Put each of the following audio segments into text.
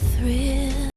thrill.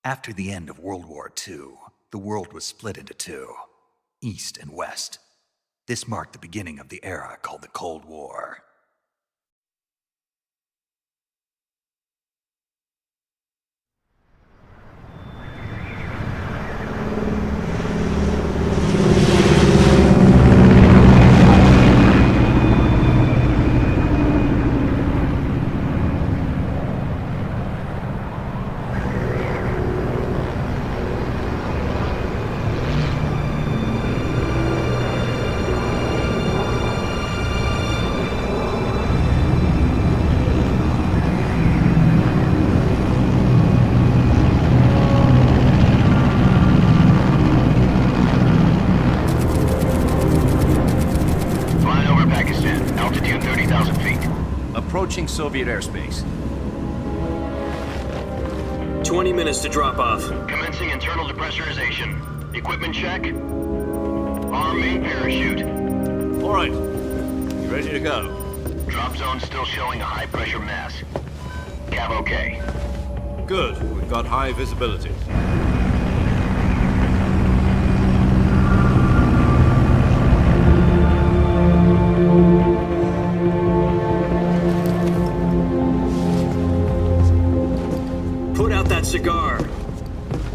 After the end of World War II, the world was split into two, East and West. This marked the beginning of the era called the Cold War. Approaching Soviet airspace. 20 minutes to drop off. Commencing internal depressurization. Equipment check. Arm main parachute. All right. You ready to go? Drop zone still showing a high pressure mass. Cav okay. Good. We've got high visibility. Cigar.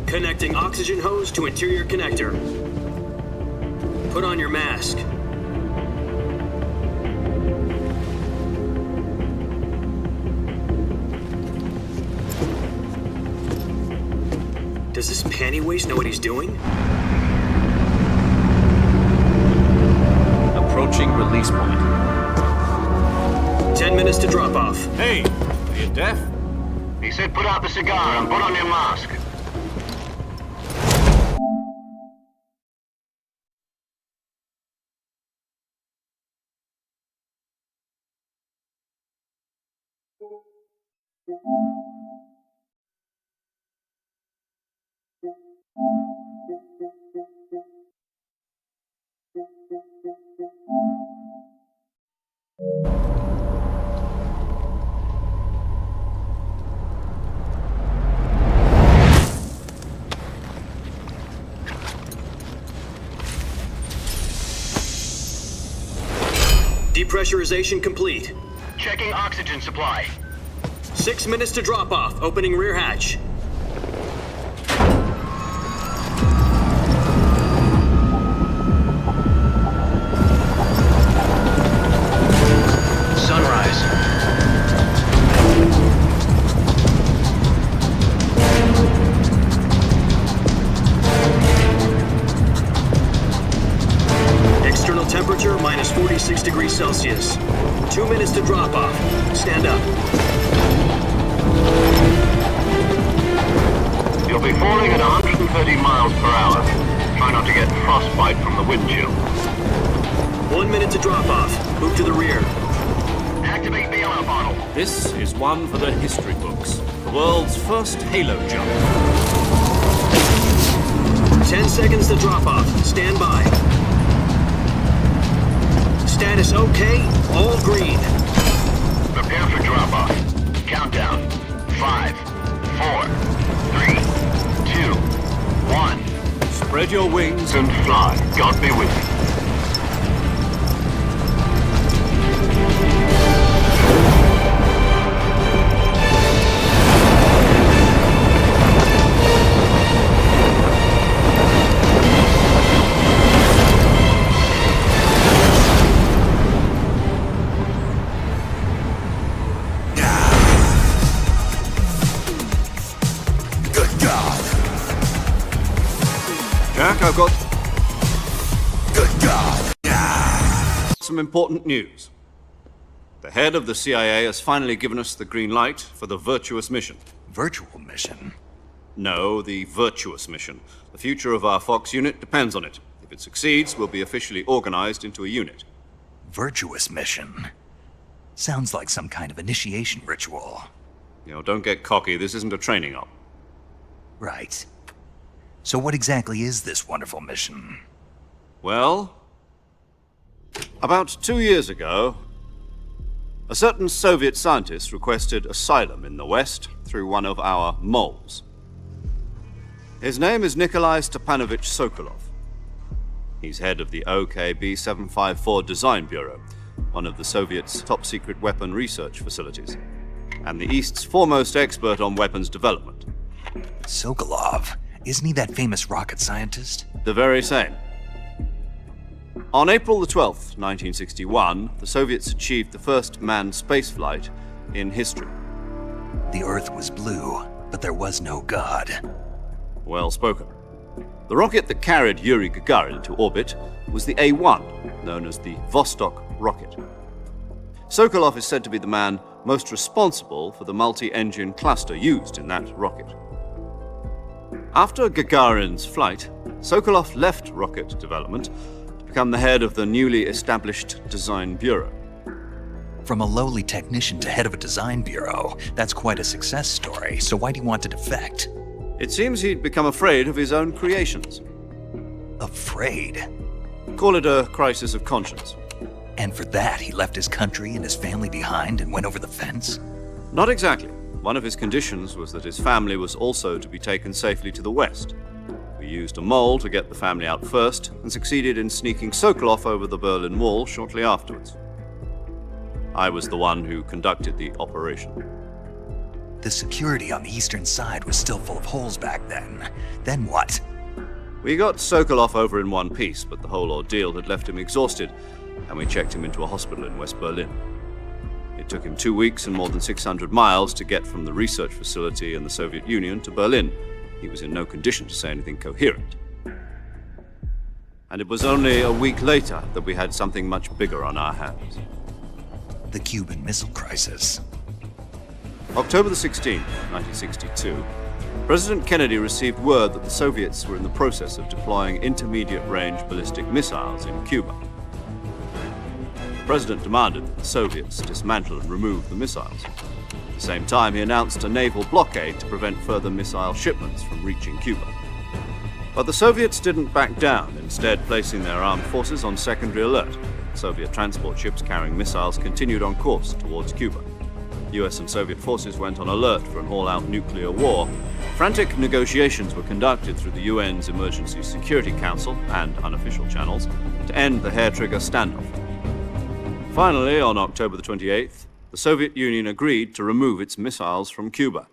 Connecting oxygen hose to interior connector. Put on your mask. Does this panty waste know what he's doing? Approaching release point. 10 minutes to drop off. Hey, are you deaf? He said put out the cigar and put on your mask. Depressurization complete. Checking oxygen supply. 6 minutes to drop off. Opening rear hatch. Sunrise. External temperature minus 46 degrees Celsius. 2 minutes to drop off. Stand up. You'll be falling at 130 miles per hour. Try not to get frostbite from the wind chill. 1 minute to drop off. Move to the rear. Activate the oil bottle. This is one for the history books. The world's first halo jump. 10 seconds to drop off. Stand by. Status okay, all green. Prepare for drop-off. Countdown. 5, 4, 3, 2, 1. Spread your wings And fly. God be with you. Jack, I've got... Good God! Some important news. The head of the CIA has finally given us the green light for the Virtuous mission. Virtual mission? No, the Virtuous mission. The future of our Fox unit depends on it. If it succeeds, we'll be officially organized into a unit. Virtuous mission? Sounds like some kind of initiation ritual. You know, don't get cocky. This isn't a training op. Right. So what exactly is this wonderful mission? Well, about 2 years ago, a certain Soviet scientist requested asylum in the West through one of our moles. His name is Nikolai Stepanovich Sokolov. He's head of the OKB 754 Design Bureau, one of the Soviets' top-secret weapon research facilities, and the East's foremost expert on weapons development. Sokolov? Isn't he that famous rocket scientist? The very same. On April the 12th, 1961, the Soviets achieved the first manned spaceflight in history. The Earth was blue, but there was no God. Well spoken. The rocket that carried Yuri Gagarin to orbit was the A-1, known as the Vostok rocket. Sokolov is said to be the man most responsible for the multi-engine cluster used in that rocket. After Gagarin's flight, Sokolov left rocket development to become the head of the newly established Design Bureau. From a lowly technician to head of a design bureau, that's quite a success story, so why'd he want to defect? It seems he'd become afraid of his own creations. Afraid? Call it a crisis of conscience. And for that, he left his country and his family behind and went over the fence? Not exactly. One of his conditions was that his family was also to be taken safely to the west. We used a mole to get the family out first and succeeded in sneaking Sokolov over the Berlin Wall shortly afterwards. I was the one who conducted the operation. The security on the eastern side was still full of holes back then. Then what? We got Sokolov over in one piece, but the whole ordeal had left him exhausted, and we checked him into a hospital in West Berlin. It took him 2 weeks and more than 600 miles to get from the research facility in the Soviet Union to Berlin. He was in no condition to say anything coherent. And it was only a week later that we had something much bigger on our hands. The Cuban Missile Crisis. October the 16th, 1962, President Kennedy received word that the Soviets were in the process of deploying intermediate-range ballistic missiles in Cuba. The President demanded that the Soviets dismantle and remove the missiles. At the same time, he announced a naval blockade to prevent further missile shipments from reaching Cuba. But the Soviets didn't back down, instead placing their armed forces on secondary alert. Soviet transport ships carrying missiles continued on course towards Cuba. US and Soviet forces went on alert for an all-out nuclear war. Frantic negotiations were conducted through the UN's Emergency Security Council and unofficial channels to end the hair-trigger standoff. Finally, on October the 28th, the Soviet Union agreed to remove its missiles from Cuba,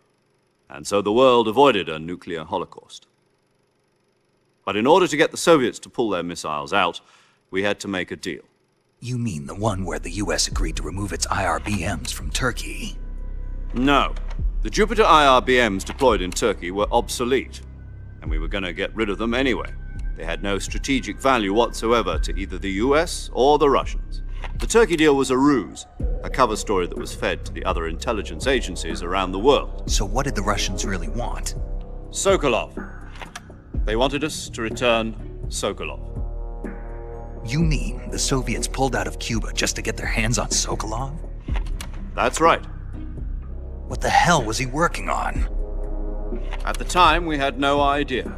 and so the world avoided a nuclear holocaust. But in order to get the Soviets to pull their missiles out, we had to make a deal. You mean the one where the US agreed to remove its IRBMs from Turkey? No. The Jupiter IRBMs deployed in Turkey were obsolete, and we were going to get rid of them anyway. They had no strategic value whatsoever to either the US or the Russians. The Turkey deal was a ruse, a cover story that was fed to the other intelligence agencies around the world. So what did the Russians really want? Sokolov. They wanted us to return Sokolov. You mean the Soviets pulled out of Cuba just to get their hands on Sokolov? That's right. What the hell was he working on? At the time, we had no idea.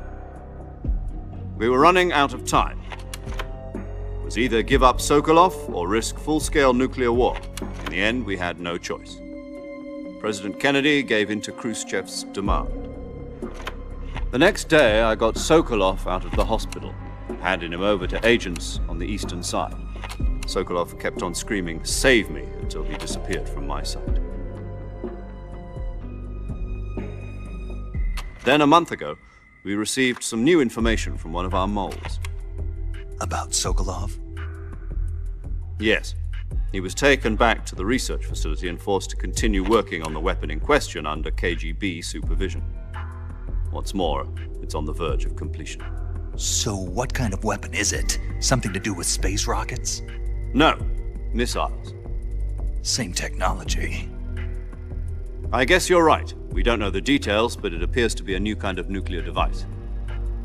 We were running out of time. It was either give up Sokolov or risk full-scale nuclear war. In the end, we had no choice. President Kennedy gave in to Khrushchev's demand. The next day, I got Sokolov out of the hospital, handing him over to agents on the eastern side. Sokolov kept on screaming, "Save me," until he disappeared from my sight. Then a month ago, we received some new information from one of our moles. About Sokolov? Yes. He was taken back to the research facility and forced to continue working on the weapon in question under KGB supervision. What's more, it's on the verge of completion. So what kind of weapon is it? Something to do with space rockets? No, missiles. Same technology. I guess you're right. We don't know the details, but it appears to be a new kind of nuclear device.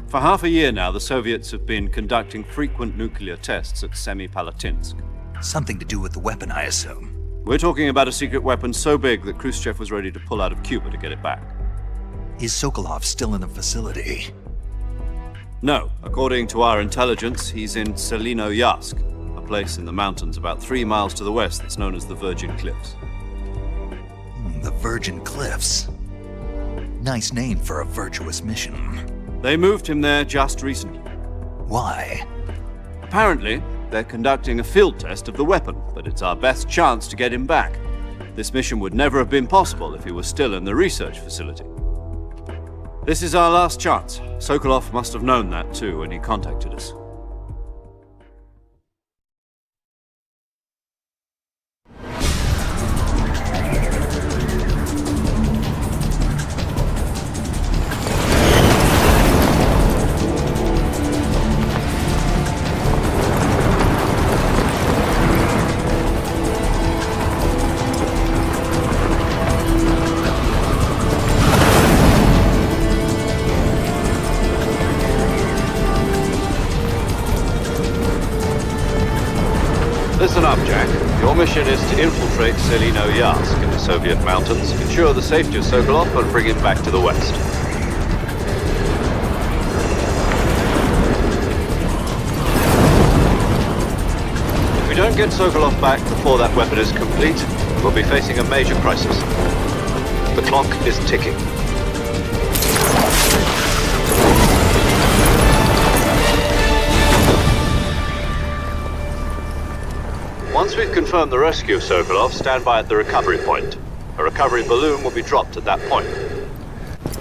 For half a year now, the Soviets have been conducting frequent nuclear tests at Semipalatinsk. Something to do with the weapon, I assume. We're talking about a secret weapon so big that Khrushchev was ready to pull out of Cuba to get it back. Is Sokolov still in the facility? No. According to our intelligence, he's in Selinoyarsk, a place in the mountains about 3 miles to the west that's known as the Virgin Cliffs. The Virgin Cliffs. Nice name for a virtuous mission. They moved him there just recently. Why? Apparently, they're conducting a field test of the weapon, but it's our best chance to get him back. This mission would never have been possible if he was still in the research facility. This is our last chance. Sokolov must have known that too when he contacted us. Listen up, Jack. Your mission is to infiltrate Selino-Yarsk in the Soviet mountains, ensure the safety of Sokolov, and bring him back to the west. If we don't get Sokolov back before that weapon is complete, we'll be facing a major crisis. The clock is ticking. Once we've confirmed the rescue of Sokolov, stand by at the recovery point. A recovery balloon will be dropped at that point.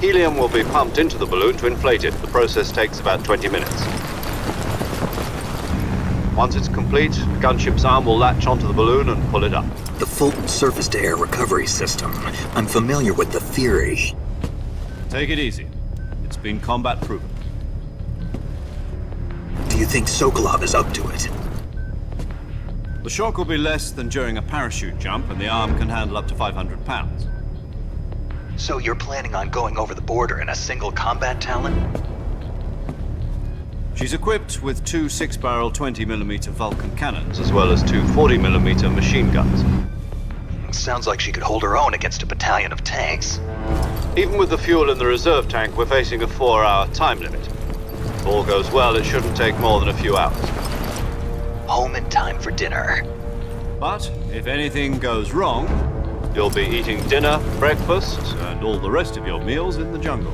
Helium will be pumped into the balloon to inflate it. The process takes about 20 minutes. Once it's complete, the gunship's arm will latch onto the balloon and pull it up. The Fulton surface-to-air recovery system. I'm familiar with the theory. Take it easy. It's been combat-proven. Do you think Sokolov is up to it? The shock will be less than during a parachute jump, and the arm can handle up to 500 pounds. So you're planning on going over the border in a single combat Talon? She's equipped with two 6-barrel 20mm Vulcan cannons, as well as two 40mm machine guns. Sounds like she could hold her own against a battalion of tanks. Even with the fuel in the reserve tank, we're facing a 4-hour time limit. If all goes well, it shouldn't take more than a few hours. Home in time for dinner. But if anything goes wrong, you'll be eating dinner, breakfast, and all the rest of your meals in the jungle.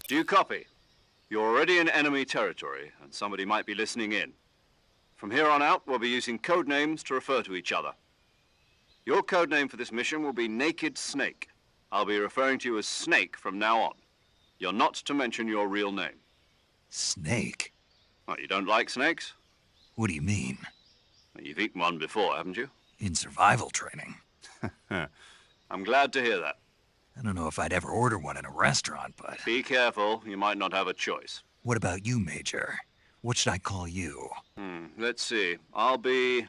Do you copy? You're already in enemy territory, and somebody might be listening in. From here on out, we'll be using code names to refer to each other. Your code name for this mission will be Naked Snake. I'll be referring to you as Snake from now on. You're not to mention your real name. Snake? What, you don't like snakes? What do you mean? You've eaten one before, haven't you? In survival training. I'm glad to hear that. I don't know if I'd ever order one in a restaurant, but... Be careful, you might not have a choice. What about you, Major? What should I call you? Let's see. I'll be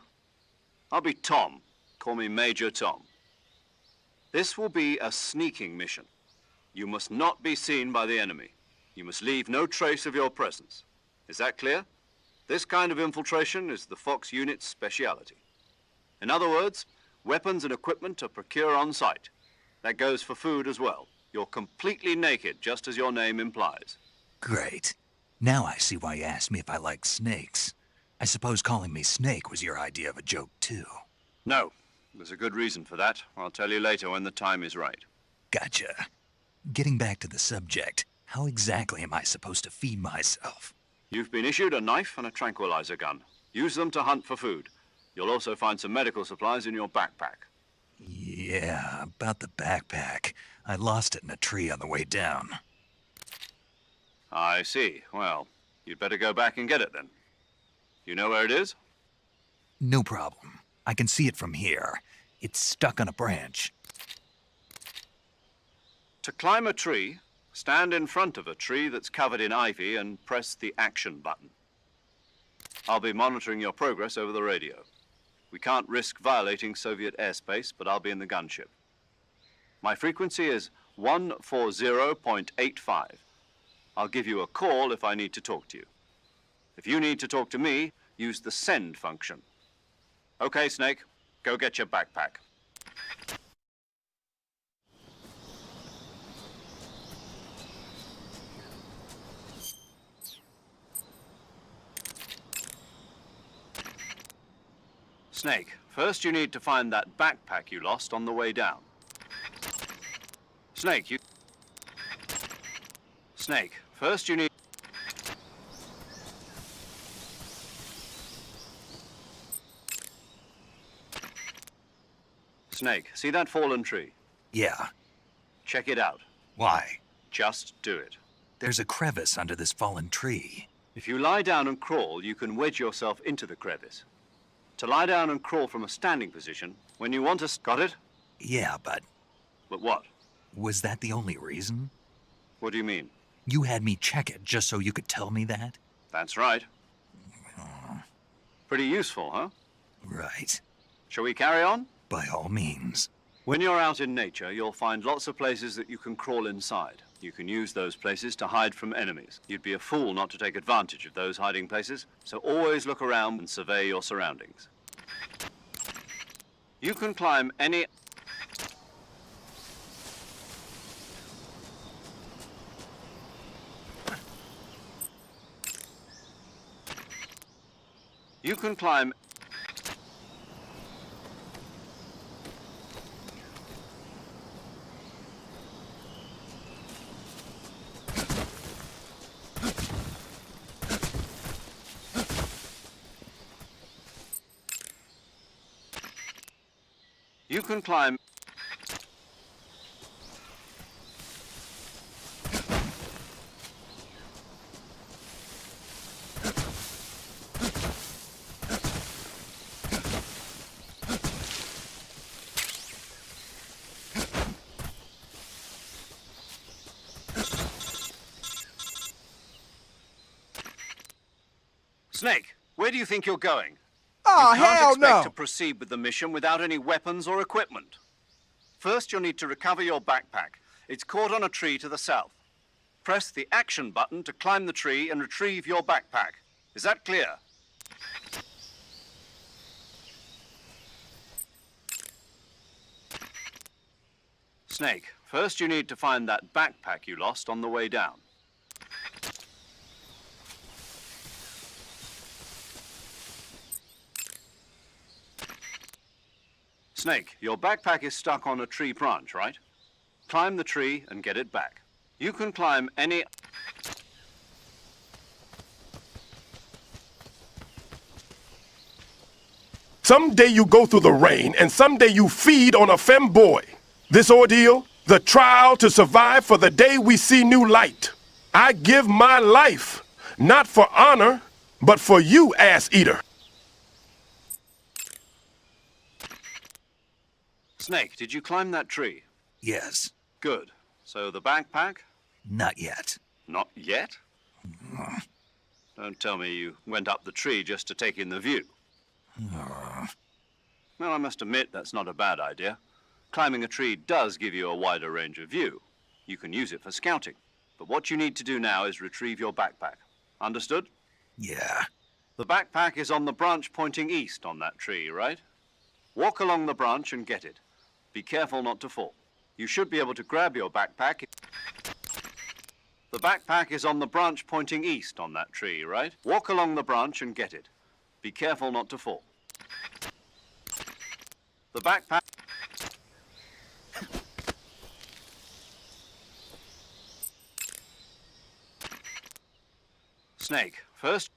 Tom. Call me Major Tom. This will be a sneaking mission. You must not be seen by the enemy. You must leave no trace of your presence. Is that clear? This kind of infiltration is the Fox unit's speciality. In other words, weapons and equipment are procured on site. That goes for food as well. You're completely naked, just as your name implies. Great. Now I see why you asked me if I like snakes. I suppose calling me Snake was your idea of a joke, too. No, there's a good reason for that. I'll tell you later when the time is right. Gotcha. Getting back to the subject, how exactly am I supposed to feed myself? You've been issued a knife and a tranquilizer gun. Use them to hunt for food. You'll also find some medical supplies in your backpack. Yeah, about the backpack. I lost it in a tree on the way down. I see. Well, you'd better go back and get it then. You know where it is? No problem. I can see it from here. It's stuck on a branch. To climb a tree, stand in front of a tree that's covered in ivy and press the action button. I'll be monitoring your progress over the radio. We can't risk violating Soviet airspace, but I'll be in the gunship. My frequency is 140.85. I'll give you a call if I need to talk to you. If you need to talk to me, use the send function. Okay, Snake, go get your backpack. Snake, first you need to find that backpack you lost on the way down. Snake, first you need... Snake, see that fallen tree? Yeah. Check it out. Why? Just do it. There's a crevice under this fallen tree. If you lie down and crawl, you can wedge yourself into the crevice. To lie down and crawl from a standing position, when you want to... Got it? Yeah, but But what? was that the only reason? What do you mean? You had me check it just so you could tell me that? That's right. Pretty useful, huh? Right. Shall we carry on? By all means. When you're out in nature, you'll find lots of places that you can crawl inside. You can use those places to hide from enemies. You'd be a fool not to take advantage of those hiding places, so always look around and survey your surroundings. You can climb any... You can climb... You can climb... Snake, where do you think you're going? Oh, You can't hell expect no! to proceed with the mission without any weapons or equipment. First, you'll need to recover your backpack. It's caught on a tree to the south. Press the action button to climb the tree and retrieve your backpack. Is that clear? Snake, first you need to find that backpack you lost on the way down. Snake, your backpack is stuck on a tree branch, right? Climb the tree and get it back. You can climb any... Someday you go through the rain, and someday you feed on a femboy. This ordeal, the trial to survive for the day we see new light. I give my life, not for honor, but for you, ass-eater. Snake, did you climb that tree? Yes. Good. So the backpack? Not yet. Not yet? Don't tell me you went up the tree just to take in the view. Well, I must admit that's not a bad idea. Climbing a tree does give you a wider range of view. You can use it for scouting. But what you need to do now is retrieve your backpack. Understood? Yeah. The backpack is on the branch pointing east on that tree, right? Walk along the branch and get it. Be careful not to fall. You should be able to grab your backpack. The backpack is on the branch pointing east on that tree, right? Walk along the branch and get it. Be careful not to fall. The backpack... Snake, first...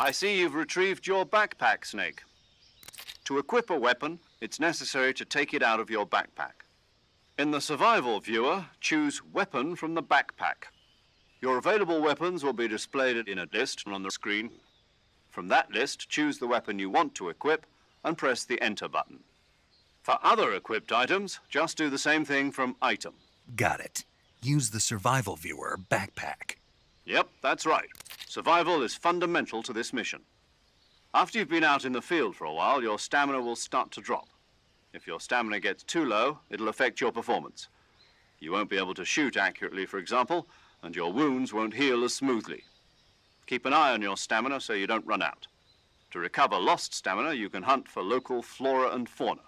I see you've retrieved your backpack, Snake. To equip a weapon, it's necessary to take it out of your backpack. In the survival viewer, choose Weapon from the backpack. Your available weapons will be displayed in a list on the screen. From that list, choose the weapon you want to equip and press the Enter button. For other equipped items, just do the same thing from Item. Got it. Use the survival viewer backpack. Yep, that's right. Survival is fundamental to this mission. After you've been out in the field for a while, your stamina will start to drop. If your stamina gets too low, it'll affect your performance. You won't be able to shoot accurately, for example, and your wounds won't heal as smoothly. Keep an eye on your stamina so you don't run out. To recover lost stamina, you can hunt for local flora and fauna.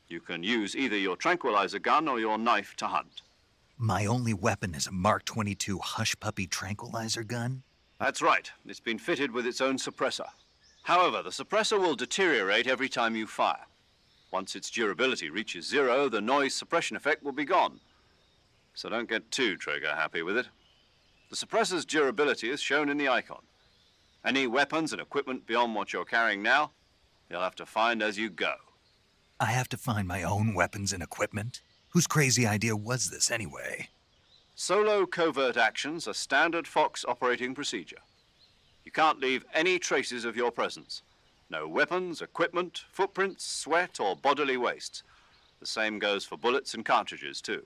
You can use either your tranquilizer gun or your knife to hunt. My only weapon is a Mark 22 Hush Puppy tranquilizer gun? That's right. It's been fitted with its own suppressor. However, the suppressor will deteriorate every time you fire. Once its durability reaches 0, the noise suppression effect will be gone. So don't get too trigger-happy with it. The suppressor's durability is shown in the icon. Any weapons and equipment beyond what you're carrying now, you'll have to find as you go. I have to find my own weapons and equipment? Whose crazy idea was this anyway? Solo covert actions are standard Fox operating procedure. You can't leave any traces of your presence. No weapons, equipment, footprints, sweat, or bodily wastes. The same goes for bullets and cartridges, too.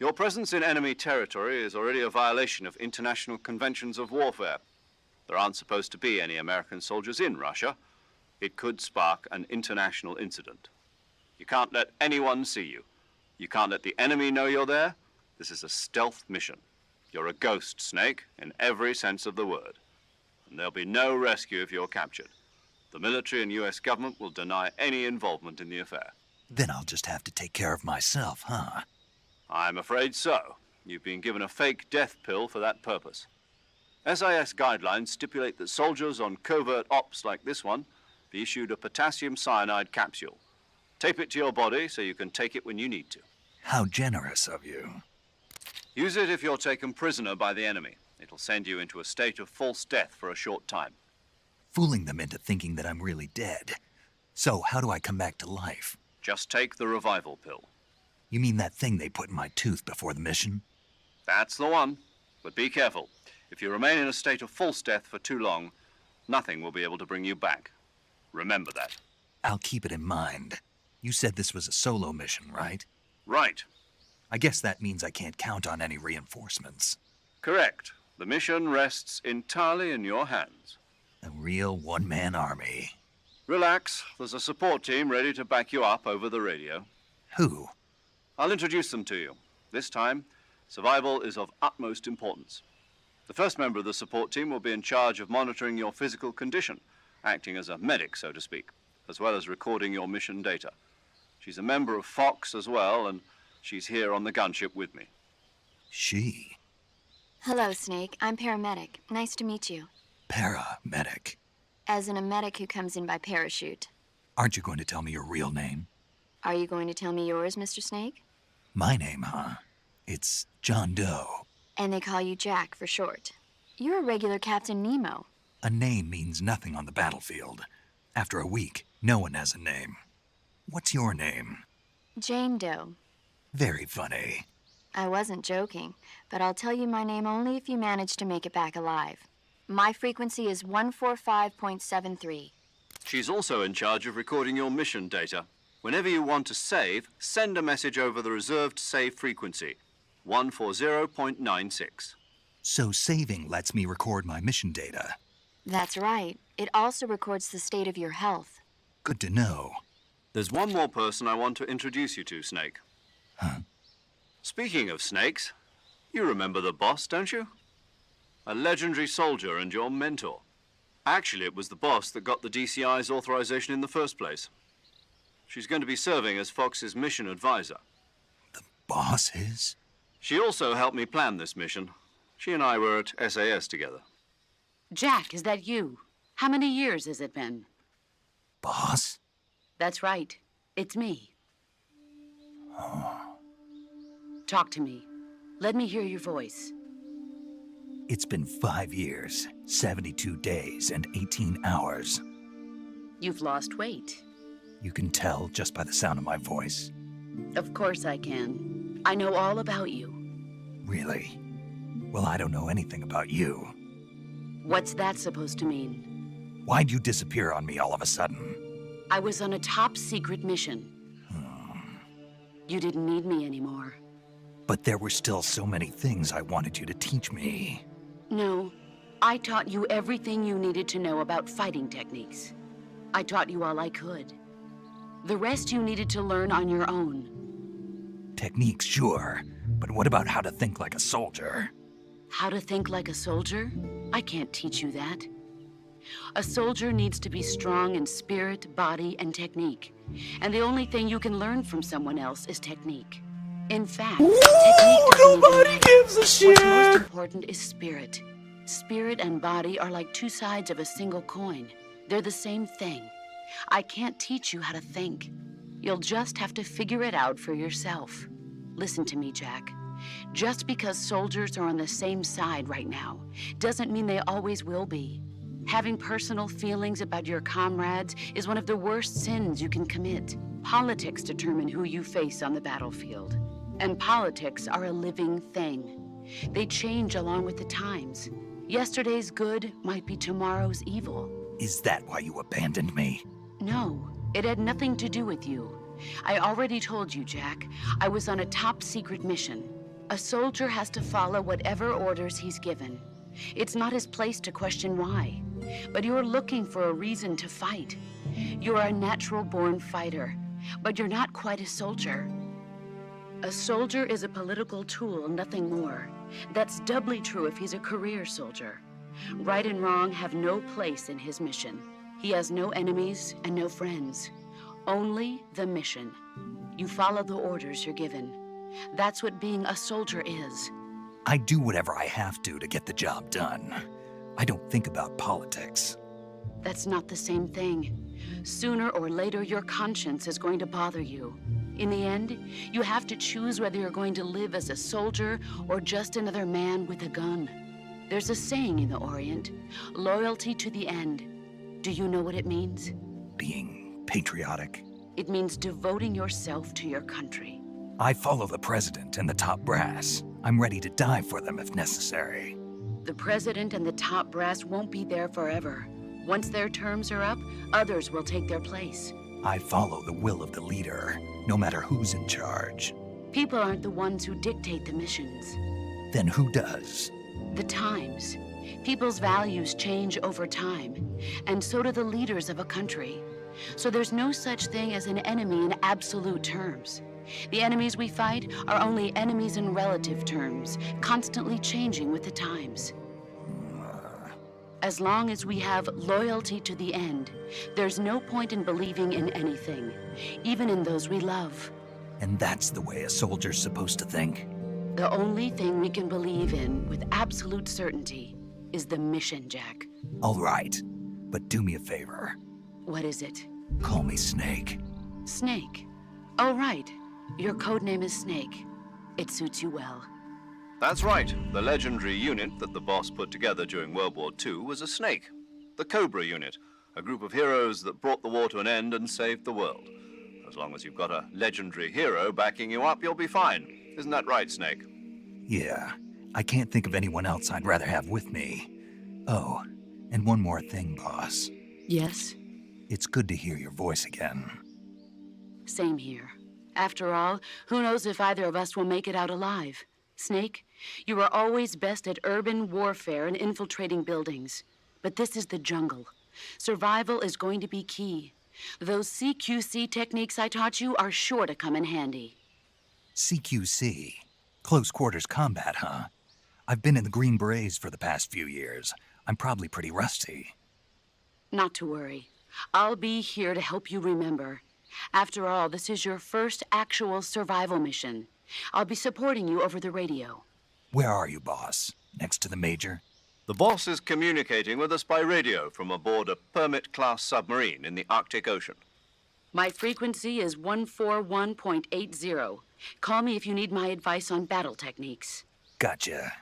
Your presence in enemy territory is already a violation of international conventions of warfare. There aren't supposed to be any American soldiers in Russia. It could spark an international incident. You can't let anyone see you. You can't let the enemy know you're there. This is a stealth mission. You're a ghost, Snake, in every sense of the word. And there'll be no rescue if you're captured. The military and US government will deny any involvement in the affair. Then I'll just have to take care of myself, huh? I'm afraid so. You've been given a fake death pill for that purpose. SIS guidelines stipulate that soldiers on covert ops like this one be issued a potassium cyanide capsule. Tape it to your body so you can take it when you need to. How generous of you. Use it if you're taken prisoner by the enemy. It'll send you into a state of false death for a short time. Fooling them into thinking that I'm really dead. So how do I come back to life? Just take the revival pill. You mean that thing they put in my tooth before the mission? That's the one. But be careful. If you remain in a state of false death for too long, nothing will be able to bring you back. Remember that. I'll keep it in mind. You said this was a solo mission, right? Right. I guess that means I can't count on any reinforcements. Correct. The mission rests entirely in your hands. A real one-man army. Relax. There's a support team ready to back you up over the radio. Who? I'll introduce them to you. This time, survival is of utmost importance. The first member of the support team will be in charge of monitoring your physical condition, acting as a medic, so to speak, as well as recording your mission data. She's a member of Fox as well, and she's here on the gunship with me. She? Hello, Snake. I'm paramedic. Nice to meet you. Paramedic. As in a medic who comes in by parachute. Aren't you going to tell me your real name? Are you going to tell me yours, Mr. Snake? My name, huh? It's John Doe. And they call you Jack for short. You're a regular Captain Nemo. A name means nothing on the battlefield. After a week, no one has a name. What's your name? Jane Doe. Very funny. I wasn't joking, but I'll tell you my name only if you manage to make it back alive. My frequency is 145.73. She's also in charge of recording your mission data. Whenever you want to save, send a message over the reserved save frequency, 140.96. So saving lets me record my mission data. That's right. It also records the state of your health. Good to know. There's one more person I want to introduce you to, Snake. Huh? Speaking of snakes, you remember the boss, don't you? A legendary soldier and your mentor. Actually, it was the boss that got the DCI's authorization in the first place. She's going to be serving as Fox's mission advisor. The boss is? She also helped me plan this mission. She and I were at SAS together. Jack, is that you? How many years has it been? Boss? That's right. It's me. Oh. Talk to me. Let me hear your voice. It's been 5 years, 72 days, and 18 hours. You've lost weight. You can tell just by the sound of my voice. Of course I can. I know all about you. Really? Well, I don't know anything about you. What's that supposed to mean? Why'd you disappear on me all of a sudden? I was on a top secret mission. You didn't need me anymore. But there were still so many things I wanted you to teach me. No, I taught you everything you needed to know about fighting techniques. I taught you all I could. The rest you needed to learn on your own. Techniques, sure. But what about how to think like a soldier? How to think like a soldier? I can't teach you that. A soldier needs to be strong in spirit, body, and technique. And the only thing you can learn from someone else is technique. In fact, technique nobody gives a shit. What's most important is spirit. Spirit and body are like two sides of a single coin. They're the same thing. I can't teach you how to think. You'll just have to figure it out for yourself. Listen to me, Jack. Just because soldiers are on the same side right now doesn't mean they always will be. Having personal feelings about your comrades is one of the worst sins you can commit. Politics determine who you face on the battlefield. And politics are a living thing. They change along with the times. Yesterday's good might be tomorrow's evil. Is that why you abandoned me? No, it had nothing to do with you. I already told you, Jack. I was on a top secret mission. A soldier has to follow whatever orders he's given. It's not his place to question why. But you're looking for a reason to fight. You're a natural-born fighter, but you're not quite a soldier. A soldier is a political tool, nothing more. That's doubly true if he's a career soldier. Right and wrong have no place in his mission. He has no enemies and no friends. Only the mission. You follow the orders you're given. That's what being a soldier is. I do whatever I have to get the job done. I don't think about politics. That's not the same thing. Sooner or later, your conscience is going to bother you. In the end, you have to choose whether you're going to live as a soldier or just another man with a gun. There's a saying in the Orient, loyalty to the end. Do you know what it means? Being patriotic. It means devoting yourself to your country. I follow the president and the top brass. I'm ready to die for them if necessary. The president and the top brass won't be there forever. Once their terms are up, others will take their place. I follow the will of the leader, no matter who's in charge. People aren't the ones who dictate the missions. Then who does? The times. People's values change over time, and so do the leaders of a country. So there's no such thing as an enemy in absolute terms. The enemies we fight are only enemies in relative terms, constantly changing with the times. As long as we have loyalty to the end, there's no point in believing in anything, even in those we love. And that's the way a soldier's supposed to think? The only thing we can believe in with absolute certainty is the mission, Jack. All right, but do me a favor. What is it? Call me Snake. Snake. Oh, right. Your codename is Snake. It suits you well. That's right. The legendary unit that the boss put together during World War II was a snake. The Cobra unit, a group of heroes that brought the war to an end and saved the world. As long as you've got a legendary hero backing you up, you'll be fine. Isn't that right, Snake? Yeah, I can't think of anyone else I'd rather have with me. Oh, and one more thing, boss. Yes? It's good to hear your voice again. Same here. After all, who knows if either of us will make it out alive? Snake, you are always best at urban warfare and infiltrating buildings. but this is the jungle. Survival is going to be key. Those CQC techniques I taught you are sure to come in handy. CQC? Close quarters combat, huh? I've been in the Green Berets for the past few years. I'm probably pretty rusty. Not to worry. I'll be here to help you remember. After all, this is your first actual survival mission. I'll be supporting you over the radio. Where are you, boss? Next to the Major? The boss is communicating with us by radio from aboard a Permit-class submarine in the Arctic Ocean. My frequency is 141.80. Call me if you need my advice on battle techniques. Gotcha.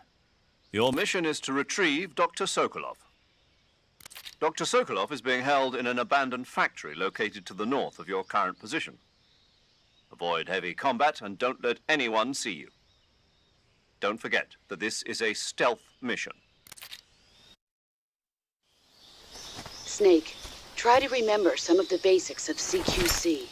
Your mission is to retrieve Dr. Sokolov. Dr. Sokolov is being held in an abandoned factory located to the north of your current position. Avoid heavy combat and don't let anyone see you. Don't forget that this is a stealth mission. Snake, try to remember some of the basics of CQC.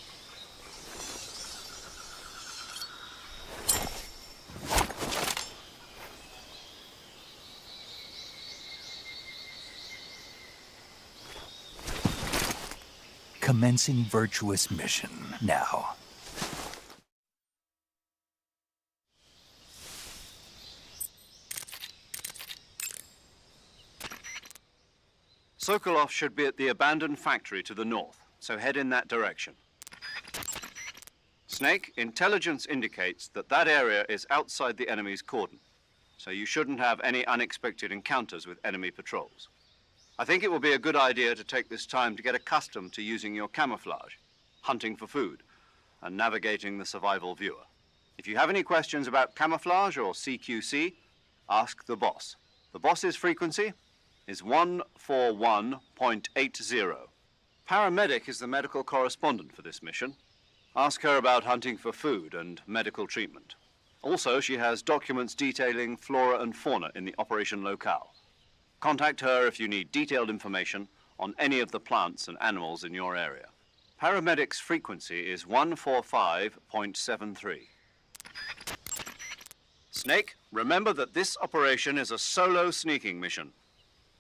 Commencing Virtuous mission now. Sokolov should be at the abandoned factory to the north, so head in that direction. Snake, intelligence indicates that that area is outside the enemy's cordon, so you shouldn't have any unexpected encounters with enemy patrols. I think it will be a good idea to take this time to get accustomed to using your camouflage, hunting for food, and navigating the survival viewer. If you have any questions about camouflage or CQC, ask the boss. The boss's frequency is 141.80. Paramedic is the medical correspondent for this mission. Ask her about hunting for food and medical treatment. Also, she has documents detailing flora and fauna in the operation locale. Contact her if you need detailed information on any of the plants and animals in your area. Paramedic's frequency is 145.73. Snake, remember that this operation is a solo sneaking mission.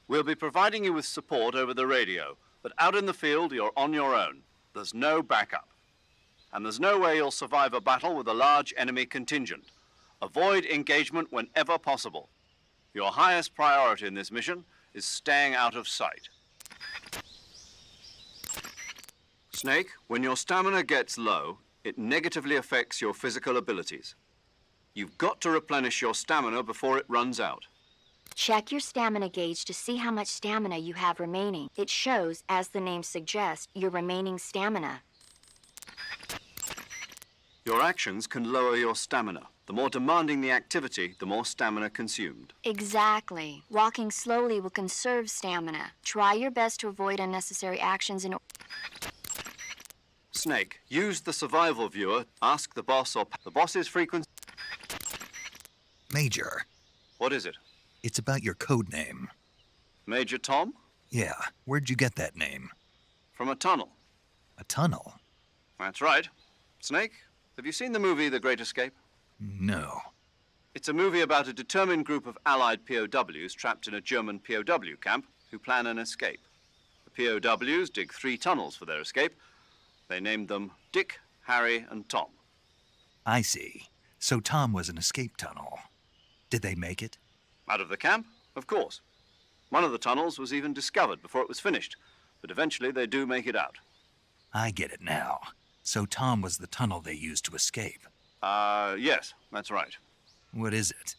We'll be providing you with support over the radio, but out in the field, you're on your own. There's no backup. And there's no way you'll survive a battle with a large enemy contingent. Avoid engagement whenever possible. Your highest priority in this mission is staying out of sight. Snake, when your stamina gets low, it negatively affects your physical abilities. You've got to replenish your stamina before it runs out. Check your stamina gauge to see how much stamina you have remaining. It shows, as the name suggests, your remaining stamina. Your actions can lower your stamina. The more demanding the activity, the more stamina consumed. Exactly. Walking slowly will conserve stamina. Try your best to avoid unnecessary actions in... Snake, use the survival viewer. Ask the boss or the boss's frequency. Major, What is it? it's about your code name. Major Tom? Yeah, where'd you get that name? From a tunnel. A tunnel? That's right. Snake, have you seen the movie The Great Escape? No. It's a movie about a determined group of Allied POWs trapped in a German POW camp who plan an escape. The POWs dig 3 tunnels for their escape. They named them Dick, Harry, and Tom. I see. So Tom was an escape tunnel. Did they make it? Out of the camp? Of course. One of the tunnels was even discovered before it was finished, but eventually they do make it out. I get it now. So Tom was the tunnel they used to escape. Yes, that's right. What is it?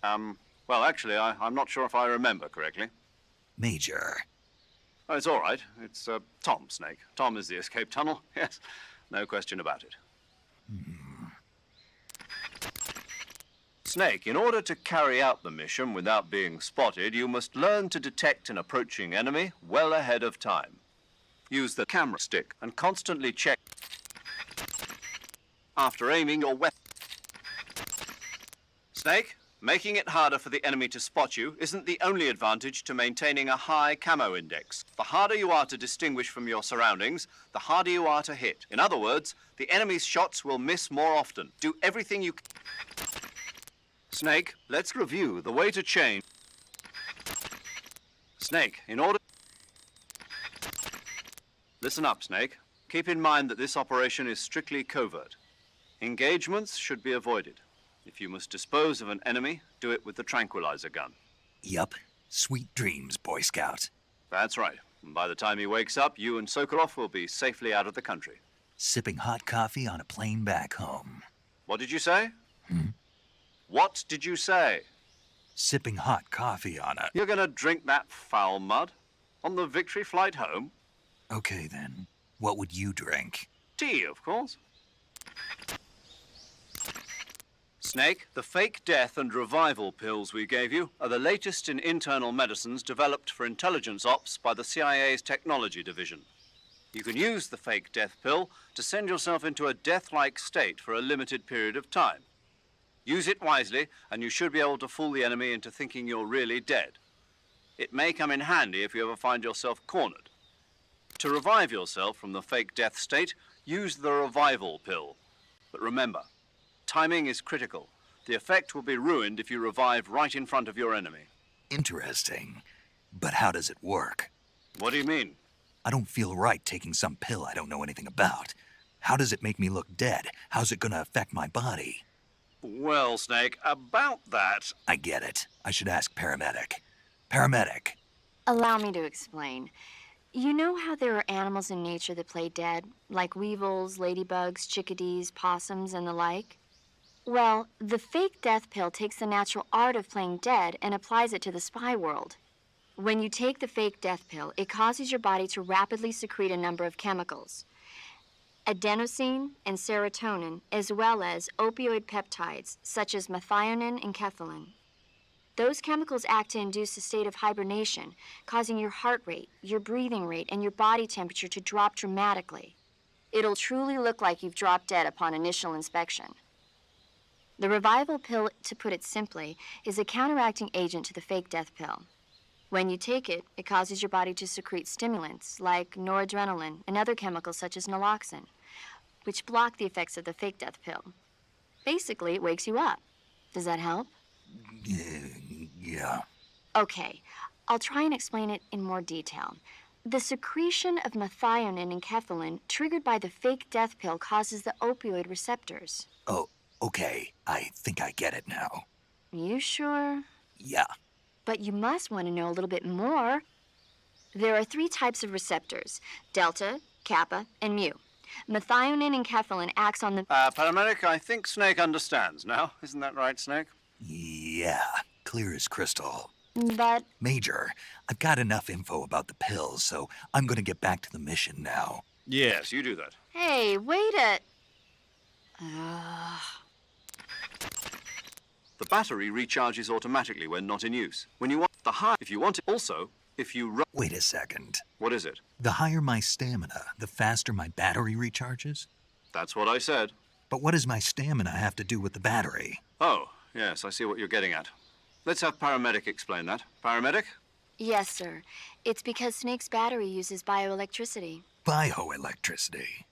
Well, actually, I'm not sure if I remember correctly. Major. Oh, it's all right. It's, Tom, Snake. Tom is the escape tunnel. Yes, no question about it. Snake, in order to carry out the mission without being spotted, you must learn to detect an approaching enemy well ahead of time. Use the camera stick and constantly check after aiming your weapon. Snake, making it harder for the enemy to spot you isn't the only advantage to maintaining a high camo index. The harder you are to distinguish from your surroundings, the harder you are to hit. In other words, the enemy's shots will miss more often. Do everything you can. Snake, let's review the way to change. Snake, in order... Listen up, Snake. Keep in mind that this operation is strictly covert. Engagements should be avoided. If you must dispose of an enemy, do it with the tranquilizer gun. Yup. Sweet dreams, Boy Scout. That's right. And by the time he wakes up, you and Sokolov will be safely out of the country. Sipping hot coffee on a plane back home. What did you say? What did you say? Sipping hot coffee on a... You're gonna drink that foul mud? On the victory flight home? Okay, then. What would you drink? Tea, of course. Snake, the fake death and revival pills we gave you are the latest in internal medicines developed for intelligence ops by the CIA's technology division. You can use the fake death pill to send yourself into a death-like state for a limited period of time. Use it wisely, and you should be able to fool the enemy into thinking you're really dead. It may come in handy if you ever find yourself cornered. To revive yourself from the fake death state, use the revival pill. But remember, timing is critical. The effect will be ruined if you revive right in front of your enemy. Interesting. But how does it work? What do you mean? I don't feel right taking some pill I don't know anything about. How does it make me look dead? How's it gonna affect my body? Well, Snake, about that... I get it. I should ask Paramedic. Paramedic. Allow me to explain. You know how there are animals in nature that play dead, like weevils, ladybugs, chickadees, possums, and the like? Well, the fake death pill takes the natural art of playing dead and applies it to the spy world. When you take the fake death pill, it causes your body to rapidly secrete a number of chemicals. Adenosine and serotonin, as well as opioid peptides, such as methionine and kethylene. Those chemicals act to induce a state of hibernation, causing your heart rate, your breathing rate, and your body temperature to drop dramatically. It'll truly look like you've dropped dead upon initial inspection. The revival pill, to put it simply, is a counteracting agent to the fake death pill. When you take it, it causes your body to secrete stimulants like noradrenaline and other chemicals such as naloxone, which block the effects of the fake death pill. Basically, it wakes you up. Does that help? Yeah. Okay, I'll try and explain it in more detail. The secretion of methionine and kethylene triggered by the fake death pill causes the opioid receptors. Oh, okay. I think I get it now. You sure? Yeah. But you must want to know a little bit more. There are 3 types of receptors: delta, kappa, and mu. Methionine and kethylene acts on the... Paramedic, I think Snake understands now. Isn't that right, Snake? Yeah. Clear as crystal. But... Major, I've got enough info about the pills, so I'm gonna get back to the mission now. Yes, you do that. Hey, wait a... The battery recharges automatically when not in use. When you want the high, if you want it, also, if you Wait a second. What is it? The higher my stamina, the faster my battery recharges? That's what I said. But what does my stamina have to do with the battery? Oh, yes, I see what you're getting at. Let's have Paramedic explain that. Paramedic? Yes, sir. It's because Snake's battery uses bioelectricity. Bioelectricity.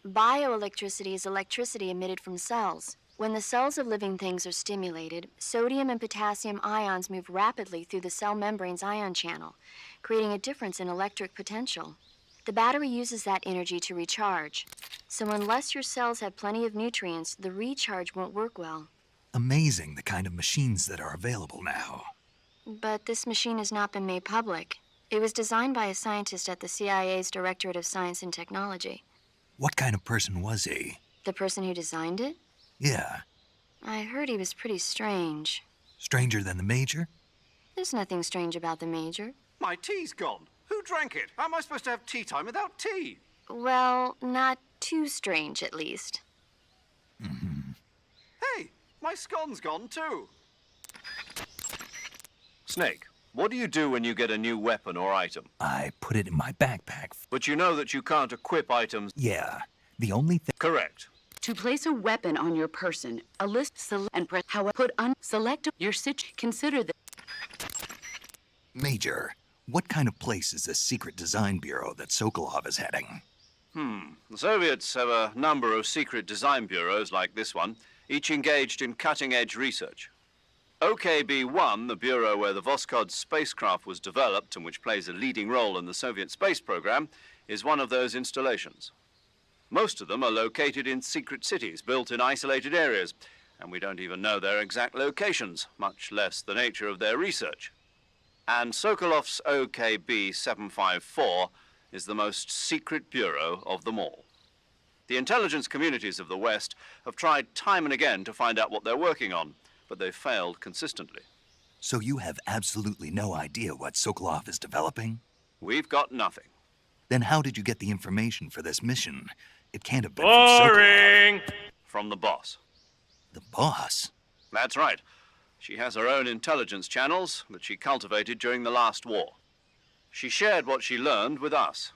Bioelectricity is electricity emitted from cells. When the cells of living things are stimulated, sodium and potassium ions move rapidly through the cell membrane's ion channel, creating a difference in electric potential. The battery uses that energy to recharge. So unless your cells have plenty of nutrients, the recharge won't work well. Amazing the kind of machines that are available now. But this machine has not been made public. It was designed by a scientist at the CIA's Directorate of Science and Technology. What kind of person was he? The person who designed it? Yeah. I heard he was pretty strange. Stranger than the Major? There's nothing strange about the Major. My tea's gone. Who drank it? How am I supposed to have tea time without tea? Well, not too strange, at least. Hey, my scone's gone too. Snake, what do you do when you get a new weapon or item? I put it in my backpack. But you know that you can't equip items. Yeah. The only thing... Correct. To place a weapon on your person, a list select and press how put on select your consider the Major, what kind of place is this secret design bureau that Sokolov is heading? The Soviets have a number of secret design bureaus like this one, each engaged in cutting-edge research. OKB-1, the bureau where the Voskhod spacecraft was developed and which plays a leading role in the Soviet space program, is one of those installations. Most of them are located in secret cities built in isolated areas, and we don't even know their exact locations, much less the nature of their research. And Sokolov's OKB-754 is the most secret bureau of them all. The intelligence communities of the West have tried time and again to find out what they're working on, but they've failed consistently. So you have absolutely no idea what Sokolov is developing? We've got nothing. Then how did you get the information for this mission? It can't have been from Sokolov. From the boss. The boss? That's right. She has her own intelligence channels that she cultivated during the last war. She shared what she learned with us.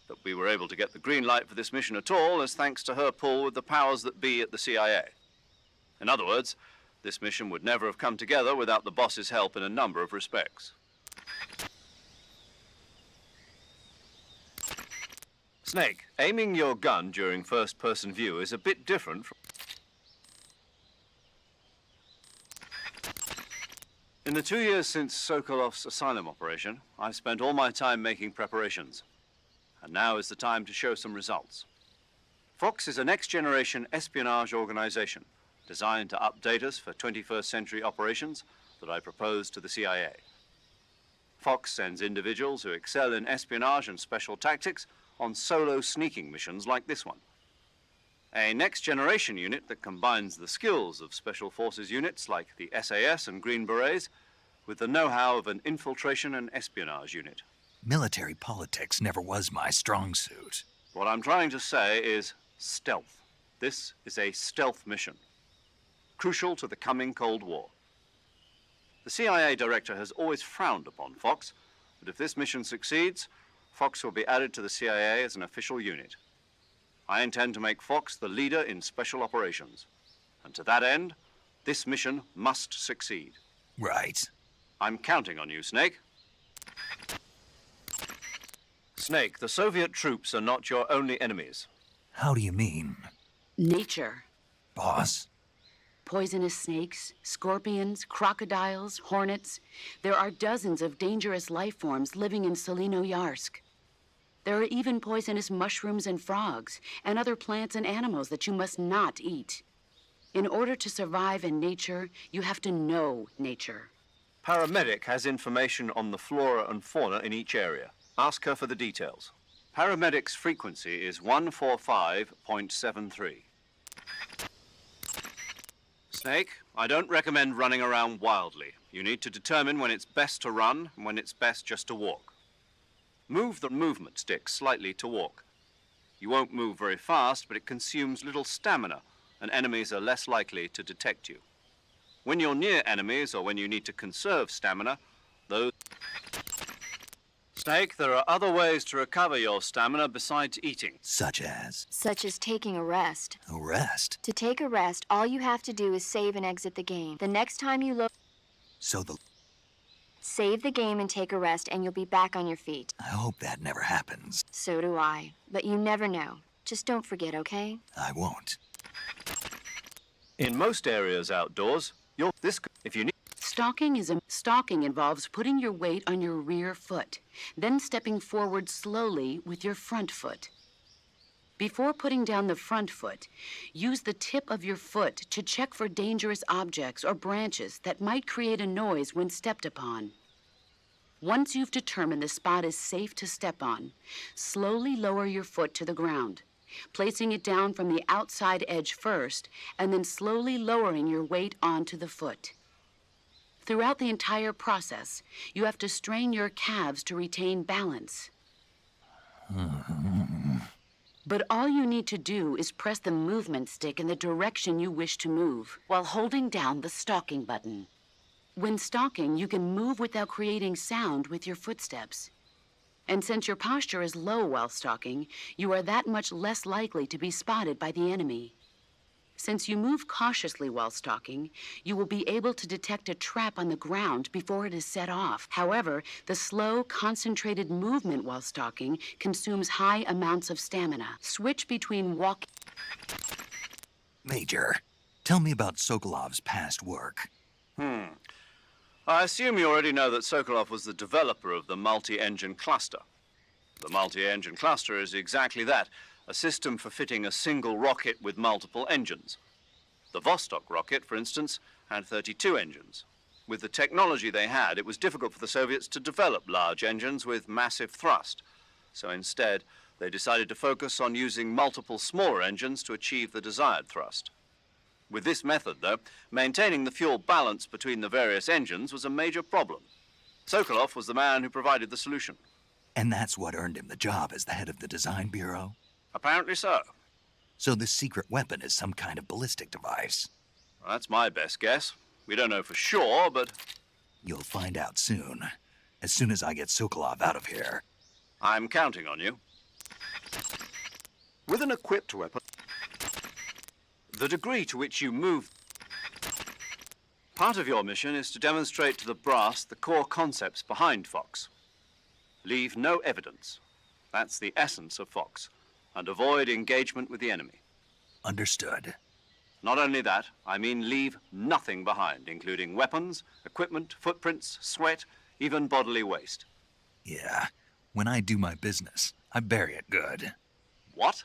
That we were able to get the green light for this mission at all is thanks to her pull with the powers that be at the CIA. In other words, this mission would never have come together without the boss's help in a number of respects. Snake, aiming your gun during first-person view is a bit different from... In the 2 years since Sokolov's asylum operation, I've spent all my time making preparations. And now is the time to show some results. Fox is a next-generation espionage organization designed to update us for 21st century operations that I propose to the CIA. Fox sends individuals who excel in espionage and special tactics on solo sneaking missions like this one. A next-generation unit that combines the skills of special forces units like the SAS and Green Berets with the know-how of an infiltration and espionage unit. Military politics never was my strong suit. What I'm trying to say is stealth. This is a stealth mission, crucial to the coming Cold War. The CIA director has always frowned upon Fox, but if this mission succeeds, Fox will be added to the CIA as an official unit. I intend to make Fox the leader in special operations. And to that end, this mission must succeed. Right. I'm counting on you, Snake. Snake, the Soviet troops are not your only enemies. How do you mean? Nature. Boss? Poisonous snakes, scorpions, crocodiles, hornets. There are dozens of dangerous life forms living in Selino-Yarsk. There are even poisonous mushrooms and frogs, and other plants and animals that you must not eat. In order to survive in nature, you have to know nature. Paramedic has information on the flora and fauna in each area. Ask her for the details. Paramedic's frequency is 145.73. Snake, I don't recommend running around wildly. You need to determine when it's best to run and when it's best just to walk. Move the movement stick slightly to walk. You won't move very fast, but it consumes little stamina, and enemies are less likely to detect you. When you're near enemies or when you need to conserve stamina, those... Snake, there are other ways to recover your stamina besides eating. Such as? Such as taking a rest. A rest? To take a rest, all you have to do is save and exit the game. The next time you load... So the... Save the game and take a rest, and you'll be back on your feet. I hope that never happens. So do I. But you never know. Just don't forget, okay? I won't. In most areas outdoors, if you need... Stalking involves putting your weight on your rear foot, then stepping forward slowly with your front foot. Before putting down the front foot, use the tip of your foot to check for dangerous objects or branches that might create a noise when stepped upon. Once you've determined the spot is safe to step on, slowly lower your foot to the ground, placing it down from the outside edge first, and then slowly lowering your weight onto the foot. Throughout the entire process, you have to strain your calves to retain balance. But all you need to do is press the movement stick in the direction you wish to move, while holding down the stalking button. When stalking, you can move without creating sound with your footsteps. And since your posture is low while stalking, you are that much less likely to be spotted by the enemy. Since you move cautiously while stalking, you will be able to detect a trap on the ground before it is set off. However, the slow, concentrated movement while stalking consumes high amounts of stamina. Switch between walking... Major, tell me about Sokolov's past work. I assume you already know that Sokolov was the developer of the multi-engine cluster. The multi-engine cluster is exactly that, a system for fitting a single rocket with multiple engines. The Vostok rocket, for instance, had 32 engines. With the technology they had, it was difficult for the Soviets to develop large engines with massive thrust. So instead, they decided to focus on using multiple smaller engines to achieve the desired thrust. With this method, though, maintaining the fuel balance between the various engines was a major problem. Sokolov was the man who provided the solution. And that's what earned him the job as the head of the design bureau? Apparently so. So this secret weapon is some kind of ballistic device? Well, that's my best guess. We don't know for sure, but... You'll find out soon as I get Sokolov out of here. I'm counting on you. With an equipped weapon, the degree to which you move... Part of your mission is to demonstrate to the brass the core concepts behind Fox. Leave no evidence. That's the essence of Fox. And avoid engagement with the enemy. Understood. Not only that, I mean leave nothing behind, including weapons, equipment, footprints, sweat, even bodily waste. Yeah, when I do my business, I bury it good. What?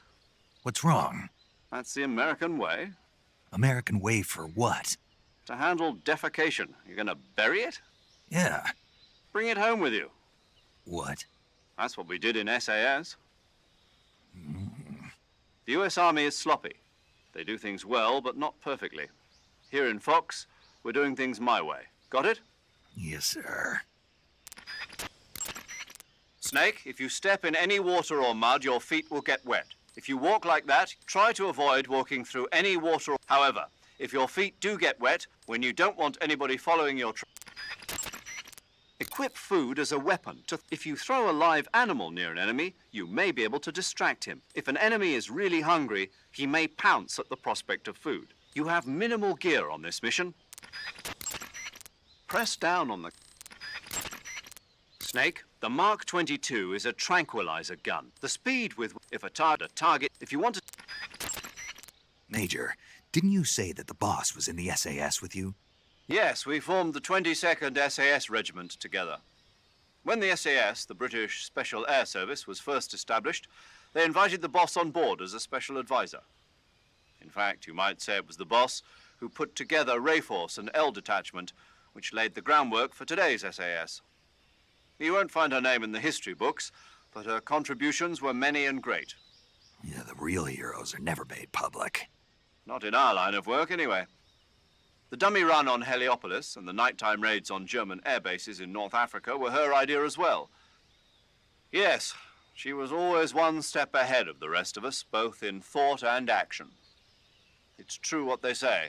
What's wrong? That's the American way. American way for what? To handle defecation. You're gonna bury it? Yeah. Bring it home with you. What? That's what we did in SAS. The US Army is sloppy. They do things well, but not perfectly. Here in Fox, we're doing things my way. Got it? Yes, sir. Snake, if you step in any water or mud, your feet will get wet. If you walk like that, try to avoid walking through any water. However, if your feet do get wet, when you don't want anybody following your equip food as a weapon. If you throw a live animal near an enemy, you may be able to distract him. If an enemy is really hungry, he may pounce at the prospect of food. You have minimal gear on this mission. Press down on the... Snake, the Mark 22 is a tranquilizer gun. The speed with... If a target... If you want to... Major, didn't you say that the boss was in the SAS with you? Yes, we formed the 22nd SAS Regiment together. When the SAS, the British Special Air Service, was first established, they invited the boss on board as a special advisor. In fact, you might say it was the boss who put together Rayforce and L Detachment, which laid the groundwork for today's SAS. You won't find her name in the history books, but her contributions were many and great. Yeah, the real heroes are never made public. Not in our line of work, anyway. The dummy run on Heliopolis and the nighttime raids on German air bases in North Africa were her idea as well. Yes, she was always one step ahead of the rest of us, both in thought and action. It's true what they say,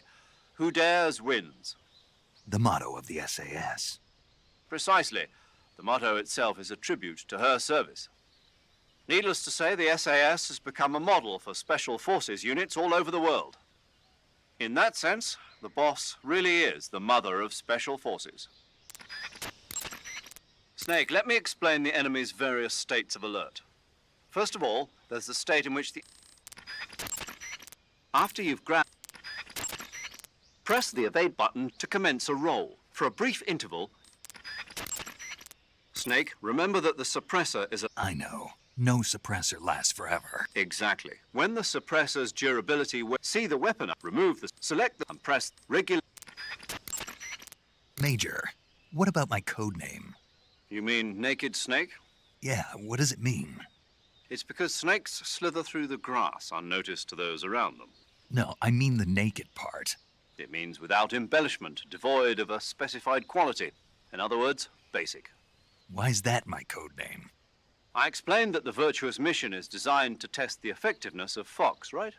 who dares wins. The motto of the SAS. Precisely. The motto itself is a tribute to her service. Needless to say, the SAS has become a model for special forces units all over the world. In that sense, the boss really is the mother of special forces. Snake, let me explain the enemy's various states of alert. First of all, there's the state in which the... After you've grabbed... Press the evade button to commence a roll. For a brief interval... Snake, remember that the suppressor is a... I know. No suppressor lasts forever. Exactly. When the suppressor's durability... See the weapon up, remove the... Select the... and press regular... Major, what about my code name? You mean Naked Snake? Yeah, what does it mean? It's because snakes slither through the grass unnoticed to those around them. No, I mean the naked part. It means without embellishment, devoid of a specified quality. In other words, basic. Why's that my code name? I explained that the Virtuous mission is designed to test the effectiveness of Fox, right?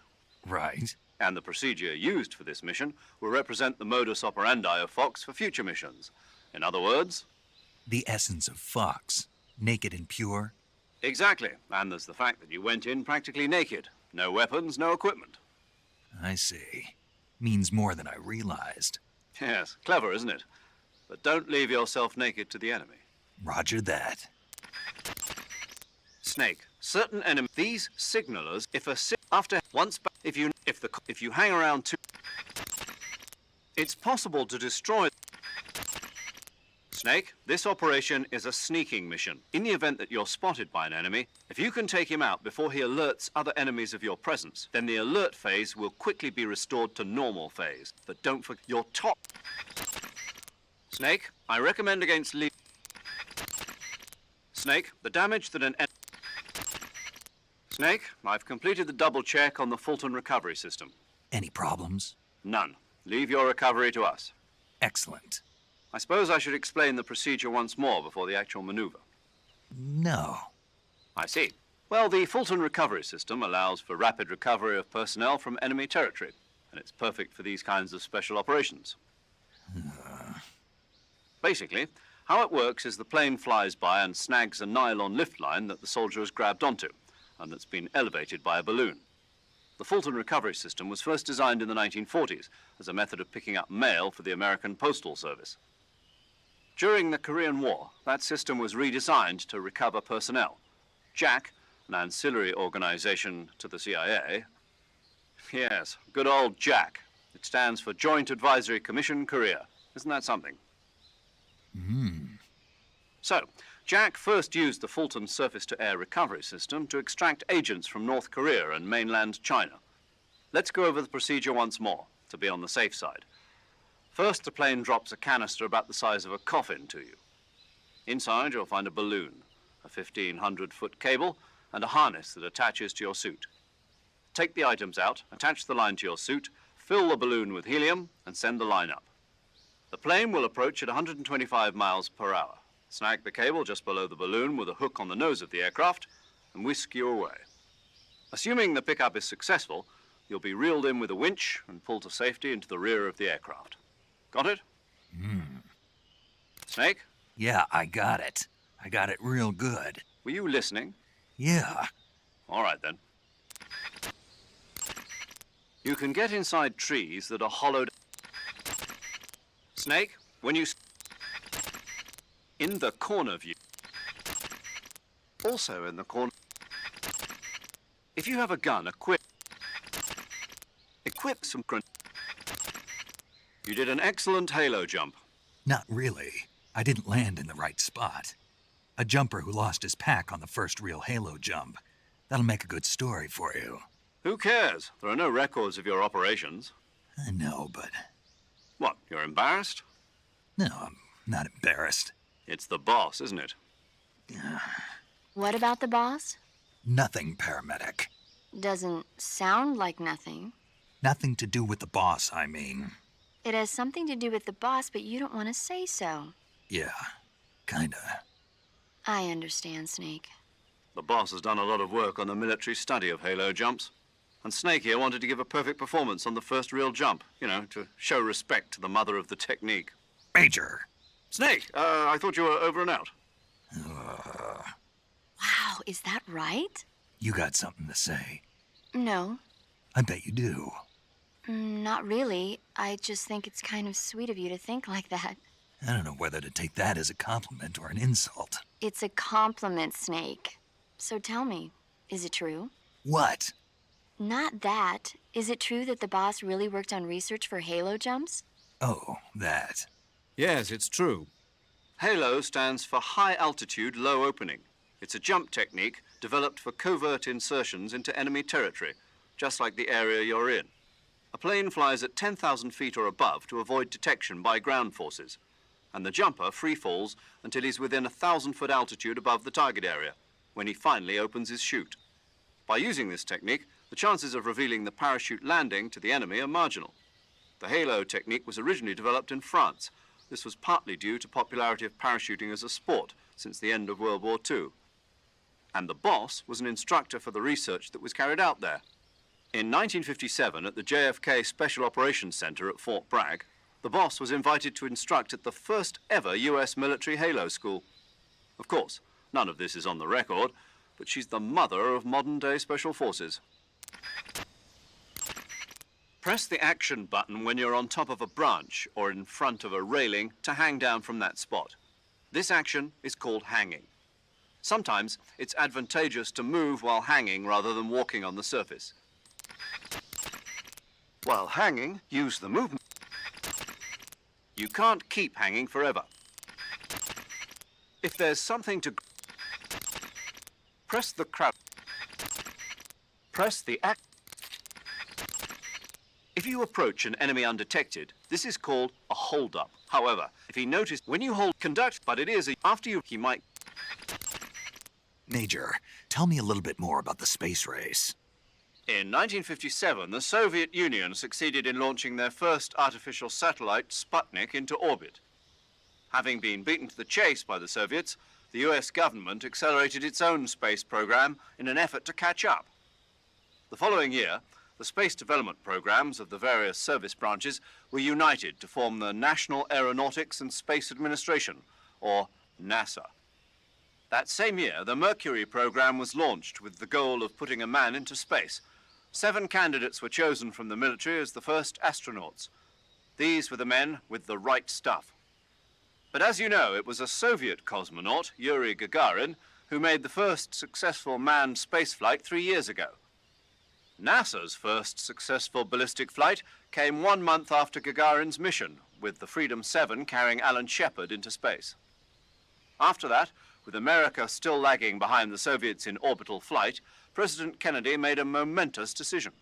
Right. And the procedure used for this mission will represent the modus operandi of Fox for future missions. In other words... The essence of Fox. Naked and pure. Exactly. And there's the fact that you went in practically naked. No weapons, no equipment. I see. Means more than I realized. Yes, clever, isn't it? But don't leave yourself naked to the enemy. Roger that. Snake, certain enemy... These signalers, if you hang around too... It's possible to destroy... Snake, this operation is a sneaking mission. In the event that you're spotted by an enemy, if you can take him out before he alerts other enemies of your presence, then the alert phase will quickly be restored to normal phase. But don't forget your top. Snake, I recommend against Snake, the damage that an Snake, I've completed the double check on the Fulton recovery system. Any problems? None. Leave your recovery to us. Excellent. I suppose I should explain the procedure once more before the actual maneuver. No. I see. Well, the Fulton recovery system allows for rapid recovery of personnel from enemy territory, and it's perfect for these kinds of special operations. Basically, how it works is the plane flies by and snags a nylon lift line that the soldier has grabbed onto, and that's been elevated by a balloon. The Fulton recovery system was first designed in the 1940s as a method of picking up mail for the American Postal Service. During the Korean War, that system was redesigned to recover personnel. JAC, an ancillary organization to the CIA. Yes, good old JAC. It stands for Joint Advisory Commission Korea. Isn't that something? So, JAC first used the Fulton surface-to-air recovery system to extract agents from North Korea and mainland China. Let's go over the procedure once more, to be on the safe side. First, the plane drops a canister about the size of a coffin to you. Inside, you'll find a balloon, a 1,500-foot cable, and a harness that attaches to your suit. Take the items out, attach the line to your suit, fill the balloon with helium, and send the line up. The plane will approach at 125 miles per hour. Snag the cable just below the balloon with a hook on the nose of the aircraft, and whisk you away. Assuming the pickup is successful, you'll be reeled in with a winch and pulled to safety into the rear of the aircraft. Got it? Snake? Yeah, I got it. I got it real good. Were you listening? Yeah. All right, then. You can get inside trees that are hollowed. Snake, when you... In the corner view. Also in the corner. If you have a gun, equip some grunt. You did an excellent halo jump. Not really. I didn't land in the right spot. A jumper who lost his pack on the first real halo jump. That'll make a good story for you. Who cares? There are no records of your operations. I know, but... What, you're embarrassed? No, I'm not embarrassed. It's the boss, isn't it? What about the boss? Nothing, paramedic. Doesn't sound like nothing. Nothing to do with the boss, I mean. It has something to do with the boss, but you don't want to say so. Yeah, kinda. I understand, Snake. The boss has done a lot of work on the military study of halo jumps. And Snake here wanted to give a perfect performance on the first real jump, you know, to show respect to the mother of the technique. Major! Snake, I thought you were over and out. Wow, is that right? You got something to say. No, I bet you do. not really. I just think it's kind of sweet of you to think like that. I don't know whether to take that as a compliment or an insult. It's a compliment, Snake. So tell me, is it true? What? Not that. Is it true that the boss really worked on research for halo jumps? Oh, that. Yes, it's true. Halo stands for High Altitude Low Opening. It's a jump technique developed for covert insertions into enemy territory, just like the area you're in. A plane flies at 10,000 feet or above to avoid detection by ground forces, and the jumper free falls until he's within 1,000-foot altitude above the target area, when he finally opens his chute. By using this technique, the chances of revealing the parachute landing to the enemy are marginal. The halo technique was originally developed in France. This was partly due to popularity of parachuting as a sport since the end of World War II. And the boss was an instructor for the research that was carried out there. In 1957, at the JFK Special Operations Center at Fort Bragg, the boss was invited to instruct at the first ever US military halo school. Of course, none of this is on the record, but she's the mother of modern-day special forces. Press the action button when you're on top of a branch or in front of a railing to hang down from that spot. This action is called hanging. Sometimes it's advantageous to move while hanging rather than walking on the surface. While hanging, use the movement. You can't keep hanging forever. If there's something to... Press the crowd. Press the act. If you approach an enemy undetected, this is called a hold-up. However, if he noticed when you hold conduct, but it is after you, he might... Major, tell me a little bit more about the space race. In 1957, the Soviet Union succeeded in launching their first artificial satellite, Sputnik, into orbit. Having been beaten to the chase by the Soviets, the US government accelerated its own space program in an effort to catch up. The following year, the space development programs of the various service branches were united to form the National Aeronautics and Space Administration, or NASA. That same year, the Mercury program was launched with the goal of putting a man into space. 7 candidates were chosen from the military as the first astronauts. These were the men with the right stuff. But as you know, it was a Soviet cosmonaut, Yuri Gagarin, who made the first successful manned spaceflight 3 years ago. NASA's first successful ballistic flight came 1 month after Gagarin's mission, with the Freedom 7 carrying Alan Shepard into space. After that, with America still lagging behind the Soviets in orbital flight, President Kennedy made a momentous decision: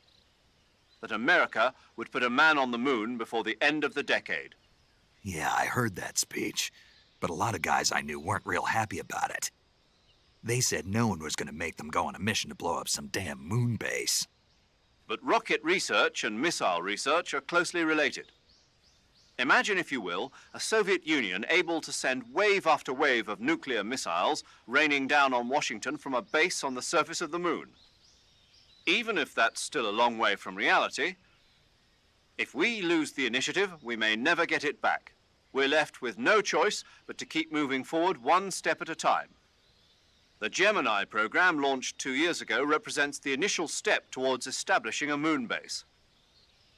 that America would put a man on the moon before the end of the decade. Yeah, I heard that speech, but a lot of guys I knew weren't real happy about it. They said no one was going to make them go on a mission to blow up some damn moon base. But rocket research and missile research are closely related. Imagine, if you will, a Soviet Union able to send wave after wave of nuclear missiles raining down on Washington from a base on the surface of the moon. Even if that's still a long way from reality, if we lose the initiative, we may never get it back. We're left with no choice but to keep moving forward 1 step at a time. The Gemini program, launched 2 years ago, represents the initial step towards establishing a moon base.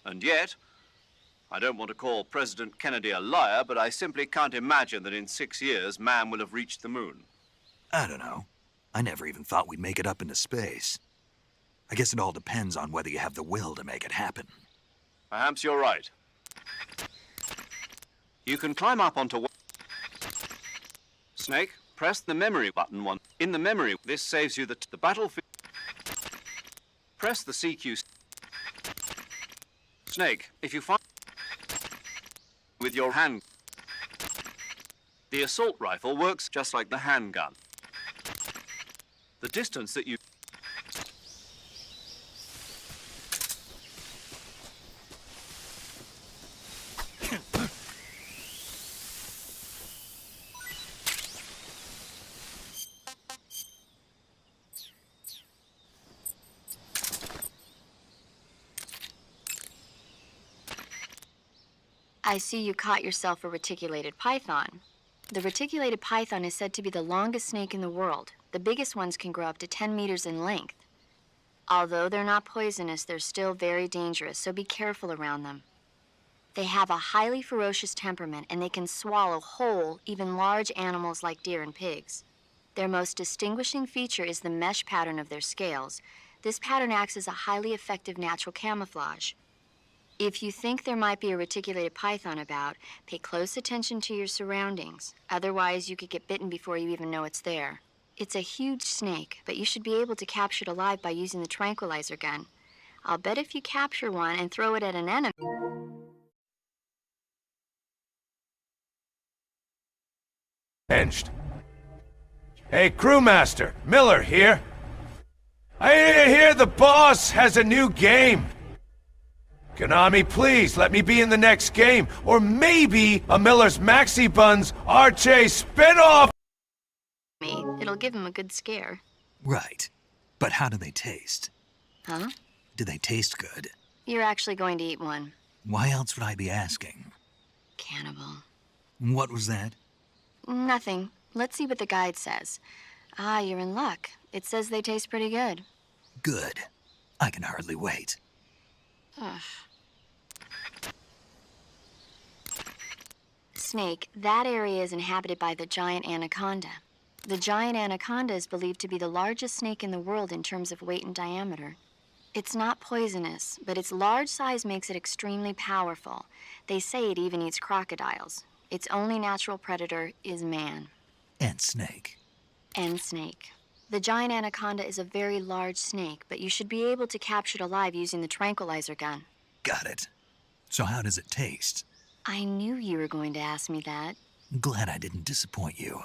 And yet, I don't want to call President Kennedy a liar, but I simply can't imagine that in 6 years man will have reached the moon. I don't know. I never even thought we'd make it up into space. I guess it all depends on whether you have the will to make it happen. Perhaps you're right. You can climb up onto... Snake, press the memory button one. In the memory, this saves you the battlefield. Press the CQC. Snake, if you find... with your hand... The assault rifle works just like the handgun. The distance that you... I see you caught yourself a reticulated python. The reticulated python is said to be the longest snake in the world. The biggest ones can grow up to 10 meters in length. Although they're not poisonous, they're still very dangerous, so be careful around them. They have a highly ferocious temperament, and they can swallow whole, even large animals like deer and pigs. Their most distinguishing feature is the mesh pattern of their scales. This pattern acts as a highly effective natural camouflage. If you think there might be a reticulated python about, pay close attention to your surroundings. Otherwise, you could get bitten before you even know it's there. It's a huge snake, but you should be able to capture it alive by using the tranquilizer gun. I'll bet if you capture one and throw it at an enemy... Hey, crewmaster, Miller here. I hear the boss has a new game. Konami, please let me be in the next game, or maybe a Miller's Maxi Buns Arche spinoff. It'll give him a good scare. Right. But how do they taste? Huh? Do they taste good? You're actually going to eat one. Why else would I be asking? Cannibal. What was that? Nothing. Let's see what the guide says. Ah, you're in luck. It says they taste pretty good. Good. I can hardly wait. Ugh. Snake, that area is inhabited by the giant anaconda. The giant anaconda is believed to be the largest snake in the world in terms of weight and diameter. It's not poisonous, but its large size makes it extremely powerful. They say it even eats crocodiles. Its only natural predator is man. And snake. And snake. The giant anaconda is a very large snake, but you should be able to capture it alive using the tranquilizer gun. Got it. So how does it taste? I knew you were going to ask me that. Glad I didn't disappoint you.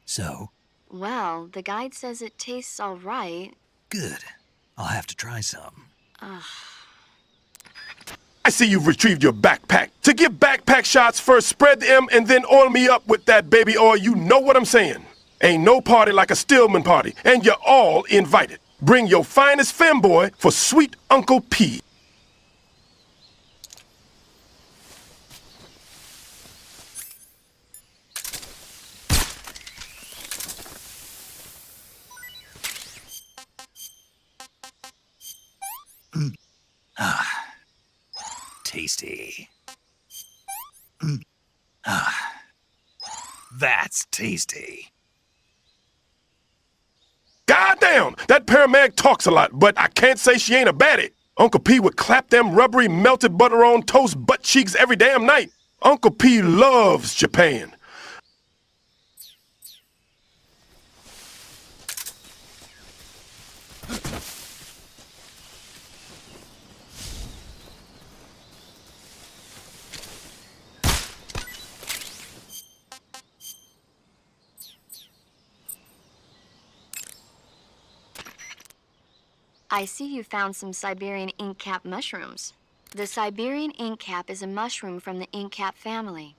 So? Well, the guide says it tastes all right. Good. I'll have to try some. I see you've retrieved your backpack. To give backpack shots, first spread them and then oil me up with that baby oil. You know what I'm saying. Ain't no party like a Stillman party, and you're all invited. Bring your finest femboy for sweet Uncle P. Tasty. That's tasty. Goddamn, that paramedic talks a lot, but I can't say she ain't a baddie. Uncle P would clap them rubbery melted butter on toast butt cheeks every damn night. Uncle P loves Japan. I see you found some Siberian ink cap mushrooms. The Siberian ink cap is a mushroom from the ink cap family.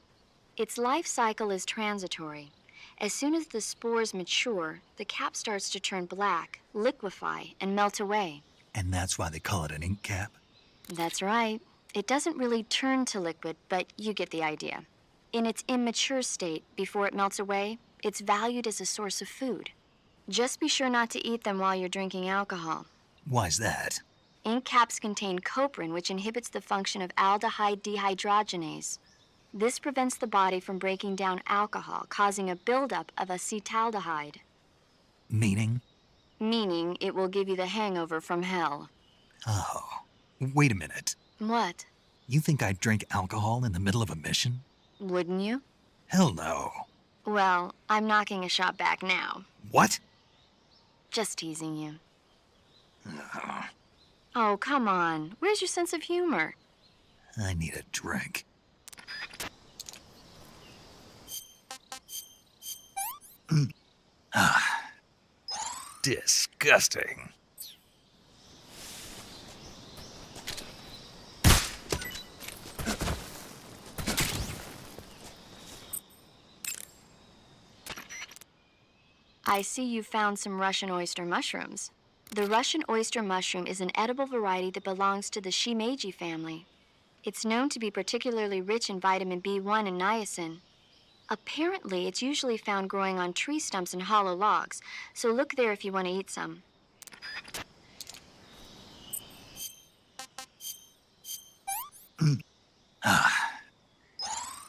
Its life cycle is transitory. As soon as the spores mature, the cap starts to turn black, liquefy, and melt away. And that's why they call it an ink cap? That's right. It doesn't really turn to liquid, but you get the idea. In its immature state, before it melts away, it's valued as a source of food. Just be sure not to eat them while you're drinking alcohol. Why's that? Ink caps contain coprin, which inhibits the function of aldehyde dehydrogenase. This prevents the body from breaking down alcohol, causing a buildup of acetaldehyde. Meaning? Meaning it will give you the hangover from hell. Oh, wait a minute. What? You think I'd drink alcohol in the middle of a mission? Wouldn't you? Hell no. Well, I'm knocking a shot back now. What? Just teasing you. Oh, come on. Where's your sense of humor? I need a drink. Disgusting. I see you found some Russian oyster mushrooms. The Russian oyster mushroom is an edible variety that belongs to the shimeji family. It's known to be particularly rich in vitamin B1 and niacin. Apparently, it's usually found growing on tree stumps and hollow logs, so look there if you want to eat some.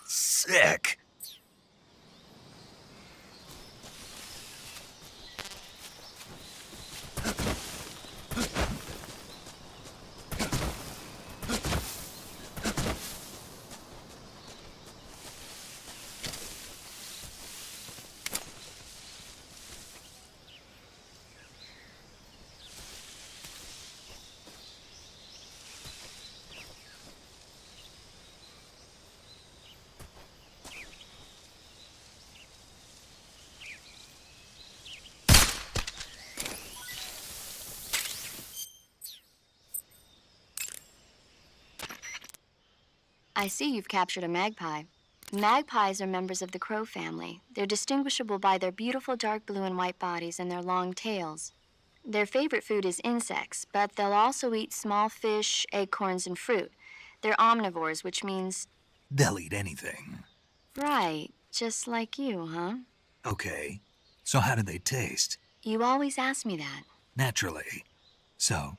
Sick. I see you've captured a magpie. Magpies are members of the crow family. They're distinguishable by their beautiful dark blue and white bodies and their long tails. Their favorite food is insects, but they'll also eat small fish, acorns, and fruit. They're omnivores, which means... They'll eat anything. Right, just like you, huh? Okay, so how do they taste? You always ask me that. Naturally. So?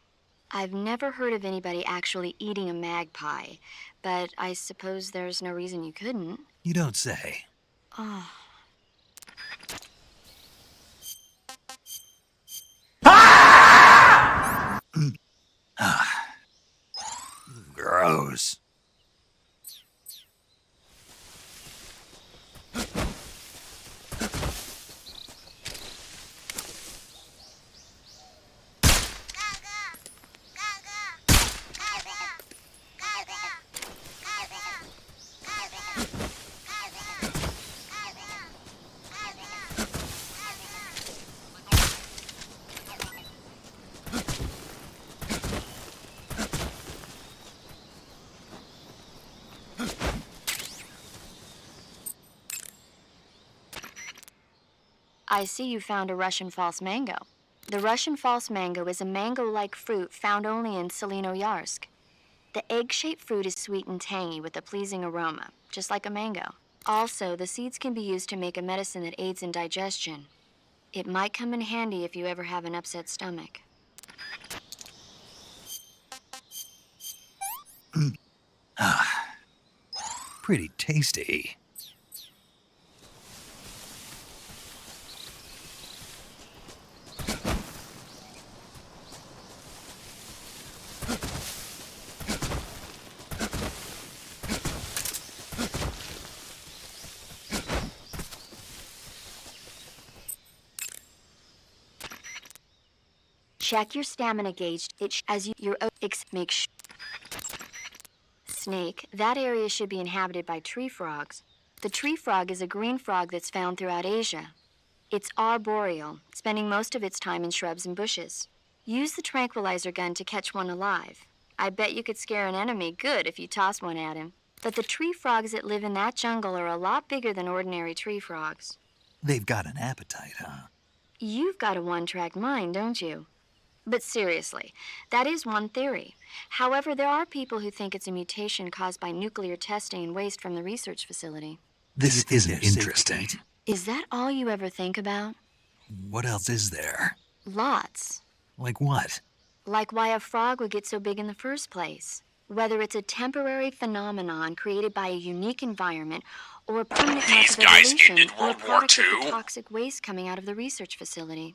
I've never heard of anybody actually eating a magpie, but I suppose there's no reason you couldn't. You don't say. Oh. Gross. I see you found a Russian false mango. The Russian false mango is a mango-like fruit found only in Selino-Yarsk. The egg-shaped fruit is sweet and tangy with a pleasing aroma, just like a mango. Also, the seeds can be used to make a medicine that aids in digestion. It might come in handy if you ever have an upset stomach. Pretty tasty. Check your stamina gauge as your make sure. Snake, that area should be inhabited by tree frogs. The tree frog is a green frog that's found throughout Asia. It's arboreal, spending most of its time in shrubs and bushes. Use the tranquilizer gun to catch one alive. I bet you could scare an enemy good if you toss one at him. But the tree frogs that live in that jungle are a lot bigger than ordinary tree frogs. They've got an appetite, huh? You've got a one-track mind, don't you? But seriously, that is one theory. However, there are people who think it's a mutation caused by nuclear testing and waste from the research facility. This isn't interesting. Is that all you ever think about? What else is there? Lots. Like what? Like why a frog would get so big in the first place. Whether it's a temporary phenomenon created by a unique environment or a permanent mark of evolution or a product of the toxic waste coming out of the research facility.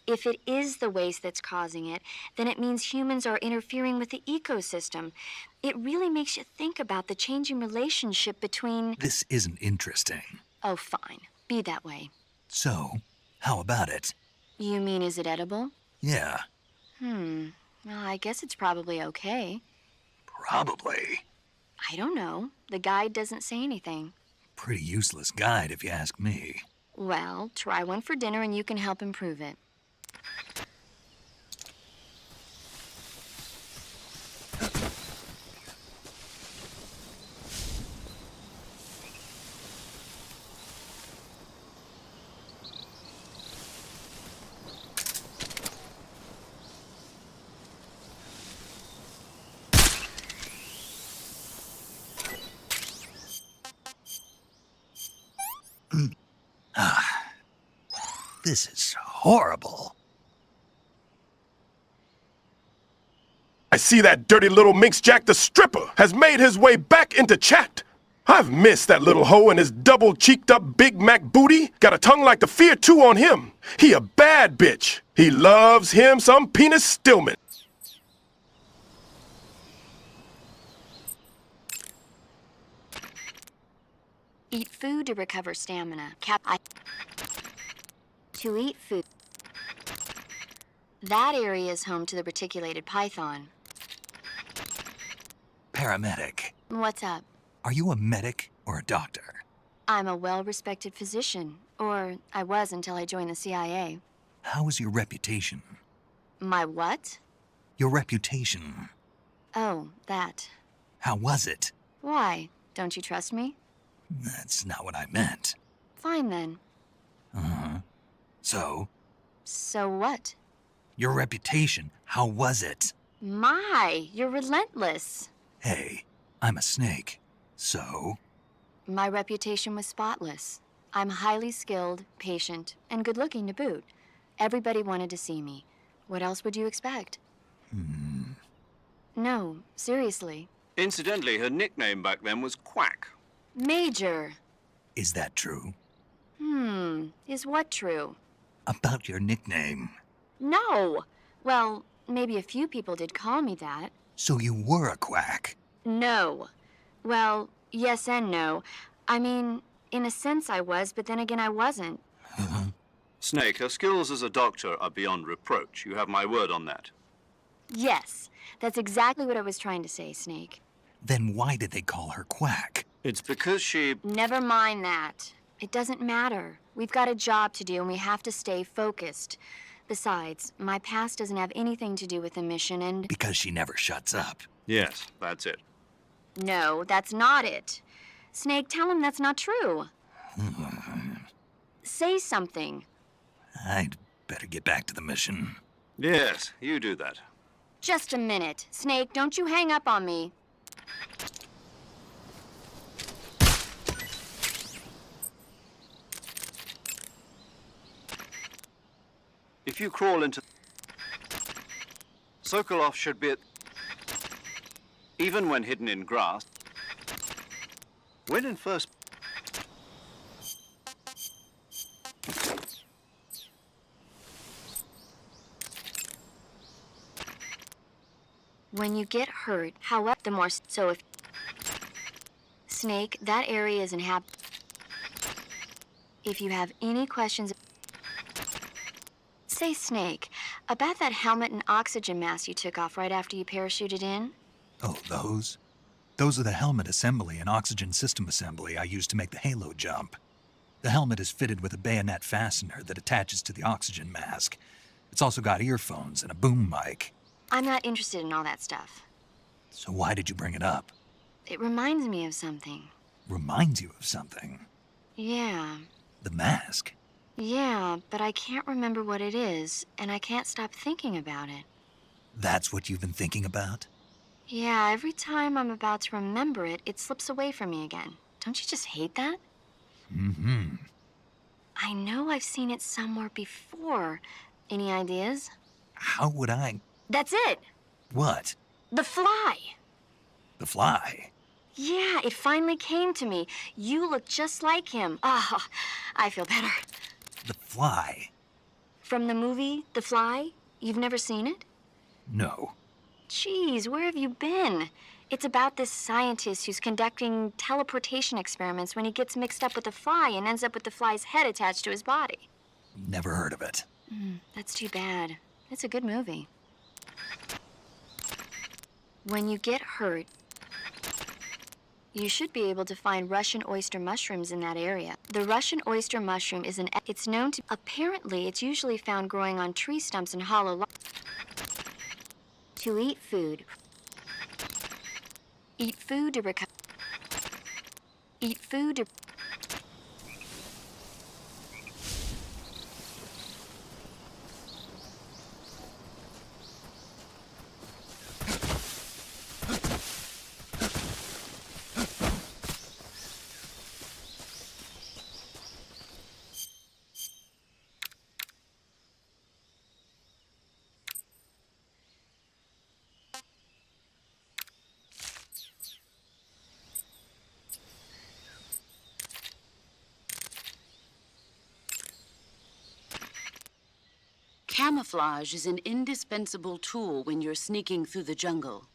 If it is the waste that's causing it, then it means humans are interfering with the ecosystem. It really makes you think about the changing relationship between... This isn't interesting. Oh, fine. Be that way. So, how about it? You mean, is it edible? Yeah. Well, I guess it's probably okay. Probably. I don't know. The guide doesn't say anything. Pretty useless guide, if you ask me. Well, try one for dinner and you can help improve it. This is horrible. I see that dirty little Minx Jack the stripper has made his way back into chat. I've missed that little hoe and his double-cheeked up Big Mac booty. Got a tongue like the Fear 2 on him. He a bad bitch. He loves him some penis Stillman. Eat food to recover stamina. To eat food. That area is home to the reticulated python. Paramedic. What's up? Are you a medic or a doctor? I'm a well-respected physician. Or I was until I joined the CIA. How is your reputation? My what? Your reputation. Oh, that. How was it? Why? Don't you trust me? That's not what I meant. Fine then. So? So what? Your reputation, how was it? My, you're relentless. Hey, I'm a snake. So? My reputation was spotless. I'm highly skilled, patient, and good-looking to boot. Everybody wanted to see me. What else would you expect? No, seriously. Incidentally, her nickname back then was Quack. Major. Is that true? Is what true? About your nickname. No. Well, maybe a few people did call me that. So you were a quack? No. Well, yes and no. I mean, in a sense I was, but then again I wasn't. Snake, her skills as a doctor are beyond reproach. You have my word on that. Yes, that's exactly what I was trying to say, Snake. Then why did they call her Quack? It's because she... Never mind that. It doesn't matter. We've got a job to do and we have to stay focused. Besides, my past doesn't have anything to do with the mission and... Because she never shuts up. Yes, that's it. No, that's not it. Snake, tell him that's not true. say something. I'd better get back to the mission. Yes, you do that. Just a minute. Snake, don't you hang up on me. If you crawl into... Sokolov should be at... Even when hidden in grass. When in first... When you get hurt, however, the more so if... Snake, that area is inhabited. If you have any questions... Say, Snake, about that helmet and oxygen mask you took off right after you parachuted in? Oh, those? Those are the helmet assembly and oxygen system assembly I used to make the halo jump. The helmet is fitted with a bayonet fastener that attaches to the oxygen mask. It's also got earphones and a boom mic. I'm not interested in all that stuff. So why did you bring it up? It reminds me of something. Reminds you of something? Yeah. The mask? Yeah, but I can't remember what it is, and I can't stop thinking about it. That's what you've been thinking about? Yeah, every time I'm about to remember it, it slips away from me again. Don't you just hate that? Mm-hmm. I know I've seen it somewhere before. Any ideas? How would I... That's it! What? The fly! The fly? Yeah, it finally came to me. You look just like him. Ah, I feel better. The fly? From the movie, The Fly? You've never seen it? No. Jeez, where have you been? It's about this scientist who's conducting teleportation experiments when he gets mixed up with a fly and ends up with the fly's head attached to his body. Never heard of it. That's too bad. It's a good movie. When you get hurt, you should be able to find Russian oyster mushrooms in that area. The Russian oyster mushroom is it's known to... Apparently, it's usually found growing on tree stumps and hollow logs. To eat food. Eat food to recover. Eat food to... Camouflage is an indispensable tool when you're sneaking through the jungle.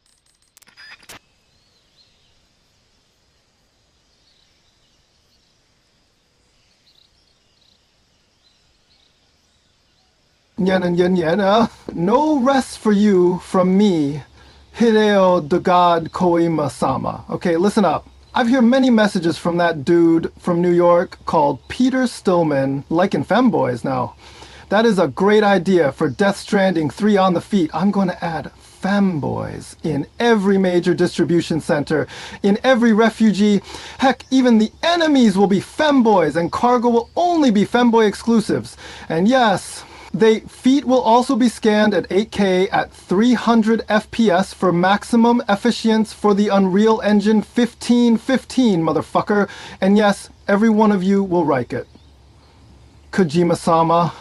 No rest for you from me, Hideo the God Koima-sama. Okay, listen up. I've heard many messages from that dude from New York called Peter Stillman, liking femboys now. That is a great idea for Death Stranding 3 on the feet. I'm going to add femboys in every major distribution center, in every refugee. Heck, even the enemies will be femboys, and cargo will only be femboy exclusives. And yes, feet will also be scanned at 8K at 300 FPS for maximum efficiency for the Unreal Engine 1515, motherfucker. And yes, every one of you will like it. Kojima-sama.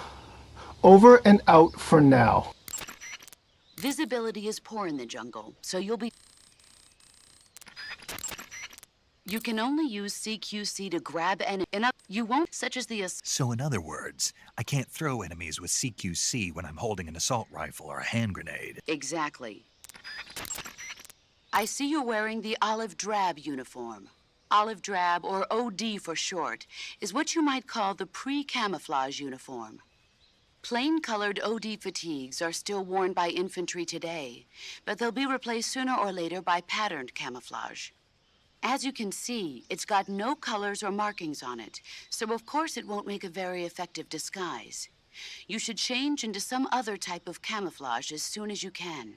Over and out for now. Visibility is poor in the jungle, so you can only use CQC to grab you won't, such as the... So in other words, I can't throw enemies with CQC when I'm holding an assault rifle or a hand grenade. Exactly. I see you're wearing the olive drab uniform. Olive drab, or OD for short, is what you might call the pre-camouflage uniform. Plain-colored OD fatigues are still worn by infantry today, but they'll be replaced sooner or later by patterned camouflage. As you can see, it's got no colors or markings on it, so of course it won't make a very effective disguise. You should change into some other type of camouflage as soon as you can.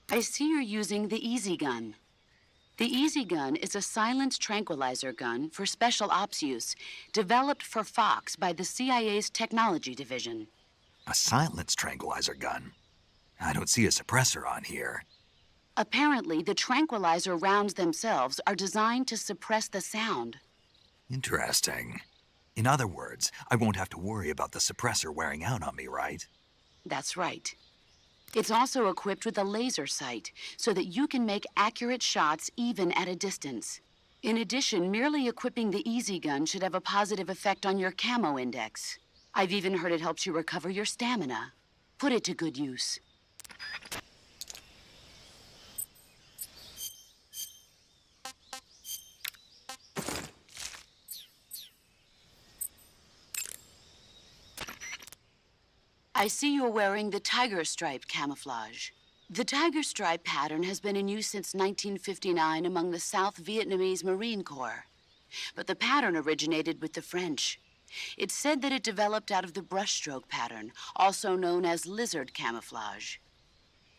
I see you're using the easy gun. The Easy Gun is a silenced tranquilizer gun for special ops use, developed for Fox by the CIA's technology division. A silenced tranquilizer gun? I don't see a suppressor on here. Apparently, the tranquilizer rounds themselves are designed to suppress the sound. Interesting. In other words, I won't have to worry about the suppressor wearing out on me, right? That's right. It's also equipped with a laser sight, so that you can make accurate shots even at a distance. In addition, merely equipping the Easy Gun should have a positive effect on your camo index. I've even heard it helps you recover your stamina. Put it to good use. I see you're wearing the tiger stripe camouflage. The tiger stripe pattern has been in use since 1959 among the South Vietnamese Marine Corps. But the pattern originated with the French. It's said that it developed out of the brushstroke pattern, also known as lizard camouflage.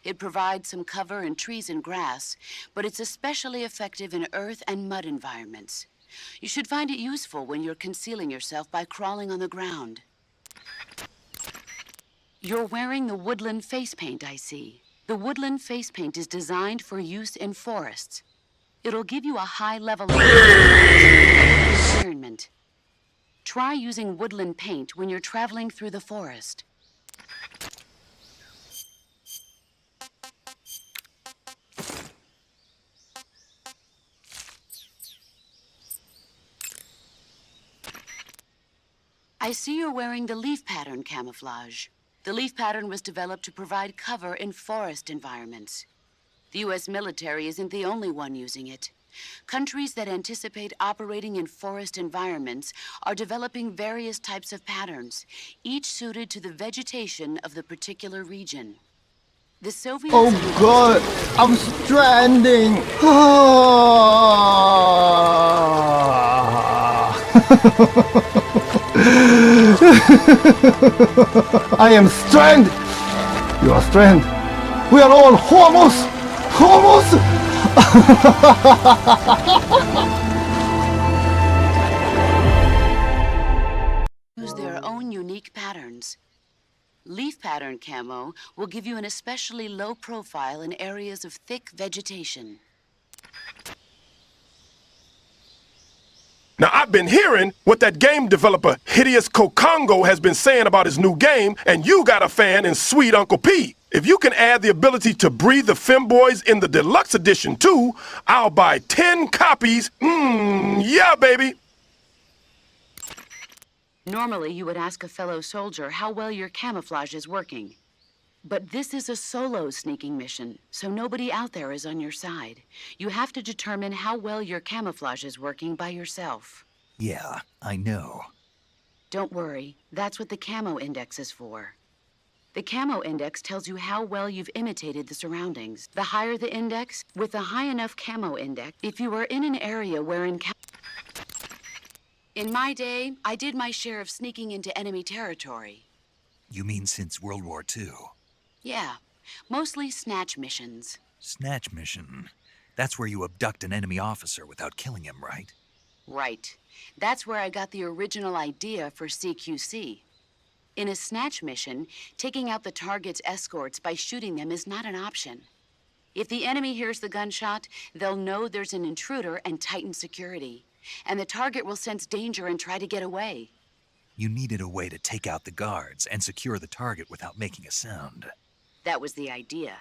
It provides some cover in trees and grass, but it's especially effective in earth and mud environments. You should find it useful when you're concealing yourself by crawling on the ground. You're wearing the woodland face paint, I see. The woodland face paint is designed for use in forests. It'll give you a high level of environment. Try using woodland paint when you're traveling through the forest. I see you're wearing the leaf pattern camouflage. The leaf pattern was developed to provide cover in forest environments. The U.S. military isn't the only one using it. Countries that anticipate operating in forest environments are developing various types of patterns, each suited to the vegetation of the particular region. The Soviets... Oh god, I'm stranding! I am stranded! You are stranded! We are all homos! Homos! Use their own unique patterns. Leaf pattern camo will give you an especially low profile in areas of thick vegetation. Now, I've been hearing what that game developer, Hideous Kokongo, has been saying about his new game, and you got a fan in Sweet Uncle P. If you can add the ability to breathe the femboys in the deluxe edition too, I'll buy 10 copies. Yeah, baby. Normally, you would ask a fellow soldier how well your camouflage is working. But this is a solo sneaking mission, so nobody out there is on your side. You have to determine how well your camouflage is working by yourself. Yeah, I know. Don't worry, that's what the camo index is for. The camo index tells you how well you've imitated the surroundings. The higher the index, with a high enough camo index, if you are in an area wherein in my day, I did my share of sneaking into enemy territory. You mean since World War II? Yeah, mostly snatch missions. Snatch mission. That's where you abduct an enemy officer without killing him, right? Right. That's where I got the original idea for CQC. In a snatch mission, taking out the target's escorts by shooting them is not an option. If the enemy hears the gunshot, they'll know there's an intruder and tighten security. And the target will sense danger and try to get away. You needed a way to take out the guards and secure the target without making a sound. That was the idea.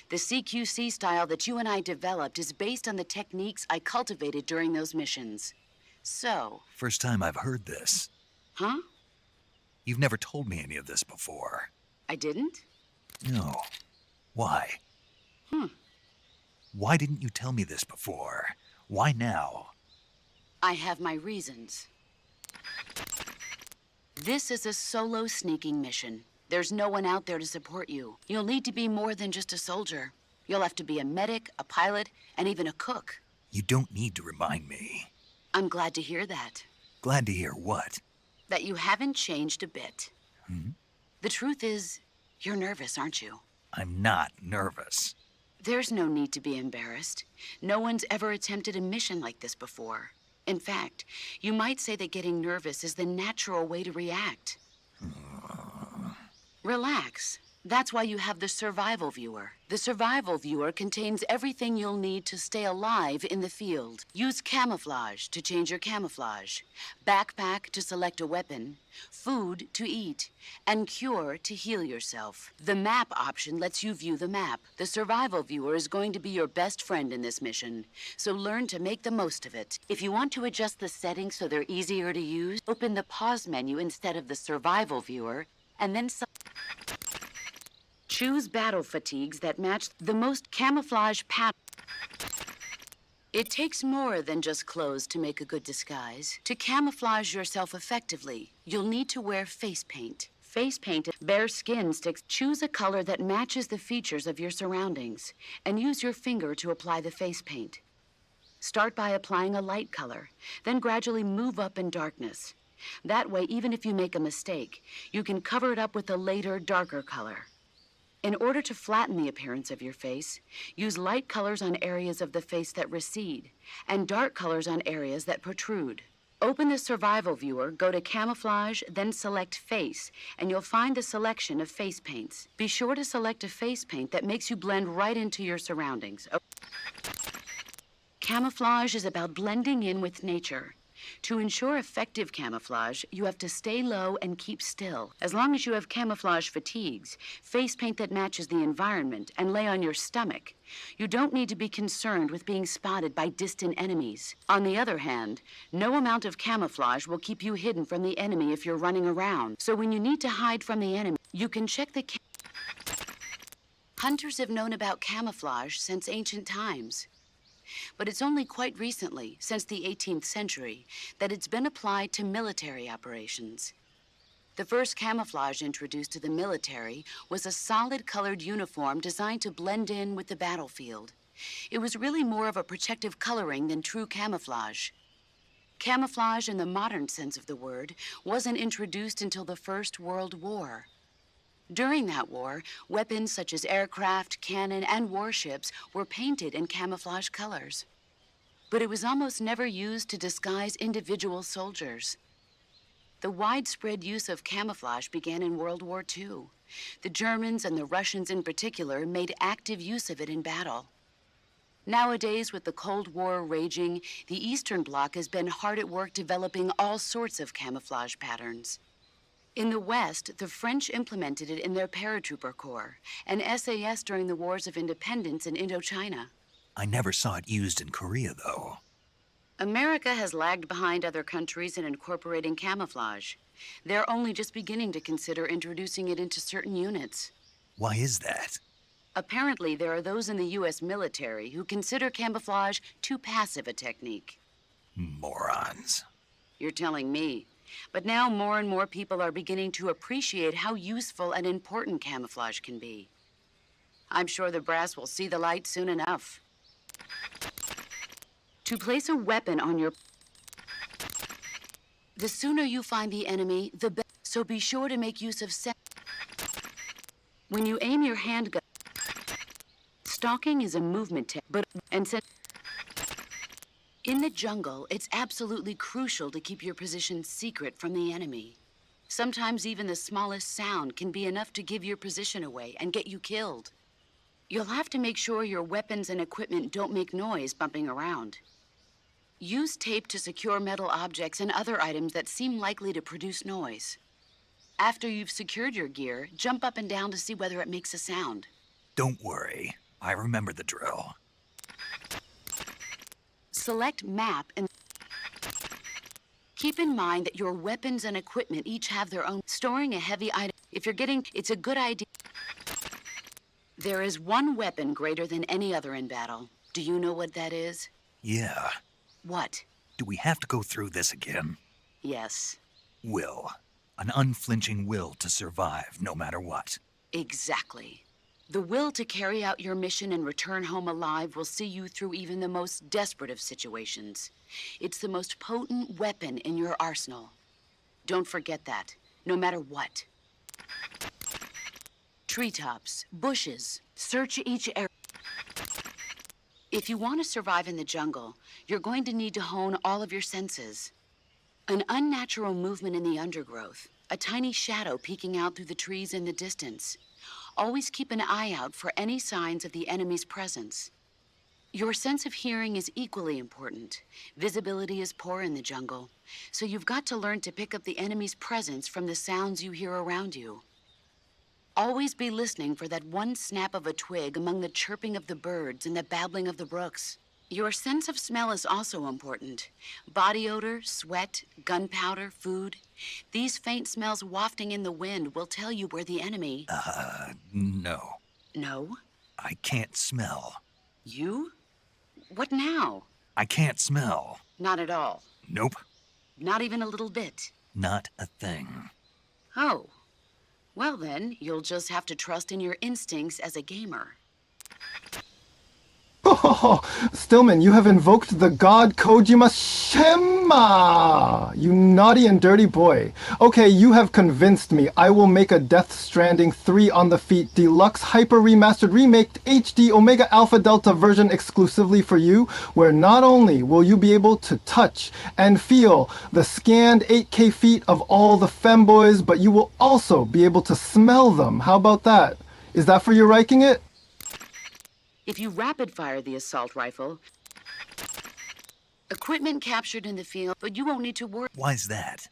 The CQC style that you and I developed is based on the techniques I cultivated during those missions. So... First time I've heard this. Huh? You've never told me any of this before. I didn't? No. Why? Why didn't you tell me this before? Why now? I have my reasons. This is a solo sneaking mission. There's no one out there to support you. You'll need to be more than just a soldier. You'll have to be a medic, a pilot, and even a cook. You don't need to remind me. I'm glad to hear that. Glad to hear what? That you haven't changed a bit. The truth is, you're nervous, aren't you? I'm not nervous. There's no need to be embarrassed. No one's ever attempted a mission like this before. In fact, you might say that getting nervous is the natural way to react. Relax. That's why you have the survival viewer. The survival viewer contains everything you'll need to stay alive in the field. Use camouflage to change your camouflage, backpack to select a weapon, food to eat, and cure to heal yourself. The map option lets you view the map. The survival viewer is going to be your best friend in this mission, so learn to make the most of it. If you want to adjust the settings so they're easier to use, open the pause menu instead of the survival viewer, and then choose battle fatigues that match the most camouflage pattern. It takes more than just clothes to make a good disguise. To camouflage yourself effectively, you'll need to wear face paint. Face paint, bare skin sticks. Choose a color that matches the features of your surroundings, and use your finger to apply the face paint. Start by applying a light color, then gradually move up in darkness. That way, even if you make a mistake, you can cover it up with a later, darker color. In order to flatten the appearance of your face, use light colors on areas of the face that recede, and dark colors on areas that protrude. Open the survival viewer, go to camouflage, then select face, and you'll find the selection of face paints. Be sure to select a face paint that makes you blend right into your surroundings. Camouflage is about blending in with nature. To ensure effective camouflage, you have to stay low and keep still. As long as you have camouflage fatigues, face paint that matches the environment, and lay on your stomach, you don't need to be concerned with being spotted by distant enemies. On the other hand, no amount of camouflage will keep you hidden from the enemy if you're running around. So when you need to hide from the enemy, you can check the Hunters have known about camouflage since ancient times. But it's only quite recently, since the 18th century, that it's been applied to military operations. The first camouflage introduced to the military was a solid-colored uniform designed to blend in with the battlefield. It was really more of a protective coloring than true camouflage. Camouflage in the modern sense of the word wasn't introduced until the First World War. During that war, weapons such as aircraft, cannon, and warships were painted in camouflage colors. But it was almost never used to disguise individual soldiers. The widespread use of camouflage began in World War II. The Germans and the Russians in particular made active use of it in battle. Nowadays, with the Cold War raging, the Eastern Bloc has been hard at work developing all sorts of camouflage patterns. In the West, the French implemented it in their paratrooper corps and SAS during the wars of independence in Indochina. I never saw it used in Korea, though. America has lagged behind other countries in incorporating camouflage. They're only just beginning to consider introducing it into certain units. Why is that? Apparently, there are those in the U.S. military who consider camouflage too passive a technique. Morons. You're telling me. But now more and more people are beginning to appreciate how useful and important camouflage can be. I'm sure the brass will see the light soon enough. To place a weapon on your... The sooner you find the enemy, the better. So be sure to make use of when you aim your handgun. Stalking is a movement in the jungle, it's absolutely crucial to keep your position secret from the enemy. Sometimes even the smallest sound can be enough to give your position away and get you killed. You'll have to make sure your weapons and equipment don't make noise bumping around. Use tape to secure metal objects and other items that seem likely to produce noise. After you've secured your gear, jump up and down to see whether it makes a sound. Don't worry. I remember the drill. Select map and keep in mind that your weapons and equipment each have their own. Storing a heavy item, it's a good idea. There is one weapon greater than any other in battle. Do you know what that is? Yeah. What? Do we have to go through this again? Yes. Will. An unflinching will to survive no matter what. Exactly. The will to carry out your mission and return home alive will see you through even the most desperate of situations. It's the most potent weapon in your arsenal. Don't forget that, no matter what. treetops, bushes. Search each area. If you want to survive in the jungle, you're going to need to hone all of your senses. An unnatural movement in the undergrowth, a tiny shadow peeking out through the trees in the distance. Always keep an eye out for any signs of the enemy's presence. Your sense of hearing is equally important. Visibility is poor in the jungle, so you've got to learn to pick up the enemy's presence from the sounds you hear around you. Always be listening for that one snap of a twig among the chirping of the birds and the babbling of the brooks. Your sense of smell is also important. Body odor, sweat, gunpowder, food. These faint smells wafting in the wind will tell you where the enemy... No. No? I can't smell. You? What now? I can't smell. Not at all. Nope. Not even a little bit. Not a thing. Oh. Well then, you'll just have to trust in your instincts as a gamer. Oh, Stillman, you have invoked the god Kojima Shema! You naughty and dirty boy. Okay, you have convinced me. I will make a Death Stranding 3 on the Feet Deluxe Hyper Remastered Remake HD Omega Alpha Delta version exclusively for you, where not only will you be able to touch and feel the scanned 8K feet of all the femboys, but you will also be able to smell them. How about that? Is that for your liking it? If you rapid-fire the assault rifle, equipment captured in the field, but you won't need to worry. Why's that?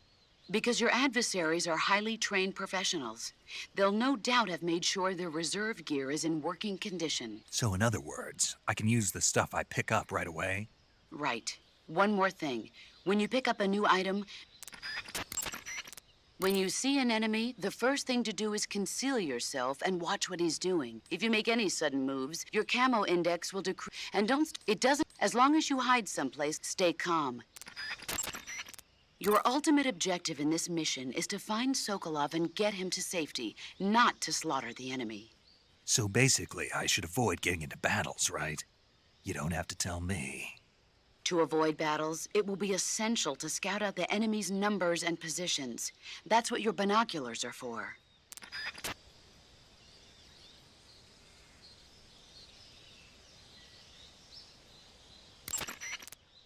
Because your adversaries are highly trained professionals. They'll no doubt have made sure their reserve gear is in working condition. So in other words, I can use the stuff I pick up right away? Right. One more thing. When you pick up a new item, when you see an enemy, the first thing to do is conceal yourself and watch what he's doing. If you make any sudden moves, your camo index will decrease. And as long as you hide someplace, stay calm. Your ultimate objective in this mission is to find Sokolov and get him to safety, not to slaughter the enemy. So basically, I should avoid getting into battles, right? You don't have to tell me. To avoid battles, it will be essential to scout out the enemy's numbers and positions. That's what your binoculars are for.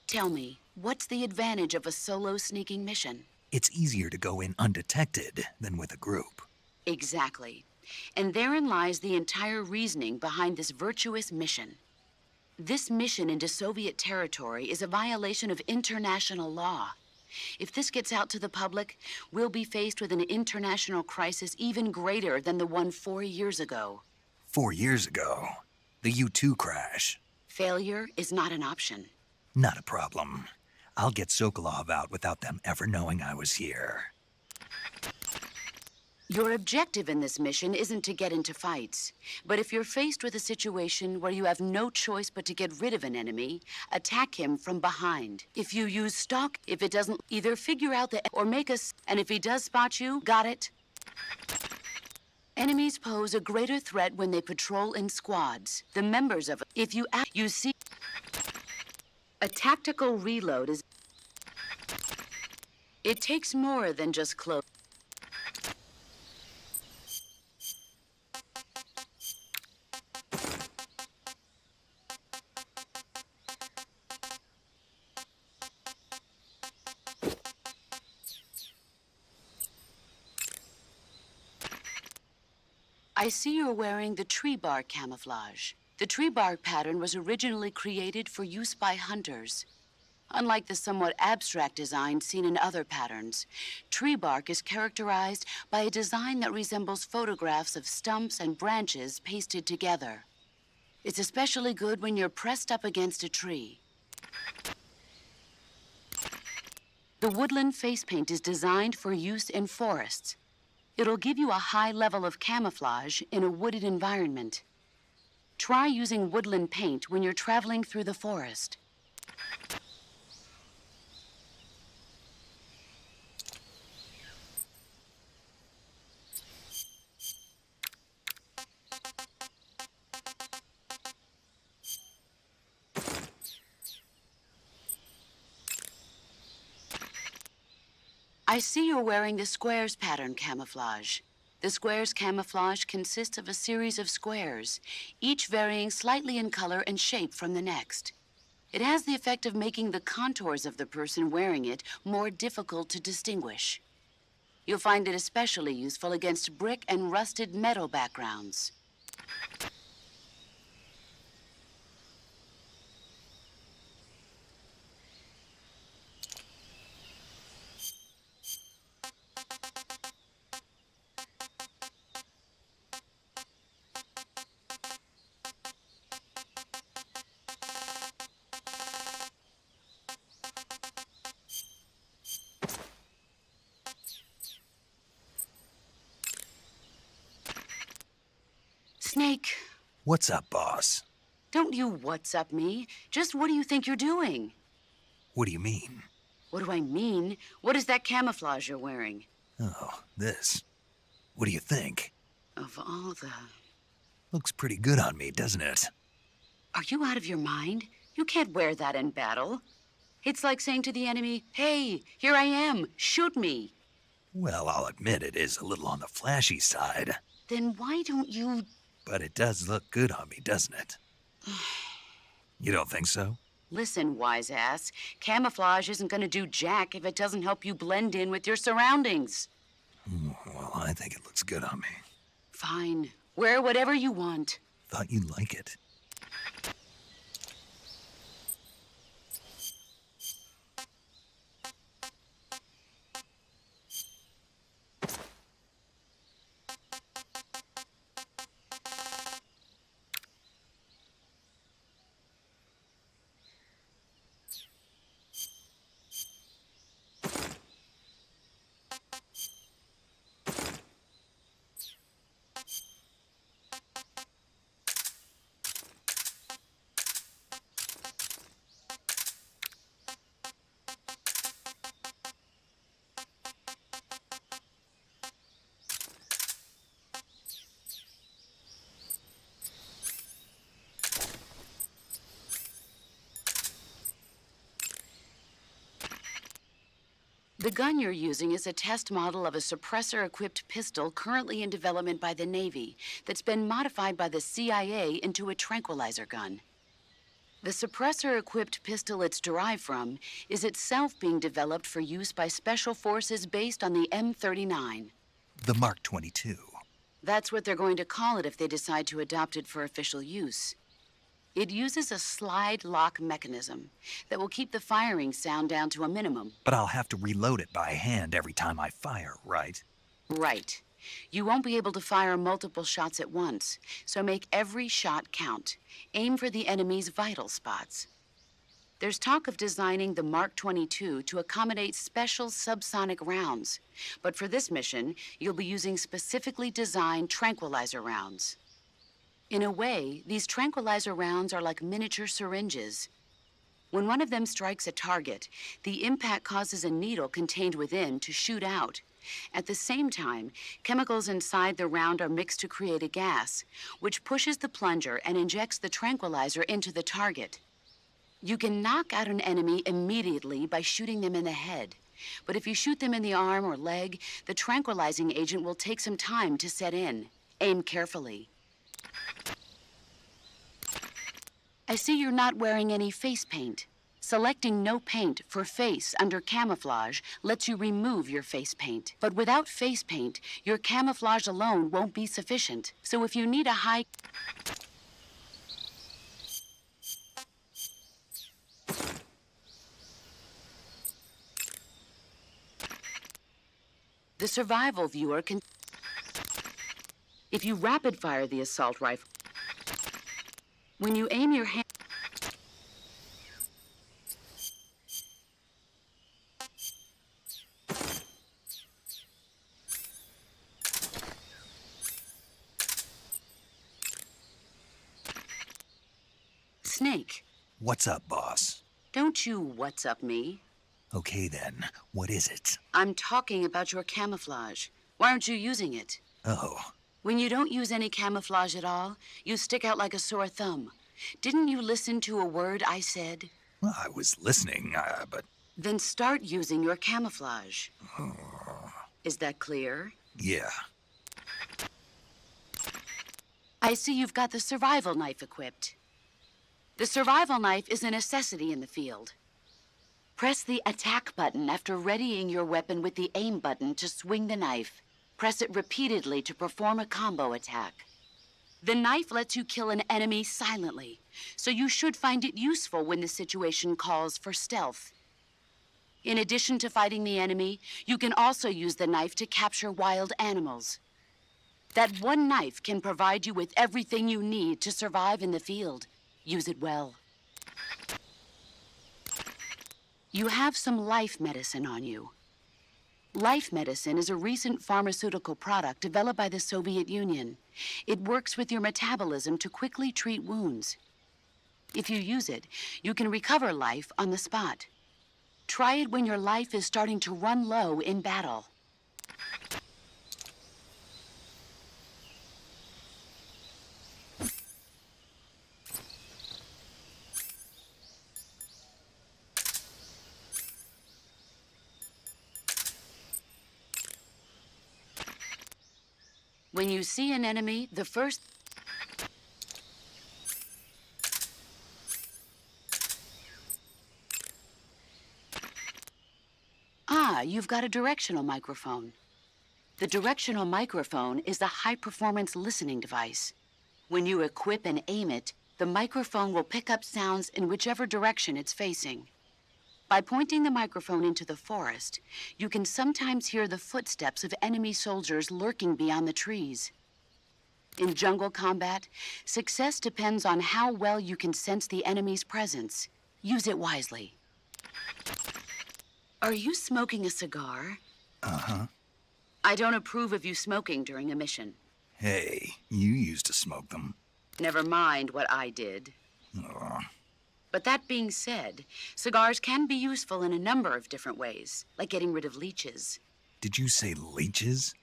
Tell me, what's the advantage of a solo sneaking mission? It's easier to go in undetected than with a group. Exactly. And therein lies the entire reasoning behind this Virtuous mission. This mission into Soviet territory is a violation of international law. If this gets out to the public, we'll be faced with an international crisis even greater than the one 4 years ago. 4 years ago? The U-2 crash. Failure is not an option. Not a problem. I'll get Sokolov out without them ever knowing I was here. Your objective in this mission isn't to get into fights. But if you're faced with a situation where you have no choice but to get rid of an enemy, attack him from behind. If you use stalk, if it doesn't, either figure out or make us, and if he does spot you, got it? Enemies pose a greater threat when they patrol in squads. The members of, if you see, a tactical reload is, it takes more than just close. I see you're wearing the tree bark camouflage. The tree bark pattern was originally created for use by hunters. Unlike the somewhat abstract design seen in other patterns, tree bark is characterized by a design that resembles photographs of stumps and branches pasted together. It's especially good when you're pressed up against a tree. The woodland face paint is designed for use in forests. It'll give you a high level of camouflage in a wooded environment. Try using woodland paint when you're traveling through the forest. I see you're wearing the squares pattern camouflage. The square's camouflage consists of a series of squares, each varying slightly in color and shape from the next. It has the effect of making the contours of the person wearing it more difficult to distinguish. You'll find it especially useful against brick and rusted metal backgrounds. Snake. What's up, boss? Don't you what's up me. Just what do you think you're doing? What do you mean? What do I mean? What is that camouflage you're wearing? Oh, this. What do you think? Of all the... Looks pretty good on me, doesn't it? Are you out of your mind? You can't wear that in battle. It's like saying to the enemy, hey, here I am, shoot me. Well, I'll admit it is a little on the flashy side. Then why don't you... But it does look good on me, doesn't it? You don't think so? Listen, wise ass. Camouflage isn't gonna do jack if it doesn't help you blend in with your surroundings. Well, I think it looks good on me. Fine. Wear whatever you want. Thought you'd like it. The gun you're using is a test model of a suppressor-equipped pistol currently in development by the Navy that's been modified by the CIA into a tranquilizer gun. The suppressor-equipped pistol it's derived from is itself being developed for use by special forces based on the M39. The Mark 22. That's what they're going to call it if they decide to adopt it for official use. It uses a slide lock mechanism that will keep the firing sound down to a minimum. But I'll have to reload it by hand every time I fire, right? Right. You won't be able to fire multiple shots at once, so make every shot count. Aim for the enemy's vital spots. There's talk of designing the Mark 22 to accommodate special subsonic rounds, but for this mission, you'll be using specifically designed tranquilizer rounds. In a way, these tranquilizer rounds are like miniature syringes. When one of them strikes a target, the impact causes a needle contained within to shoot out. At the same time, chemicals inside the round are mixed to create a gas, which pushes the plunger and injects the tranquilizer into the target. You can knock out an enemy immediately by shooting them in the head. But if you shoot them in the arm or leg, the tranquilizing agent will take some time to set in. Aim carefully. I see you're not wearing any face paint. Selecting no paint for face under camouflage lets you remove your face paint. But without face paint, your camouflage alone won't be sufficient. So if you need a high... The survival viewer can... If you rapid fire the assault rifle... When you aim your hand... Snake. What's up, boss? Don't you what's up me. Okay then, what is it? I'm talking about your camouflage. Why aren't you using it? Oh. When you don't use any camouflage at all, you stick out like a sore thumb. Didn't you listen to a word I said? Well, I was listening, but... Then start using your camouflage. Is that clear? Yeah. I see you've got the survival knife equipped. The survival knife is a necessity in the field. Press the attack button after readying your weapon with the aim button to swing the knife. Press it repeatedly to perform a combo attack. The knife lets you kill an enemy silently, so you should find it useful when the situation calls for stealth. In addition to fighting the enemy, you can also use the knife to capture wild animals. That one knife can provide you with everything you need to survive in the field. Use it well. You have some life medicine on you. Life medicine is a recent pharmaceutical product developed by the Soviet Union. It works with your metabolism to quickly treat wounds. If you use it, you can recover life on the spot. Try it when your life is starting to run low in battle. When you see an enemy, the first... Ah, you've got a directional microphone. The directional microphone is a high-performance listening device. When you equip and aim it, the microphone will pick up sounds in whichever direction it's facing. By pointing the microphone into the forest, you can sometimes hear the footsteps of enemy soldiers lurking beyond the trees. In jungle combat, success depends on how well you can sense the enemy's presence. Use it wisely. Are you smoking a cigar? Uh-huh. I don't approve of you smoking during a mission. Hey, you used to smoke them. Never mind what I did. Ugh. But that being said, cigars can be useful in a number of different ways, like getting rid of leeches. Did you say leeches?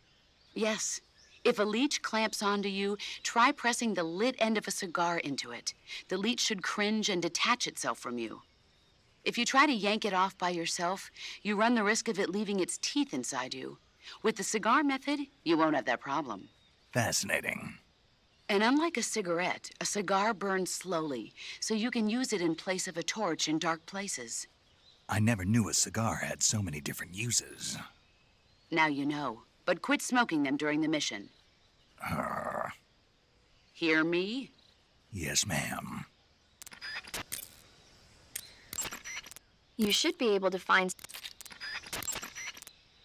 Yes. If a leech clamps onto you, try pressing the lit end of a cigar into it. The leech should cringe and detach itself from you. If you try to yank it off by yourself, you run the risk of it leaving its teeth inside you. With the cigar method, you won't have that problem. Fascinating. And unlike a cigarette, a cigar burns slowly, so you can use it in place of a torch in dark places. I never knew a cigar had so many different uses. Now you know, but quit smoking them during the mission. Hear me? Yes, ma'am. You should be able to find...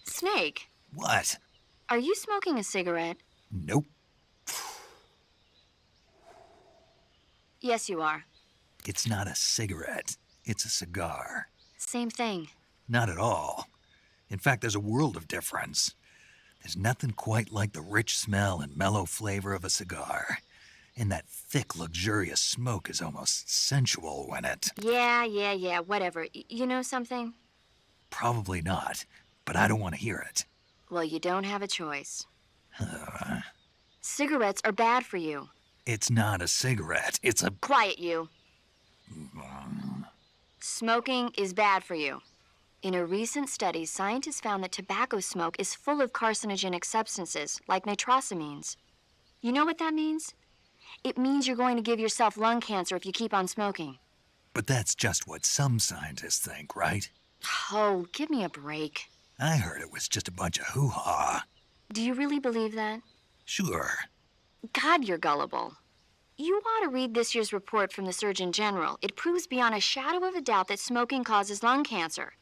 Snake, What? are you smoking a cigarette? Nope. Yes, you are. It's not a cigarette. It's a cigar. Same thing. Not at all. In fact, there's a world of difference. There's nothing quite like the rich smell and mellow flavor of a cigar. And that thick, luxurious smoke is almost sensual when it... Yeah, whatever. You know something? Probably not, but I don't want to hear it. Well, you don't have a choice. Cigarettes are bad for you. It's not a cigarette. It's a... Quiet, you. Smoking is bad for you. In a recent study, scientists found that tobacco smoke is full of carcinogenic substances, like nitrosamines. You know what that means? It means you're going to give yourself lung cancer if you keep on smoking. But that's just what some scientists think, right? Oh, give me a break. I heard it was just a bunch of hoo-ha. Do you really believe that? Sure. God, you're gullible. You ought to read this year's report from the Surgeon General. It proves beyond a shadow of a doubt that smoking causes lung cancer.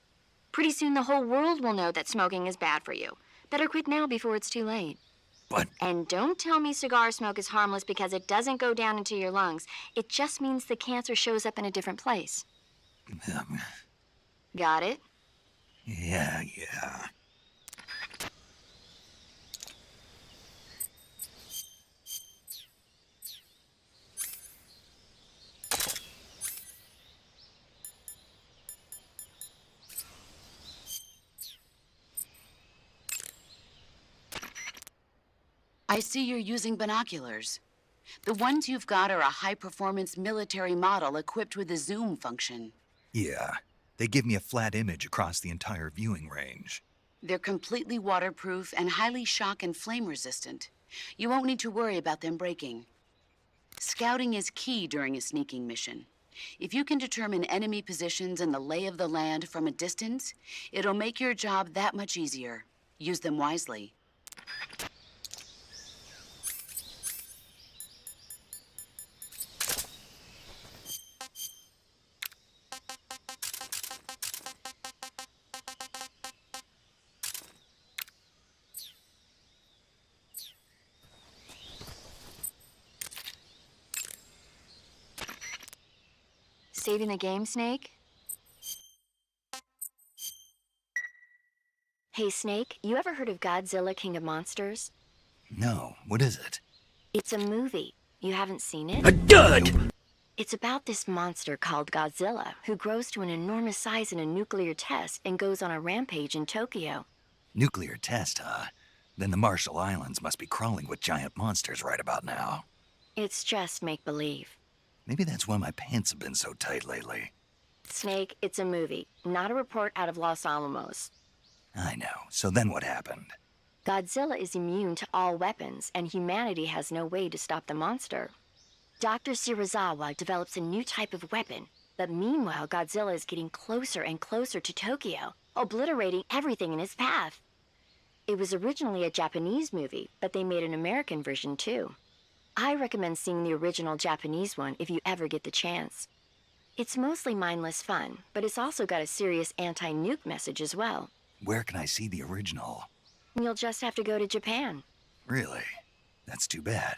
Pretty soon the whole world will know that smoking is bad for you. Better quit now before it's too late. But... And don't tell me cigar smoke is harmless because it doesn't go down into your lungs. It just means the cancer shows up in a different place. Got it? Yeah. I see you're using binoculars. The ones you've got are a high-performance military model equipped with a zoom function. Yeah. They give me a flat image across the entire viewing range. They're completely waterproof and highly shock and flame resistant. You won't need to worry about them breaking. Scouting is key during a sneaking mission. If you can determine enemy positions and the lay of the land from a distance, it'll make your job that much easier. Use them wisely. Saving the game, Snake? Hey, Snake, you ever heard of Godzilla, King of Monsters? No, what is it? It's a movie. You haven't seen it? Good! It's about this monster called Godzilla, who grows to an enormous size in a nuclear test and goes on a rampage in Tokyo. Nuclear test, huh? Then the Marshall Islands must be crawling with giant monsters right about now. It's just make-believe. Maybe that's why my pants have been so tight lately. Snake, it's a movie, not a report out of Los Alamos. I know. So then what happened? Godzilla is immune to all weapons, and humanity has no way to stop the monster. Dr. Shirazawa develops a new type of weapon, but meanwhile Godzilla is getting closer and closer to Tokyo, obliterating everything in his path. It was originally a Japanese movie, but they made an American version too. I recommend seeing the original Japanese one if you ever get the chance. It's mostly mindless fun, but it's also got a serious anti-nuke message as well. Where can I see the original? You'll just have to go to Japan. Really? That's too bad.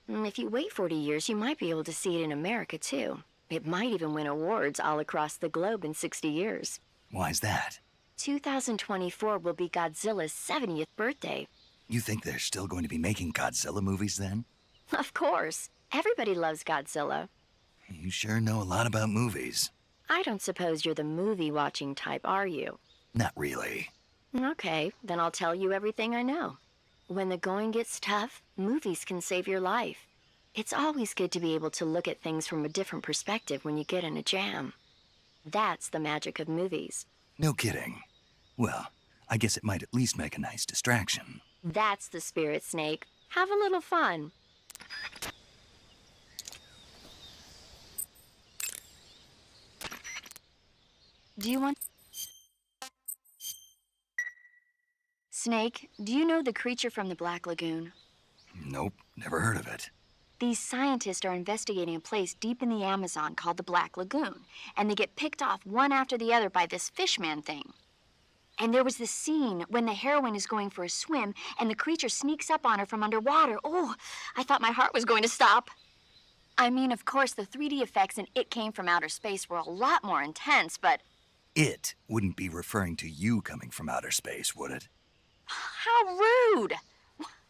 If you wait 40 years, you might be able to see it in America too. It might even win awards all across the globe in 60 years. Why's that? 2024 will be Godzilla's 70th birthday. You think they're still going to be making Godzilla movies then? Of course. Everybody loves Godzilla. You sure know a lot about movies. I don't suppose you're the movie-watching type, are you? Not really. Okay, then I'll tell you everything I know. When the going gets tough, movies can save your life. It's always good to be able to look at things from a different perspective when you get in a jam. That's the magic of movies. No kidding. Well, I guess it might at least make a nice distraction. That's the spirit, Snake. Have a little fun. Do you want... Snake, do you know the creature from the Black Lagoon? Nope, never heard of it. These scientists are investigating a place deep in the Amazon called the Black Lagoon, and they get picked off one after the other by this fishman thing. And there was this scene when the heroine is going for a swim, and the creature sneaks up on her from underwater. Oh, I thought my heart was going to stop. I mean, of course, the 3D effects in It Came from Outer Space were a lot more intense, but... It wouldn't be referring to you coming from outer space, would it? How rude!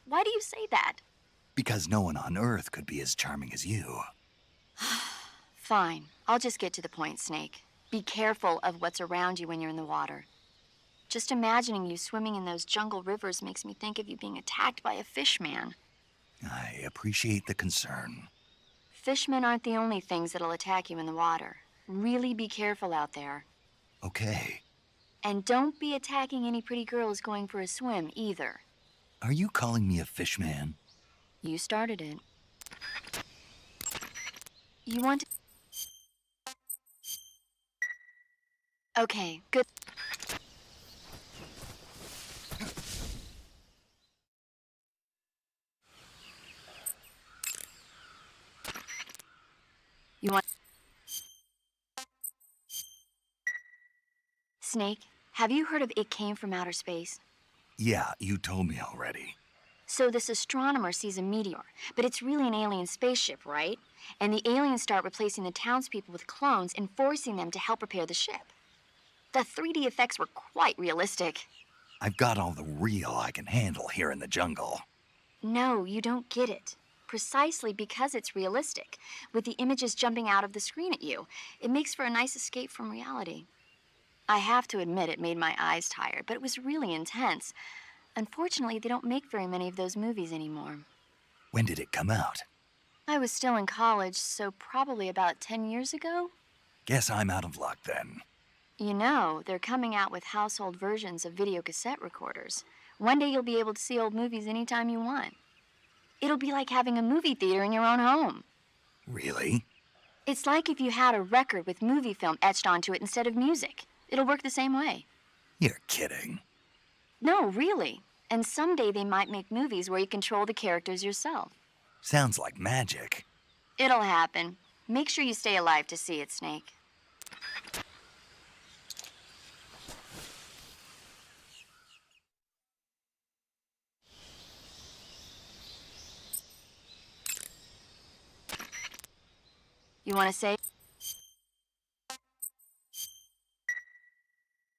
Why do you say that? Because no one on Earth could be as charming as you. Fine. I'll just get to the point, Snake. Be careful of what's around you when you're in the water. Just imagining you swimming in those jungle rivers makes me think of you being attacked by a fishman. I appreciate the concern. Fishmen aren't the only things that'll attack you in the water. Really be careful out there. Okay. And don't be attacking any pretty girls going for a swim, either. Are you calling me a fishman? You started it. You want to... Okay, good. You want... Snake, have you heard of It Came from Outer Space? Yeah, you told me already. So this astronomer sees a meteor, but it's really an alien spaceship, right? And the aliens start replacing the townspeople with clones and forcing them to help repair the ship. The 3D effects were quite realistic. I've got all the real I can handle here in the jungle. No, you don't get it. Precisely because it's realistic, with the images jumping out of the screen at you. It makes for a nice escape from reality. I have to admit it made my eyes tired, but it was really intense. Unfortunately, they don't make very many of those movies anymore. When did it come out? I was still in college, so probably about 10 years ago. Guess I'm out of luck then. You know, they're coming out with household versions of video cassette recorders. One day you'll be able to see old movies anytime you want. It'll be like having a movie theater in your own home. Really? It's like if you had a record with movie film etched onto it instead of music. It'll work the same way. You're kidding. No, really. And someday they might make movies where you control the characters yourself. Sounds like magic. It'll happen. Make sure you stay alive to see it, Snake. You want to say?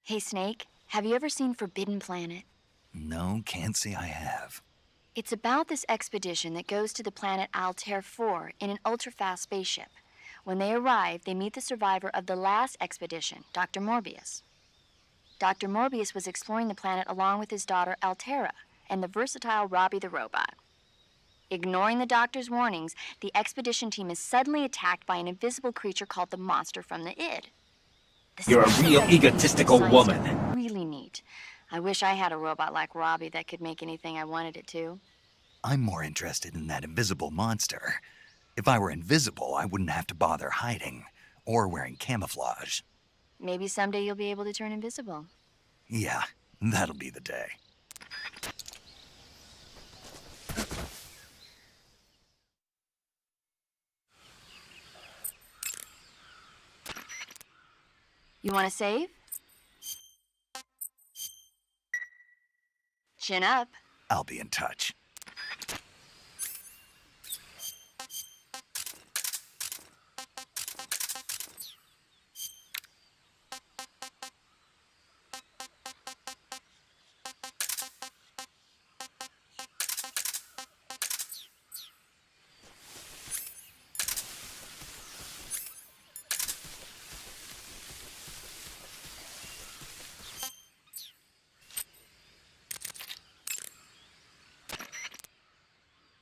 Hey, Snake, have you ever seen Forbidden Planet? No, can't say I have. It's about this expedition that goes to the planet Altair 4 in an ultra-fast spaceship. When they arrive, they meet the survivor of the last expedition, Dr. Morbius. Dr. Morbius was exploring the planet along with his daughter Altera and the versatile Robbie the robot. Ignoring the doctor's warnings, the expedition team is suddenly attacked by an invisible creature called the Monster from the Id. You're a real egotistical woman. Really neat. I wish I had a robot like Robbie that could make anything I wanted it to. I'm more interested in that invisible monster. If I were invisible, I wouldn't have to bother hiding or wearing camouflage. Maybe someday you'll be able to turn invisible. Yeah, that'll be the day. You want to save? Chin up. I'll be in touch.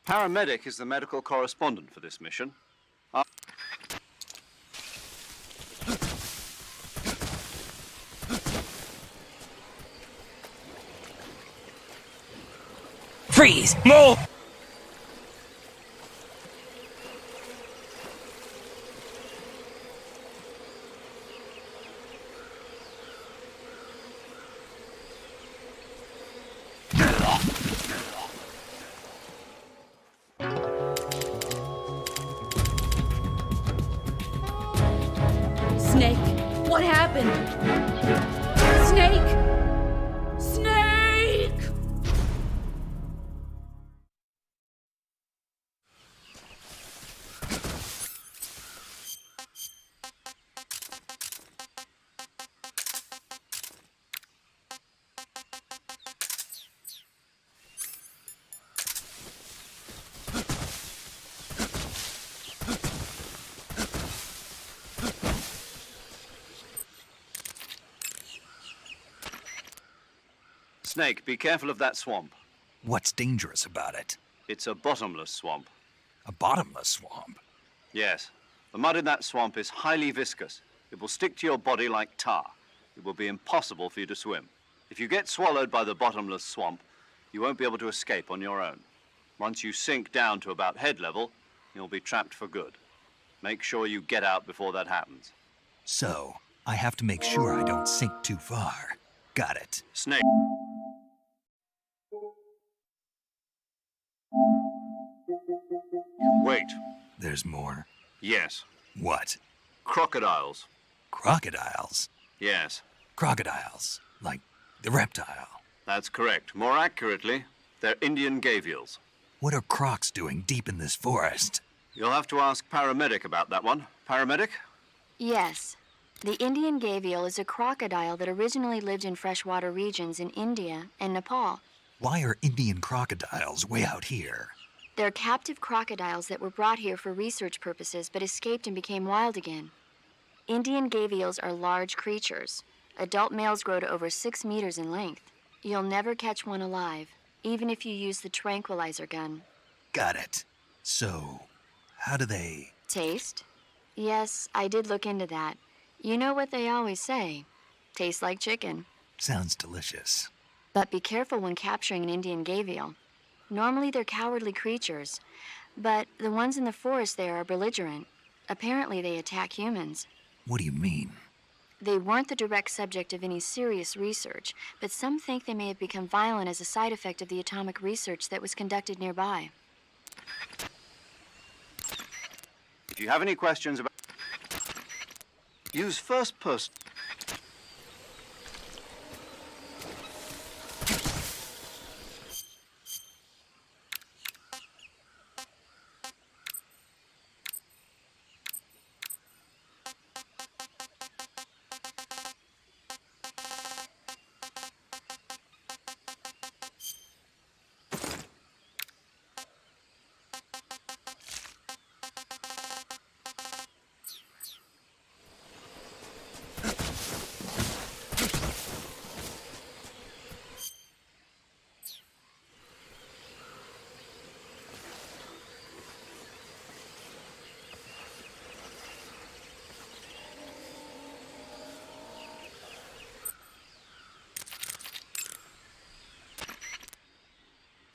Paramedic is the medical correspondent for this mission. Freeze! Move! Snake, what happened? Snake! Snake! Snake, be careful of that swamp. What's dangerous about it? It's a bottomless swamp. A bottomless swamp? Yes. The mud in that swamp is highly viscous. It will stick to your body like tar. It will be impossible for you to swim. If you get swallowed by the bottomless swamp, you won't be able to escape on your own. Once you sink down to about head level, you'll be trapped for good. Make sure you get out before that happens. So, I have to make sure I don't sink too far. Got it. Snake. Wait. There's more. Yes. What? Crocodiles. Crocodiles? Yes. Crocodiles. Like the reptile. That's correct. More accurately, they're Indian gavials. What are crocs doing deep in this forest? You'll have to ask Paramedic about that one. Paramedic? Yes. The Indian gavial is a crocodile that originally lived in freshwater regions in India and Nepal. Why are Indian crocodiles way out here? They're captive crocodiles that were brought here for research purposes but escaped and became wild again. Indian gavials are large creatures. Adult males grow to over 6 meters in length. You'll never catch one alive, even if you use the tranquilizer gun. Got it. So, how do they... Taste? Yes, I did look into that. You know what they always say. Tastes like chicken. Sounds delicious. But be careful when capturing an Indian gavial. Normally they're cowardly creatures, But the ones in the forest there are belligerent. Apparently they attack humans. What do you mean? They weren't the direct subject of any serious research, but some think they may have become violent as a side effect of the atomic research that was conducted nearby. If you have any questions about... Use first person.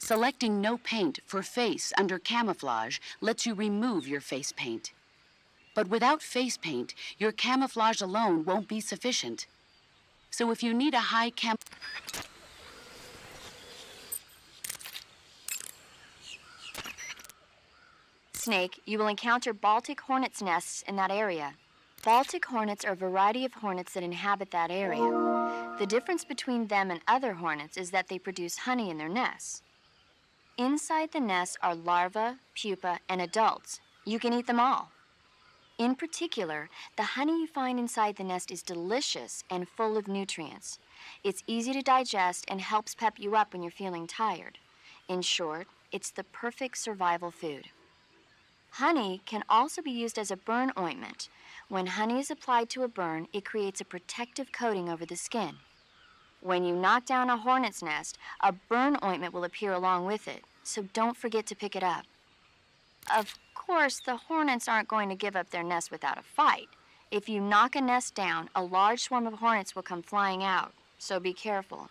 Selecting no paint for face under camouflage lets you remove your face paint. But without face paint, your camouflage alone won't be sufficient. So if you need a high Snake, you will encounter Baltic hornets' nests in that area. Baltic hornets are a variety of hornets that inhabit that area. The difference between them and other hornets is that they produce honey in their nests. Inside the nests are larvae, pupa, and adults. You can eat them all. In particular, the honey you find inside the nest is delicious and full of nutrients. It's easy to digest and helps pep you up when you're feeling tired. In short, it's the perfect survival food. Honey can also be used as a burn ointment. When honey is applied to a burn, it creates a protective coating over the skin. When you knock down a hornet's nest, a burn ointment will appear along with it, so don't forget to pick it up. Of course, the hornets aren't going to give up their nest without a fight. If you knock a nest down, a large swarm of hornets will come flying out, so be careful.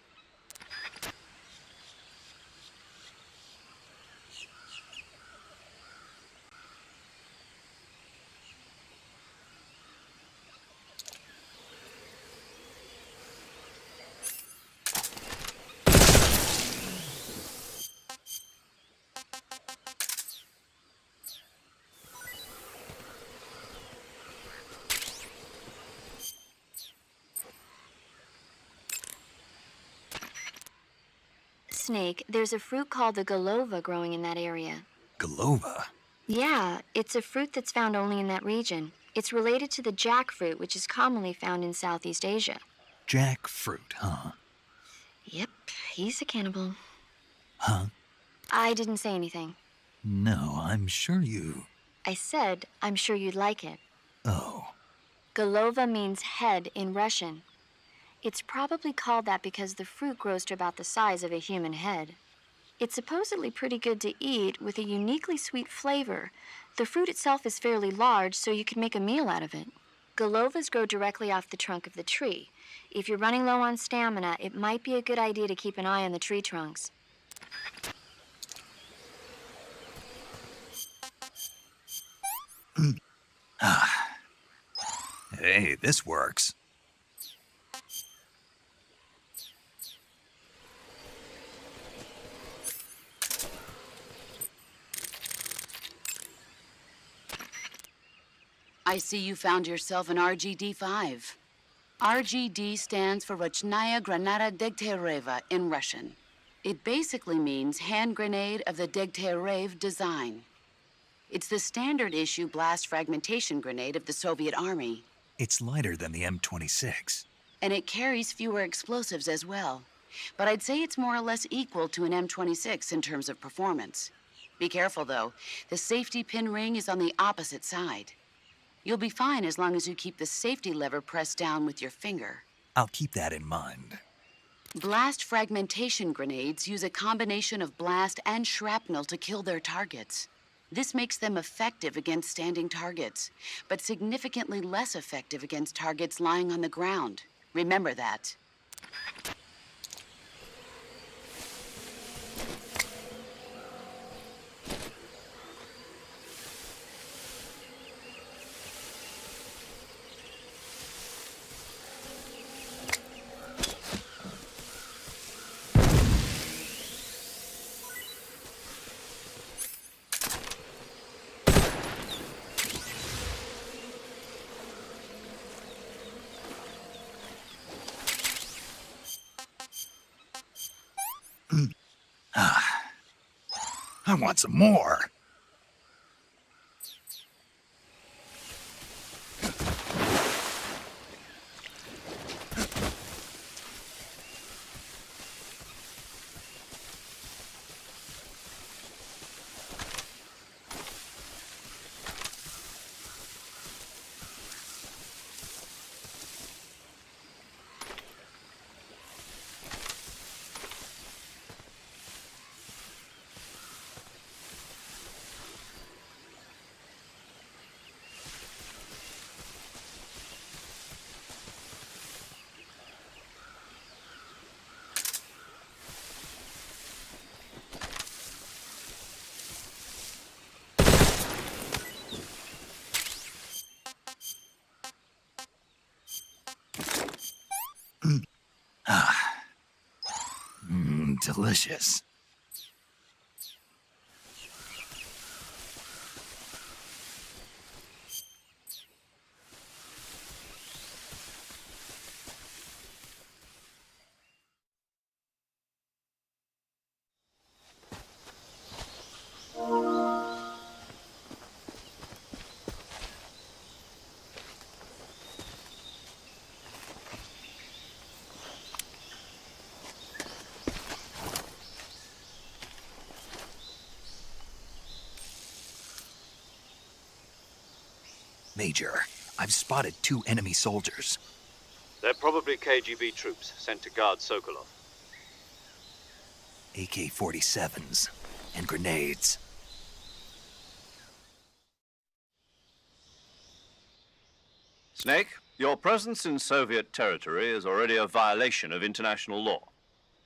Snake, there's a fruit called the Golova growing in that area. Golova? Yeah, it's a fruit that's found only in that region. It's related to the jackfruit, which is commonly found in Southeast Asia. Jackfruit, huh? Yep, he's a cannibal. Huh? I didn't say anything. No, I'm sure you... I said, I'm sure you'd like it. Oh. Golova means head in Russian. It's probably called that because the fruit grows to about the size of a human head. It's supposedly pretty good to eat with a uniquely sweet flavor. The fruit itself is fairly large, so you can make a meal out of it. Golovas grow directly off the trunk of the tree. If you're running low on stamina, it might be a good idea to keep an eye on the tree trunks. Hey, this works. I see you found yourself an RGD-5. RGD stands for Rochnaya Granata Degtyaryeva in Russian. It basically means hand grenade of the Degtyarev design. It's the standard issue blast fragmentation grenade of the Soviet Army. It's lighter than the M26. And it carries fewer explosives as well. But I'd say it's more or less equal to an M26 in terms of performance. Be careful though, the safety pin ring is on the opposite side. You'll be fine as long as you keep the safety lever pressed down with your finger. I'll keep that in mind. Blast fragmentation grenades use a combination of blast and shrapnel to kill their targets. This makes them effective against standing targets, but significantly less effective against targets lying on the ground. Remember that. I want some more. Delicious. Major, I've spotted 2 enemy soldiers. They're probably KGB troops sent to guard Sokolov. AK-47s and grenades. Snake, your presence in Soviet territory is already a violation of international law.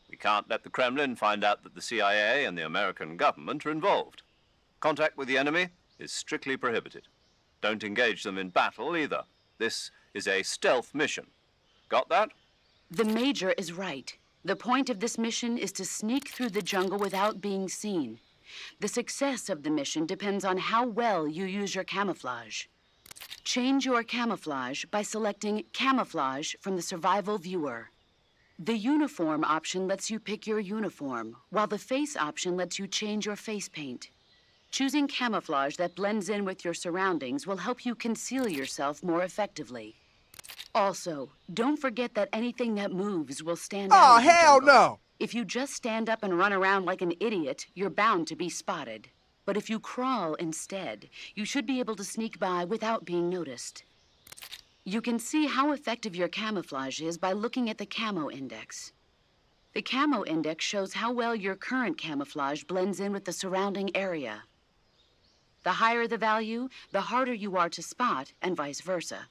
We can't let the Kremlin find out that the CIA and the American government are involved. Contact with the enemy is strictly prohibited. Don't engage them in battle either. This is a stealth mission. Got that? The Major is right. The point of this mission is to sneak through the jungle without being seen. The success of the mission depends on how well you use your camouflage. Change your camouflage by selecting Camouflage from the Survival Viewer. The Uniform option lets you pick your uniform, while the Face option lets you change your face paint. Choosing camouflage that blends in with your surroundings will help you conceal yourself more effectively. Also, don't forget that anything that moves will stand out. Oh, in the hell jungle. no! If you just stand up and run around like an idiot, you're bound to be spotted. But if you crawl instead, you should be able to sneak by without being noticed. You can see how effective your camouflage is by looking at the Camo Index. The Camo Index shows how well your current camouflage blends in with the surrounding area. The higher the value, the harder you are to spot, and vice versa.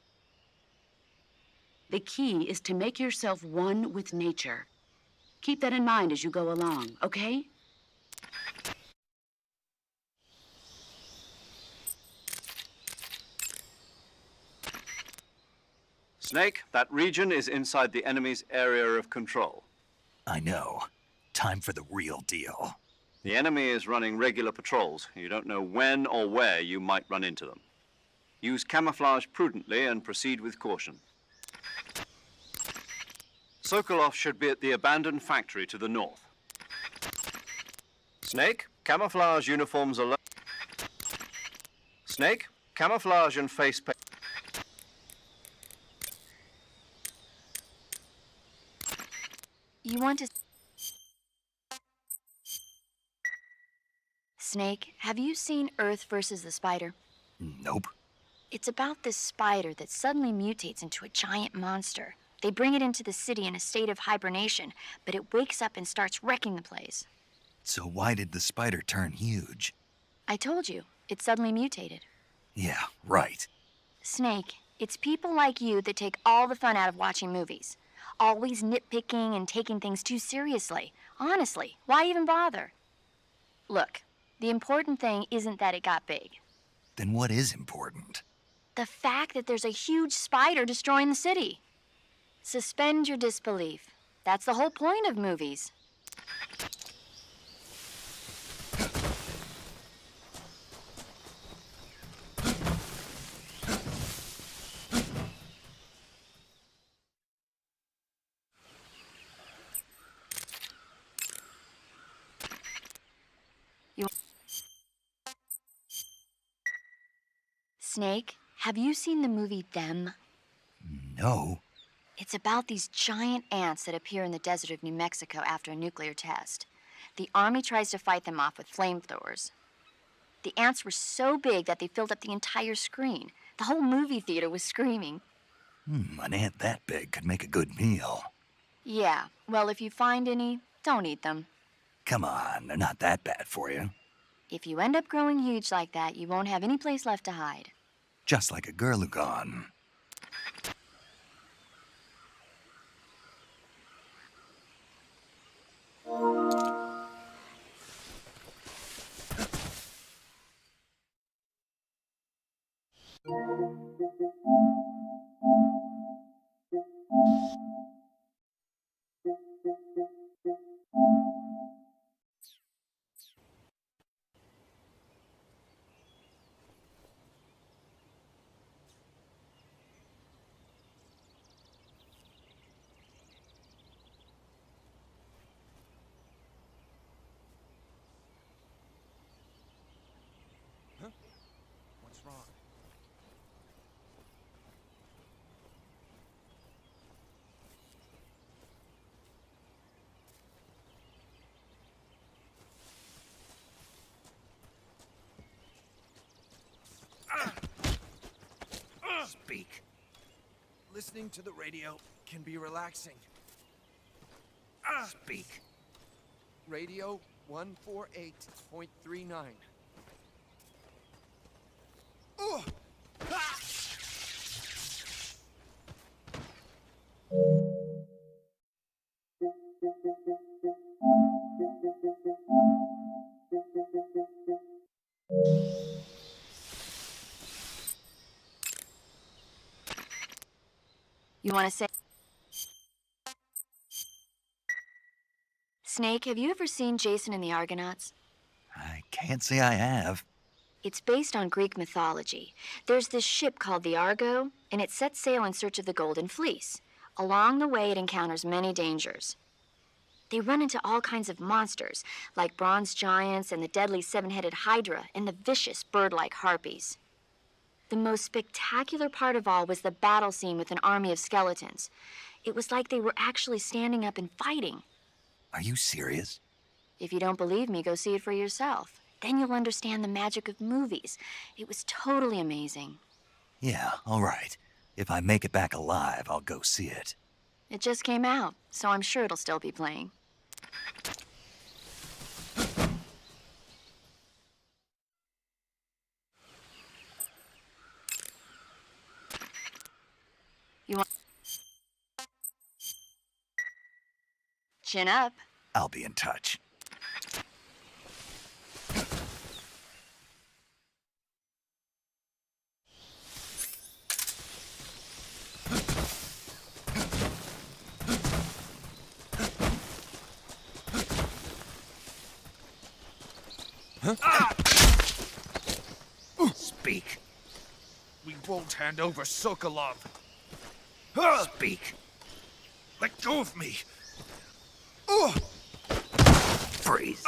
The key is to make yourself one with nature. Keep that in mind as you go along, okay? Snake, that region is inside the enemy's area of control. I know. Time for the real deal. The enemy is running regular patrols. You don't know when or where you might run into them. Use camouflage prudently and proceed with caution. Sokolov should be at the abandoned factory to the north. Snake, camouflage uniforms alone. Snake, camouflage and face paint. You want to... Snake, have you seen Earth versus the Spider? Nope. It's about this spider that suddenly mutates into a giant monster. They bring it into the city in a state of hibernation, but it wakes up and starts wrecking the place. So why did the spider turn huge? I told you, it suddenly mutated. Yeah, right. Snake, it's people like you that take all the fun out of watching movies. Always nitpicking and taking things too seriously. Honestly, why even bother? Look, the important thing isn't that it got big. Then what is important? The fact that there's a huge spider destroying the city. Suspend your disbelief. That's the whole point of movies. Snake, have you seen the movie Them? No. It's about these giant ants that appear in the desert of New Mexico after a nuclear test. The Army tries to fight them off with flamethrowers. The ants were so big that they filled up the entire screen. The whole movie theater was screaming. An ant that big could make a good meal. Yeah, well, if you find any, don't eat them. Come on, they're not that bad for you. If you end up growing huge like that, you won't have any place left to hide. Just like a Gurlugon. What's wrong? Speak. Listening to the radio can be relaxing. Speak. Radio 148.39. You want to say... Snake, have you ever seen Jason and the Argonauts? I can't say I have. It's based on Greek mythology. There's this ship called the Argo, and it sets sail in search of the Golden Fleece. Along the way, it encounters many dangers. They run into all kinds of monsters, like bronze giants and the deadly seven-headed Hydra and the vicious bird-like harpies. The most spectacular part of all was the battle scene with an army of skeletons. It was like they were actually standing up and fighting. Are you serious? If you don't believe me, go see it for yourself. Then you'll understand the magic of movies. It was totally amazing. Yeah, all right. If I make it back alive, I'll go see it. It just came out, so I'm sure it'll still be playing. You want... Chin up. I'll be in touch. Speak. We won't hand over Sokolov. Speak. Let go of me. Freeze.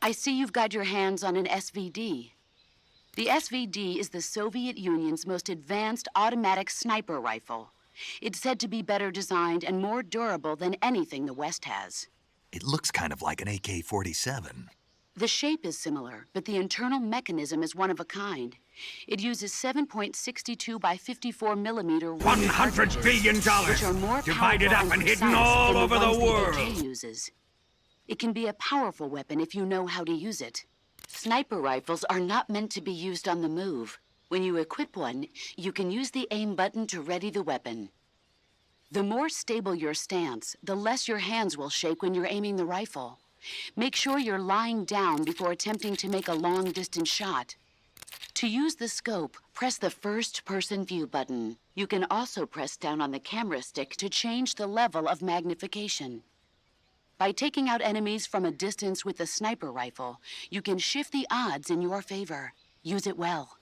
I see you've got your hands on an SVD. The SVD is the Soviet Union's most advanced automatic sniper rifle. It's said to be better designed and more durable than anything the West has. It looks kind of like an AK-47. The shape is similar, but the internal mechanism is one of a kind. It uses 7.62 by 54 millimeter $100 billion which are more divided powerful up and hidden precise all than over the ones world. AK uses. It can be a powerful weapon if you know how to use it. Sniper rifles are not meant to be used on the move. When you equip one, you can use the aim button to ready the weapon. The more stable your stance, the less your hands will shake when you're aiming the rifle. Make sure you're lying down before attempting to make a long-distance shot. To use the scope, press the first-person view button. You can also press down on the camera stick to change the level of magnification. By taking out enemies from a distance with the sniper rifle, you can shift the odds in your favor. Use it well.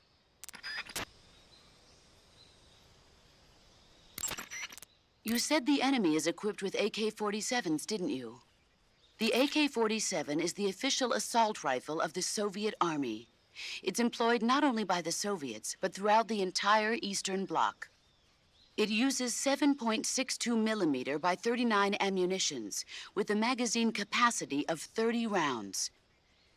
You said the enemy is equipped with AK-47s, didn't you? The AK-47 is the official assault rifle of the Soviet Army. It's employed not only by the Soviets, but throughout the entire Eastern Bloc. It uses 7.62 millimeter by 39 ammunitions, with a magazine capacity of 30 rounds.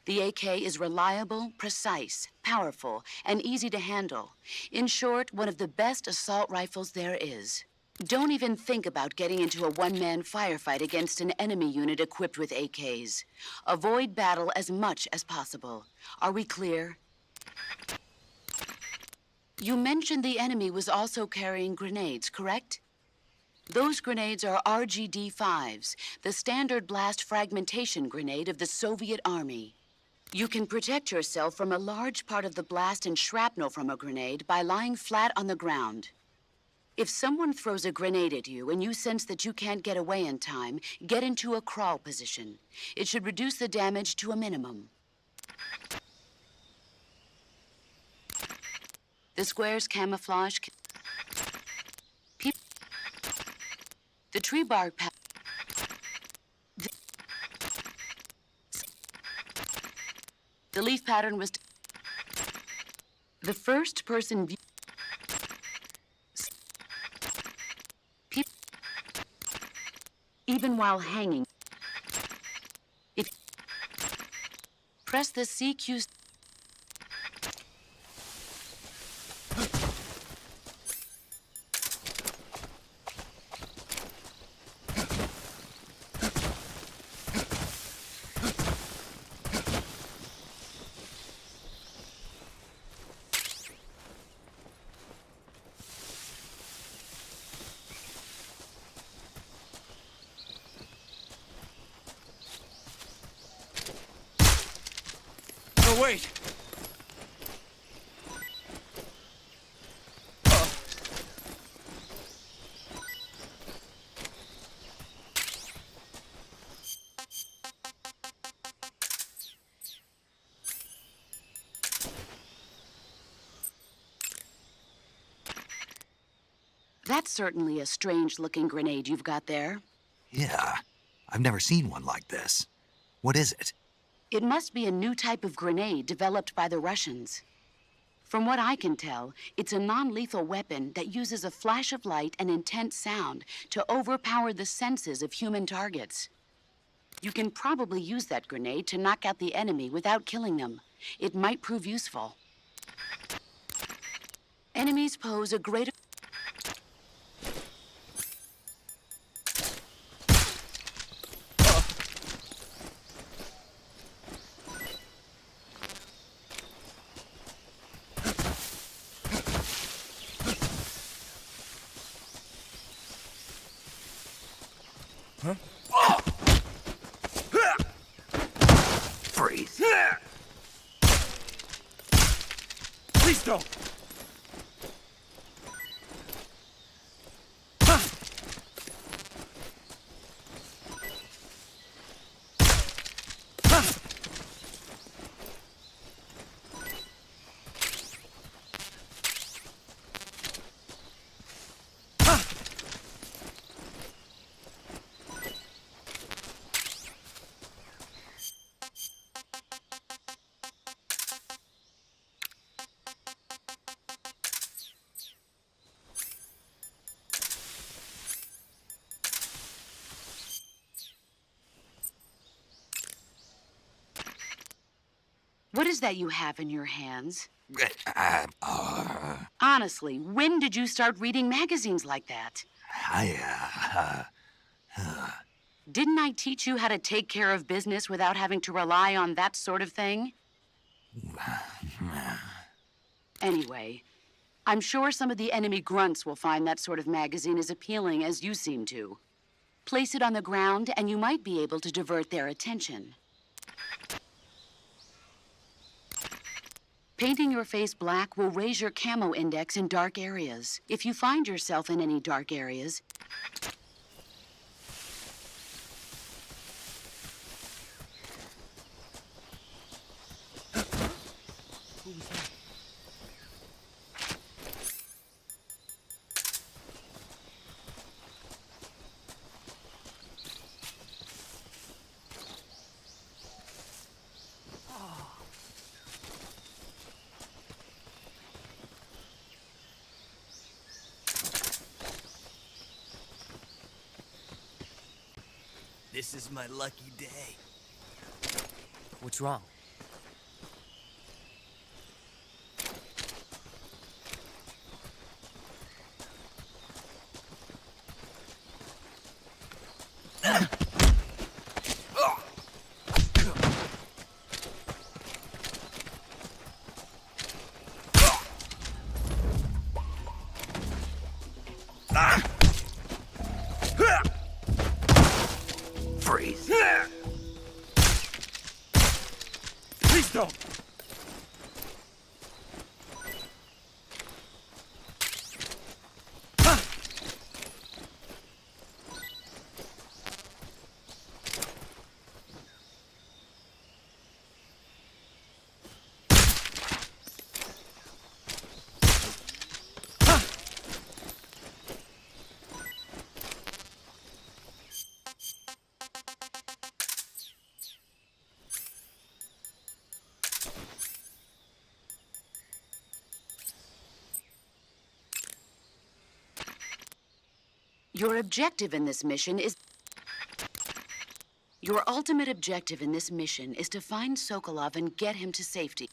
The AK is reliable, precise, powerful, and easy to handle. In short, one of the best assault rifles there is. Don't even think about getting into a one-man firefight against an enemy unit equipped with AKs. Avoid battle as much as possible. Are we clear? You mentioned the enemy was also carrying grenades, correct? Those grenades are RGD-5s, the standard blast fragmentation grenade of the Soviet Army. You can protect yourself from a large part of the blast and shrapnel from a grenade by lying flat on the ground. If someone throws a grenade at you and you sense that you can't get away in time, get into a crawl position. It should reduce the damage to a minimum. The square's camouflage. The tree bark. The leaf pattern was. The first person view. Even while hanging. If press the CQC. Wait! That's certainly a strange-looking grenade you've got there. Yeah, I've never seen one like this. What is it? It must be a new type of grenade developed by the Russians. From what I can tell, it's a non-lethal weapon that uses a flash of light and intense sound to overpower the senses of human targets. You can probably use that grenade to knock out the enemy without killing them. It might prove useful. Enemies pose a greater... Freeze. Please don't! What is that you have in your hands? Honestly, when did you start reading magazines like that? Didn't I teach you how to take care of business without having to rely on that sort of thing? Anyway, I'm sure some of the enemy grunts will find that sort of magazine as appealing as you seem to. Place it on the ground, and you might be able to divert their attention. Painting your face black will raise your camo index in dark areas. If you find yourself in any dark areas, This is my lucky day. What's wrong? Freeze. Please don't. your objective in this mission is... Your ultimate objective in this mission is to find Sokolov and get him to safety.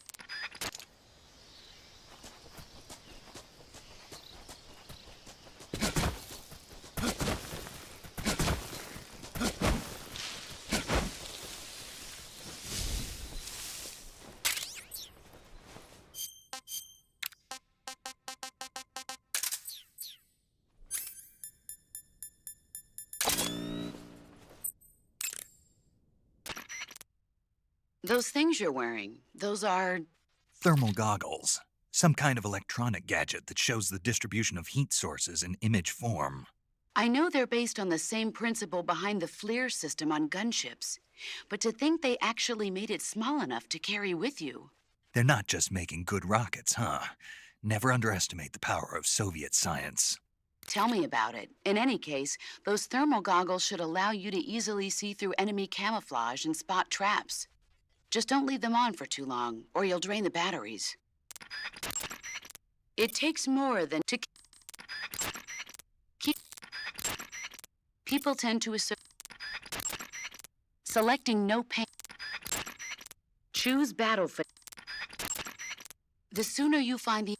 Those things you're wearing, those are... Thermal goggles. Some kind of electronic gadget that shows the distribution of heat sources in image form. I know they're based on the same principle behind the FLIR system on gunships, but to think they actually made it small enough to carry with you. They're not just making good rockets, huh? Never underestimate the power of Soviet science. Tell me about it. In any case, those thermal goggles should allow you to easily see through enemy camouflage and spot traps. Just don't leave them on for too long, or you'll drain the batteries. It takes more than to keep... People tend to assert... Selecting no pain. Choose battlefield. The sooner you find the...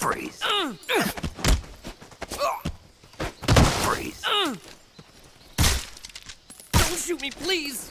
Freeze. Freeze. Don't shoot me, please!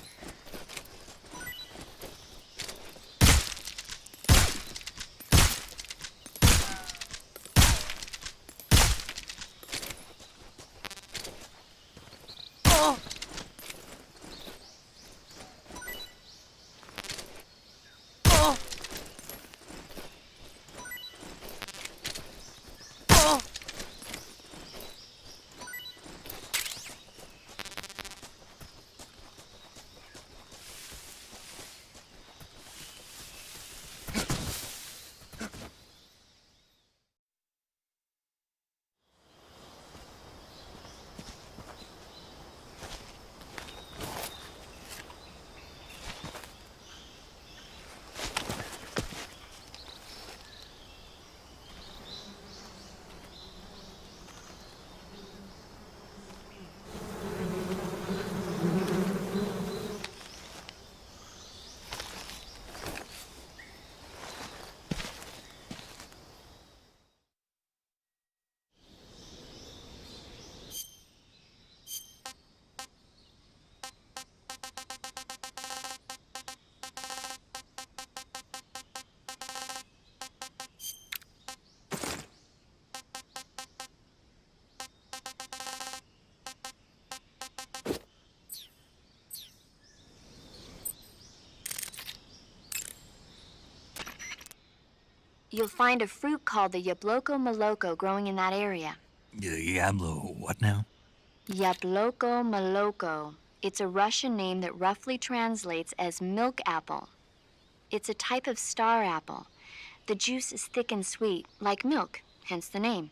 you'll find a fruit called the Yabloko Maloko growing in that area. Yablo, what now? Yabloko Maloko. It's a Russian name that roughly translates as milk apple. It's a type of star apple. The juice is thick and sweet, like milk, hence the name.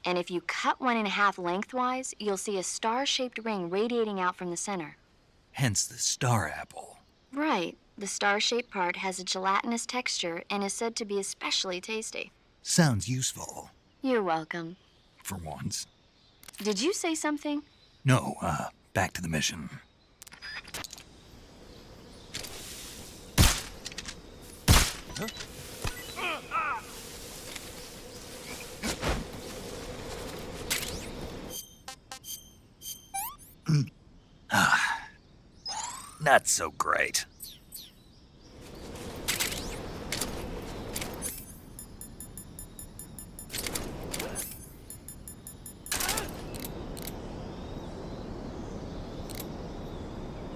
And if you cut one in half lengthwise, you'll see a star-shaped ring radiating out from the center. Hence the star apple. Right. The star-shaped part has a gelatinous texture and is said to be especially tasty. Sounds useful. You're welcome. For once. Did you say something? No, back to the mission. Huh? Not so great.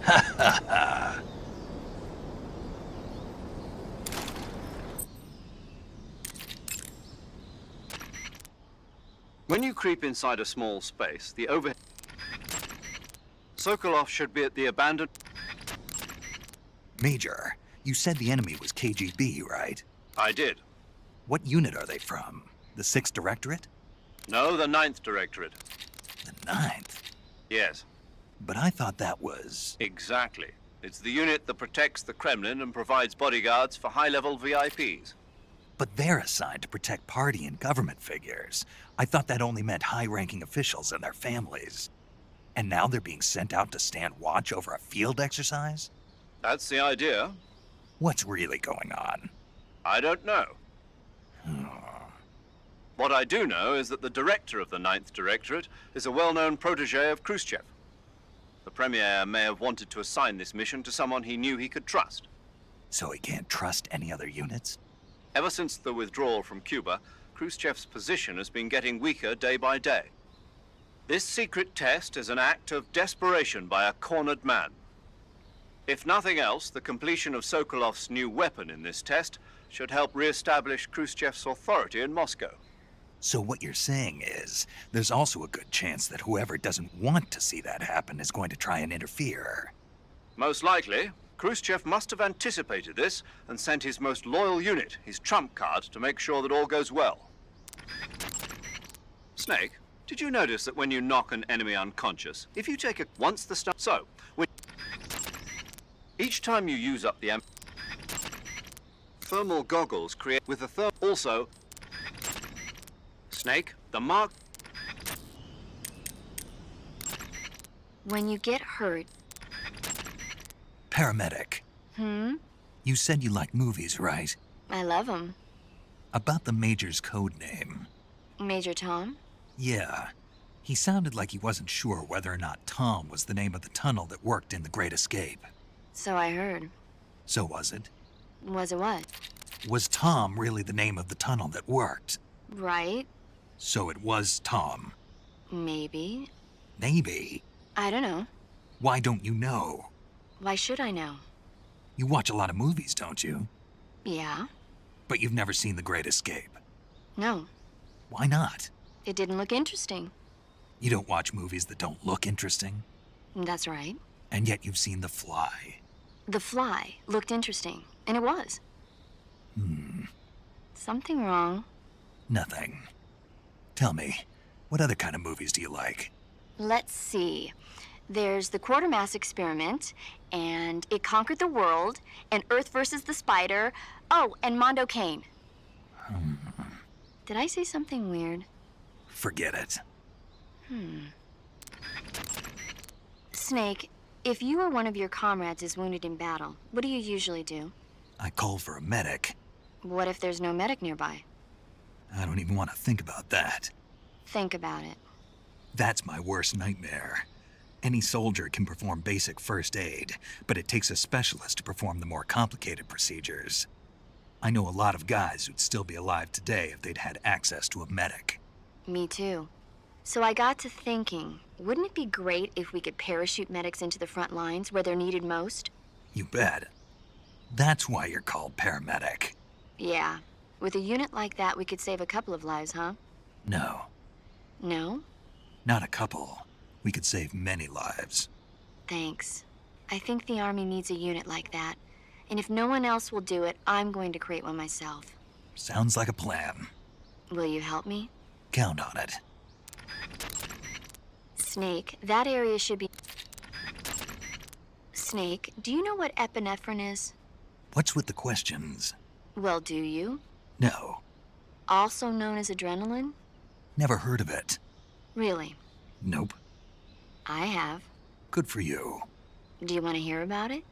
Ha ha ha. When you creep inside a small space, the overhead... Sokolov should be at the abandoned... Major, you said the enemy was KGB, right? I did. What unit are they from? The 6th Directorate? No, the 9th Directorate. The 9th? Yes. But I thought that was... Exactly. It's the unit that protects the Kremlin and provides bodyguards for high-level VIPs. But they're assigned to protect party and government figures. I thought that only meant high-ranking officials and their families. And now they're being sent out to stand watch over a field exercise? That's the idea. What's really going on? I don't know. What I do know is that the director of the 9th Directorate is a well-known protege of Khrushchev. The Premier may have wanted to assign this mission to someone he knew he could trust. So he can't trust any other units? Ever since the withdrawal from Cuba, Khrushchev's position has been getting weaker day by day. This secret test is an act of desperation by a cornered man. If nothing else, the completion of Sokolov's new weapon in this test should help re-establish Khrushchev's authority in Moscow. So what you're saying is, there's also a good chance that whoever doesn't want to see that happen is going to try and interfere. Most likely, Khrushchev must have anticipated this and sent his most loyal unit, his trump card, to make sure that all goes well. Snake, did you notice that when you knock an enemy unconscious, if you take once the stuff... So, each time you use up the thermal goggles create with the thermal... Also, Snake, the mark... When you get hurt... Paramedic. You said you like movies, right? I love them. About the Major's code name. Major Tom? Yeah. He sounded like he wasn't sure whether or not Tom was the name of the tunnel that worked in The Great Escape. So I heard. So was it? Was it what? Was Tom really the name of the tunnel that worked? Right. So it was Tom. Maybe. Maybe? I don't know. Why don't you know? Why should I know? You watch a lot of movies, don't you? Yeah. But you've never seen The Great Escape? No. Why not? It didn't look interesting. You don't watch movies that don't look interesting? That's right. And yet you've seen The Fly. The Fly looked interesting, and it was. Something wrong. Nothing. Tell me, what other kind of movies do you like? Let's see. There's The Quartermass Experiment, and It Conquered the World, and Earth versus the Spider. Oh, and Mondo Kane. Did I say something weird? Forget it. Snake, if you or one of your comrades is wounded in battle, what do you usually do? I call for a medic. What if there's no medic nearby? I don't even want to think about that. Think about it. That's my worst nightmare. Any soldier can perform basic first aid, but it takes a specialist to perform the more complicated procedures. I know a lot of guys who'd still be alive today if they'd had access to a medic. Me too. So I got to thinking, wouldn't it be great if we could parachute medics into the front lines where they're needed most? You bet. That's why you're called paramedic. Yeah. With a unit like that, we could save a couple of lives, huh? No, No? not a couple. We could save many lives. Thanks. I think the Army needs a unit like that. And if no one else will do it, I'm going to create one myself. Sounds like a plan. Will you help me? Count on it. Snake, that area should be... Snake, do you know what epinephrine is? What's with the questions? Well, do you? No, Also known as adrenaline? never heard of it. Really? Nope. I have. Good for you. Do you want to hear about it?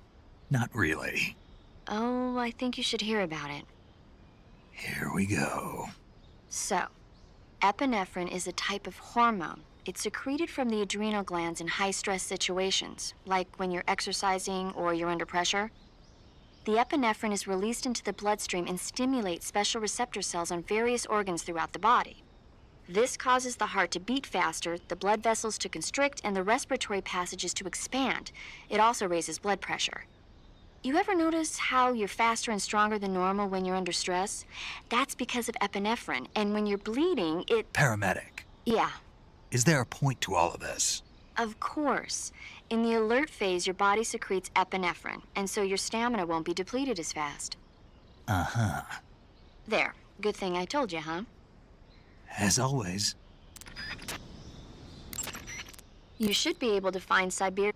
Not really. Oh, I think you should hear about it. Here we go. So, epinephrine is a type of hormone. It's secreted from the adrenal glands in high-stress situations, like when you're exercising or you're under pressure. The epinephrine is released into the bloodstream and stimulates special receptor cells on various organs throughout the body. This causes the heart to beat faster, the blood vessels to constrict, and the respiratory passages to expand. It also raises blood pressure. You ever notice how you're faster and stronger than normal when you're under stress? That's because of epinephrine, and when you're bleeding, it... Paramedic. Yeah, Is there a point to all of this? of course. In the alert phase, your body secretes epinephrine, and so your stamina won't be depleted as fast. Uh-huh. There, good thing I told you, huh? As always. You should be able to find Siberia.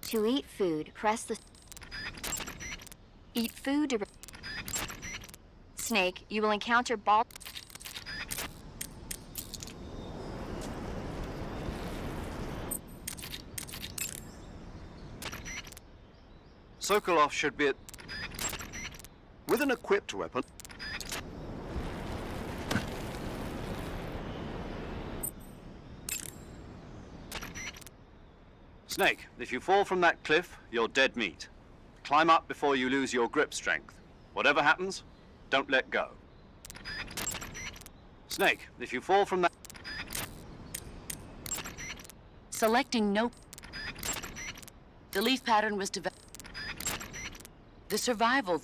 To eat food, press the... Eat food to... Snake, you will encounter ball... Sokolov should be at... with an equipped weapon. Snake, if you fall from that cliff, you're dead meat. Climb up before you lose your grip strength. Whatever happens, don't let go. Snake, if you fall from that... Selecting no... The leaf pattern was developed. The survival...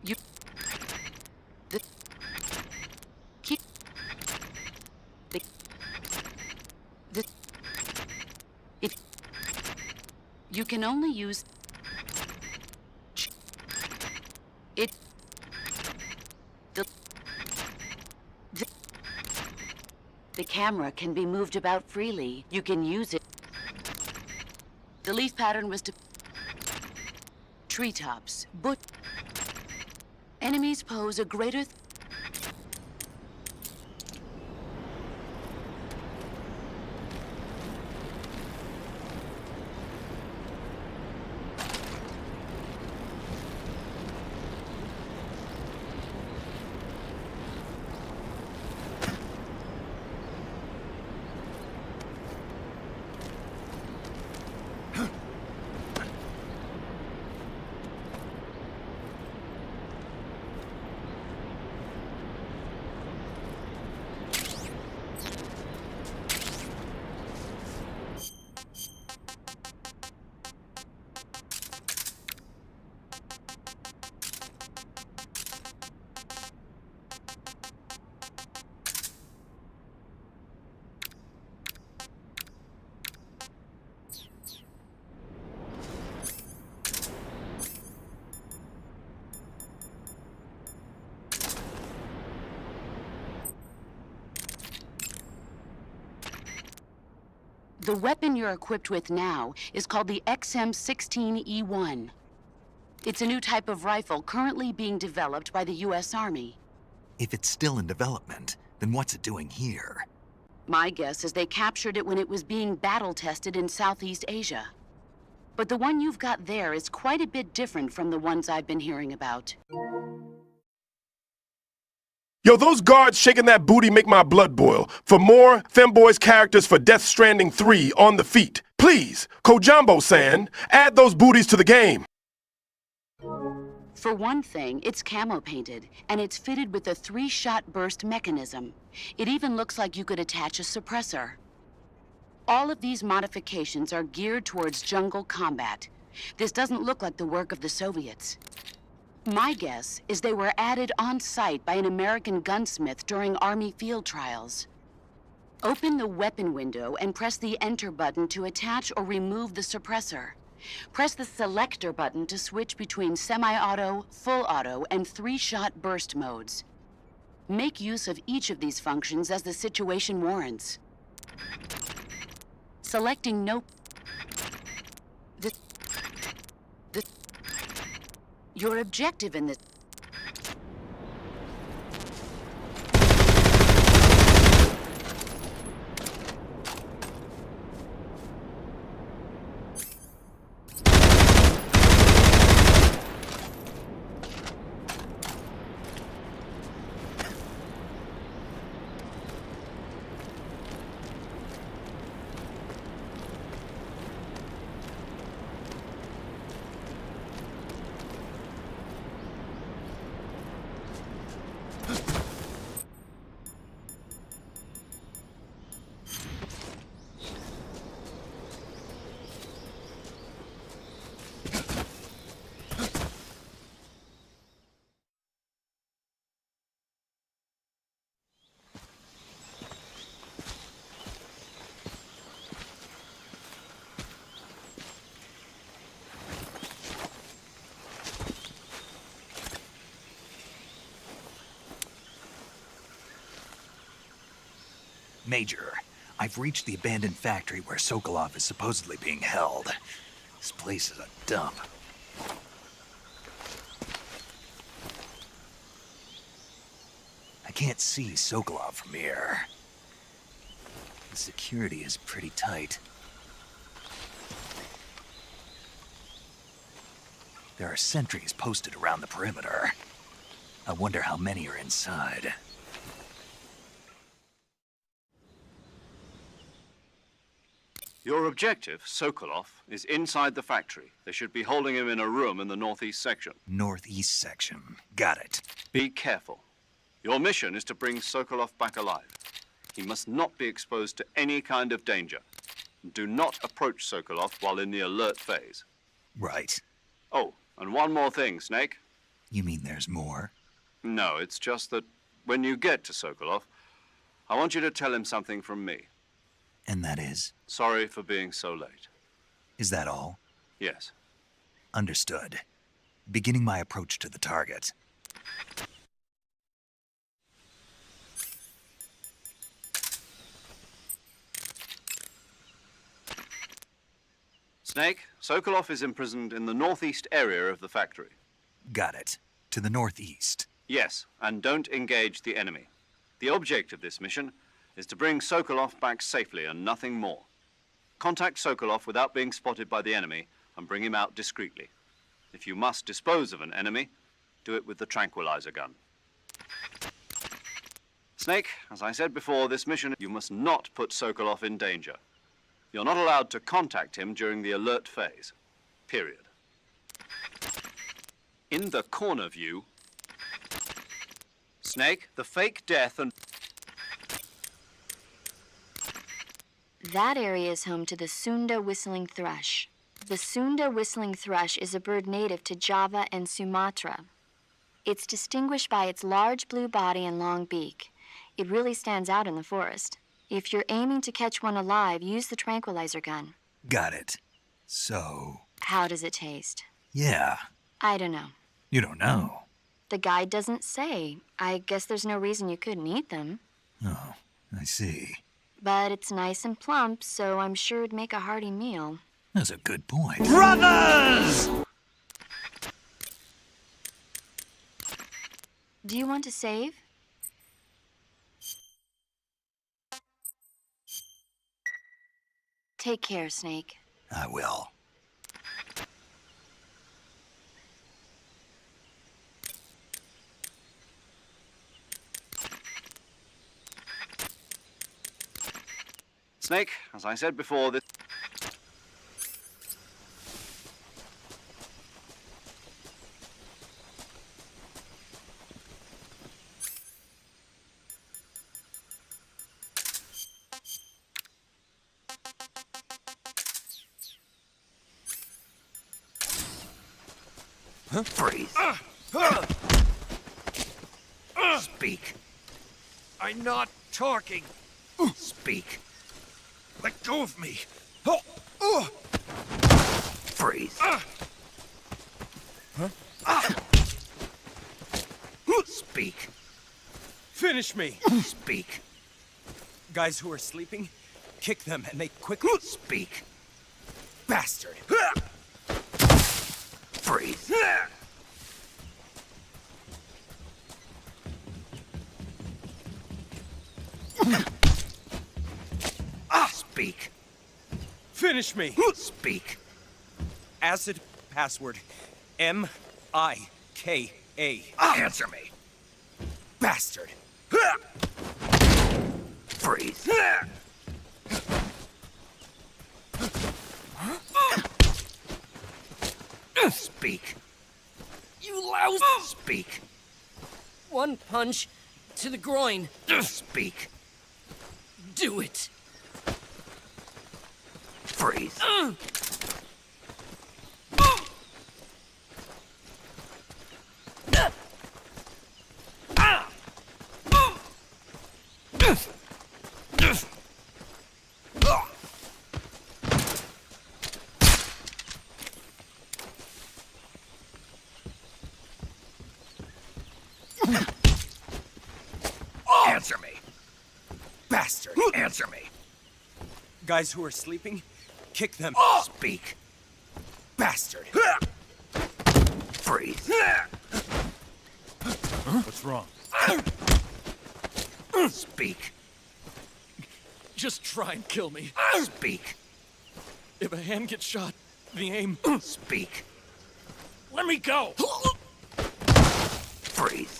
You... The... Keep... The... The... If... You can only use... It... The camera can be moved about freely. You can use it. The leaf pattern was to... Treetops, enemies pose a greater... The weapon you're equipped with now is called the XM-16E1. It's a new type of rifle currently being developed by the U.S. Army. If it's still in development, then what's it doing here? My guess is they captured it when it was being battle-tested in Southeast Asia. But the one you've got there is quite a bit different from the ones I've been hearing about. Yo, those guards shaking that booty make my blood boil. For more Femboy's characters for Death Stranding 3 on the feet, please, Kojambo-san, add those booties to the game. For one thing, it's camo painted, and it's fitted with a 3-shot burst mechanism. It even looks like you could attach a suppressor. All of these modifications are geared towards jungle combat. This doesn't look like the work of the Soviets. My guess is they were added on site by an American gunsmith during Army field trials. Open the weapon window and press the Enter button to attach or remove the suppressor. Press the Selector button to switch between semi-auto, full auto, and 3-shot burst modes. Make use of each of these functions as the situation warrants. Selecting no... Your objective in this... Major, I've reached the abandoned factory where Sokolov is supposedly being held. This place is a dump. I can't see Sokolov from here. The security is pretty tight. There are sentries posted around the perimeter. I wonder how many are inside. Your objective, Sokolov, is inside the factory. They should be holding him in a room in the northeast section. Northeast section. Got it. Be careful. Your mission is to bring Sokolov back alive. He must not be exposed to any kind of danger. Do not approach Sokolov while in the alert phase. Right. Oh, and one more thing, Snake. You mean there's more? No, it's just that when you get to Sokolov, I want you to tell him something from me. And that is? Sorry for being so late. Is that all? Yes. Understood. Beginning my approach to the target. Snake, Sokolov is imprisoned in the northeast area of the factory. Got it. To the northeast. Yes, and don't engage the enemy. The object of this mission is to bring Sokolov back safely and nothing more. Contact Sokolov without being spotted by the enemy and bring him out discreetly. If you must dispose of an enemy, do it with the tranquilizer gun. Snake, as I said before, this mission, you must not put Sokolov in danger. You're not allowed to contact him during the alert phase. Period. In the corner view, Snake, the fake death and... That area is home to the Sunda whistling thrush. The Sunda whistling thrush is a bird native to Java and Sumatra. It's distinguished by its large blue body and long beak. It really stands out in the forest. If you're aiming to catch one alive, use the tranquilizer gun. Got it. So... How does it taste? Yeah. I don't know. You don't know? The guide doesn't say. I guess there's no reason you couldn't eat them. Oh, I see. But it's nice and plump, so I'm sure it'd make a hearty meal. That's a good point. Brothers! Do you want to save? Take care, Snake. I will. Snake, as I said before, this... Freeze. Speak. I'm not talking. Speak. Let go of me. Freeze. Speak. Finish me. Speak. Guys who are sleeping, kick them and make quick. Speak. Bastard. Freeze. Speak. Finish me. Speak. Acid password. M-I-K-A. Answer me. Bastard. Freeze. Speak. You louse! Speak. One punch to the groin. Speak. Do it. Freeze. Answer me. Bastard. Answer me. Guys who are sleeping, kick them. Speak. Bastard. Freeze. What's wrong? Speak. Just try and kill me. Speak. If a hand gets shot, the aim... Speak. Let me go! Freeze.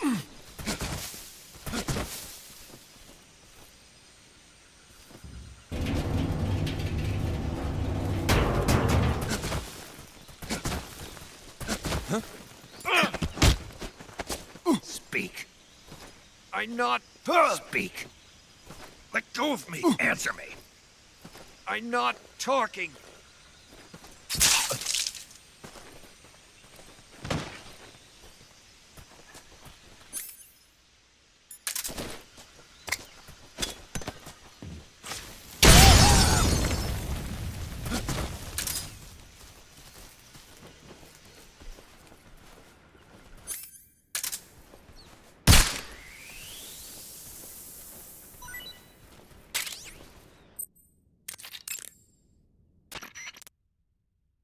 Speak. I'm not... Speak. Let go of me. Answer me. I'm not talking.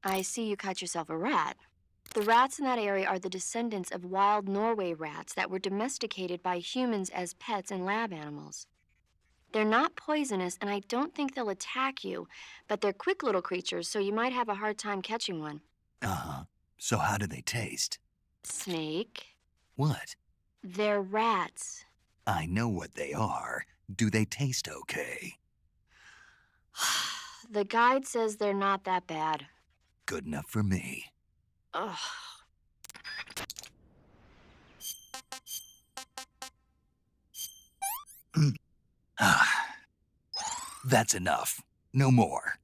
I see you caught yourself a rat. The rats in that area are the descendants of wild Norway rats that were domesticated by humans as pets and lab animals. They're not poisonous, and I don't think they'll attack you, but they're quick little creatures, so you might have a hard time catching one. Uh-huh. So how do they taste? Snake. What? They're rats. I know what they are. Do they taste okay? The guide says they're not that bad. Good enough for me. Ugh. That's enough. No more.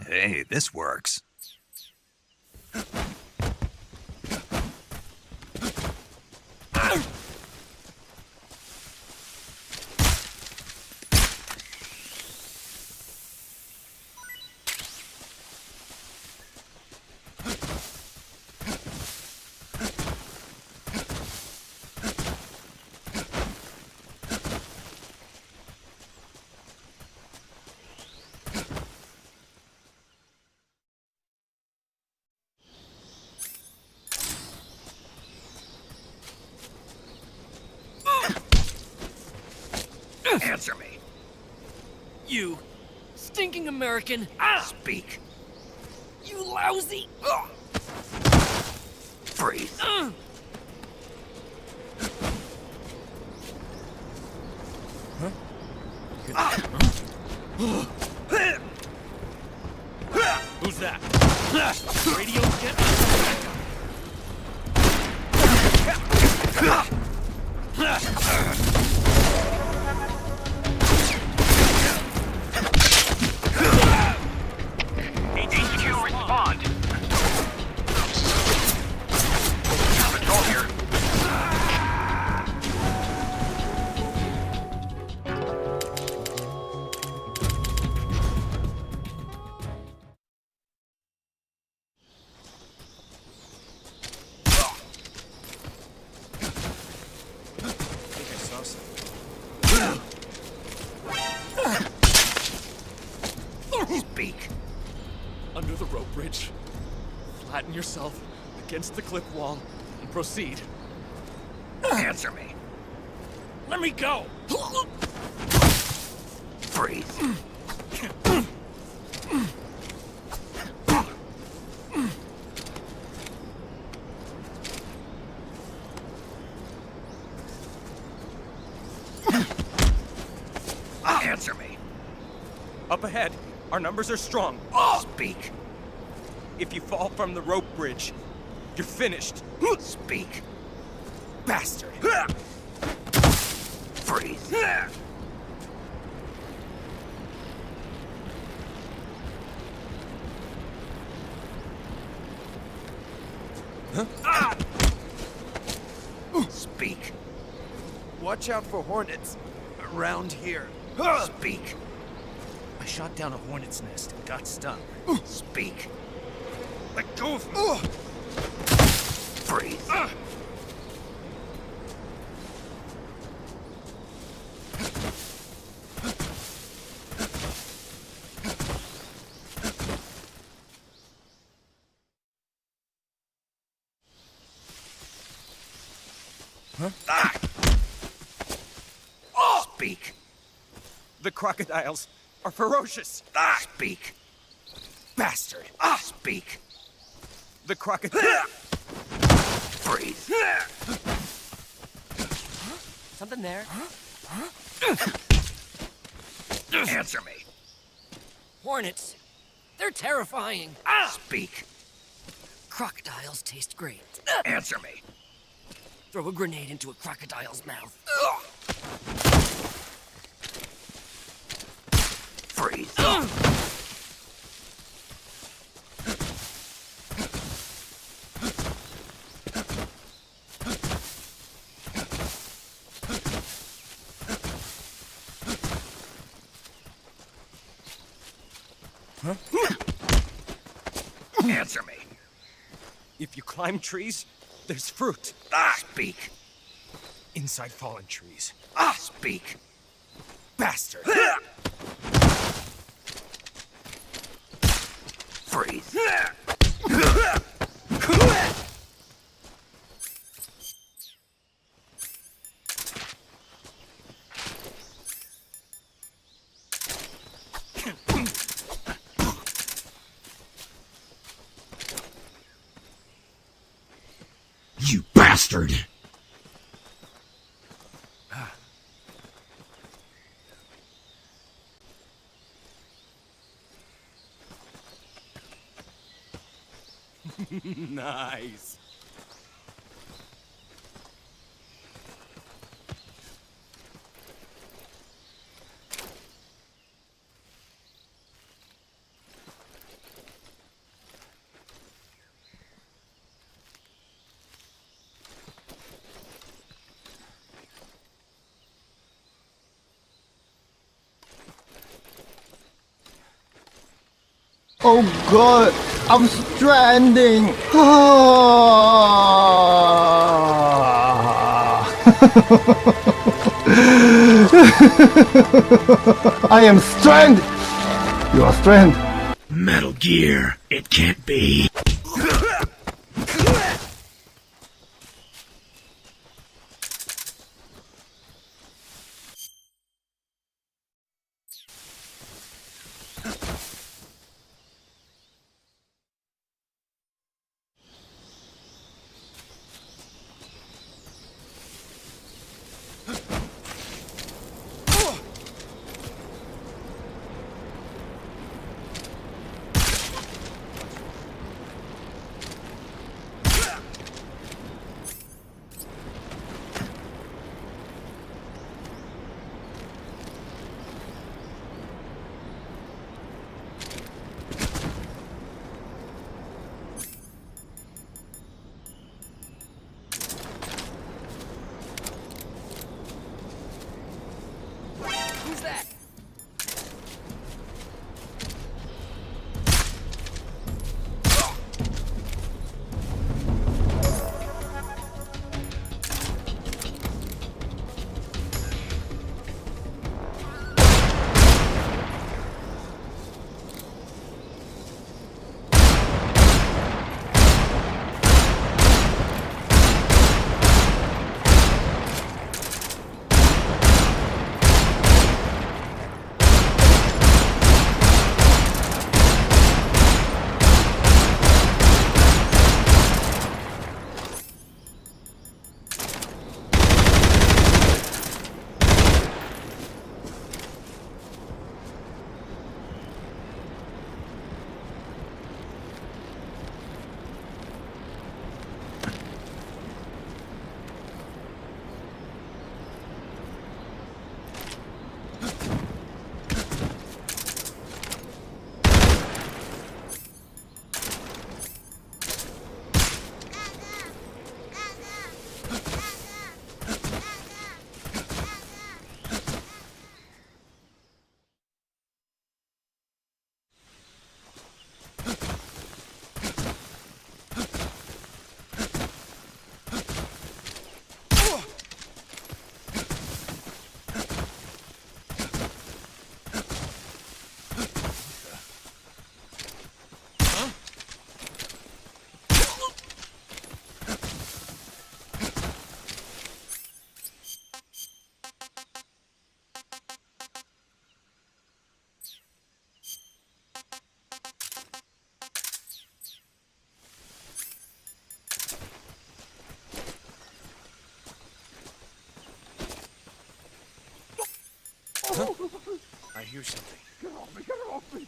Hey, this works. Answer me. You stinking American. Speak. lousy. Freeze. Who's that? Radio get HQ respond. Control here. Speak. under the rope bridge. Flatten yourself against the cliff wall and proceed. Answer me. Let me go! Freeze. Answer me. Up ahead, our numbers are strong. Speak. If you fall from the rope bridge, you're finished. Speak. Bastard! Freeze. Speak. Watch out for hornets around here. Speak. I shot down a hornet's nest and got stung. Speak. Let go of me! Freeze. Speak. The crocodiles are ferocious. Speak. Bastard! Speak. The crocodile... Freeze. Something there? Answer me. Hornets. They're terrifying. Speak. Crocodiles taste great. Answer me. Throw a grenade into a crocodile's mouth. Freeze. Answer me. If you climb trees, there's fruit. Speak. Inside fallen trees. Speak. Bastard! Freeze. You bastard! Nice. Oh god, I'm stranding. I am stranded. You are stranded. Metal Gear, it can't be. hear something. Get off me! Get off me!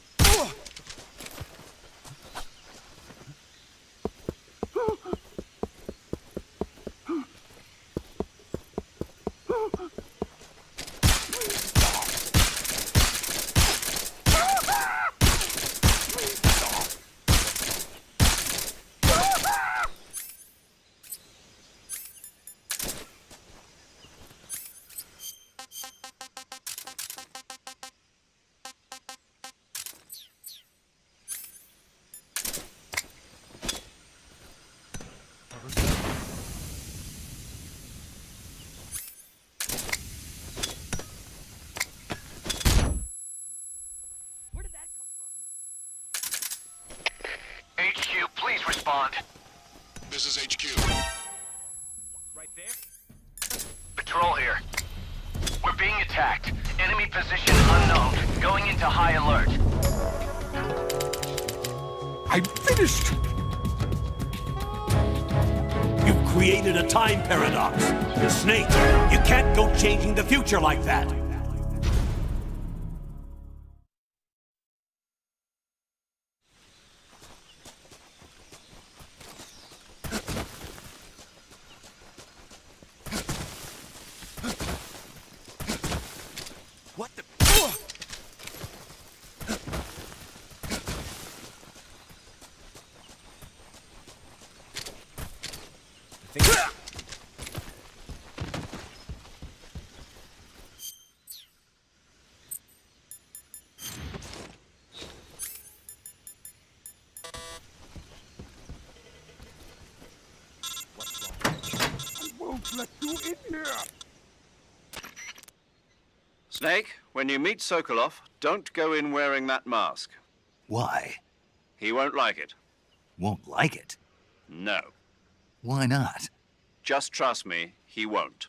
HQ, please respond. This is HQ. Right there? Patrol here. We're being attacked. Enemy position unknown. Going into high alert. I'm finished! You've created a time paradox. Snake, you can't go changing the future like that. What the? I won't let you in here! Snake, when you meet Sokolov, don't go in wearing that mask. Why? He won't like it. Won't like it? No. Why not? Just trust me, he won't.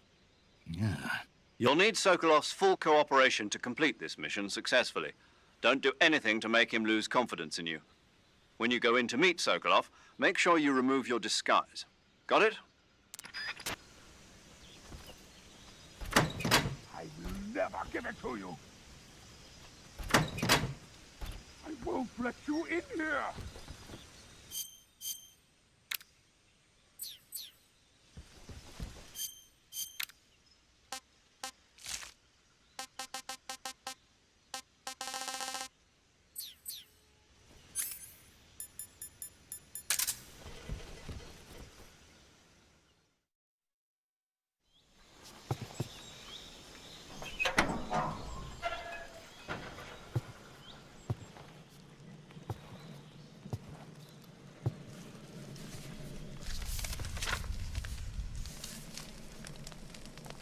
Yeah. You'll need Sokolov's full cooperation to complete this mission successfully. Don't do anything to make him lose confidence in you. When you go in to meet Sokolov, make sure you remove your disguise. Got it? I will never give it to you! I won't let you in here!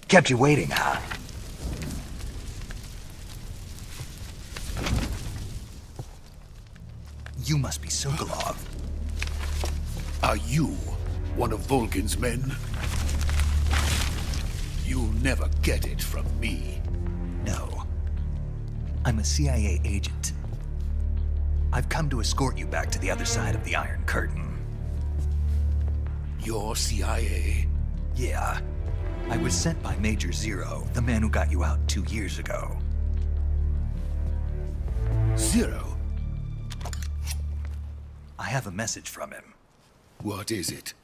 Kept you waiting, huh? You must be Sokolov. Are you one of Volgin's men? You'll never get it from me. No. I'm a CIA agent. I've come to escort you back to the other side of the Iron Curtain. You're CIA? Yeah. I was sent by Major Zero, the man who got you out 2 years ago. Zero? I have a message from him. What is it?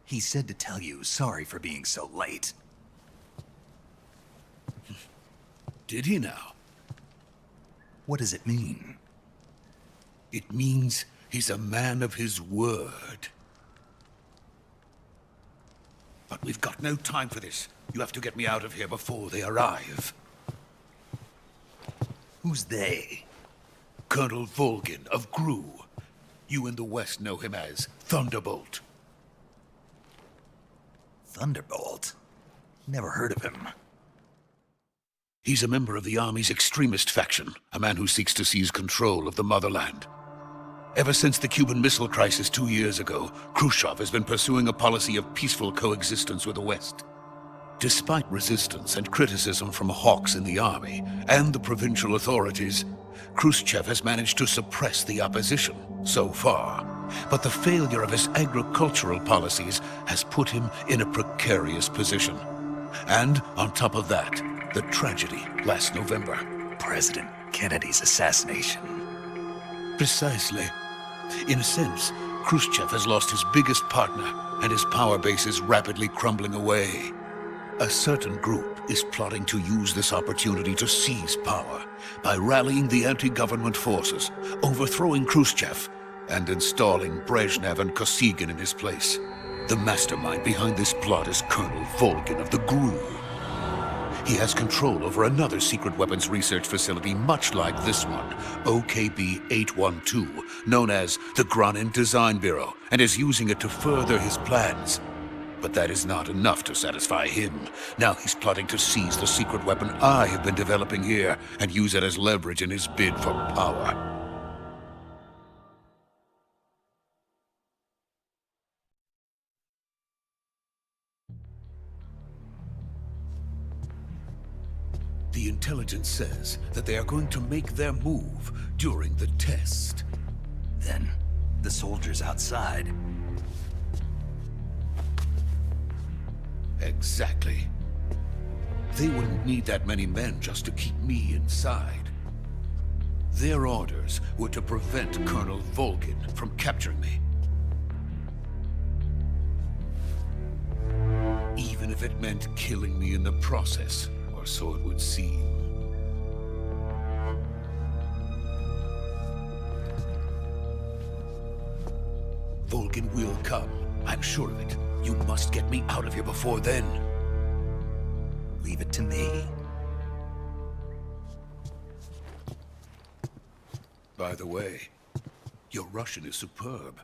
He said to tell you sorry for being so late. Did he now? What does it mean? It means he's a man of his word. But we've got no time for this. You have to get me out of here before they arrive. Who's they? Colonel Volgin of GRU. You in the West know him as Thunderbolt. Thunderbolt? Never heard of him. He's a member of the Army's extremist faction, a man who seeks to seize control of the motherland. Ever since the Cuban Missile Crisis 2 years ago, Khrushchev has been pursuing a policy of peaceful coexistence with the West. Despite resistance and criticism from hawks in the army and the provincial authorities, Khrushchev has managed to suppress the opposition so far. But the failure of his agricultural policies has put him in a precarious position. And on top of that, the tragedy last November. President Kennedy's assassination. Precisely. In a sense, Khrushchev has lost his biggest partner, and his power base is rapidly crumbling away. A certain group is plotting to use this opportunity to seize power by rallying the anti-government forces, overthrowing Khrushchev, and installing Brezhnev and Kosygin in his place. The mastermind behind this plot is Colonel Volgin of the GRU. He has control over another secret weapons research facility much like this one, OKB-812, known as the Granin Design Bureau, and is using it to further his plans. But that is not enough to satisfy him. Now he's plotting to seize the secret weapon I have been developing here and use it as leverage in his bid for power. The intelligence says that they are going to make their move during the test. Then, the soldiers outside. Exactly. They wouldn't need that many men just to keep me inside. Their orders were to prevent Colonel Volgin from capturing me. Even if it meant killing me in the process. Or so it would seem. Volgin will come. I'm sure of it. You must get me out of here before then. Leave it to me. By the way, your Russian is superb.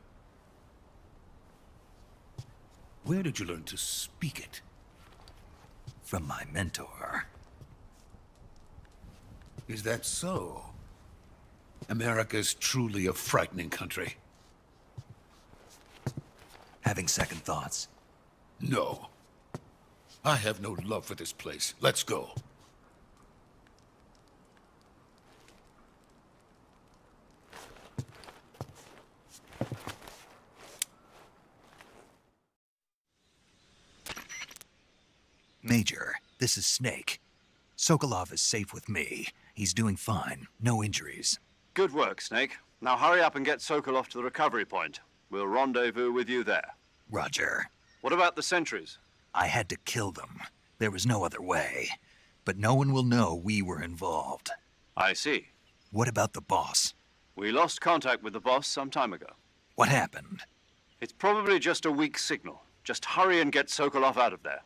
Where did you learn to speak it? From my mentor. Is that so? America's truly a frightening country. Having second thoughts? No. I have no love for this place. Let's go. Major, this is Snake. Sokolov is safe with me. He's doing fine. No injuries. Good work, Snake. Now hurry up and get Sokolov to the recovery point. We'll rendezvous with you there. Roger. What about the sentries? I had to kill them. There was no other way. But no one will know we were involved. I see. What about the boss? We lost contact with the boss some time ago. What happened? It's probably just a weak signal. Just hurry and get Sokolov out of there.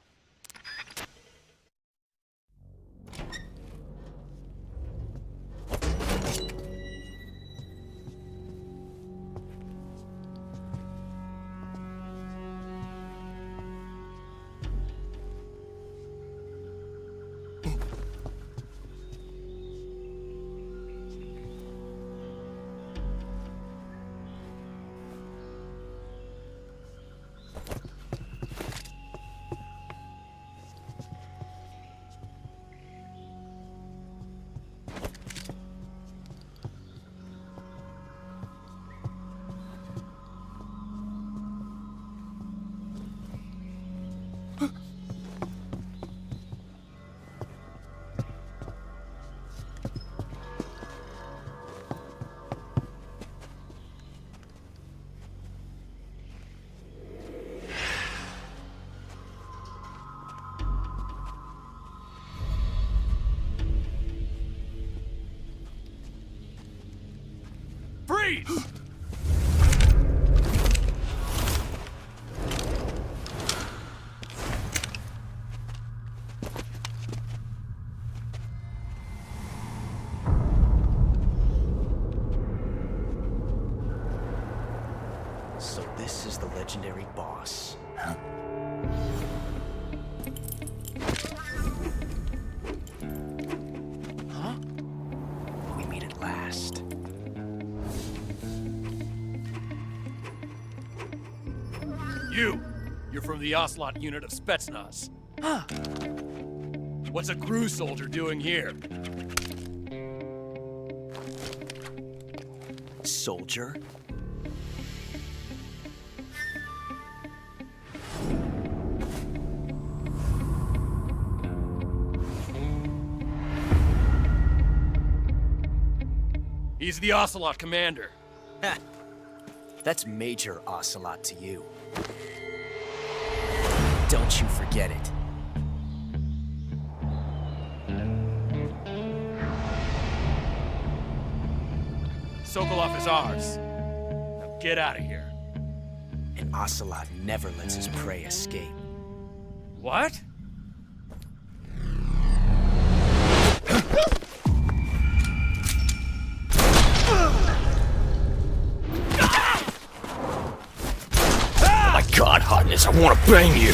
Freeze! So this is the legendary boss. Huh? Huh? We meet at last. You're from the Ocelot unit of Spetsnaz. Huh. What's a GRU soldier doing here? Soldier? He's the Ocelot commander. Ha! That's Major Ocelot to you. Don't you forget it. Sokolov is ours. Now get out of here. And Ocelot never lets his prey escape. What? Oh my god, Hotness, I want to bang you!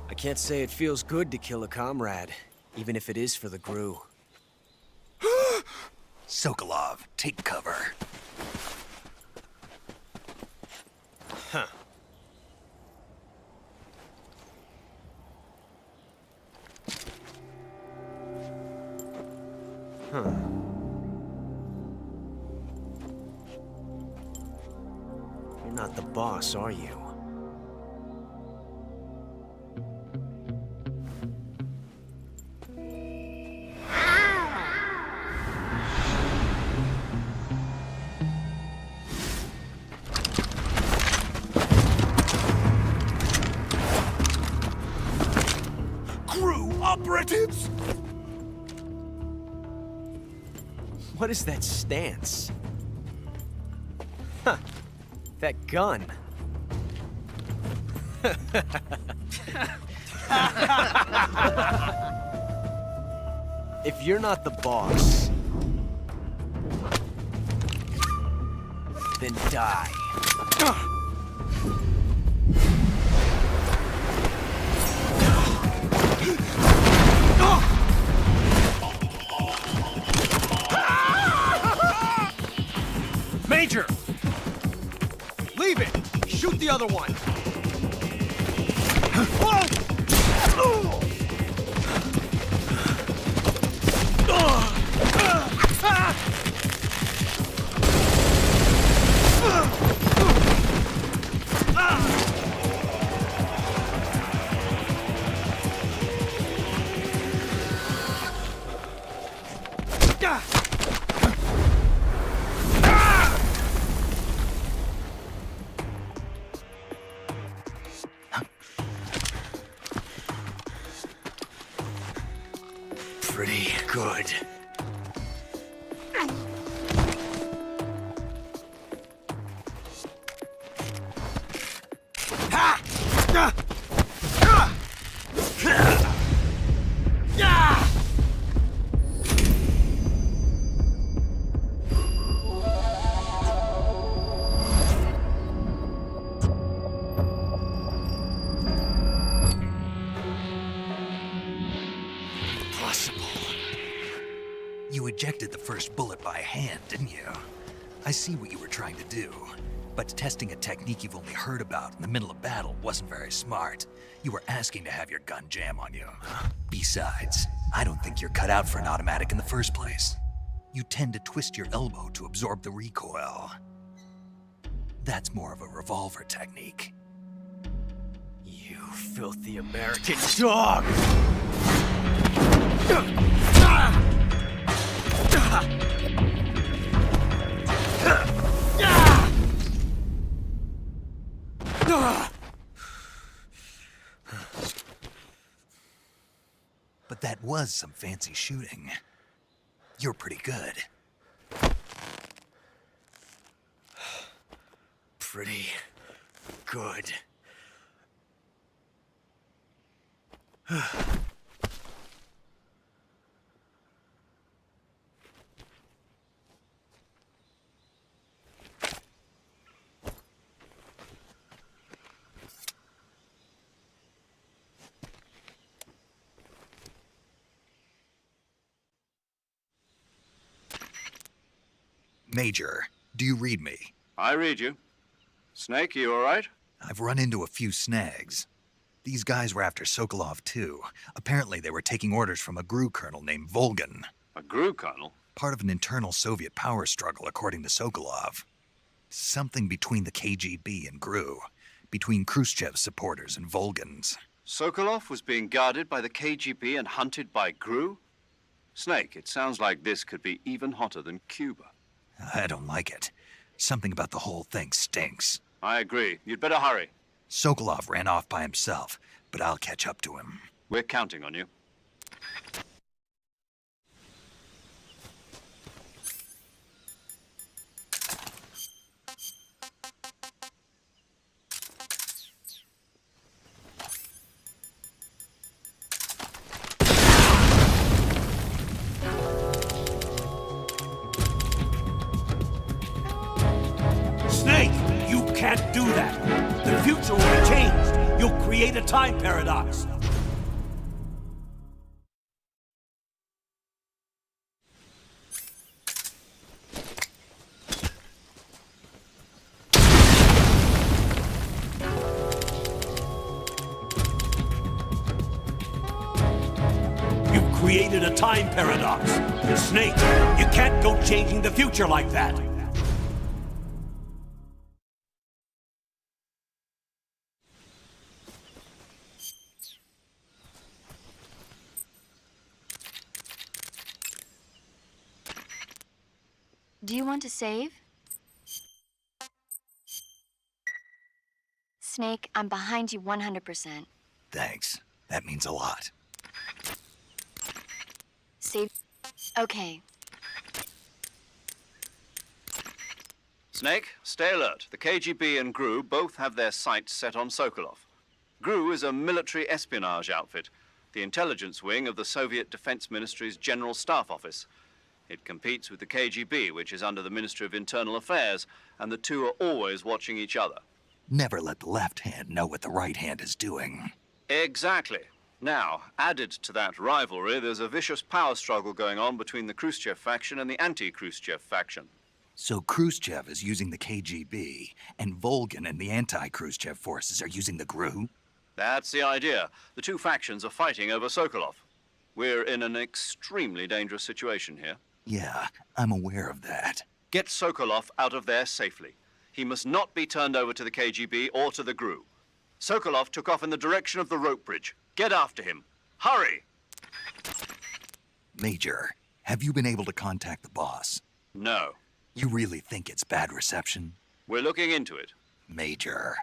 I can't say it feels good to kill a comrade, even if it is for the GRU. Sokolov, take cover. Huh. Huh. You're not the boss, are you? Operatives? What is that stance? Huh. That gun. If you're not the boss, then die. Major! Leave it! Shoot the other one! Pretty good. You ejected the first bullet by hand, didn't you? I see what you were trying to do. But testing a technique you've only heard about in the middle of battle wasn't very smart. You were asking to have your gun jam on you. Besides, I don't think you're cut out for an automatic in the first place. You tend to twist your elbow to absorb the recoil. That's more of a revolver technique. You filthy American dog! But that was some fancy shooting. You're pretty good. Pretty good. Major, do you read me? I read you. Snake, you all right? I've run into a few snags. These guys were after Sokolov, too. Apparently they were taking orders from a GRU colonel named Volgin. A GRU colonel? Part of an internal Soviet power struggle, according to Sokolov. Something between the KGB and GRU. Between Khrushchev's supporters and Volgin's. Sokolov was being guarded by the KGB and hunted by GRU? Snake, it sounds like this could be even hotter than Cuba. I don't like it. Something about the whole thing stinks. I agree. You'd better hurry. Sokolov ran off by himself, but I'll catch up to him. We're counting on you. Snake, you can't do that. The future will be changed. You'll create a time paradox. You've created a time paradox. Snake, you can't go changing the future like that. Do you want to save? Snake, I'm behind you 100%. Thanks. That means a lot. Save. Okay. Snake, stay alert. The KGB and GRU both have their sights set on Sokolov. GRU is a military espionage outfit, the intelligence wing of the Soviet Defense Ministry's General Staff Office. It competes with the KGB, which is under the Ministry of Internal Affairs, and the two are always watching each other. Never let the left hand know what the right hand is doing. Exactly. Now, added to that rivalry, there's a vicious power struggle going on between the Khrushchev faction and the anti-Khrushchev faction. So Khrushchev is using the KGB, and Volgin and the anti-Khrushchev forces are using the GRU? That's the idea. The two factions are fighting over Sokolov. We're in an extremely dangerous situation here. Yeah, I'm aware of that. Get Sokolov out of there safely. He must not be turned over to the KGB or to the GRU. Sokolov took off in the direction of the rope bridge. Get after him. Hurry! Major, have you been able to contact the boss? No. You really think it's bad reception? We're looking into it. Major.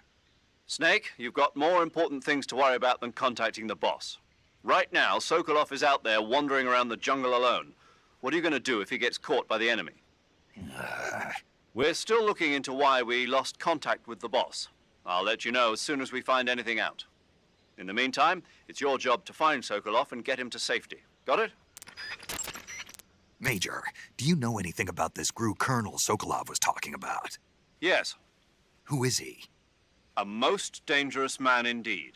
Snake, you've got more important things to worry about than contacting the boss. Right now, Sokolov is out there wandering around the jungle alone. What are you going to do if he gets caught by the enemy? We're still looking into why we lost contact with the boss. I'll let you know as soon as we find anything out. In the meantime, it's your job to find Sokolov and get him to safety. Got it? Major, do you know anything about this GRU colonel Sokolov was talking about? Yes. Who is he? A most dangerous man indeed.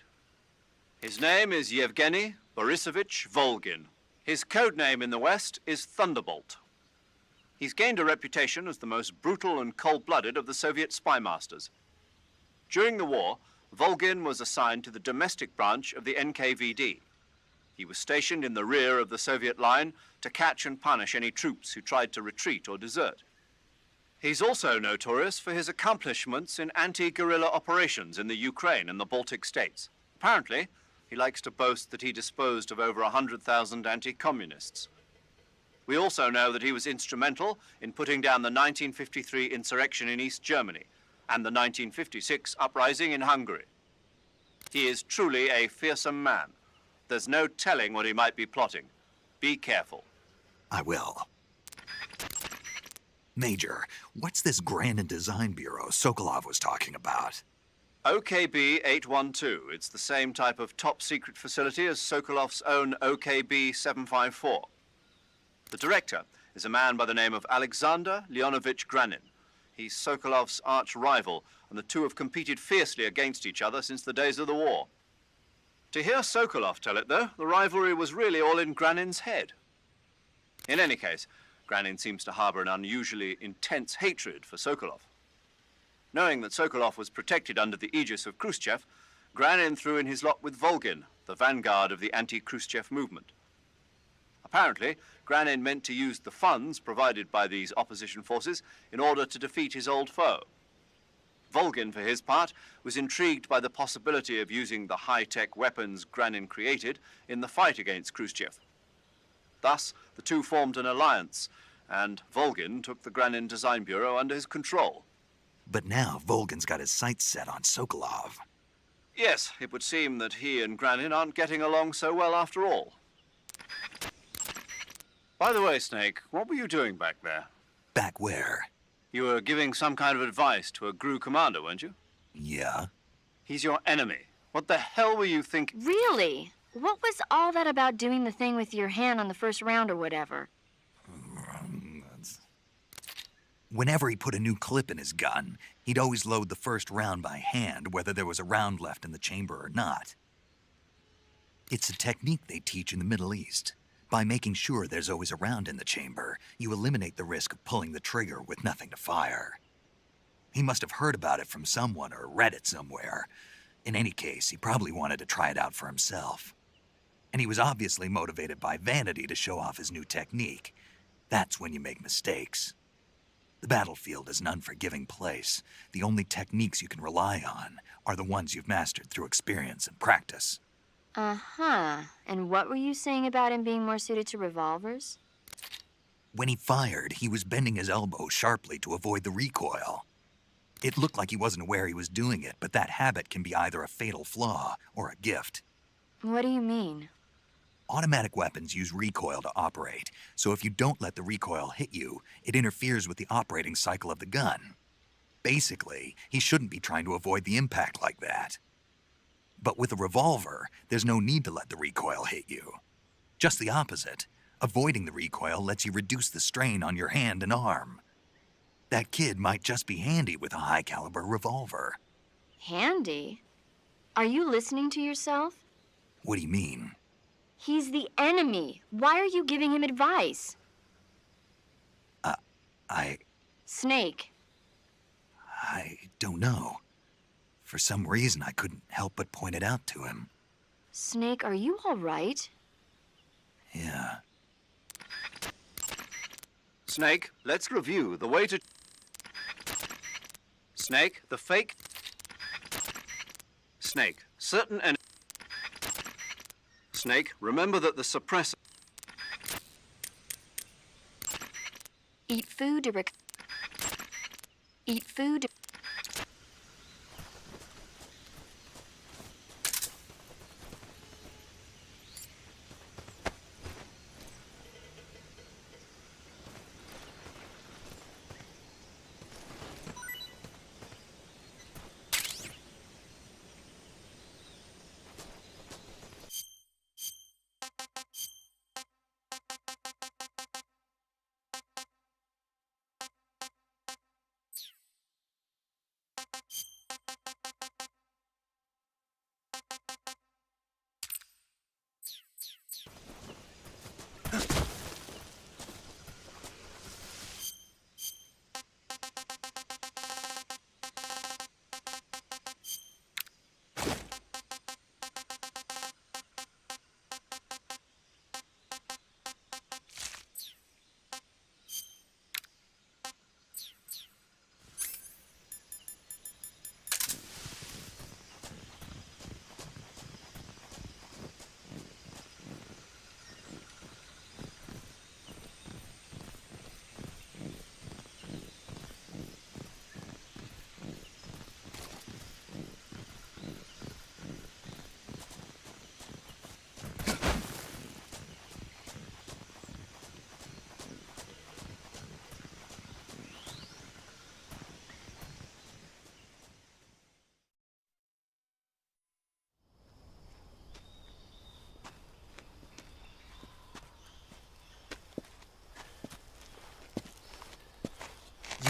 His name is Yevgeny Borisovich Volgin. His code name in the West is Thunderbolt. He's gained a reputation as the most brutal and cold-blooded of the Soviet spy masters. During the war, Volgin was assigned to the domestic branch of the NKVD. He was stationed in the rear of the Soviet line to catch and punish any troops who tried to retreat or desert. He's also notorious for his accomplishments in anti-guerrilla operations in the Ukraine and the Baltic states. Apparently, he likes to boast that he disposed of over 100,000 anti-communists. We also know that he was instrumental in putting down the 1953 insurrection in East Germany and the 1956 uprising in Hungary. He is truly a fearsome man. There's no telling what he might be plotting. Be careful. I will. Major, what's this Grand and Design Bureau Sokolov was talking about? OKB 812. It's the same type of top-secret facility as Sokolov's own OKB 754. The director is a man by the name of Alexander Leonovich Granin. He's Sokolov's arch-rival, and the two have competed fiercely against each other since the days of the war. To hear Sokolov tell it, though, the rivalry was really all in Granin's head. In any case, Granin seems to harbor an unusually intense hatred for Sokolov. Knowing that Sokolov was protected under the aegis of Khrushchev, Granin threw in his lot with Volgin, the vanguard of the anti-Khrushchev movement. Apparently, Granin meant to use the funds provided by these opposition forces in order to defeat his old foe. Volgin, for his part, was intrigued by the possibility of using the high-tech weapons Granin created in the fight against Khrushchev. Thus, the two formed an alliance, and Volgin took the Granin Design Bureau under his control. But now Volgin's got his sights set on Sokolov. Yes, it would seem that he and Granin aren't getting along so well after all. By the way, Snake, what were you doing back there? Back where? You were giving some kind of advice to a GRU commander, weren't you? Yeah. He's your enemy. What the hell were you thinking? Really? What was all that about doing the thing with your hand on the first round or whatever? Whenever he put a new clip in his gun, he'd always load the first round by hand, whether there was a round left in the chamber or not. It's a technique they teach in the Middle East. By making sure there's always a round in the chamber, you eliminate the risk of pulling the trigger with nothing to fire. He must have heard about it from someone or read it somewhere. In any case, he probably wanted to try it out for himself. And he was obviously motivated by vanity to show off his new technique. That's when you make mistakes. The battlefield is an unforgiving place. The only techniques you can rely on are the ones you've mastered through experience and practice. Uh-huh. And what were you saying about him being more suited to revolvers? When he fired, he was bending his elbow sharply to avoid the recoil. It looked like he wasn't aware he was doing it, but that habit can be either a fatal flaw or a gift. What do you mean? Automatic weapons use recoil to operate, so if you don't let the recoil hit you, it interferes with the operating cycle of the gun. Basically, he shouldn't be trying to avoid the impact like that. But with a revolver, there's no need to let the recoil hit you. Just the opposite. Avoiding the recoil lets you reduce the strain on your hand and arm. That kid might just be handy with a high-caliber revolver. Handy? Are you listening to yourself? What do you mean? He's the enemy. Why are you giving him advice? Snake. I don't know. For some reason, I couldn't help but point it out to him. Snake, are you all right? Yeah. Snake, let's review the way to... Snake, the fake... Snake, certain and... Snake, remember that the suppressor... Eat food to Eat food to...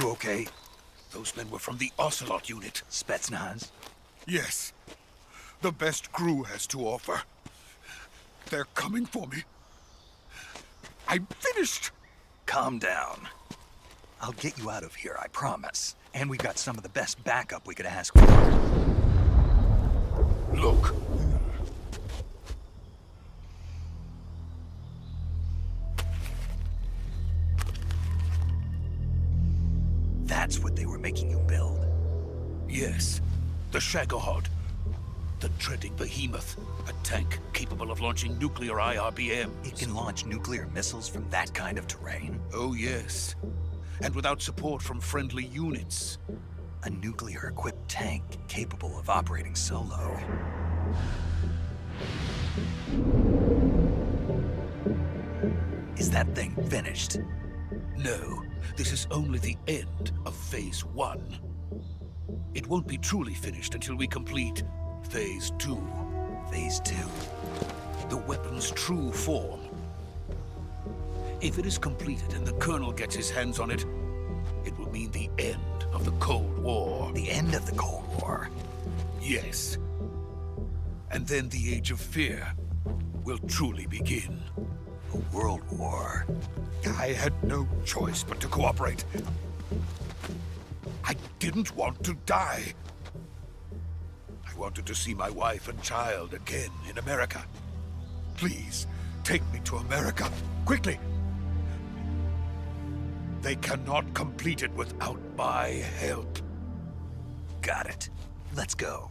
You okay? Those men were from the Ocelot unit. Spetsnaz? Yes. The best GRU has to offer. They're coming for me. I'm finished. calm down. I'll get you out of here, I promise. And we've got some of the best backup we could ask for. Look. That's what they were making you build? Yes. The Shagohod. The treading behemoth. A tank capable of launching nuclear IRBMs. It can launch nuclear missiles from that kind of terrain? Oh, yes. And without support from friendly units. A nuclear-equipped tank capable of operating solo. Is that thing finished? No. This is only the end of Phase 1. It won't be truly finished until we complete Phase 2. Phase 2? The weapon's true form. If it is completed and the Colonel gets his hands on it, it will mean the end of the Cold War. The end of the Cold War? Yes. And then the Age of Fear will truly begin. A world war. I had no choice but to cooperate. I didn't want to die. I wanted to see my wife and child again in America. Please, take me to America, quickly. They cannot complete it without my help. Got it. Let's go.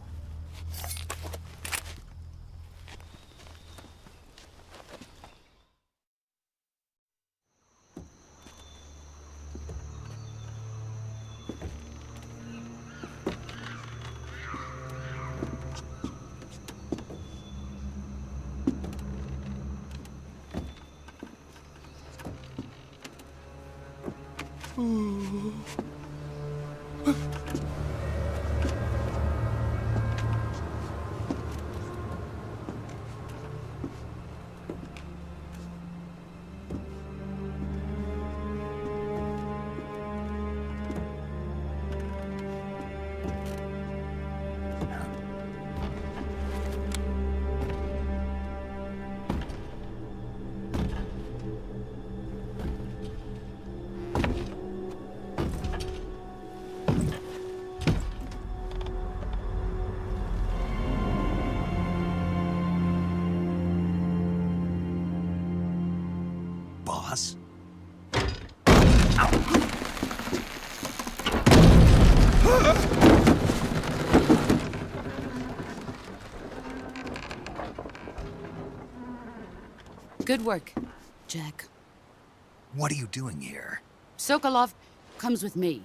Boss? Good work, Jack. What are you doing here? Sokolov comes with me.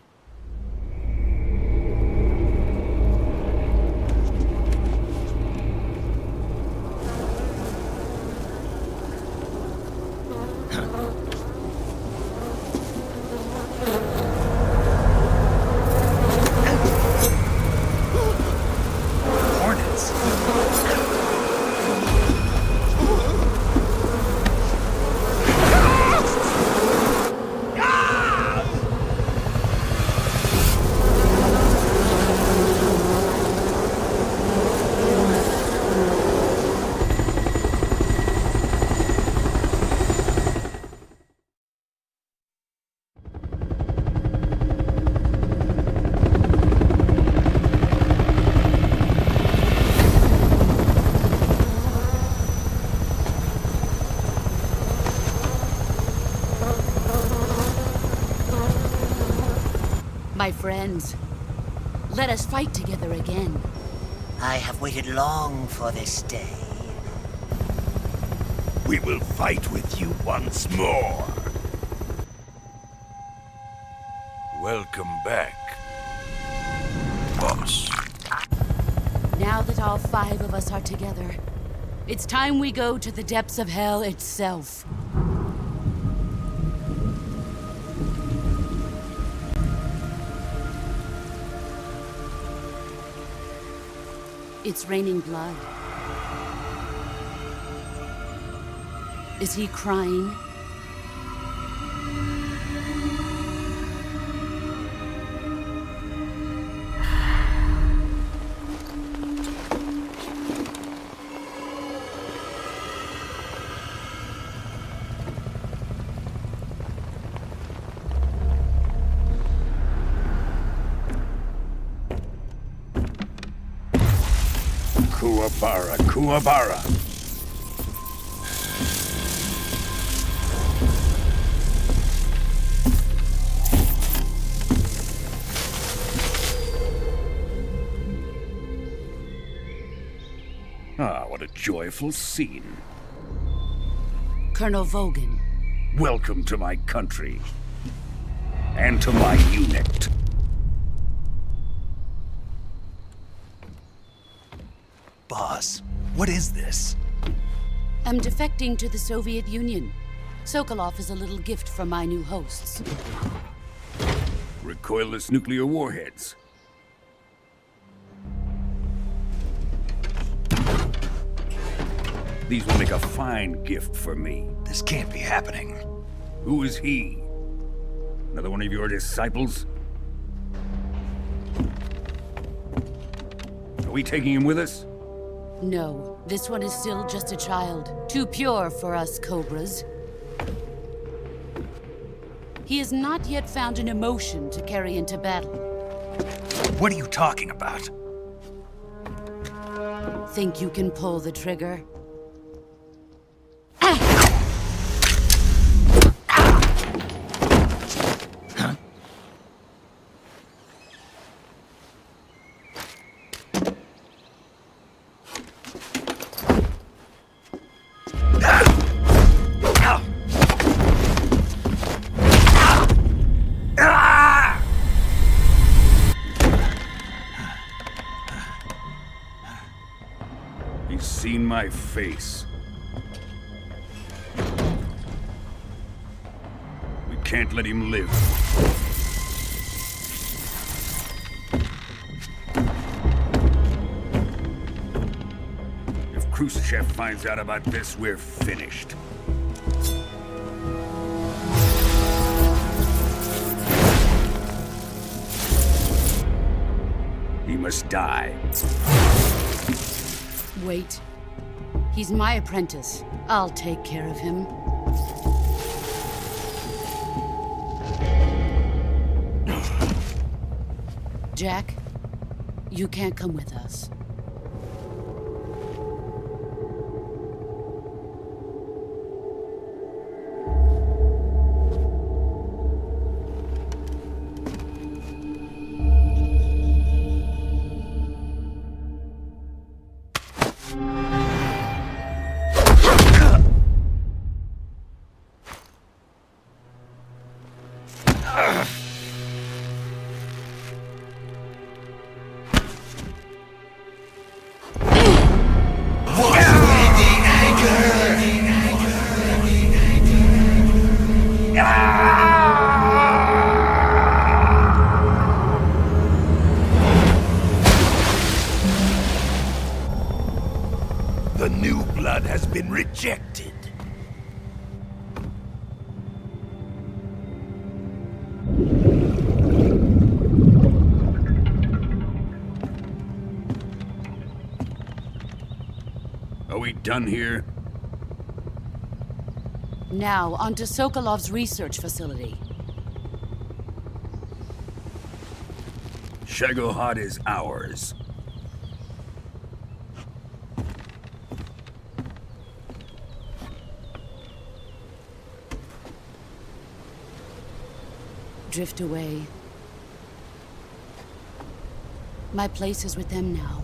My friends, let us fight together again. I have waited long for this day. We will fight with you once more. Welcome back, Boss. Now that all 5 of us are together, it's time we go to the depths of hell itself. It's raining blood. Is he crying? Kuwabara, Kuwabara. Ah, what a joyful scene. Colonel Vogan. Welcome to my country. And to my unit. Boss, what is this? I'm defecting to the Soviet Union. Sokolov is a little gift from my new hosts. Recoilless nuclear warheads. These will make a fine gift for me. This can't be happening. Who is he? Another one of your disciples? Are we taking him with us? No, this one is still just a child. Too pure for us Cobras. He has not yet found an emotion to carry into battle. What are you talking about? Think you can pull the trigger? He's seen my face. We can't let him live. If Khrushchev finds out about this, we're finished. He must die. Wait. He's my apprentice. I'll take care of him. Jack, you can't come with us. The new blood has been rejected. Are we done here? Now, onto Sokolov's research facility. Shagohod is ours. Drift away. My place is with them now.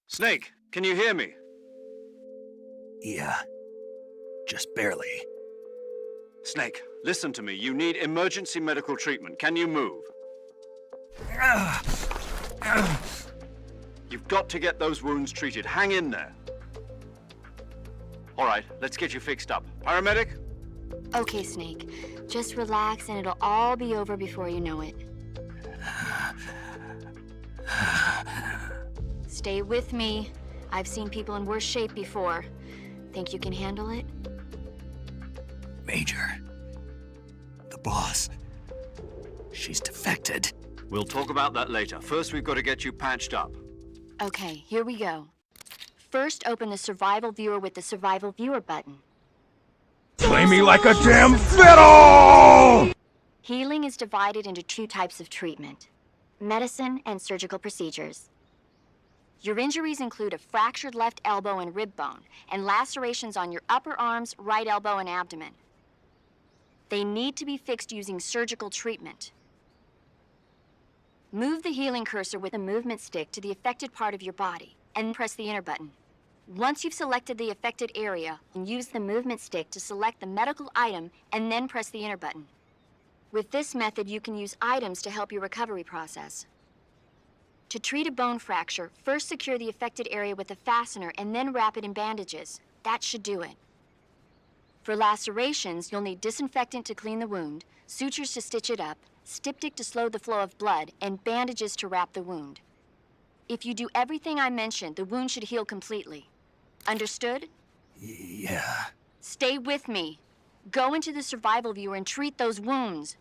Snake, can you hear me? Yeah. Just barely. Snake, listen to me. You need emergency medical treatment. Can you move? You've got to get those wounds treated. Hang in there. All right, let's get you fixed up. Paramedic? Okay, Snake. Just relax and it'll all be over before you know it. Stay with me. I've seen people in worse shape before. Think you can handle it? Major. The boss. She's defected. We'll talk about that later. First, we've got to get you patched up. Okay, here we go. First, open the survival viewer with the survival viewer button. Play me like a damn fiddle! Healing is divided into two types of treatment: medicine and surgical procedures. Your injuries include a fractured left elbow and rib bone, and lacerations on your upper arms, right elbow, and abdomen. They need to be fixed using surgical treatment. Move the healing cursor with a movement stick to the affected part of your body, and press the enter button. Once you've selected the affected area, use the movement stick to select the medical item, and then press the enter button. With this method, you can use items to help your recovery process. To treat a bone fracture, first secure the affected area with a fastener and then wrap it in bandages. That should do it. For lacerations, you'll need disinfectant to clean the wound, sutures to stitch it up, styptic to slow the flow of blood, and bandages to wrap the wound. If you do everything I mentioned, the wound should heal completely. Understood? Yeah. Stay with me. Go into the survival viewer and treat those wounds.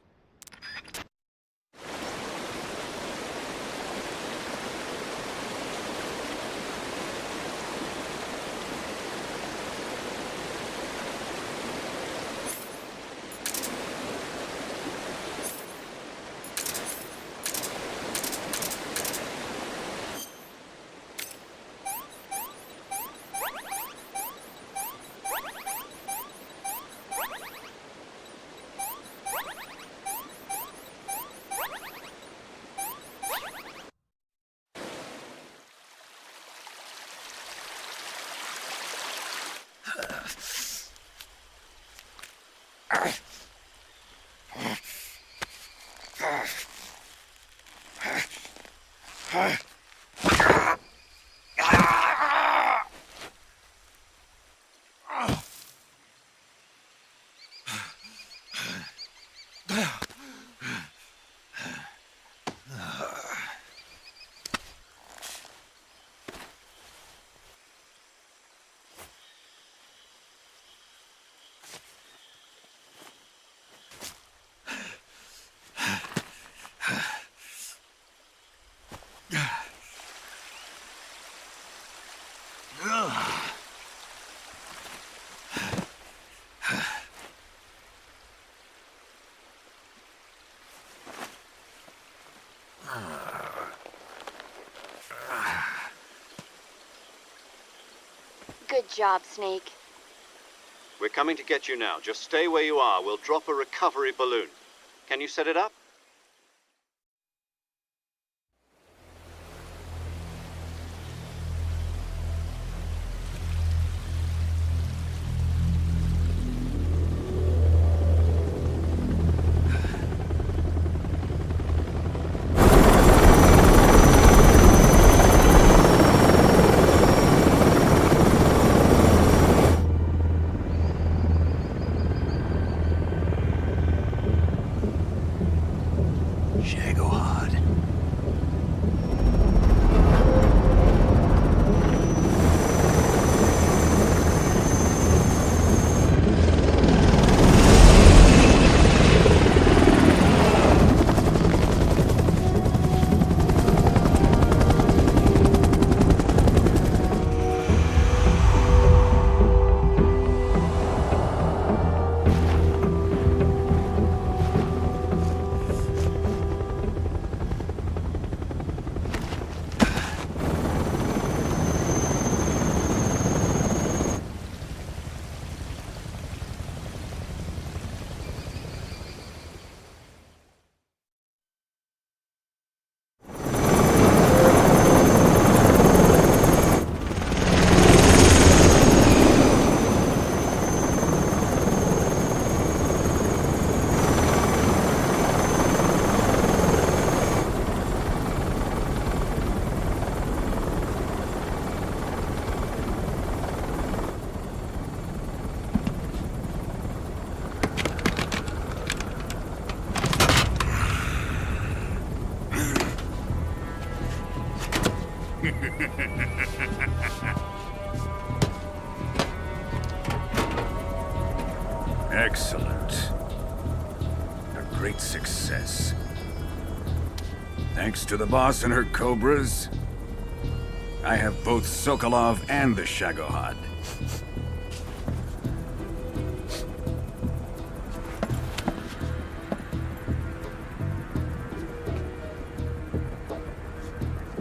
Good job, Snake. We're coming to get you now. Just stay where you are. We'll drop a recovery balloon. Can you set it up? Excellent. A great success. Thanks to the boss and her cobras, I have both Sokolov and the Shagohod.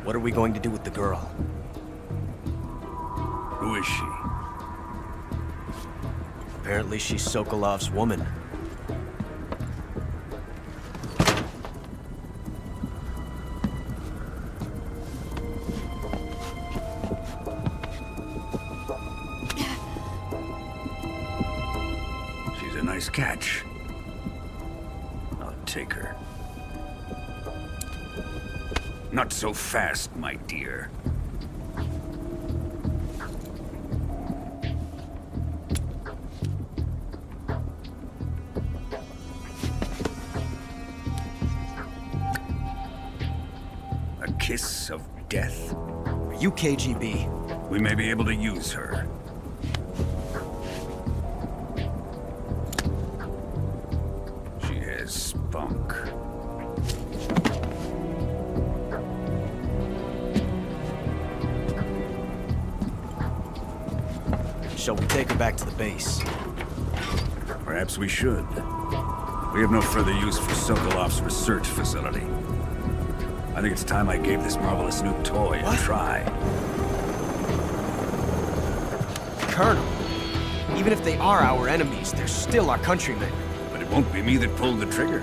What are we going to do with the girl? Who is she? Apparently she's Sokolov's woman. She's a nice catch. I'll take her. Not so fast, my dear. A kiss of death? Are you KGB? We may be able to use her. She has spunk. Shall we take her back to the base? Perhaps we should. We have no further use for Sokolov's research facility. I think it's time I gave this marvelous new toy a try. Colonel, even if they are our enemies, they're still our countrymen. But it won't be me that pulled the trigger.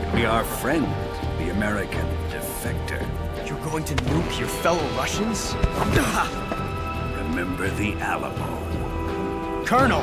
It'll be our friend, the American defector. You're going to nuke your fellow Russians? Remember the Alamo. Colonel!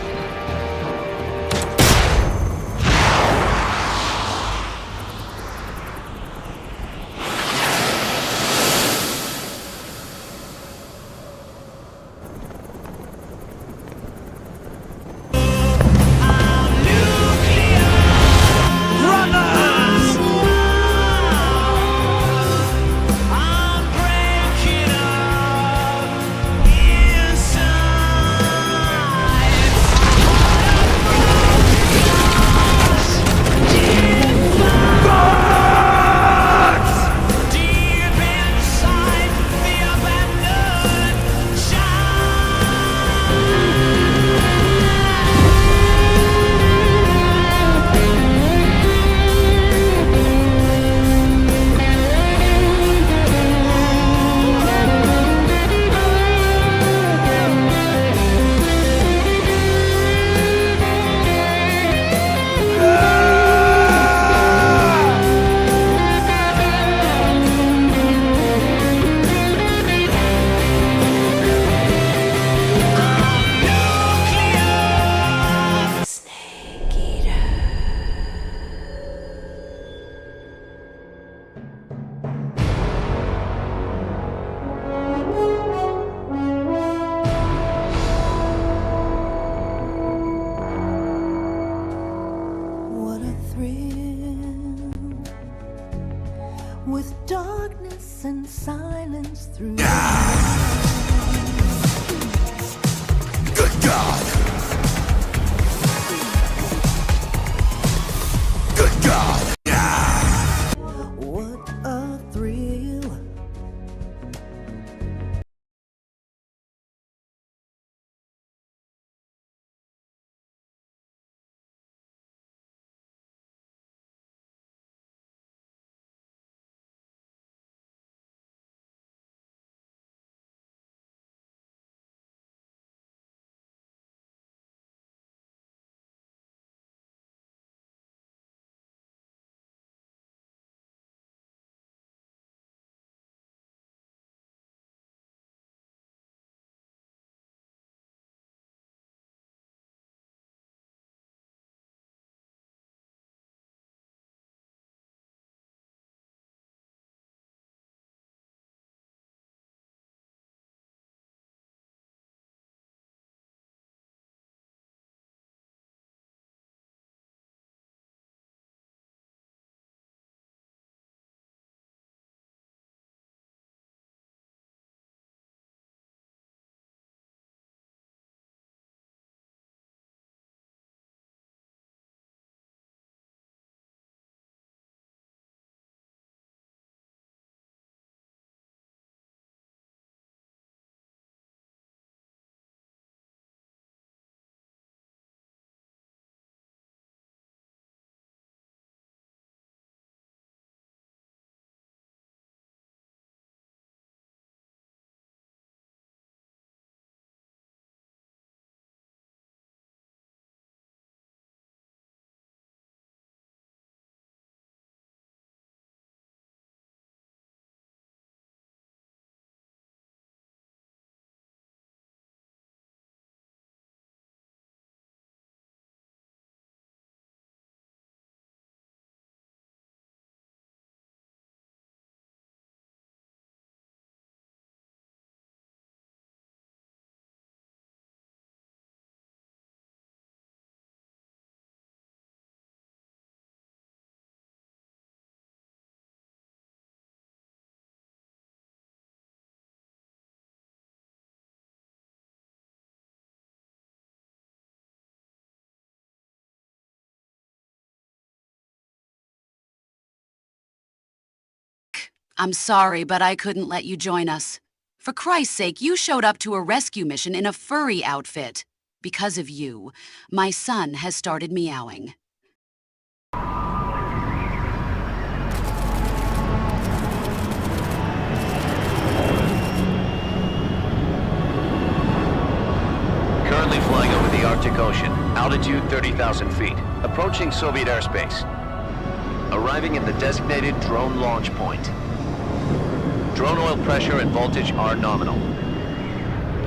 with darkness and silence through. Good God! Good God! I'm sorry, but I couldn't let you join us. For Christ's sake, you showed up to a rescue mission in a furry outfit. Because of you, my son has started meowing. Currently flying over the Arctic Ocean, altitude 30,000 feet, approaching Soviet airspace. Arriving at the designated drone launch point. Drone oil pressure and voltage are nominal.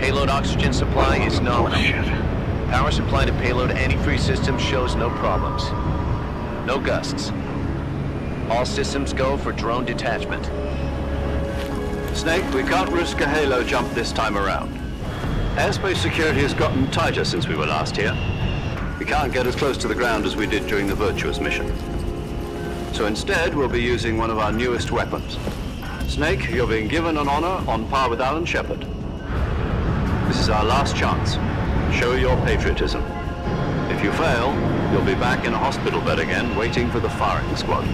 Payload oxygen supply is nominal. Power supply to payload antifreeze system shows no problems. No gusts. All systems go for drone detachment. Snake, we can't risk a halo jump this time around. Airspace security has gotten tighter since we were last here. We can't get as close to the ground as we did during the Virtuous mission. So instead, we'll be using one of our newest weapons. Snake, you're being given an honor on par with Alan Shepard. This is our last chance. Show your patriotism. If you fail, you'll be back in a hospital bed again, waiting for the firing squad.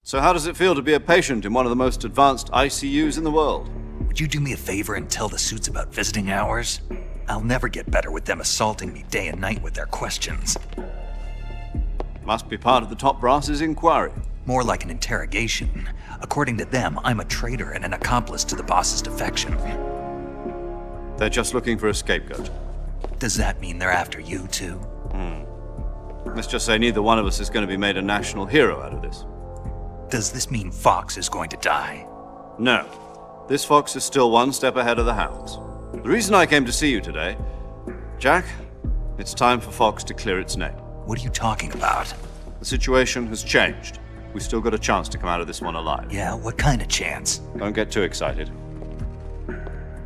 So how does it feel to be a patient in one of the most advanced ICUs in the world? Would you do me a favor and tell the suits about visiting hours? I'll never get better with them assaulting me day and night with their questions. Must be part of the top brass's inquiry. More like an interrogation. According to them, I'm a traitor and an accomplice to the boss's defection. They're just looking for a scapegoat. Does that mean they're after you, too? Let's just say neither one of us is going to be made a national hero out of this. Does this mean Fox is going to die? No. This fox is still one step ahead of the hounds. The reason I came to see you today, Jack, it's time for Fox to clear its name. What are you talking about? The situation has changed. We've still got a chance to come out of this one alive. Yeah, what kind of chance? Don't get too excited.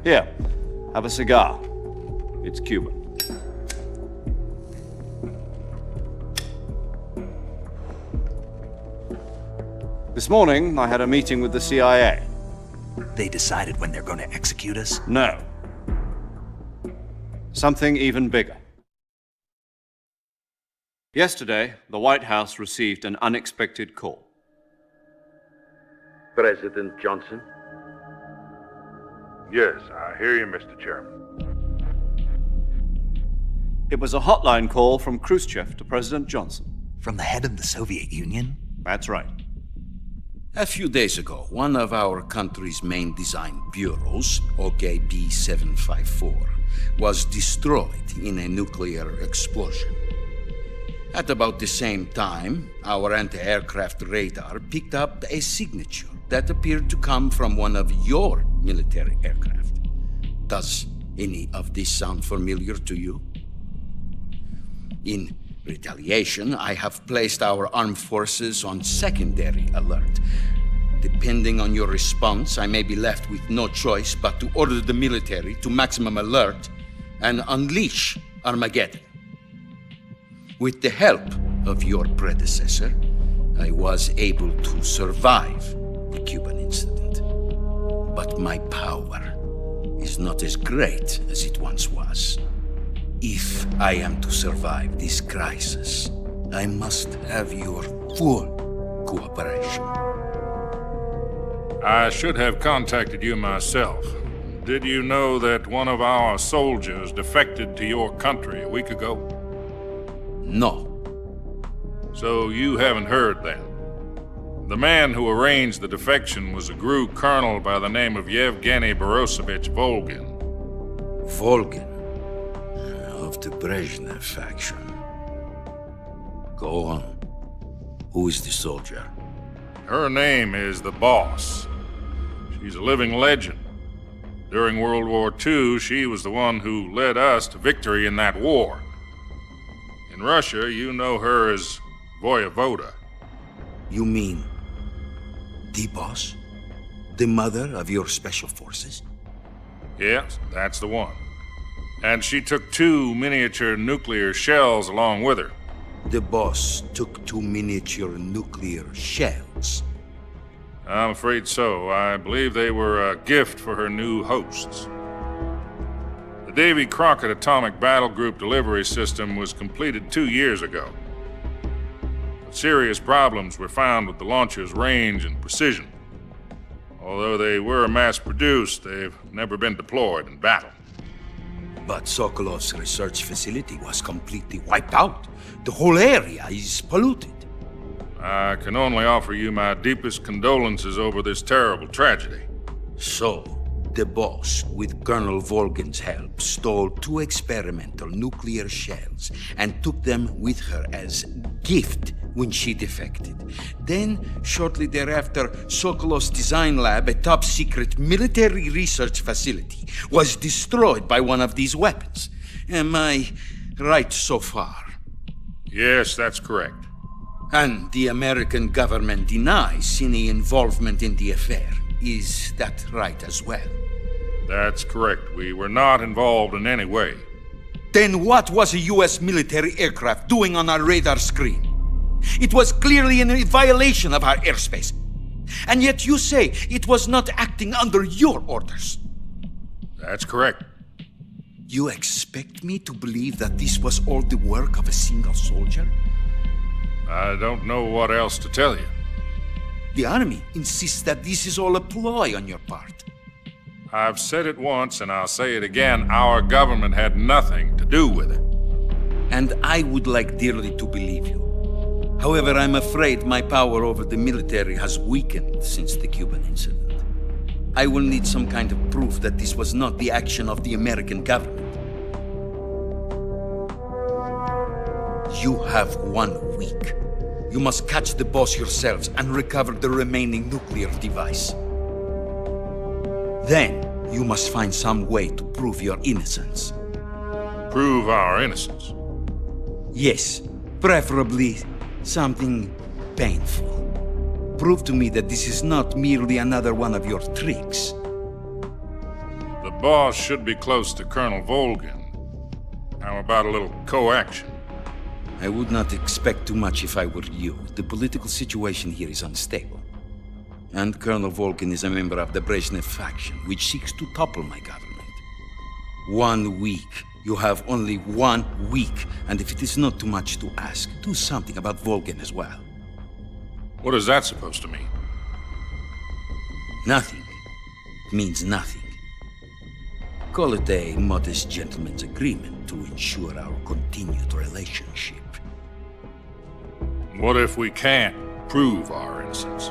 Here, have a cigar. It's Cuban. This morning, I had a meeting with the CIA. They decided when they're going to execute us? No. Something even bigger. Yesterday, the White House received an unexpected call. President Johnson? Yes, I hear you, Mr. Chairman. It was a hotline call from Khrushchev to President Johnson. From the head of the Soviet Union? That's right. A few days ago, one of our country's main design bureaus, OKB 754, was destroyed in a nuclear explosion. At about the same time, our anti-aircraft radar picked up a signature that appeared to come from one of your military aircraft. Does any of this sound familiar to you? In retaliation, I have placed our armed forces on secondary alert. Depending on your response, I may be left with no choice but to order the military to maximum alert and unleash Armageddon. With the help of your predecessor, I was able to survive the Cuban incident. But my power is not as great as it once was. If I am to survive this crisis, I must have your full cooperation. I should have contacted you myself. Did you know that one of our soldiers defected to your country a week ago? No. So you haven't heard then? The man who arranged the defection was a GRU colonel by the name of Yevgeny Borosovich Volgin. Volgin? Of the Brezhnev faction. Go on. Who is the soldier? Her name is the Boss. She's a living legend. During World War II, she was the one who led us to victory in that war. In Russia, you know her as Voyevoda. You mean the Boss? The mother of your special forces? Yes, that's the one. And she took 2 miniature nuclear shells along with her. The Boss took 2 miniature nuclear shells? I'm afraid so. I believe they were a gift for her new hosts. The Davy Crockett Atomic Battle Group delivery system was completed 2 years ago. but serious problems were found with the launcher's range and precision. Although they were mass-produced, they've never been deployed in battle. But Sokolov's research facility was completely wiped out. The whole area is polluted. I can only offer you my deepest condolences over this terrible tragedy. So, the boss, with Colonel Volgin's help, stole 2 experimental nuclear shells and took them with her as gift when she defected. Then, shortly thereafter, Sokolov's design lab, a top-secret military research facility, was destroyed by one of these weapons. Am I right so far? Yes, that's correct. And the American government denies any involvement in the affair. Is that right as well? That's correct. We were not involved in any way. Then what was a U.S. military aircraft doing on our radar screen? It was clearly in violation of our airspace. And yet you say it was not acting under your orders. That's correct. You expect me to believe that this was all the work of a single soldier? I don't know what else to tell you. The Army insists that this is all a ploy on your part. I've said it once and I'll say it again. Our government had nothing to do with it. And I would like dearly to believe you. However, I'm afraid my power over the military has weakened since the Cuban incident. I will need some kind of proof that this was not the action of the American government. You have 1 week. You must catch the boss yourselves and recover the remaining nuclear device. Then, you must find some way to prove your innocence. Prove our innocence? Yes, preferably something painful. Prove to me that this is not merely another one of your tricks. The boss should be close to Colonel Volgin. How about a little co-action? I would not expect too much if I were you. The political situation here is unstable. And Colonel Volgin is a member of the Brezhnev faction, which seeks to topple my government. 1 week. You have only 1 week, and if it is not too much to ask, do something about Volgin as well. What is that supposed to mean? Nothing. It means nothing. Call it a modest gentleman's agreement to ensure our continued relationship. What if we can't prove our innocence?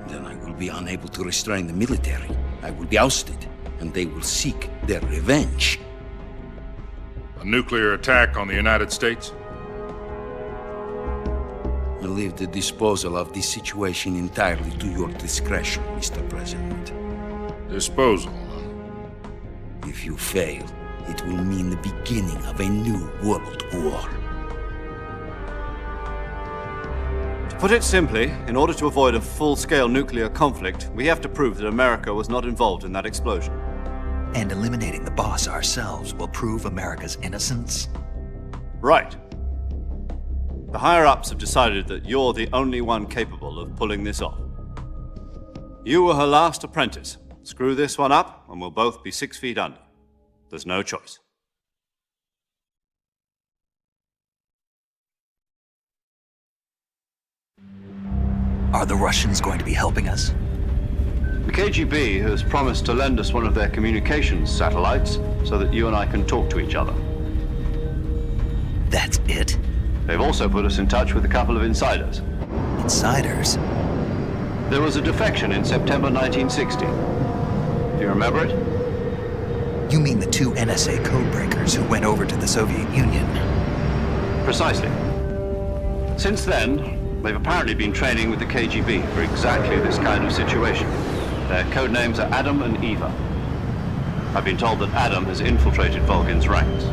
Then I will be unable to restrain the military. I will be ousted, and they will seek their revenge. A nuclear attack on the United States? I leave the disposal of this situation entirely to your discretion, Mr. President. Disposal? If you fail, it will mean the beginning of a new world war. To put it simply, in order to avoid a full-scale nuclear conflict, we have to prove that America was not involved in that explosion. And eliminating the boss ourselves will prove America's innocence? Right. The higher-ups have decided that you're the only one capable of pulling this off. You were her last apprentice. Screw this one up, and we'll both be 6 feet under. There's no choice. Are the Russians going to be helping us? The KGB has promised to lend us one of their communications satellites so that you and I can talk to each other. That's it? They've also put us in touch with a couple of insiders. Insiders? There was a defection in September 1960. Do you remember it? You mean the 2 NSA codebreakers who went over to the Soviet Union? Precisely. Since then, they've apparently been training with the KGB for exactly this kind of situation. Their code names are Adam and Eva. I've been told that Adam has infiltrated Volgin's ranks.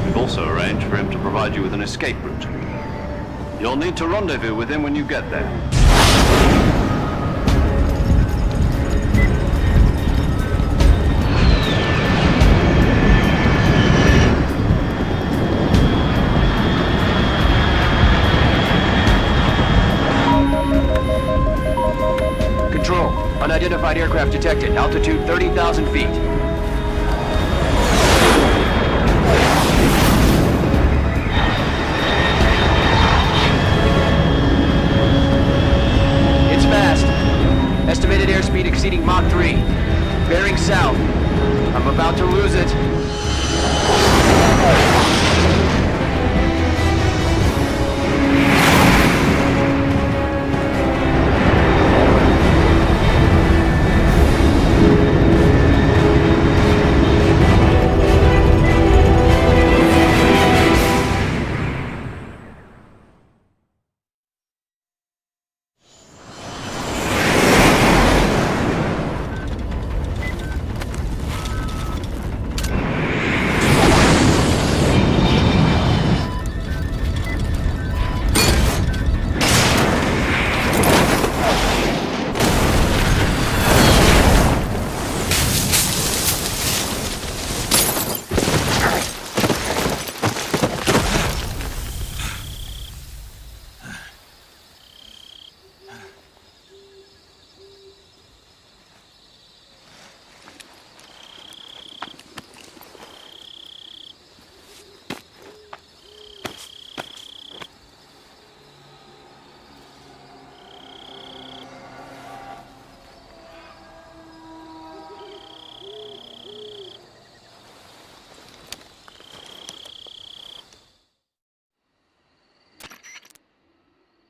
We've also arranged for him to provide you with an escape route. You'll need to rendezvous with him when you get there. Control. Unidentified aircraft detected. Altitude 30,000 feet. Estimated airspeed exceeding Mach 3. Bearing south. I'm about to lose it.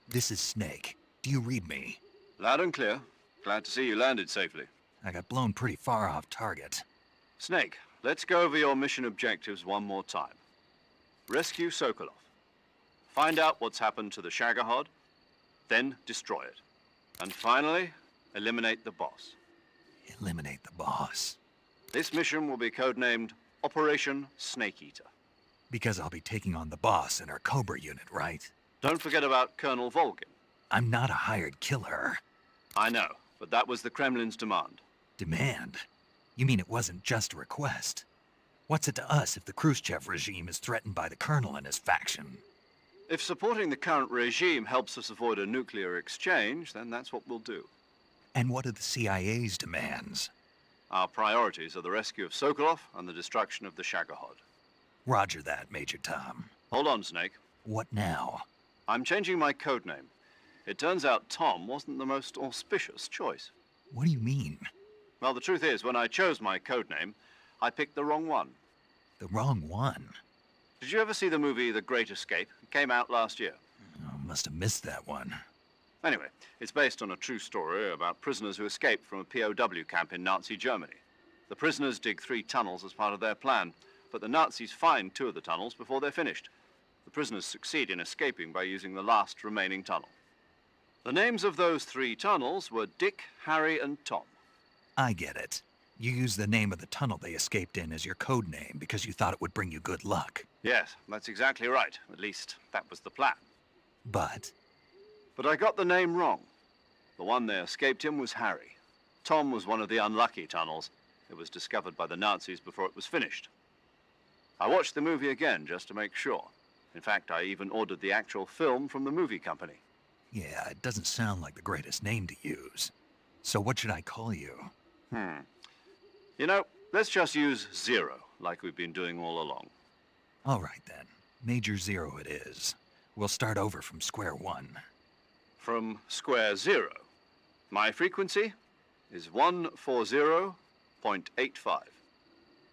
This is Snake. Do you read me? Loud and clear. Glad to see you landed safely. I got blown pretty far off target. Snake, let's go over your mission objectives one more time. Rescue Sokolov. Find out what's happened to the Shagohod, then destroy it. And finally, eliminate the boss. Eliminate the boss. This mission will be codenamed Operation Snake Eater. Because I'll be taking on the boss in our Cobra unit, right? Don't forget about Colonel Volgin. I'm not a hired killer. I know, but that was the Kremlin's demand. Demand? You mean it wasn't just a request? What's it to us if the Khrushchev regime is threatened by the Colonel and his faction? If supporting the current regime helps us avoid a nuclear exchange, then that's what we'll do. And what are the CIA's demands? Our priorities are the rescue of Sokolov and the destruction of the Shagohod. Roger that, Major Tom. Hold on, Snake. What now? I'm changing my codename. It turns out Tom wasn't the most auspicious choice. What do you mean? Well, the truth is, when I chose my codename, I picked the wrong one. The wrong one? Did you ever see the movie The Great Escape? It came out last year. Oh, must have missed that one. Anyway, it's based on a true story about prisoners who escaped from a POW camp in Nazi Germany. The prisoners dig 3 tunnels as part of their plan, but the Nazis find 2 of the tunnels before they're finished. The prisoners succeed in escaping by using the last remaining tunnel. The names of those 3 tunnels were Dick, Harry, and Tom. I get it. You used the name of the tunnel they escaped in as your code name because you thought it would bring you good luck. Yes, that's exactly right. At least, that was the plan. But I got the name wrong. The one they escaped in was Harry. Tom was one of the unlucky tunnels. It was discovered by the Nazis before it was finished. I watched the movie again just to make sure. In fact, I even ordered the actual film from the movie company. yeah, it doesn't sound like the greatest name to use. So what should I call you? You know, let's just use Zero, like we've been doing all along. All right then. Major Zero it is. We'll start over from square one. From square 0. My frequency is 140.85.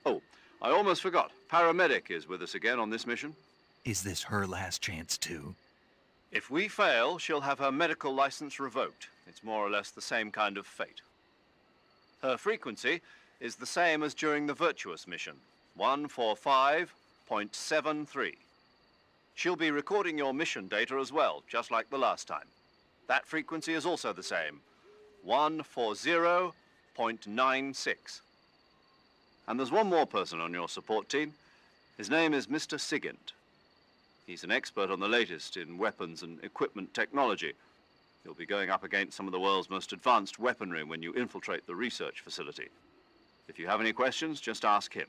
Oh, I almost forgot. Paramedic is with us again on this mission. Is this her last chance too? If we fail, she'll have her medical license revoked. It's more or less the same kind of fate. Her frequency is the same as during the Virtuous mission, 145.73. She'll be recording your mission data as well, just like the last time. That frequency is also the same, 140.96. And there's one more person on your support team. His name is Mr. Sigint. He's an expert on the latest in weapons and equipment technology. You'll be going up against some of the world's most advanced weaponry when you infiltrate the research facility. If you have any questions, just ask him.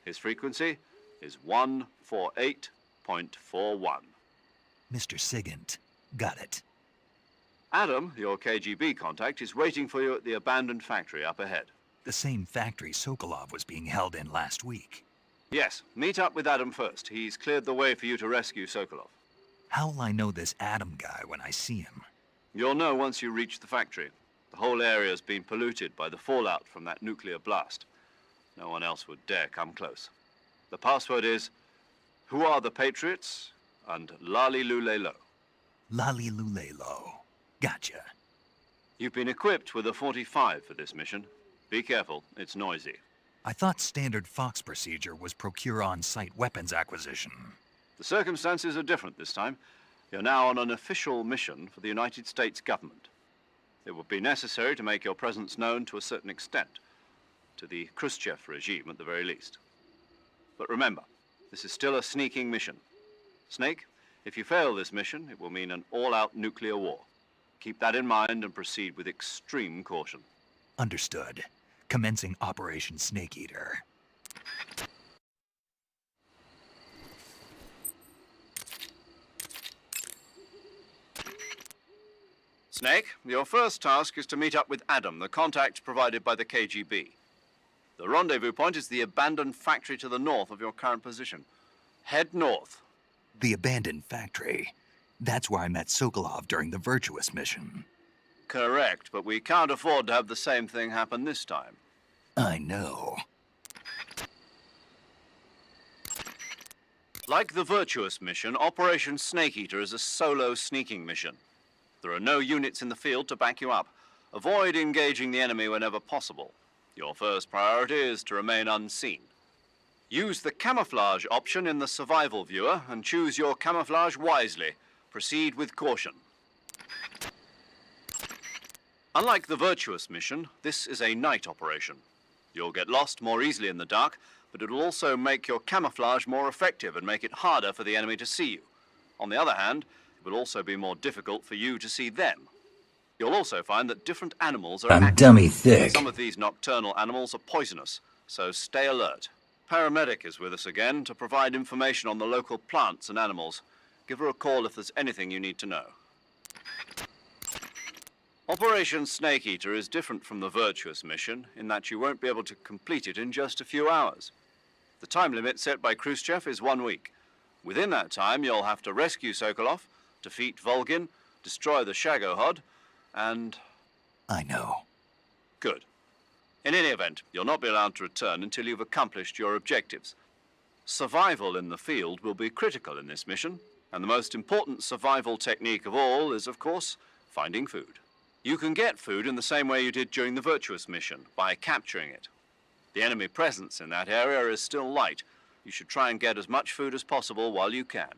His frequency is 148.41. Mr. Sigint. Got it. Adam, your KGB contact, is waiting for you at the abandoned factory up ahead. The same factory Sokolov was being held in last week. Yes, meet up with Adam first. He's cleared the way for you to rescue Sokolov. How'll I know this Adam guy when I see him? You'll know once you reach the factory. The The whole area's been polluted by the fallout from that nuclear blast. No one else would dare come close. The password is, "Who are the Patriots?" and "Lali Lulelo." Lali Lulelo. Gotcha. You've been equipped with a 45 for this mission. Be careful, it's noisy. I thought standard Fox procedure was procure on-site weapons acquisition. The circumstances are different this time. You're now on an official mission for the United States government. It would be necessary to make your presence known to a certain extent, to the Khrushchev regime at the very least. But remember, this is still a sneaking mission. Snake, if you fail this mission, it will mean an all-out nuclear war. Keep that in mind and proceed with extreme caution. Understood. Commencing Operation Snake Eater. Snake, your first task is to meet up with Adam, the contact provided by the KGB. The rendezvous point is the abandoned factory to the north of your current position. Head north. The abandoned factory. That's where I met Sokolov during the Virtuous mission. Correct, but we can't afford to have the same thing happen this time. I know. Like the Virtuous mission, Operation Snake Eater is a solo sneaking mission. There are no units in the field to back you up. Avoid engaging the enemy whenever possible. Your first priority is to remain unseen. Use the camouflage option in the survival viewer and choose your camouflage wisely. Proceed with caution. Unlike the Virtuous mission, this is a night operation. You'll get lost more easily in the dark, but it'll also make your camouflage more effective and make it harder for the enemy to see you. On the other hand, it will also be more difficult for you to see them. You'll also find that different animals are active. dummy thick. Some of these nocturnal animals are poisonous, so stay alert. Paramedic is with us again to provide information on the local plants and animals. Give her a call if there's anything you need to know. Operation Snake Eater is different from the Virtuous mission in that you won't be able to complete it in just a few hours. The time limit set by Khrushchev is 1 week. Within that time, you'll have to rescue Sokolov, defeat Volgin, destroy the Shagohod, and... I know. Good. In any event, you'll not be allowed to return until you've accomplished your objectives. Survival in the field will be critical in this mission, and the most important survival technique of all is, of course, finding food. You can get food in the same way you did during the Virtuous mission, by capturing it. The enemy presence in that area is still light. You should try and get as much food as possible while you can.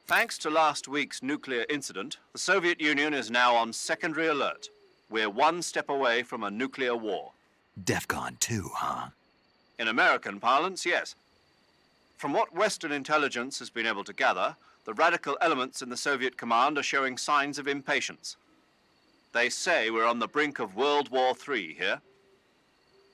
Thanks to last week's nuclear incident, the Soviet Union is now on secondary alert. We're one step away from a nuclear war. DEFCON 2, huh? In American parlance, yes. From what Western intelligence has been able to gather, the radical elements in the Soviet command are showing signs of impatience. They say we're on the brink of World War III here.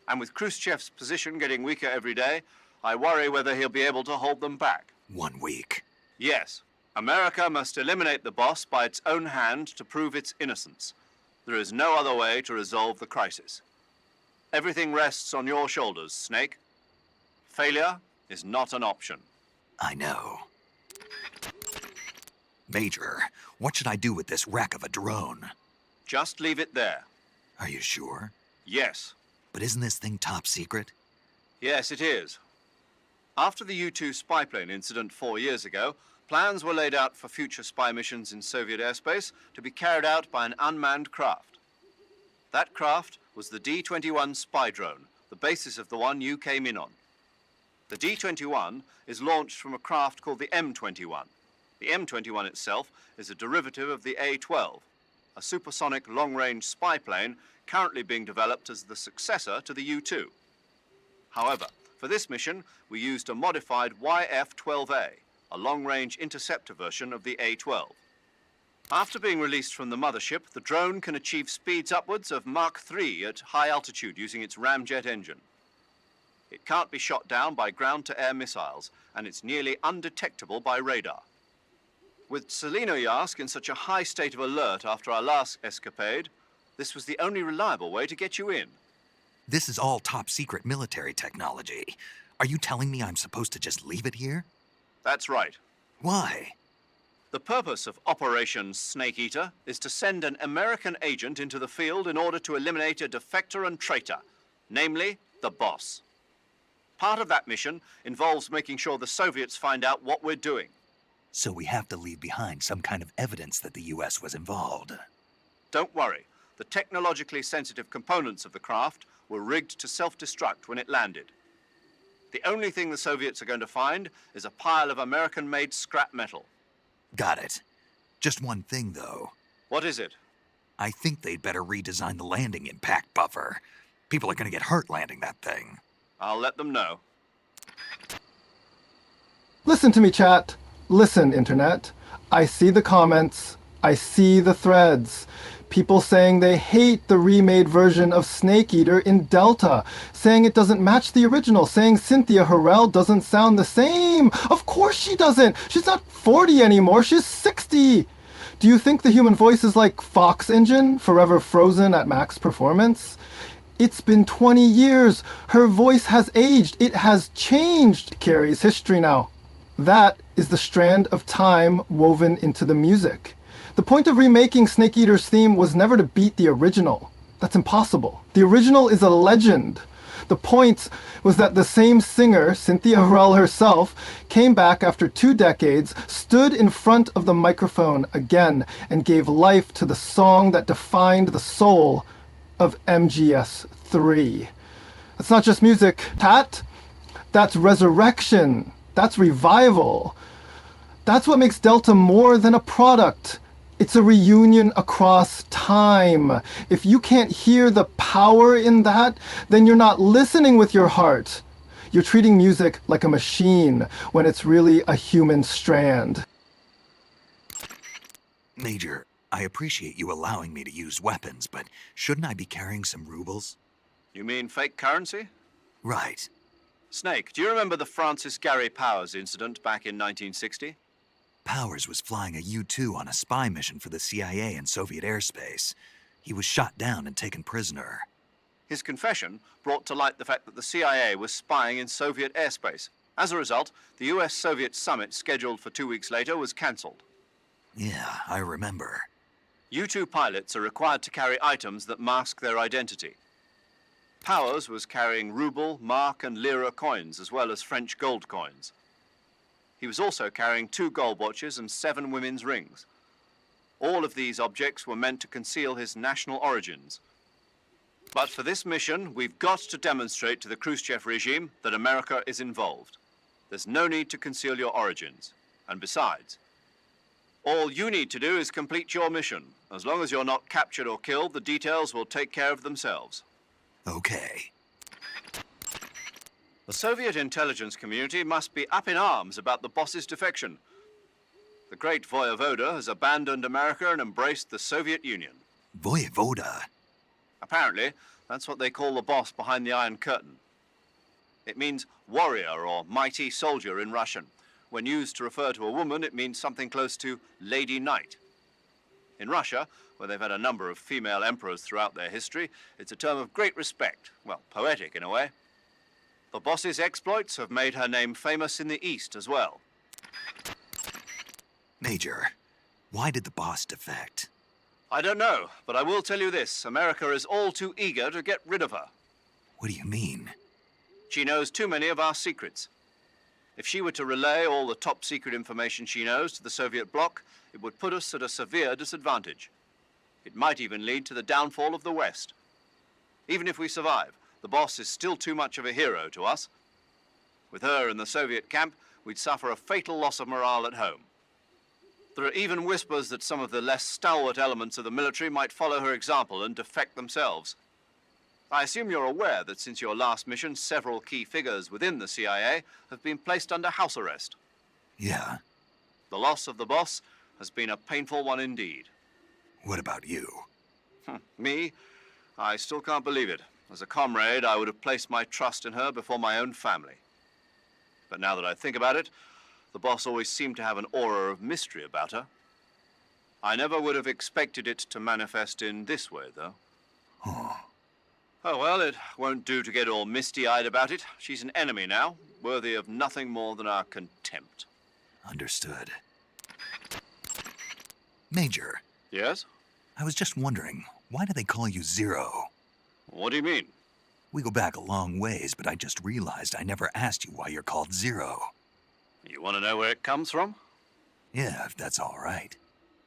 And with Khrushchev's position getting weaker every day, I worry whether he'll be able to hold them back. 1 week. Yes. America must eliminate the boss by its own hand to prove its innocence. There is no other way to resolve the crisis. Everything rests on your shoulders, Snake. Failure is not an option. I know. Major, what should I do with this wreck of a drone? Just leave it there. Are you sure? Yes. But isn't this thing top secret? Yes, it is. After the U-2 spy plane incident 4 years ago, plans were laid out for future spy missions in Soviet airspace to be carried out by an unmanned craft. That craft was the D-21 spy drone, the basis of the one you came in on. The D-21 is launched from a craft called the M-21. The M-21 itself is a derivative of the A-12, a supersonic long-range spy plane currently being developed as the successor to the U-2. However, for this mission, we used a modified YF-12A, a long-range interceptor version of the A-12. After being released from the mothership, the drone can achieve speeds upwards of Mach 3 at high altitude using its ramjet engine. It can't be shot down by ground-to-air missiles, and it's nearly undetectable by radar. With Selinoyarsk in such a high state of alert after our last escapade, this was the only reliable way to get you in. This is all top-secret military technology. Are you telling me I'm supposed to just leave it here? That's right. Why? The purpose of Operation Snake Eater is to send an American agent into the field in order to eliminate a defector and traitor, namely the Boss. Part of that mission involves making sure the Soviets find out what we're doing. So we have to leave behind some kind of evidence that the US was involved. Don't worry. The technologically sensitive components of the craft were rigged to self-destruct when it landed. The only thing the Soviets are going to find is a pile of American-made scrap metal. Got it. Just one thing, though. What is it? I think they'd better redesign the landing impact buffer. People are going to get hurt landing that thing. I'll let them know. Listen to me, chat. Listen, Internet. I see the comments. I see the threads. People saying they hate the remade version of Snake Eater in Delta, saying it doesn't match the original, saying Cynthia Harrell doesn't sound the same. Of course she doesn't. She's not 40 anymore. She's 60. Do you think the human voice is like Fox Engine, forever frozen at max performance? It's been 20 years. Her voice has aged. It has changed. Carrie's history now. That is the strand of time woven into the music. The point of remaking Snake Eater's theme was never to beat the original. That's impossible. The original is a legend. The point was that the same singer, Cynthia Harrell herself, came back after 2 decades, stood in front of the microphone again, and gave life to the song that defined the soul of MGS3. That's not just music, Tat. That's resurrection. That's revival. That's what makes Delta more than a product. It's a reunion across time. If you can't hear the power in that, then you're not listening with your heart. You're treating music like a machine when it's really a human strand. Major, I appreciate you allowing me to use weapons, but shouldn't I be carrying some rubles? You mean fake currency? Right. Snake, do you remember the Francis Gary Powers incident back in 1960? Powers was flying a U-2 on a spy mission for the CIA in Soviet airspace. He was shot down and taken prisoner. His confession brought to light the fact that the CIA was spying in Soviet airspace. As a result, the US-Soviet summit scheduled for 2 weeks later was cancelled. Yeah, I remember. U-2 pilots are required to carry items that mask their identity. Powers was carrying ruble, mark, and lira coins, as well as French gold coins. He was also carrying 2 gold watches and 7 women's rings. All of these objects were meant to conceal his national origins. But for this mission, we've got to demonstrate to the Khrushchev regime that America is involved. There's no need to conceal your origins. And besides, all you need to do is complete your mission. As long as you're not captured or killed, the details will take care of themselves. Okay. The Soviet intelligence community must be up in arms about the boss's defection. The great Voyevoda has abandoned America and embraced the Soviet Union. Voyevoda? Apparently, that's what they call the boss behind the Iron Curtain. It means warrior or mighty soldier in Russian. When used to refer to a woman, it means something close to Lady Knight. In Russia, where they've had a number of female emperors throughout their history, it's a term of great respect. Well, poetic in a way. The boss's exploits have made her name famous in the East as well. Major, why did the boss defect? I don't know, but I will tell you this. America is all too eager to get rid of her. What do you mean? She knows too many of our secrets. If she were to relay all the top secret information she knows to the Soviet bloc, it would put us at a severe disadvantage. It might even lead to the downfall of the West. Even if we survive, the boss is still too much of a hero to us. With her in the Soviet camp, we'd suffer a fatal loss of morale at home. There are even whispers that some of the less stalwart elements of the military might follow her example and defect themselves. I assume you're aware that since your last mission, several key figures within the CIA have been placed under house arrest. Yeah. The loss of the boss has been a painful one indeed. What about you? Me? I still can't believe it. As a comrade, I would have placed my trust in her before my own family. But now that I think about it, the boss always seemed to have an aura of mystery about her. I never would have expected it to manifest in this way, though. Oh, well, it won't do to get all misty-eyed about it. She's an enemy now, worthy of nothing more than our contempt. Understood. Major, Yes? I was just wondering, why do they call you Zero? What do you mean? We go back a long ways, but I just realized I never asked you why you're called Zero. You want to know where it comes from? Yeah, if that's all right.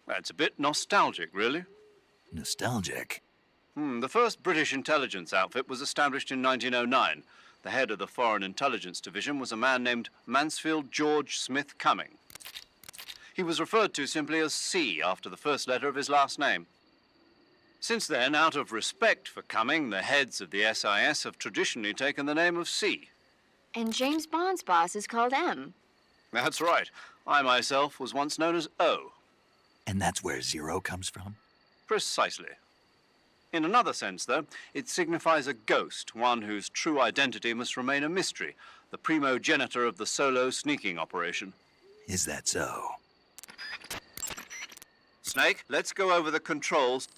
That's a bit nostalgic, really. Nostalgic? The first British intelligence outfit was established in 1909. The head of the Foreign Intelligence Division was a man named Mansfield George Smith Cumming. He was referred to simply as C after the first letter of his last name. Since then, out of respect for Cumming, the heads of the SIS have traditionally taken the name of C. And James Bond's boss is called M. That's right. I myself was once known as O. And that's where Zero comes from? Precisely. In another sense, though, it signifies a ghost, one whose true identity must remain a mystery, the primogenitor of the solo sneaking operation. Is that so? Snake, let's go over the controls.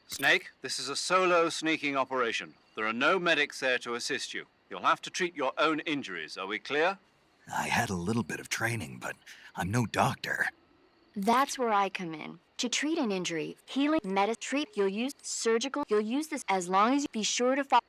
Snake, this is a solo sneaking operation. There are no medics there to assist you. You'll have to treat your own injuries. Are we clear? I had a little bit of training, but I'm no doctor. That's where I come in. To treat an injury, healing, treat, you'll use surgical, you'll use this as long as you be sure to follow.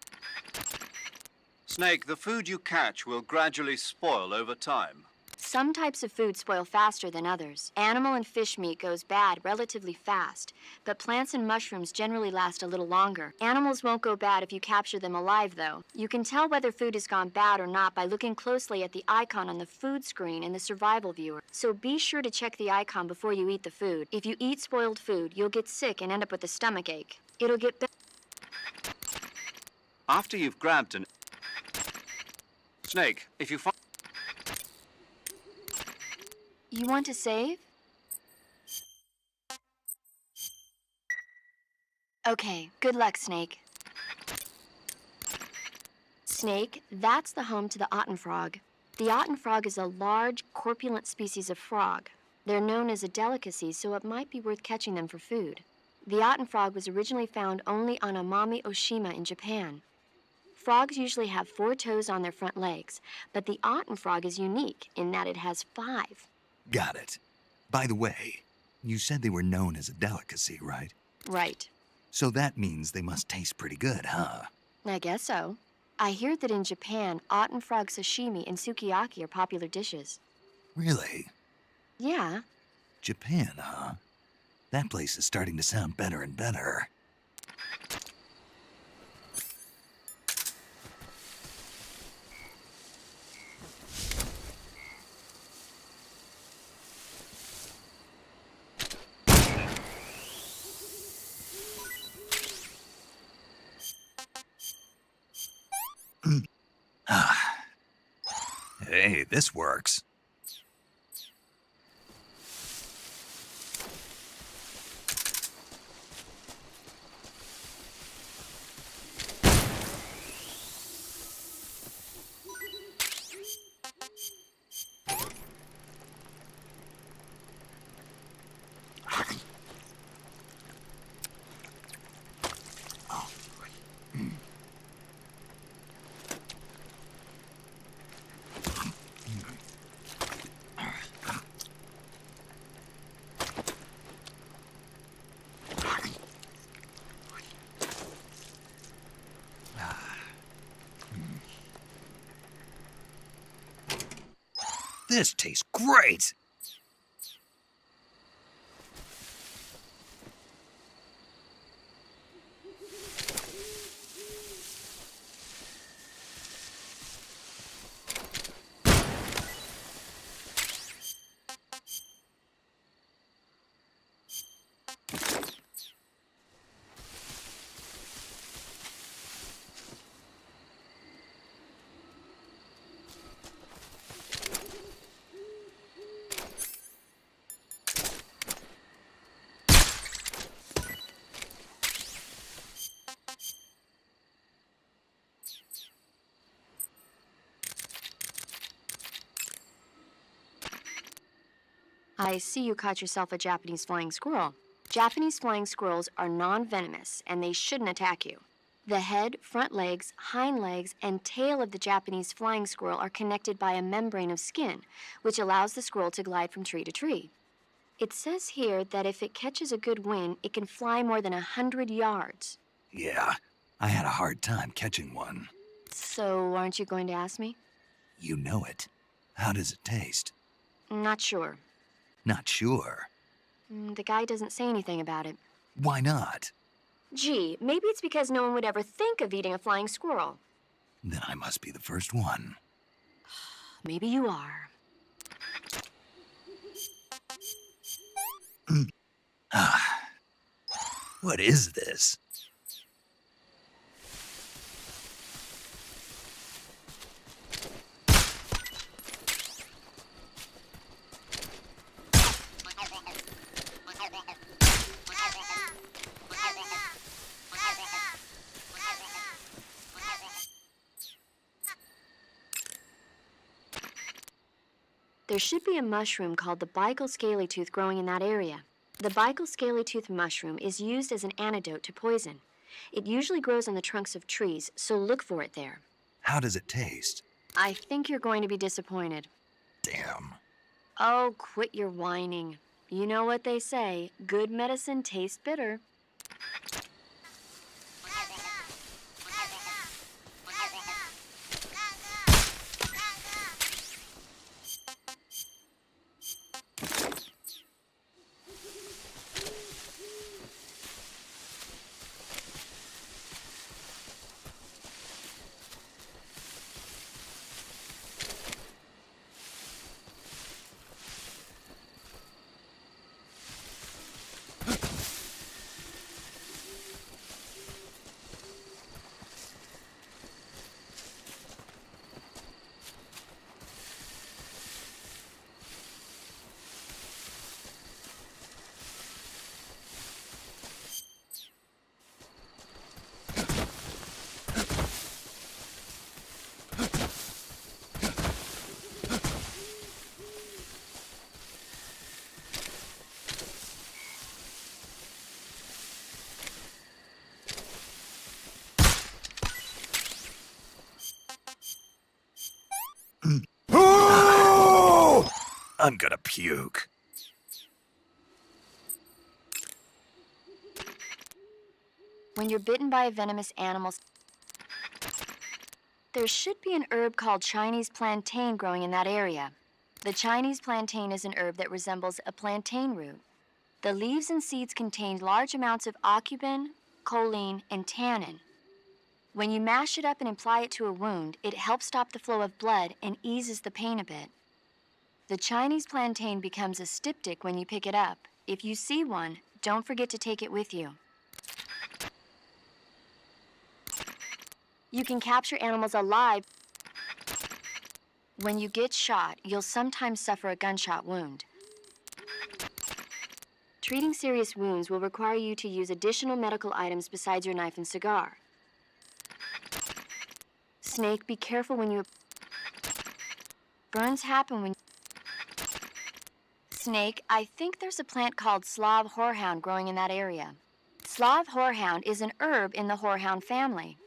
Snake, the food you catch will gradually spoil over time. Some types of food spoil faster than others. Animal and fish meat goes bad relatively fast, but plants and mushrooms generally last a little longer. Animals won't go bad if you capture them alive, though. You can tell whether food has gone bad or not by looking closely at the icon on the food screen in the survival viewer. So be sure to check the icon before you eat the food. If you eat spoiled food, you'll get sick and end up with a stomachache. It'll get better. After you've grabbed an... Snake, if you find... You want to save? Okay, good luck, Snake. Snake, that's the home to the Otten frog. The Otten frog is a large, corpulent species of frog. They're known as a delicacy, so it might be worth catching them for food. The Otten frog was originally found only on Amami Oshima in Japan. Frogs usually have 4 toes on their front legs, but the Otten frog is unique in that it has 5. Got it. By the way, you said they were known as a delicacy, right? Right. So that means they must taste pretty good, huh? I guess so. I hear that in Japan, Otten frog sashimi and sukiyaki are popular dishes. Really? Yeah. Japan, huh? That place is starting to sound better and better. Hey, this works. This tastes great! I see you caught yourself a Japanese flying squirrel. Japanese flying squirrels are non-venomous, and they shouldn't attack you. The head, front legs, hind legs, and tail of the Japanese flying squirrel are connected by a membrane of skin, which allows the squirrel to glide from tree to tree. It says here that if it catches a good wind, it can fly more than 100 yards. Yeah, I had a hard time catching one. So, aren't you going to ask me? You know it. How does it taste? Not sure. Not sure. The guy doesn't say anything about it. Why not? Gee, maybe it's because no one would ever think of eating a flying squirrel. Then I must be the first one. Maybe you are. What is this? There should be a mushroom called the Bical scalytooth growing in that area. The Bical scalytooth mushroom is used as an antidote to poison. It usually grows on the trunks of trees, so look for it there. How does it taste? I think you're going to be disappointed. Damn. Oh, quit your whining. You know what they say, good medicine tastes bitter. I'm gonna puke. When you're bitten by a venomous animal, there should be an herb called Chinese plantain growing in that area. The Chinese plantain is an herb that resembles a plantain root. The leaves and seeds contain large amounts of aucubin, choline, and tannin. When you mash it up and apply it to a wound, it helps stop the flow of blood and eases the pain a bit. The Chinese plantain becomes a styptic when you pick it up. If you see one, don't forget to take it with you. You can capture animals alive. When you get shot, you'll sometimes suffer a gunshot wound. Treating serious wounds will require you to use additional medical items besides your knife and cigar. Snake, be careful when you... Burns happen when... Snake, I think there's a plant called Slav horehound growing in that area. Slav horehound is an herb in the horehound family.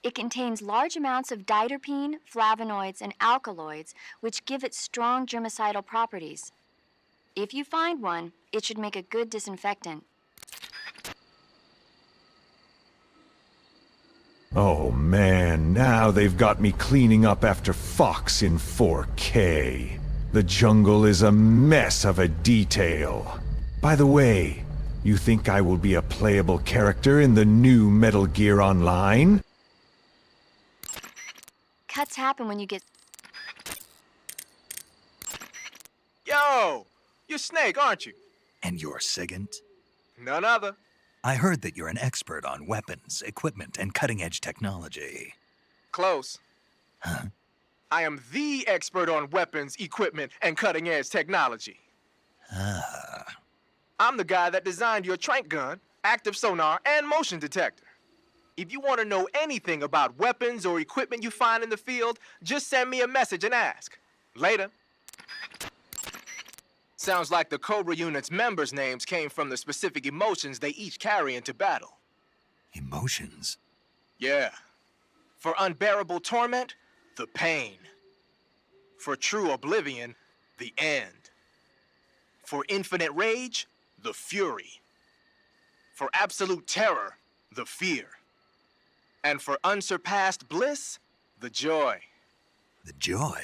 It contains large amounts of diterpene, flavonoids, and alkaloids, which give it strong germicidal properties. If you find one, it should make a good disinfectant. Oh man, now they've got me cleaning up after Fox in 4K. The jungle is a mess of a detail. By the way, you think I will be a playable character in the new Metal Gear Online? Cuts happen when you get... Yo! You're Snake, aren't you? And you're Sigint? None other. I heard that you're an expert on weapons, equipment, and cutting-edge technology. Close. Huh? I am the expert on weapons, equipment, and cutting-edge technology. Ah. I'm the guy that designed your trank gun, active sonar, and motion detector. If you want to know anything about weapons or equipment you find in the field, just send me a message and ask. Later. Sounds like the Cobra unit's members' names came from the specific emotions they each carry into battle. Emotions? Yeah. For unbearable torment, the pain. For true oblivion, the end. For infinite rage, the fury. For absolute terror, the fear. And for unsurpassed bliss, the joy. The joy?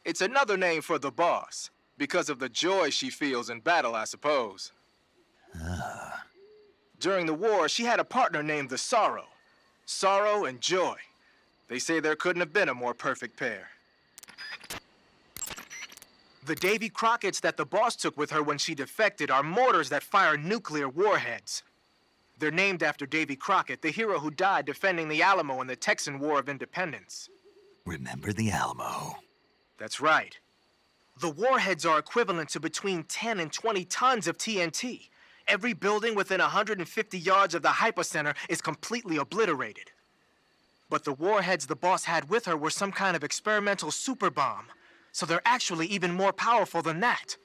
It's another name for the boss, because of the joy she feels in battle, I suppose. Ah. During the war, she had a partner named the Sorrow. Sorrow and joy. They say there couldn't have been a more perfect pair. The Davy Crockett's that the boss took with her when she defected are mortars that fire nuclear warheads. They're named after Davy Crockett, the hero who died defending the Alamo in the Texan War of Independence. Remember the Alamo. That's right. The warheads are equivalent to between 10 and 20 tons of TNT. Every building within 150 yards of the hypocenter is completely obliterated. But the warheads the boss had with her were some kind of experimental super bomb. So they're actually even more powerful than that.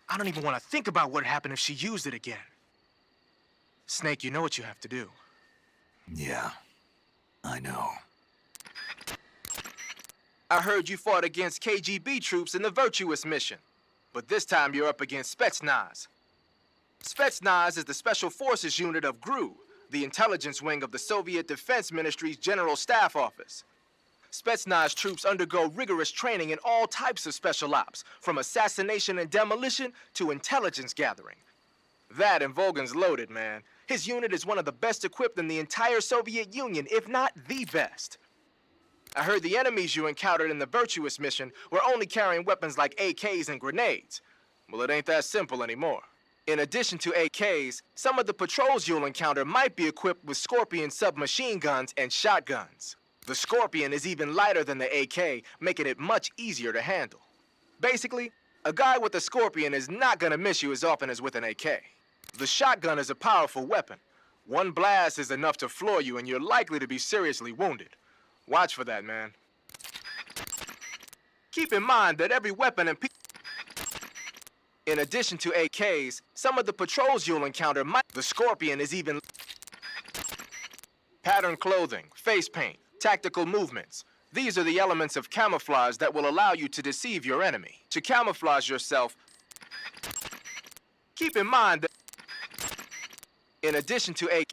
I don't even want to think about what happened if she used it again. Snake, you know what you have to do. Yeah, I know. I heard you fought against KGB troops in the Virtuous mission. But this time you're up against Spetsnaz. Spetsnaz is the Special Forces unit of GRU, the intelligence wing of the Soviet Defense Ministry's General Staff Office. Spetsnaz troops undergo rigorous training in all types of special ops, from assassination and demolition to intelligence gathering. That and Volgan's loaded, man. His unit is one of the best equipped in the entire Soviet Union, if not the best. I heard the enemies you encountered in the Virtuous mission were only carrying weapons like AKs and grenades. Well, it ain't that simple anymore. In addition to AKs, some of the patrols you'll encounter might be equipped with Scorpion submachine guns and shotguns. The Scorpion is even lighter than the AK, making it much easier to handle. Basically, a guy with a Scorpion is not gonna miss you as often as with an AK. The shotgun is a powerful weapon. One blast is enough to floor you and you're likely to be seriously wounded. Watch for that, man. Keep in mind that every weapon and in addition to AKs, some of the patrols you'll encounter might... The Scorpion is even... Patterned clothing, face paint, tactical movements. These are the elements of camouflage that will allow you to deceive your enemy. To camouflage yourself, keep in mind that in addition to AK...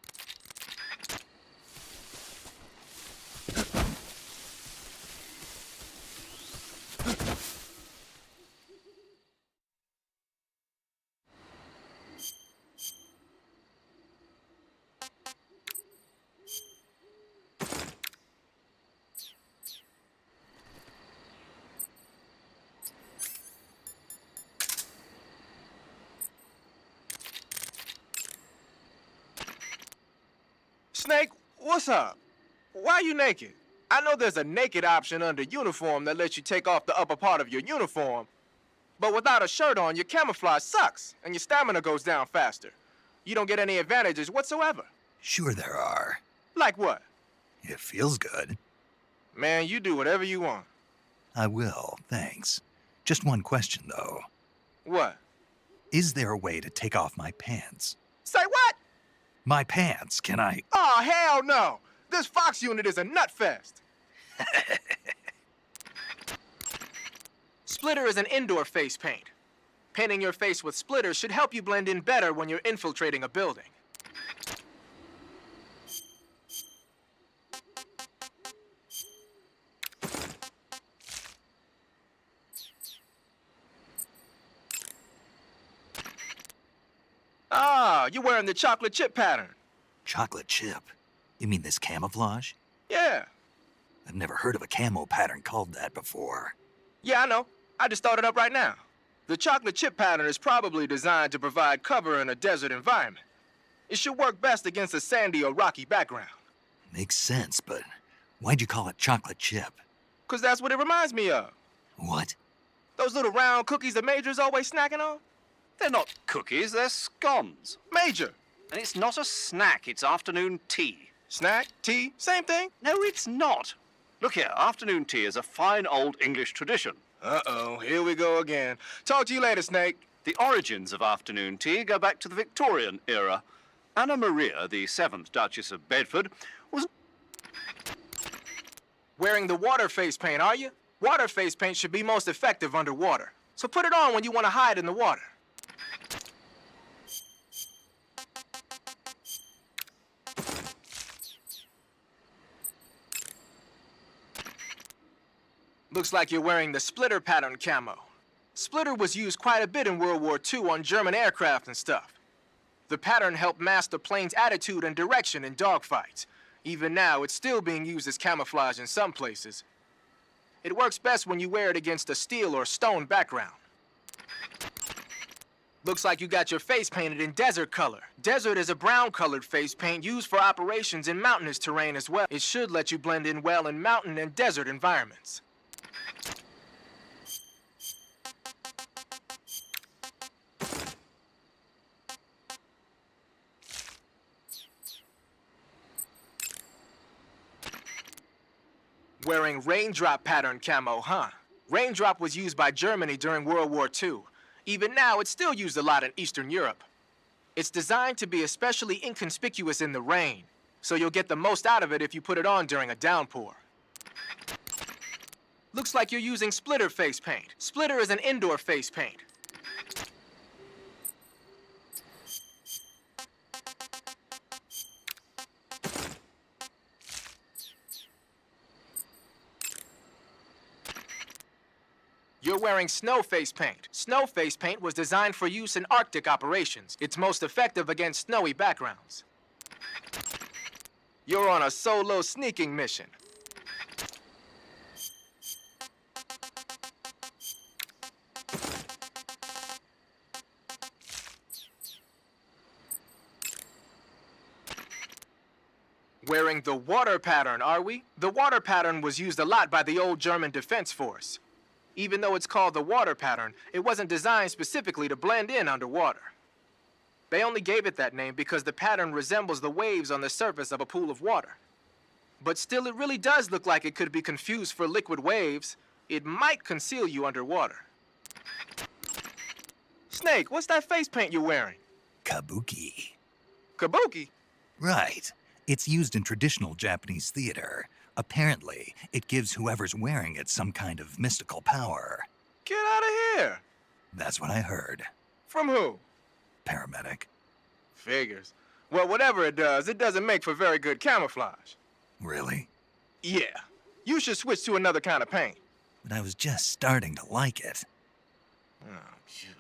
Snake, what's up? Why are you naked? I know there's a naked option under uniform that lets you take off the upper part of your uniform, but without a shirt on, your camouflage sucks, and your stamina goes down faster. You don't get any advantages whatsoever. Sure there are. Like what? It feels good. Man, you do whatever you want. I will, thanks. Just one question, though. What? Is there a way to take off my pants? Say what? My pants, can I... Oh, hell no! This Fox unit is a nutfest! Splitter is an indoor face paint. Painting your face with splitter should help you blend in better when you're infiltrating a building. Ah, you're wearing the chocolate chip pattern. Chocolate chip? You mean this camouflage? Yeah. I've never heard of a camo pattern called that before. Yeah, I know. I just thought it up right now. The chocolate chip pattern is probably designed to provide cover in a desert environment. It should work best against a sandy or rocky background. Makes sense, but why'd you call it chocolate chip? 'Cause that's what it reminds me of. What? Those little round cookies that Major's always snacking on? They're not cookies, they're scones. Major! And it's not a snack, it's afternoon tea. Snack? Tea? Same thing? No, it's not. Look here, afternoon tea is a fine old English tradition. Uh-oh, here we go again. Talk to you later, Snake. The origins of afternoon tea go back to the Victorian era. Anna Maria, the 7th Duchess of Bedford, was... Wearing the water face paint, are you? Water face paint should be most effective underwater. So put it on when you want to hide in the water. Looks like you're wearing the splitter pattern camo. Splitter was used quite a bit in World War II on German aircraft and stuff. The pattern helped mask the plane's attitude and direction in dogfights. Even now, it's still being used as camouflage in some places. It works best when you wear it against a steel or stone background. Looks like you got your face painted in desert color. Desert is a brown-colored face paint used for operations in mountainous terrain as well. It should let you blend in well in mountain and desert environments. Wearing raindrop pattern camo, huh? Raindrop was used by Germany during World War II. Even now, it's still used a lot in Eastern Europe. It's designed to be especially inconspicuous in the rain, so you'll get the most out of it if you put it on during a downpour. Looks like you're using splitter face paint. Splitter is an indoor face paint. You're wearing snow face paint. Snow face paint was designed for use in Arctic operations. It's most effective against snowy backgrounds. You're on a solo sneaking mission. Wearing the water pattern, are we? The water pattern was used a lot by the old German Defense Force. Even though it's called the water pattern, it wasn't designed specifically to blend in underwater. They only gave it that name because the pattern resembles the waves on the surface of a pool of water. But still, it really does look like it could be confused for liquid waves. It might conceal you underwater. Snake, what's that face paint you're wearing? Kabuki. Kabuki? Right. It's used in traditional Japanese theater. Apparently, it gives whoever's wearing it some kind of mystical power. Get out of here! That's what I heard. From who? Paramedic. Figures. Well, whatever it doesn't make for very good camouflage. Really? Yeah. You should switch to another kind of paint. But I was just starting to like it. Oh, beautiful.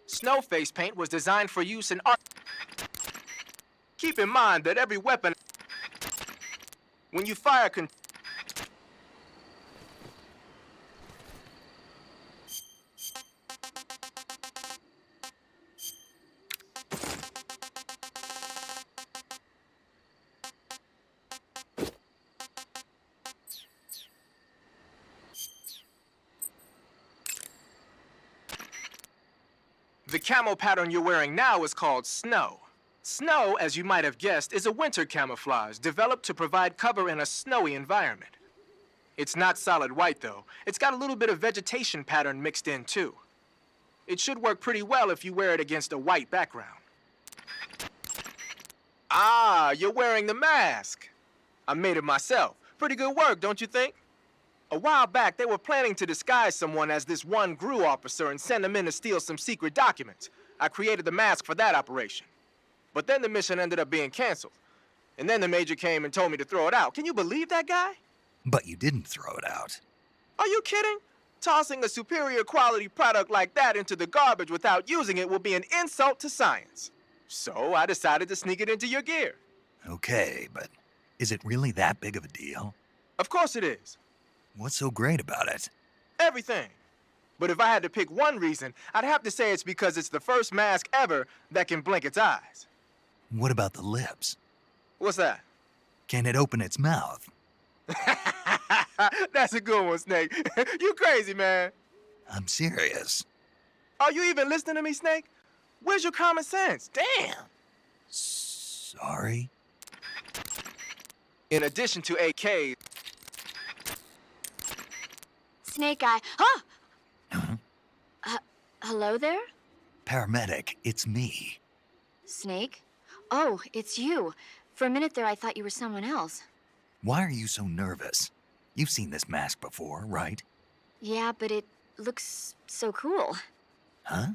Snow face paint was designed for use in art. Keep in mind that every weapon, when you fire The camo pattern you're wearing now is called Snow. Snow, as you might have guessed, is a winter camouflage developed to provide cover in a snowy environment. It's not solid white, though. It's got a little bit of vegetation pattern mixed in, too. It should work pretty well if you wear it against a white background. Ah, you're wearing the mask. I made it myself. Pretty good work, don't you think? A while back, they were planning to disguise someone as this one GRU officer and send him in to steal some secret documents. I created the mask for that operation. But then the mission ended up being canceled. And then the major came and told me to throw it out. Can you believe that guy? But you didn't throw it out. Are you kidding? Tossing a superior quality product like that into the garbage without using it will be an insult to science. So I decided to sneak it into your gear. Okay, but is it really that big of a deal? Of course it is. What's so great about it? Everything. But if I had to pick one reason, I'd have to say it's because it's the first mask ever that can blink its eyes. What about the lips? What's that? Can it open its mouth? That's a good one, Snake. You crazy, man. I'm serious. Are you even listening to me, Snake? Where's your common sense? Damn. Sorry? In addition to AKs... Snake Eye. Huh? Hello there? Paramedic, it's me. Snake? Oh, it's you. For a minute there, I thought you were someone else. Why are you so nervous? You've seen this mask before, right? Yeah, but it looks so cool. Huh?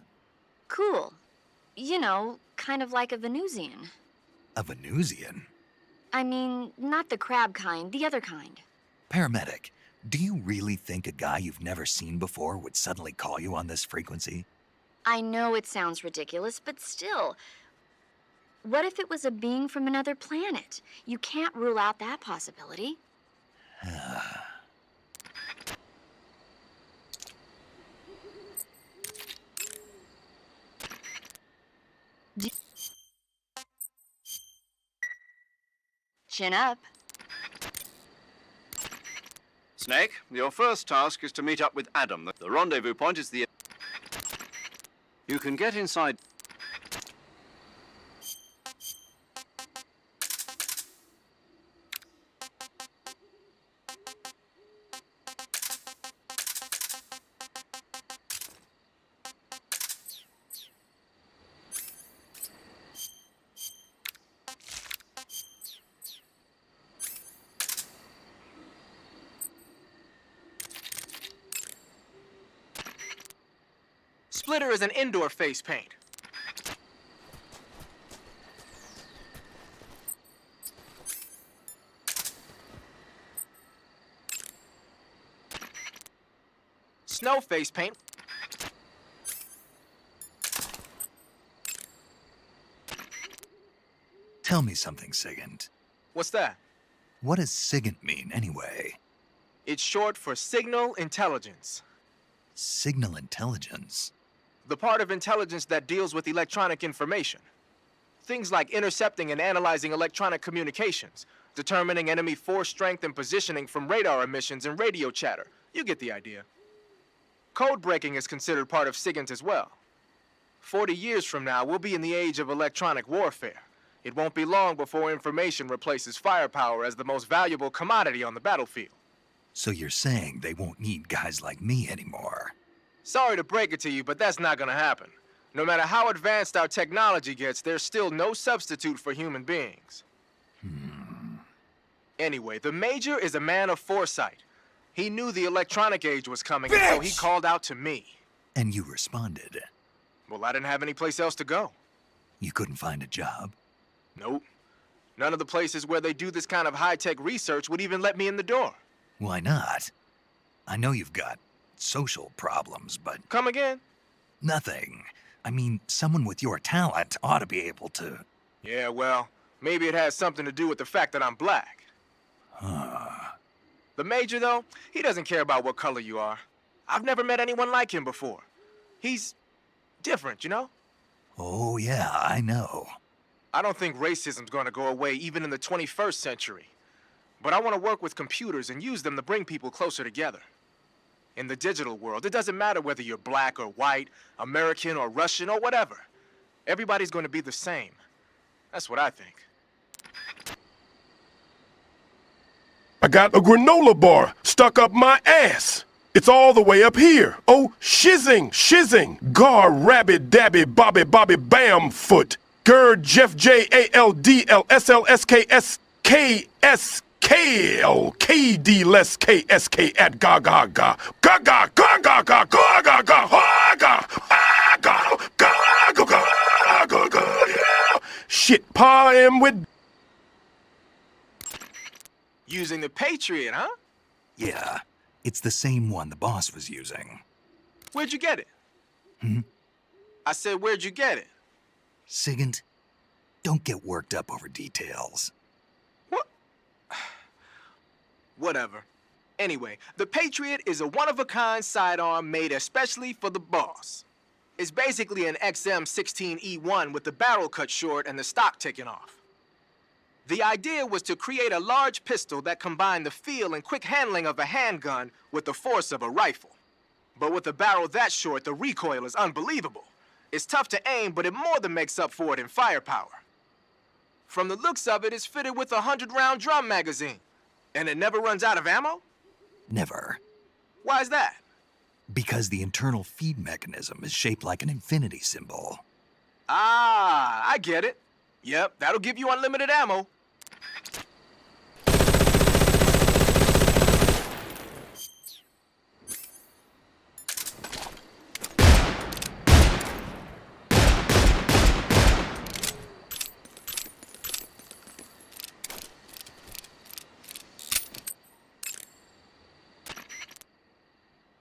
Cool. You know, kind of like a Venusian. A Venusian? I mean, not the crab kind, the other kind. Paramedic, do you really think a guy you've never seen before would suddenly call you on this frequency? I know it sounds ridiculous, but still. What if it was a being from another planet? You can't rule out that possibility. Chin up. Snake, your first task is to meet up with Adam. The rendezvous point is the... You can get inside... Splitter is an indoor face paint. Snow face paint. Tell me something, Sigint. What's that? What does Sigint mean, anyway? It's short for signal intelligence. Signal intelligence? The part of intelligence that deals with electronic information. Things like intercepting and analyzing electronic communications, determining enemy force strength and positioning from radar emissions and radio chatter. You get the idea. Code breaking is considered part of SIGINT as well. 40 years from now, we'll be in the age of electronic warfare. It won't be long before information replaces firepower as the most valuable commodity on the battlefield. So you're saying they won't need guys like me anymore? Sorry to break it to you, but that's not gonna happen. No matter how advanced our technology gets, there's still no substitute for human beings. Anyway, the Major is a man of foresight. He knew the electronic age was coming, and so he called out to me. And you responded? Well, I didn't have any place else to go. You couldn't find a job? Nope. None of the places where they do this kind of high-tech research would even let me in the door. Why not? I know you've got social problems, but... Come again? Nothing. I mean, someone with your talent ought to be able to... Yeah, well, maybe it has something to do with the fact that I'm black. The Major, though, he doesn't care about what color you are. I've never met anyone like him before. He's different, you know? Oh, yeah, I know. I don't think racism's gonna go away even in the 21st century. But I want to work with computers and use them to bring people closer together. In the digital world, it doesn't matter whether you're black or white, American or Russian or whatever. Everybody's going to be the same. That's what I think. I got a granola bar stuck up my ass. It's all the way up here. Oh, shizzing. Gar, rabbit, dabby, bobby, bam, foot. Gerd, Jeff, JALDL, SLSK, SKS. KL, KD, less KSK at gaga, ga, gaga, gaga, gaga, gaga, gaga, gaga, gaga, yeah. Shit, pa am with... Using the Patriot, huh? Yeah, it's the same one the boss was using. Where'd you get it? I said, where'd you get it? Sigint, don't get worked up over details. Whatever. Anyway, the Patriot is a one-of-a-kind sidearm made especially for the boss. It's basically an XM16E1 with the barrel cut short and the stock taken off. The idea was to create a large pistol that combined the feel and quick handling of a handgun with the force of a rifle. But with a barrel that short, the recoil is unbelievable. It's tough to aim, but it more than makes up for it in firepower. From the looks of it, it's fitted with a 100-round drum magazine. And it never runs out of ammo? Never. Why is that? Because the internal feed mechanism is shaped like an infinity symbol. Ah, I get it. Yep, that'll give you unlimited ammo.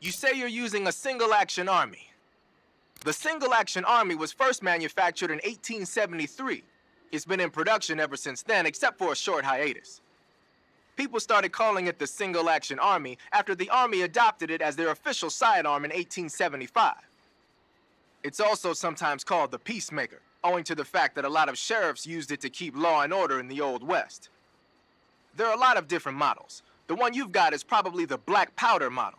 You say you're using a single-action army. The single-action army was first manufactured in 1873. It's been in production ever since then, except for a short hiatus. People started calling it the single-action army after the army adopted it as their official sidearm in 1875. It's also sometimes called the Peacemaker, owing to the fact that a lot of sheriffs used it to keep law and order in the Old West. There are a lot of different models. The one you've got is probably the black powder model.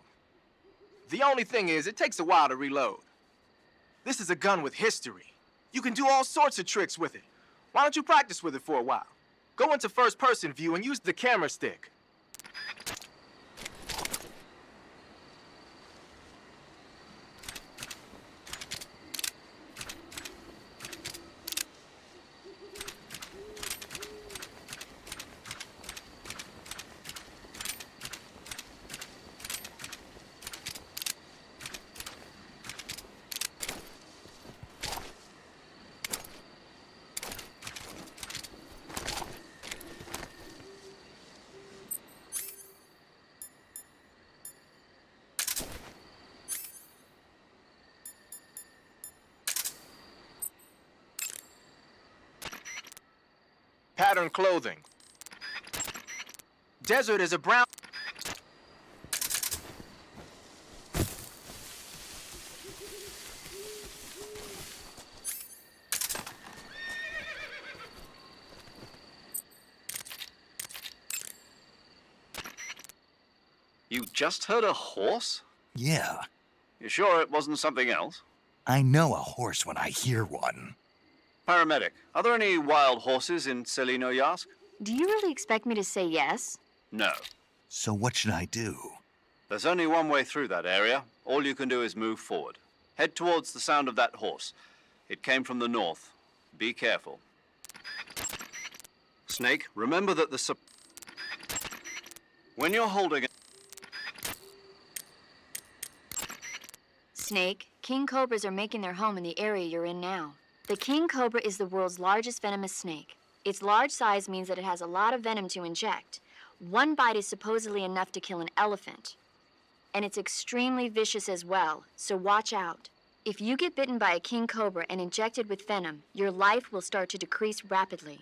The only thing is, it takes a while to reload. This is a gun with history. You can do all sorts of tricks with it. Why don't you practice with it for a while? Go into first-person view and use the camera stick. Pattern clothing. Desert is a brown... You just heard a horse? Yeah. You sure it wasn't something else? I know a horse when I hear one. Paramedic, are there any wild horses in Selino-Yask? Do you really expect me to say yes? No. So what should I do? There's only one way through that area. All you can do is move forward. Head towards the sound of that horse. It came from the north. Be careful. Snake, remember that when you're holding it... Snake, king cobras are making their home in the area you're in now. The king cobra is the world's largest venomous snake. Its large size means that it has a lot of venom to inject. One bite is supposedly enough to kill an elephant. And it's extremely vicious as well, so watch out. If you get bitten by a king cobra and injected with venom, your life will start to decrease rapidly.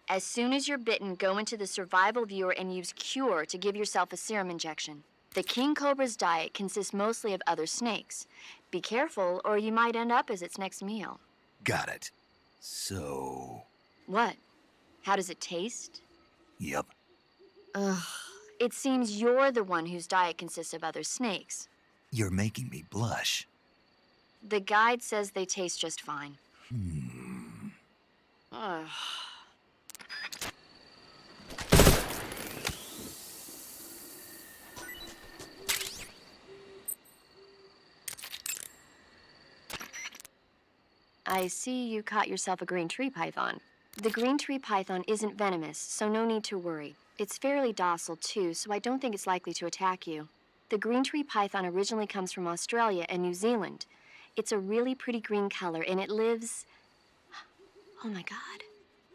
As soon as you're bitten, go into the survival viewer and use Cure to give yourself a serum injection. The king cobra's diet consists mostly of other snakes. Be careful, or you might end up as its next meal. Got it. So... What? How does it taste? Yep. Ugh. It seems you're the one whose diet consists of other snakes. You're making me blush. The guide says they taste just fine. Ugh. I see you caught yourself a green tree python. The green tree python isn't venomous, so no need to worry. It's fairly docile too, so I don't think it's likely to attack you. The green tree python originally comes from Australia and New Zealand. It's a really pretty green color, and it lives... Oh my god.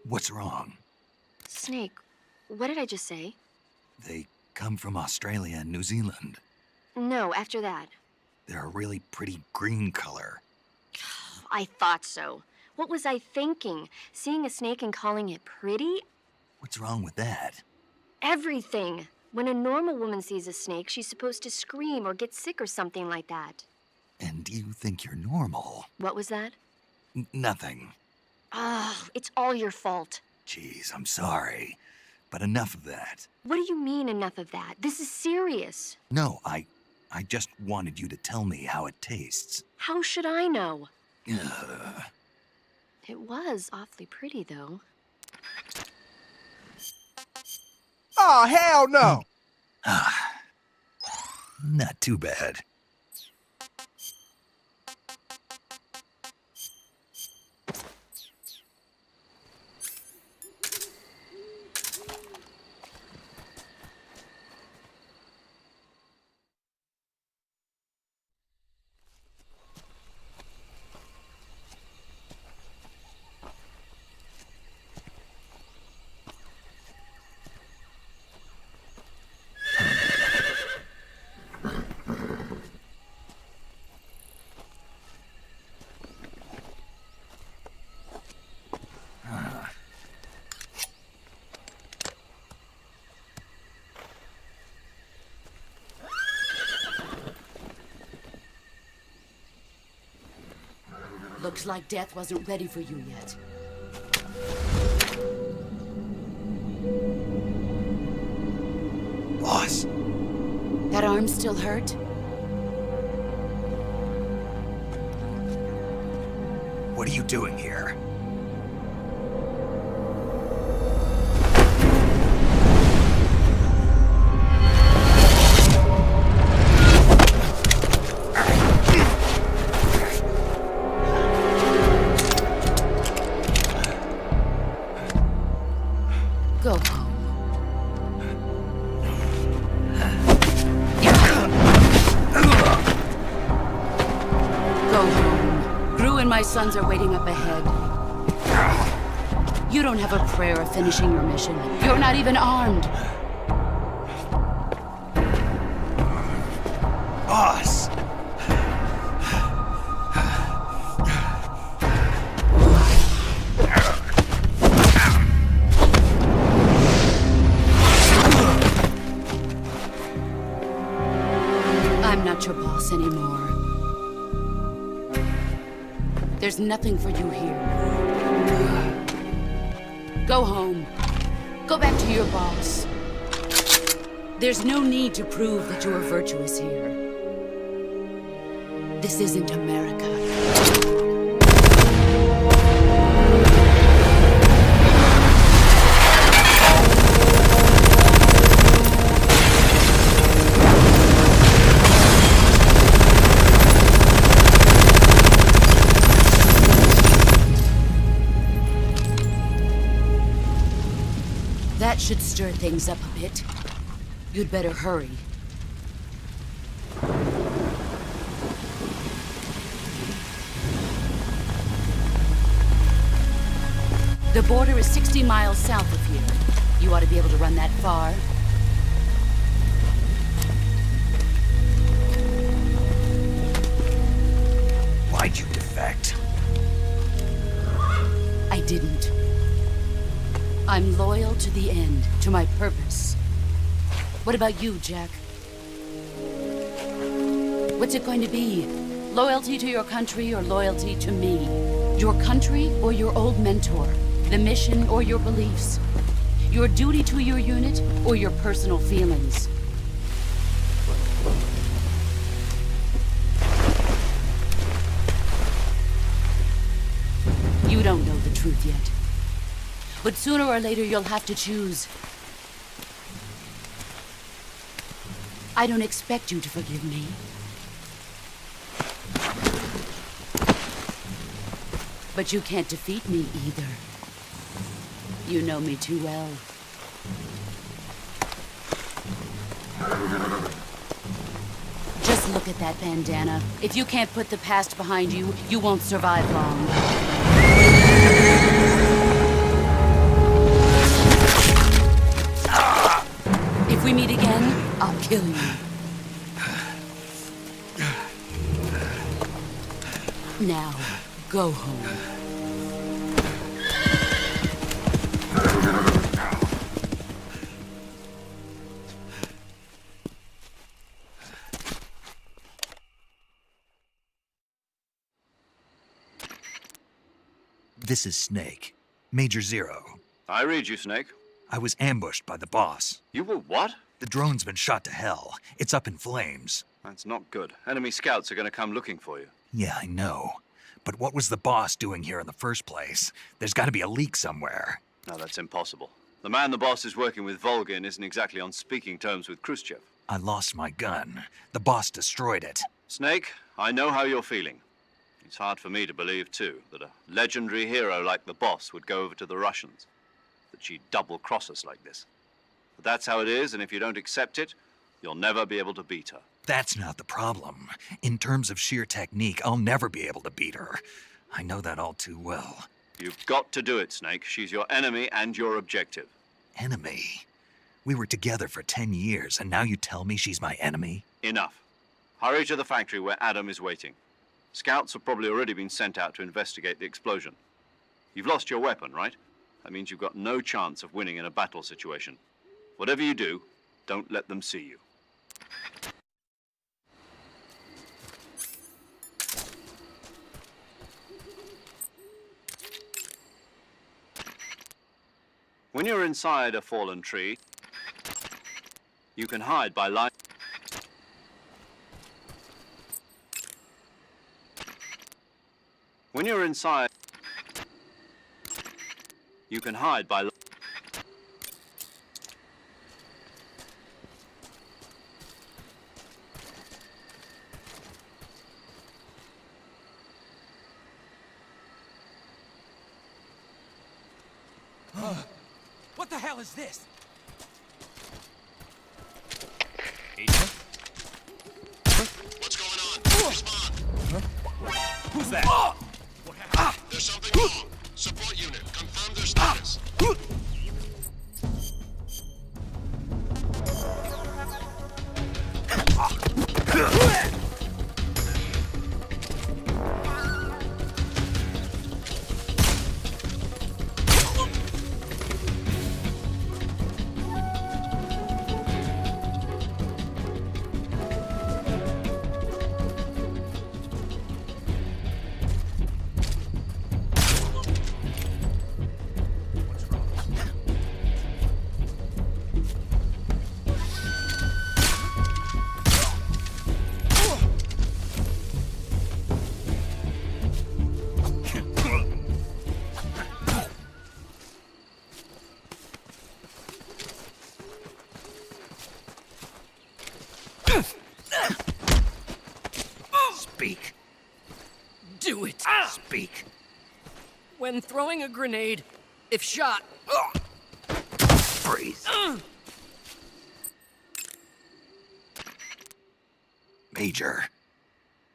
What's wrong? Snake, what did I just say? They come from Australia and New Zealand. No, after that. They're a really pretty green color. I thought so. What was I thinking? Seeing a snake and calling it pretty? What's wrong with that? Everything. When a normal woman sees a snake, she's supposed to scream or get sick or something like that. And you think you're normal? What was that? Nothing. It's all your fault. Jeez, I'm sorry. But enough of that. What do you mean, enough of that? This is serious. No, I just wanted you to tell me how it tastes. How should I know? Ugh. It was awfully pretty, though. Oh, hell no! Not too bad. Looked like death wasn't ready for you yet. Boss. That arm still hurt? What are you doing here? Go home. Go home. Gru and my sons are waiting up ahead. You don't have a prayer of finishing your mission. You're not even armed. Boss! I'm not your boss anymore. There's nothing for you here. Go home. Go back to your boss. There's no need to prove that you are virtuous here. This isn't America. That should stir things up a bit. You'd better hurry. The border is 60 miles south of here. You ought to be able to run that far. Why'd you defect? I didn't. I'm loyal to the end, to my purpose. What about you, Jack? What's it going to be? Loyalty to your country or loyalty to me? Your country or your old mentor? The mission or your beliefs? Your duty to your unit or your personal feelings? You don't know the truth yet. But sooner or later, you'll have to choose. I don't expect you to forgive me. But you can't defeat me either. You know me too well. Just look at that bandana. If you can't put the past behind you, you won't survive long. If we meet again, I'll kill you. Now, go home. This is Snake. Major Zero. I read you, Snake. I was ambushed by the boss. You were what? The drone's been shot to hell. It's up in flames. That's not good. Enemy scouts are going to come looking for you. Yeah, I know. But what was the boss doing here in the first place? There's got to be a leak somewhere. No, that's impossible. The man the boss is working with, Volgin, isn't exactly on speaking terms with Khrushchev. I lost my gun. The boss destroyed it. Snake, I know how you're feeling. It's hard for me to believe, too, that a legendary hero like the boss would go over to the Russians. That she'd double-cross us like this. But that's how it is, and if you don't accept it, you'll never be able to beat her. That's not the problem. In terms of sheer technique, I'll never be able to beat her. I know that all too well. You've got to do it, Snake. She's your enemy and your objective. Enemy? We were together for 10 years, and now you tell me she's my enemy? Enough. Hurry to the factory where Adam is waiting. Scouts have probably already been sent out to investigate the explosion. You've lost your weapon, right? That means you've got no chance of winning in a battle situation. Whatever you do, don't let them see you. When you're inside a fallen tree, you can hide by light. When you're inside, you can hide by light. What the hell is this? What's going on? Respond. Who's that? There's something wrong. Support unit, confirm their status. Speak. Do it. Speak. When throwing a grenade, if shot... Freeze. Major.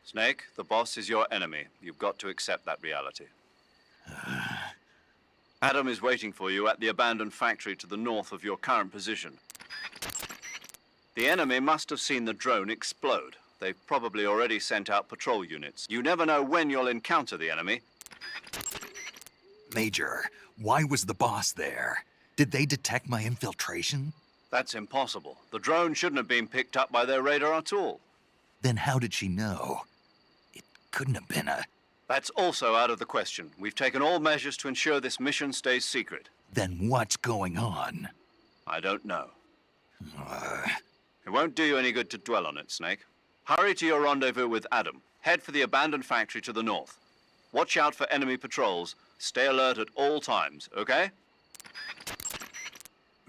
Snake, the boss is your enemy. You've got to accept that reality. Adam is waiting for you at the abandoned factory to the north of your current position. The enemy must have seen the drone explode. They've probably already sent out patrol units. You never know when you'll encounter the enemy. Major, why was the boss there? Did they detect my infiltration? That's impossible. The drone shouldn't have been picked up by their radar at all. Then how did she know? It couldn't have been a... That's also out of the question. We've taken all measures to ensure this mission stays secret. Then what's going on? I don't know. It won't do you any good to dwell on it, Snake. Hurry to your rendezvous with Adam. Head for the abandoned factory to the north. Watch out for enemy patrols. Stay alert at all times, okay?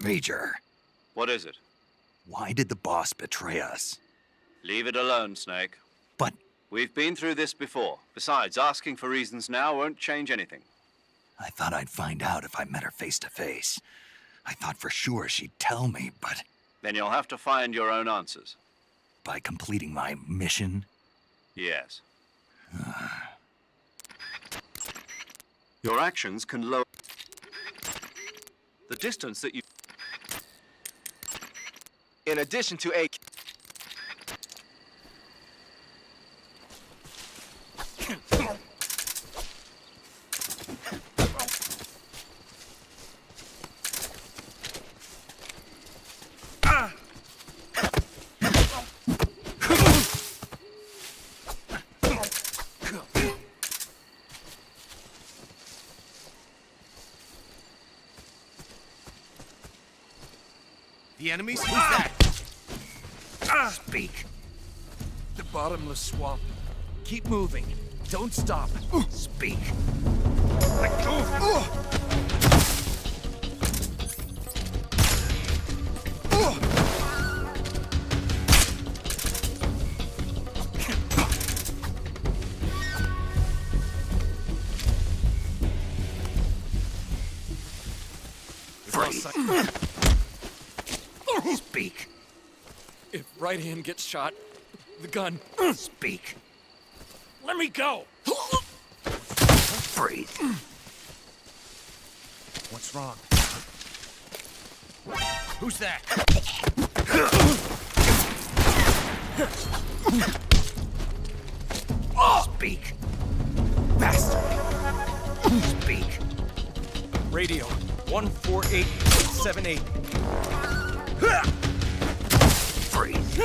Major. What is it? Why did the boss betray us? Leave it alone, Snake. But... We've been through this before. Besides, asking for reasons now won't change anything. I thought I'd find out if I met her face to face. I thought for sure she'd tell me, but... Then you'll have to find your own answers. By completing my mission? Yes. Your actions can lower the distance that you... In addition to a... The enemies? Who's that? Speak. The bottomless swamp. Keep moving. Don't stop. Speak. Let go. Speak. If right hand gets shot, the gun. Speak. Let me go. Freeze. What's wrong? Who's that? Speak. Bastard. Speak. Radio 14878. Freeze.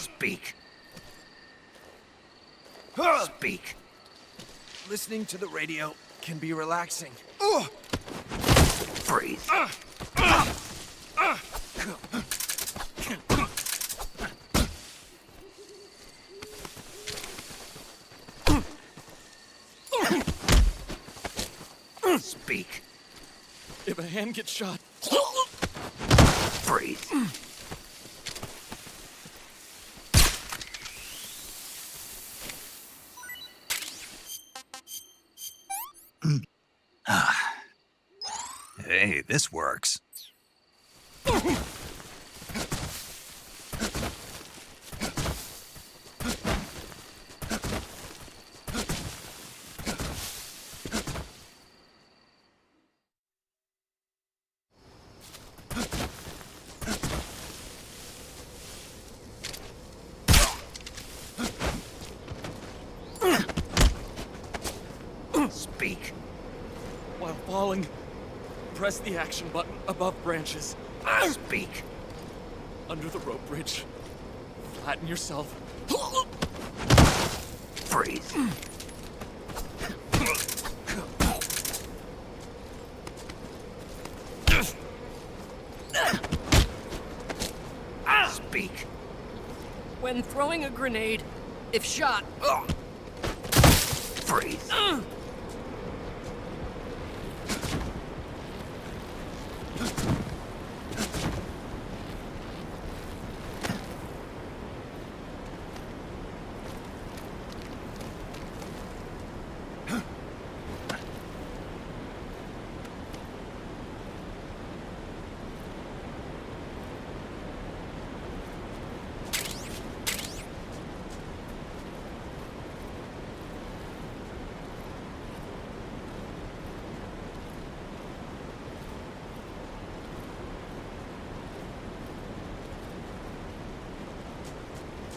Speak. Speak. Listening to the radio can be relaxing. Freeze. Speak. If a hand gets shot, Freeze. Hey, this works. Speak. while falling, press the action button above branches. Speak. Under the rope bridge. Flatten yourself. Freeze. Speak. When throwing a grenade, if shot... Freeze.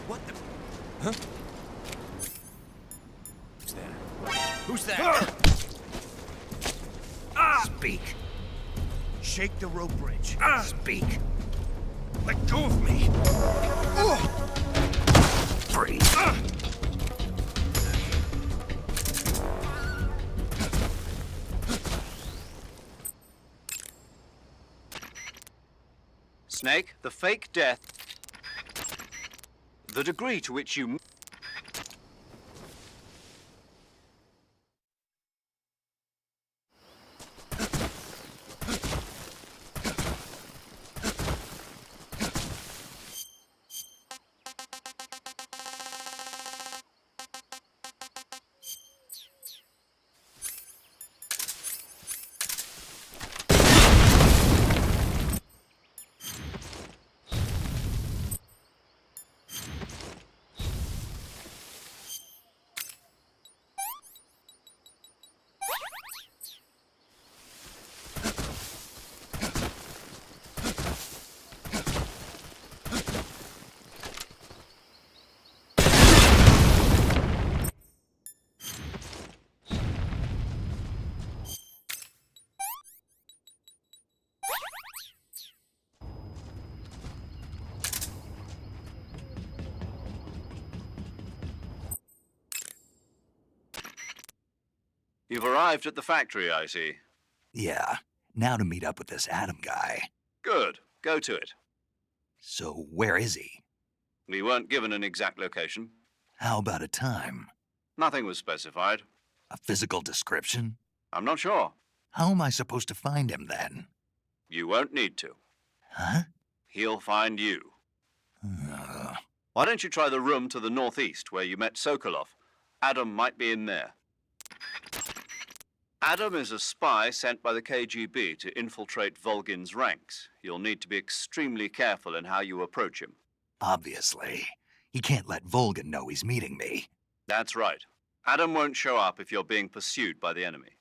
What the... Huh? Who's there? Who's there? Speak. Shake the rope bridge. Speak. Let go of me. Freeze. Snake, the fake death. The degree to which you... You've arrived at the factory, I see. Yeah, now to meet up with this Adam guy. Good. Go to it. So where is he? We weren't given an exact location. How about a time? Nothing was specified. A physical description? I'm not sure. How am I supposed to find him then? You won't need to. Huh? He'll find you. Why don't you try the room to the northeast where you met Sokolov? Adam might be in there. Adam is a spy sent by the KGB to infiltrate Volgin's ranks. You'll need to be extremely careful in how you approach him. Obviously. He can't let Volgin know he's meeting me. That's right. Adam won't show up if you're being pursued by the enemy.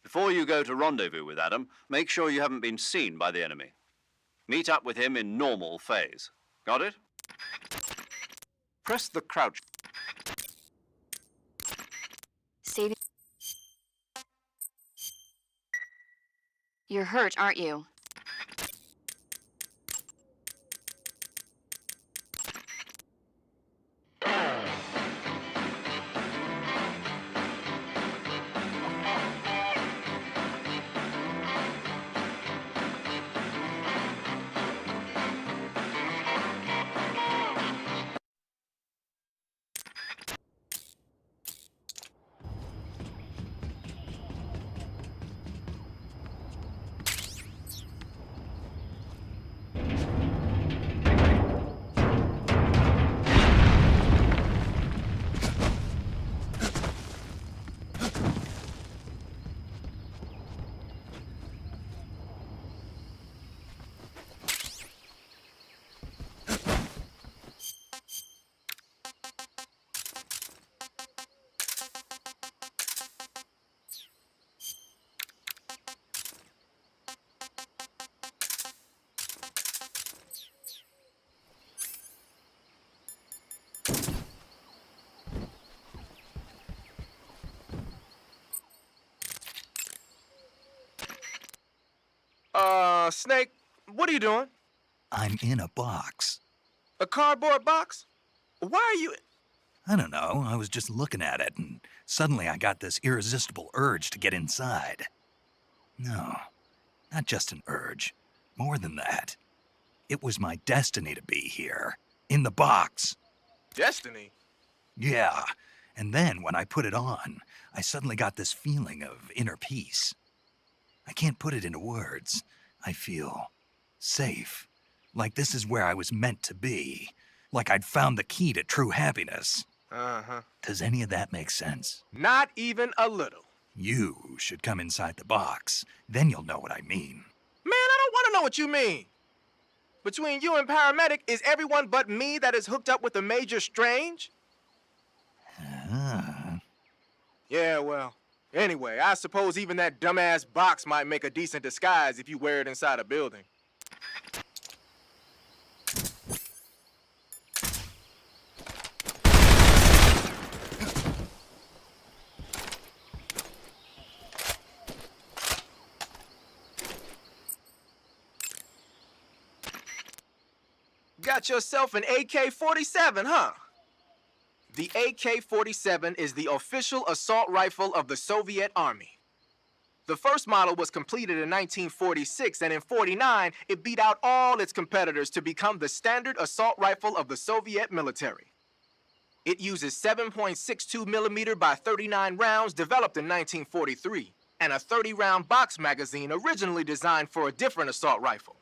Before you go to rendezvous with Adam, make sure you haven't been seen by the enemy. Meet up with him in normal phase. Got it? Press the crouch. Save. You're hurt, aren't you? Snake, what are you doing? I'm in a box. A cardboard box? Why are you... I don't know, I was just looking at it, and suddenly I got this irresistible urge to get inside. No, not just an urge. More than that. It was my destiny to be here. In the box. Destiny? Yeah, and then when I put it on, I suddenly got this feeling of inner peace. I can't put it into words. I feel safe. Like this is where I was meant to be. Like I'd found the key to true happiness. Uh-huh. Does any of that make sense? Not even a little. You should come inside the box. Then you'll know what I mean. Man, I don't want to know what you mean. Between you and Paramedic, is everyone but me that is hooked up with a Major Strange? Yeah, well, anyway, I suppose even that dumbass box might make a decent disguise if you wear it inside a building. Got yourself an AK-47, huh? The AK-47 is the official assault rifle of the Soviet Army. The first model was completed in 1946, and in 49, it beat out all its competitors to become the standard assault rifle of the Soviet military. It uses 7.62 millimeter by 39 rounds developed in 1943, and a 30-round box magazine originally designed for a different assault rifle.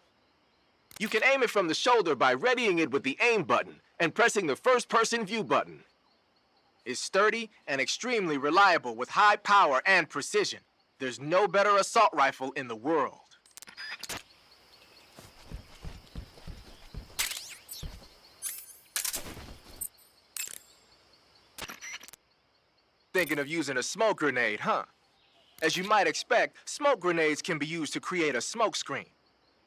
You can aim it from the shoulder by readying it with the aim button and pressing the first-person view button. It's sturdy and extremely reliable with high power and precision. There's no better assault rifle in the world. Thinking of using a smoke grenade, huh? As you might expect, smoke grenades can be used to create a smoke screen.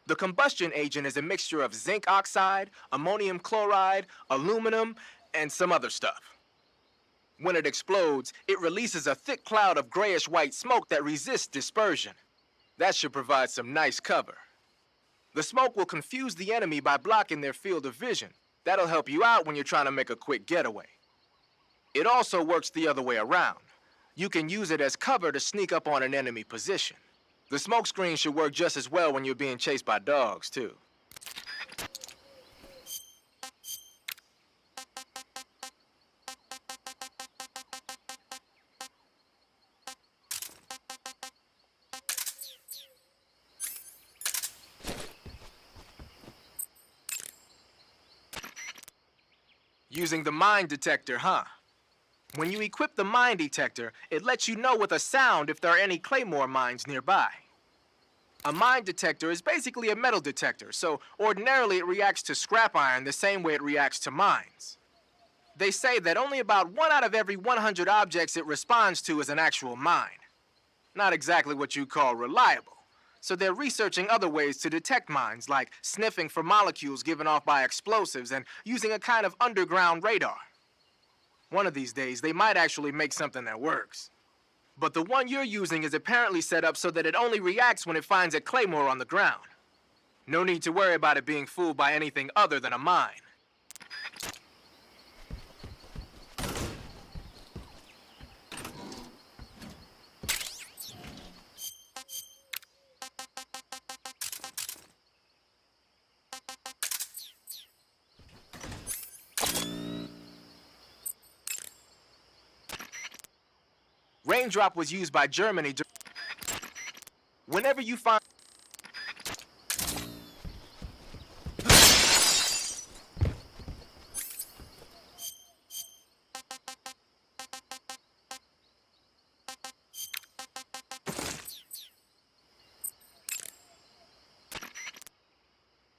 The combustion agent is a mixture of zinc oxide, ammonium chloride, aluminum, and some other stuff. When it explodes, it releases a thick cloud of grayish-white smoke that resists dispersion. That should provide some nice cover. The smoke will confuse the enemy by blocking their field of vision. That'll help you out when you're trying to make a quick getaway. It also works the other way around. You can use it as cover to sneak up on an enemy position. The smoke screen should work just as well when you're being chased by dogs, too. Using the mine detector, huh? When you equip the mine detector, it lets you know with a sound if there are any claymore mines nearby. A mine detector is basically a metal detector, so ordinarily it reacts to scrap iron the same way it reacts to mines. They say that only about 1 out of every 100 objects it responds to is an actual mine. Not exactly what you call reliable. So they're researching other ways to detect mines, like sniffing for molecules given off by explosives and using a kind of underground radar. One of these days, they might actually make something that works. But the one you're using is apparently set up so that it only reacts when it finds a claymore on the ground. No need to worry about it being fooled by anything other than a mine. Raindrop was used by Germany. Whenever you find...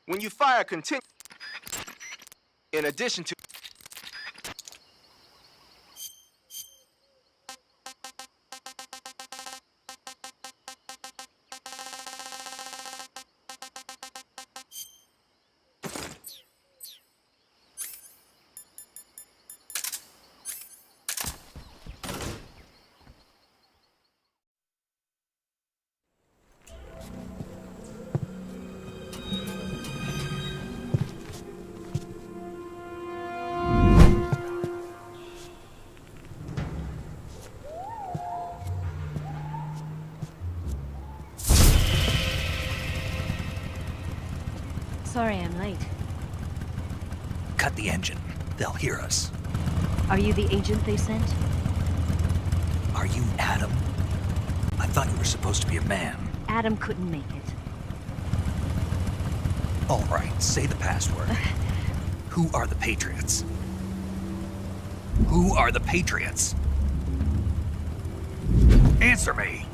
When you fire continue... In addition to... the engine. They'll hear us. Are you the agent they sent? Are you Adam? I thought you were supposed to be a man. Adam couldn't make it. All right, say the password. Who are the Patriots? Who are the Patriots? Answer me!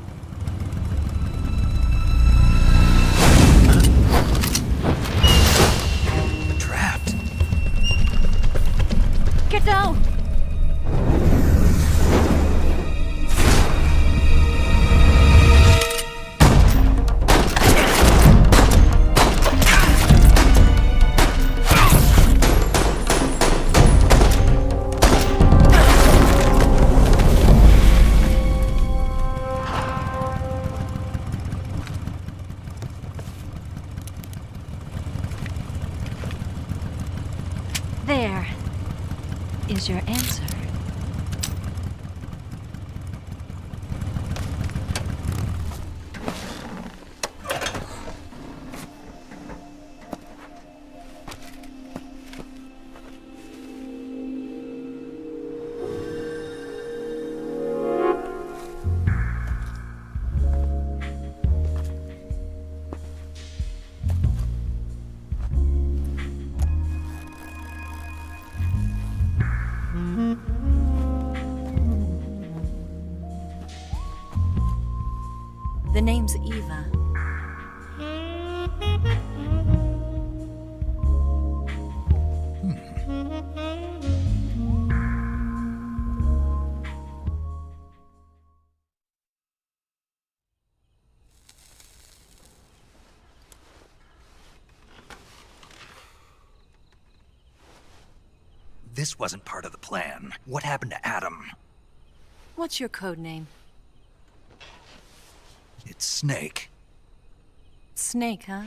Trapped. Get down! There is your answer. The name's Eva. This wasn't part of the plan. What happened to Adam? What's your code name? It's Snake. Snake, huh?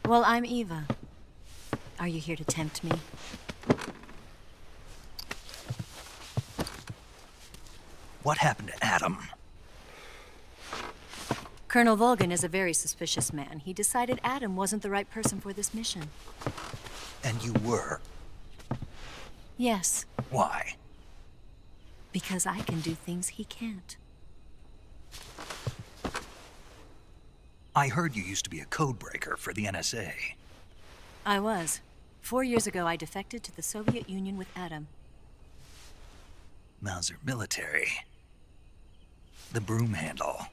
Well, I'm Eva. Are you here to tempt me? What happened to Adam? Colonel Volgin is a very suspicious man. He decided Adam wasn't the right person for this mission. And you were? Yes. Why? Because I can do things he can't. I heard you used to be a codebreaker for the NSA. I was. 4 years ago, I defected to the Soviet Union with Adam. Mauser military. The broom handle.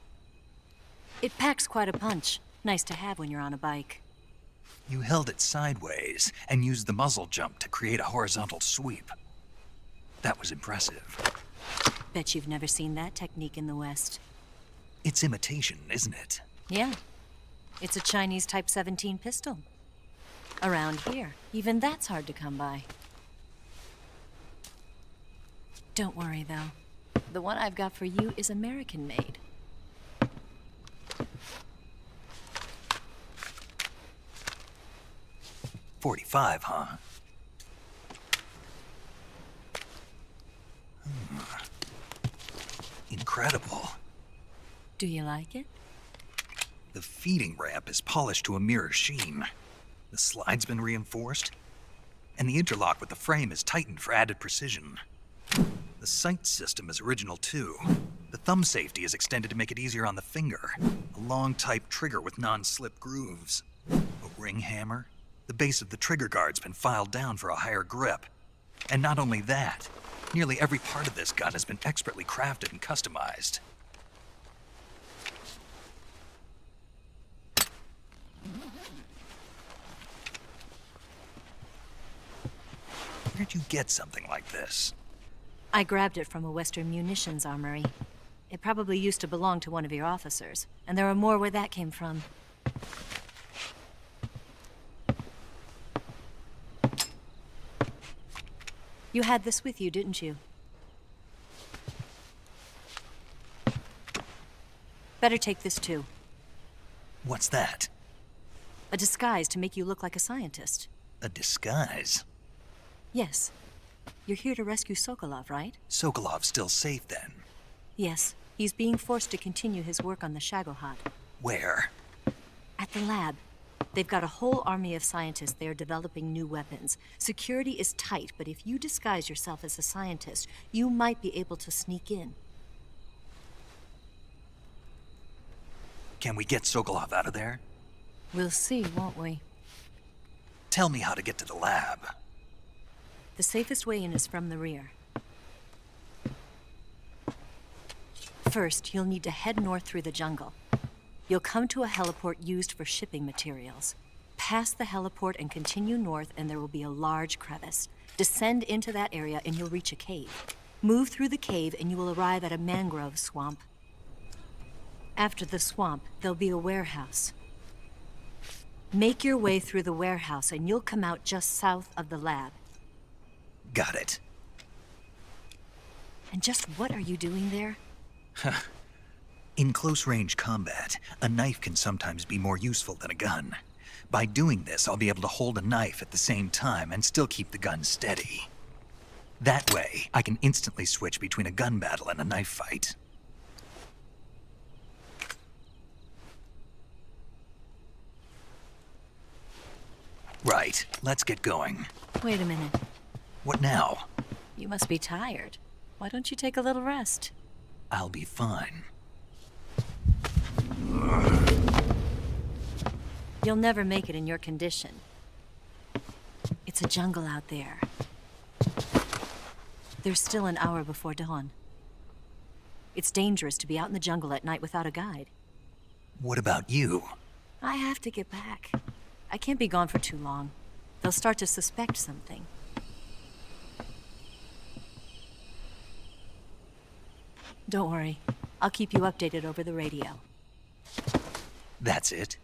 It packs quite a punch. Nice to have when you're on a bike. You held it sideways and used the muzzle jump to create a horizontal sweep. That was impressive. Bet you've never seen that technique in the West. It's imitation, isn't it? Yeah. It's a Chinese Type 17 pistol. Around here, even that's hard to come by. Don't worry, though. The one I've got for you is American-made. .45, huh? Incredible. Do you like it? The feeding ramp is polished to a mirror sheen. The slide's been reinforced, and the interlock with the frame is tightened for added precision. The sight system is original too. The thumb safety is extended to make it easier on the finger. A long type trigger with non-slip grooves. A ring hammer. The base of the trigger guard's been filed down for a higher grip. And not only that, nearly every part of this gun has been expertly crafted and customized. Where'd you get something like this? I grabbed it from a Western munitions armory. It probably used to belong to one of your officers, and there are more where that came from. You had this with you, didn't you? Better take this too. What's that? A disguise to make you look like a scientist. A disguise? Yes. You're here to rescue Sokolov, right? Sokolov's still safe then? Yes. He's being forced to continue his work on the Shagohod. Where? At the lab. They've got a whole army of scientists there developing new weapons. Security is tight, but if you disguise yourself as a scientist, you might be able to sneak in. Can we get Sokolov out of there? We'll see, won't we? Tell me how to get to the lab. The safest way in is from the rear. First, you'll need to head north through the jungle. You'll come to a heliport used for shipping materials. Pass the heliport and continue north, and there will be a large crevice. Descend into that area and you'll reach a cave. Move through the cave and you will arrive at a mangrove swamp. After the swamp, there'll be a warehouse. Make your way through the warehouse and you'll come out just south of the lab. Got it. And just what are you doing there? In close-range combat, a knife can sometimes be more useful than a gun. By doing this, I'll be able to hold a knife at the same time and still keep the gun steady. That way, I can instantly switch between a gun battle and a knife fight. Right, let's get going. Wait a minute. What now? You must be tired. Why don't you take a little rest? I'll be fine. You'll never make it in your condition. It's a jungle out there. There's still an hour before dawn. It's dangerous to be out in the jungle at night without a guide. What about you? I have to get back. I can't be gone for too long. They'll start to suspect something. Don't worry. I'll keep you updated over the radio. That's it?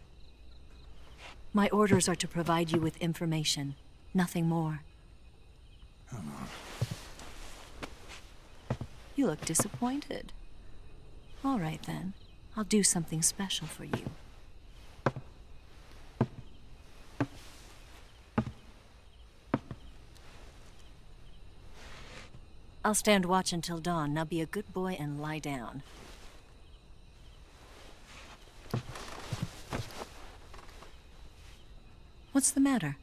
My orders are to provide you with information. Nothing more. You look disappointed. All right, then. I'll do something special for you. I'll stand watch until dawn. Now be a good boy and lie down. What's the matter?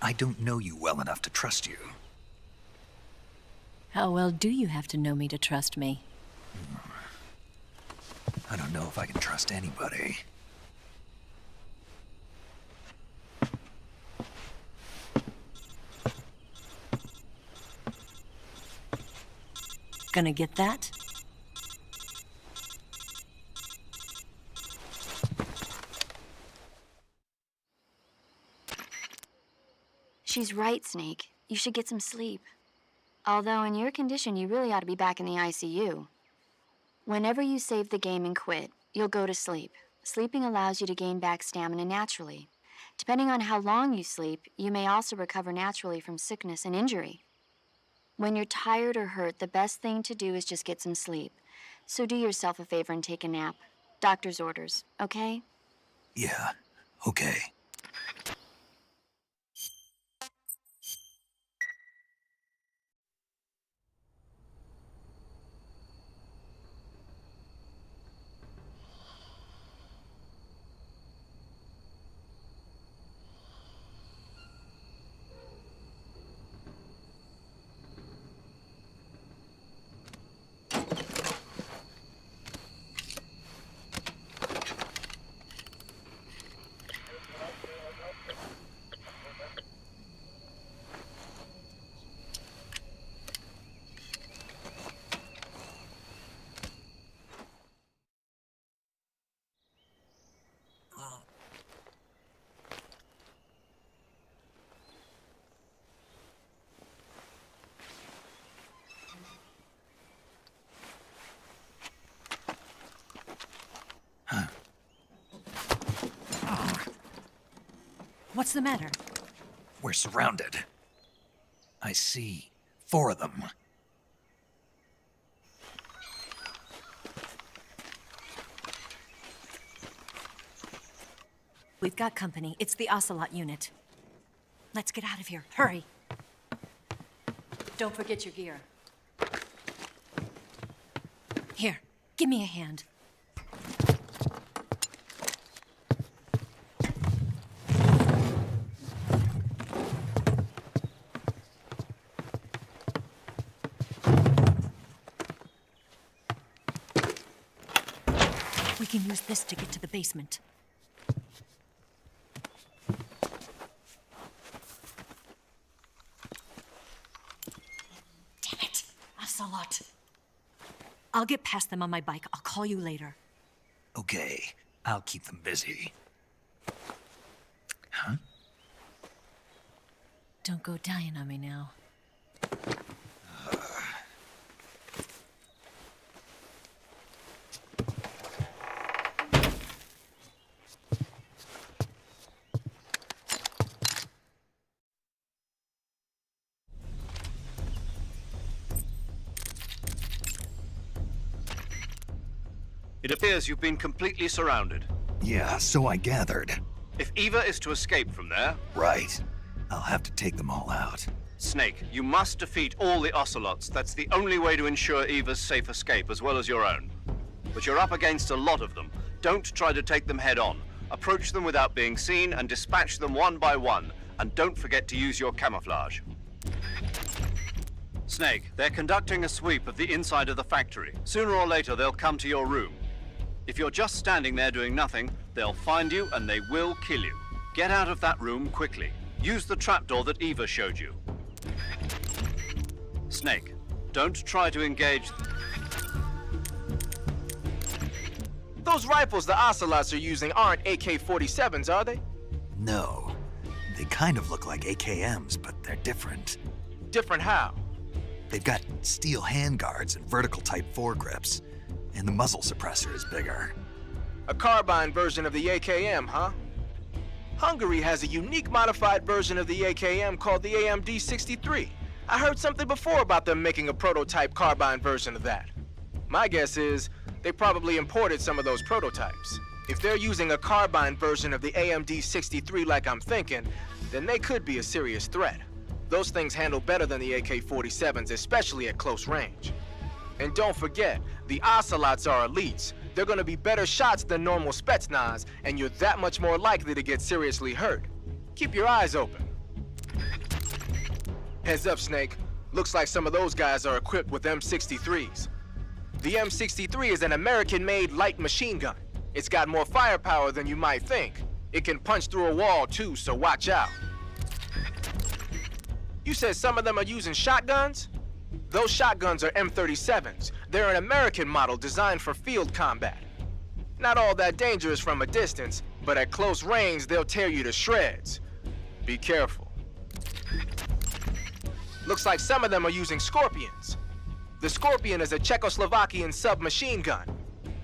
I don't know you well enough to trust you. How well do you have to know me to trust me? I don't know if I can trust anybody. Gonna get that? She's right, Snake. You should get some sleep. Although in your condition, you really ought to be back in the ICU. Whenever you save the game and quit, you'll go to sleep. Sleeping allows you to gain back stamina naturally. Depending on how long you sleep, you may also recover naturally from sickness and injury. When you're tired or hurt, the best thing to do is just get some sleep. So do yourself a favor and take a nap. Doctor's orders, okay? Yeah, okay. What's the matter? We're surrounded. I see 4 of them. We've got company. It's the Ocelot unit. Let's get out of here. Hurry. Don't forget your gear. Here, give me a hand. can use this to get to the basement. Damn it! Ocelot! I'll get past them on my bike. I'll call you later. Okay, I'll keep them busy. Huh? Don't go dying on me now. It appears you've been completely surrounded. Yeah, so I gathered. If Eva is to escape from there... Right. I'll have to take them all out. Snake, you must defeat all the Ocelots. That's the only way to ensure Eva's safe escape, as well as your own. But you're up against a lot of them. Don't try to take them head on. Approach them without being seen and dispatch them one by one. And don't forget to use your camouflage. Snake, they're conducting a sweep of the inside of the factory. Sooner or later, they'll come to your room. If you're just standing there doing nothing, they'll find you and they will kill you. Get out of that room quickly. Use the trapdoor that Eva showed you. Snake, don't try to engage... Those rifles the Ocelots are using aren't AK-47s, are they? No. They kind of look like AKMs, but they're different. Different how? They've got steel handguards and vertical type foregrips, and the muzzle suppressor is bigger. A carbine version of the AKM, huh? Hungary has a unique modified version of the AKM called the AMD-63. I heard something before about them making a prototype carbine version of that. My guess is they probably imported some of those prototypes. If they're using a carbine version of the AMD-63 like I'm thinking, then they could be a serious threat. Those things handle better than the AK-47s, especially at close range. And don't forget, the Ocelots are elites. They're gonna be better shots than normal Spetsnaz, and you're that much more likely to get seriously hurt. Keep your eyes open. Heads up, Snake. Looks like some of those guys are equipped with M63s. The M63 is an American-made light machine gun. It's got more firepower than you might think. It can punch through a wall, too, so watch out. You said some of them are using shotguns? Those shotguns are M37s. They're an American model designed for field combat. Not all that dangerous from a distance, but at close range, they'll tear you to shreds. Be careful. Looks like some of them are using Scorpions. The Scorpion is a Czechoslovakian submachine gun.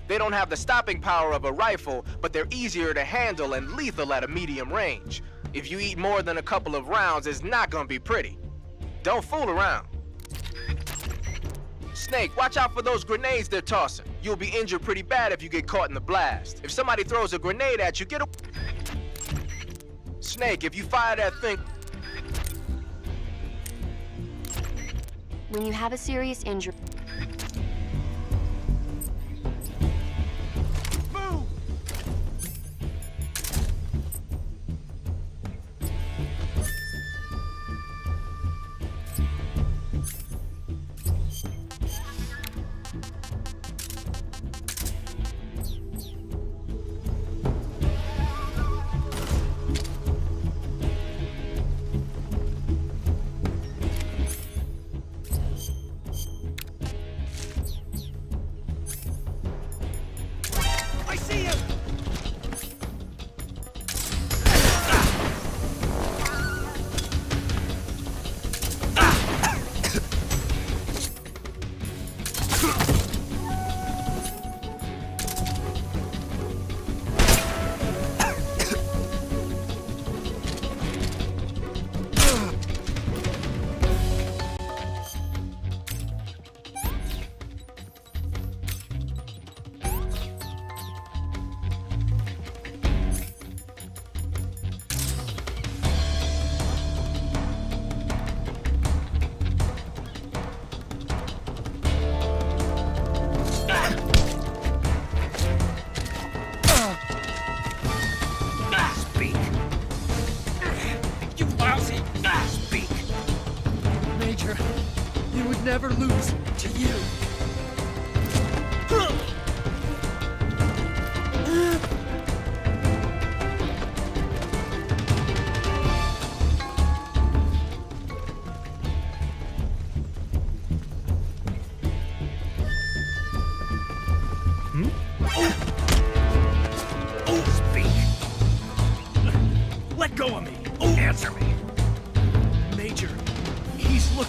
They don't have the stopping power of a rifle, but they're easier to handle and lethal at a medium range. If you eat more than a couple of rounds, it's not gonna be pretty. Don't fool around. Snake, watch out for those grenades they're tossing. You'll be injured pretty bad if you get caught in the blast. If somebody throws a grenade at you, get a... Snake, if you fire that thing... When you have a serious injury... Never lose to you.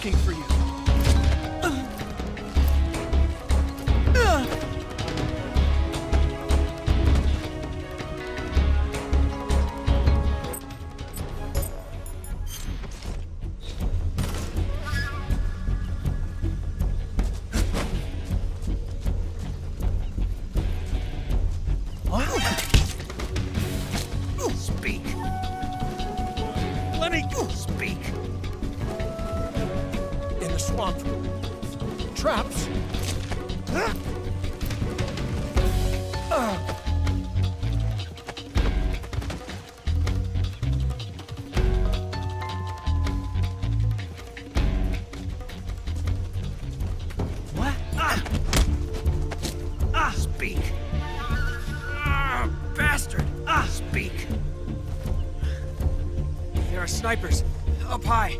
looking for you. Speak. Let me speak. In the swamp. Traps. What? Speak. Bastard. Speak. There are snipers up high.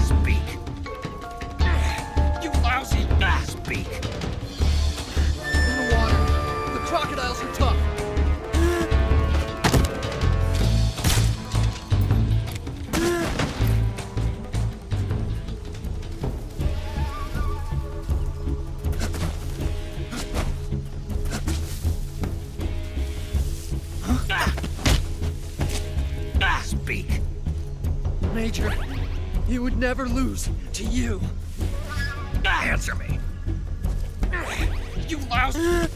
Speak. You lousy. Speak. In the water. The crocodiles are tough. Speak. Major, he would never lose to you. Answer me. You lousy.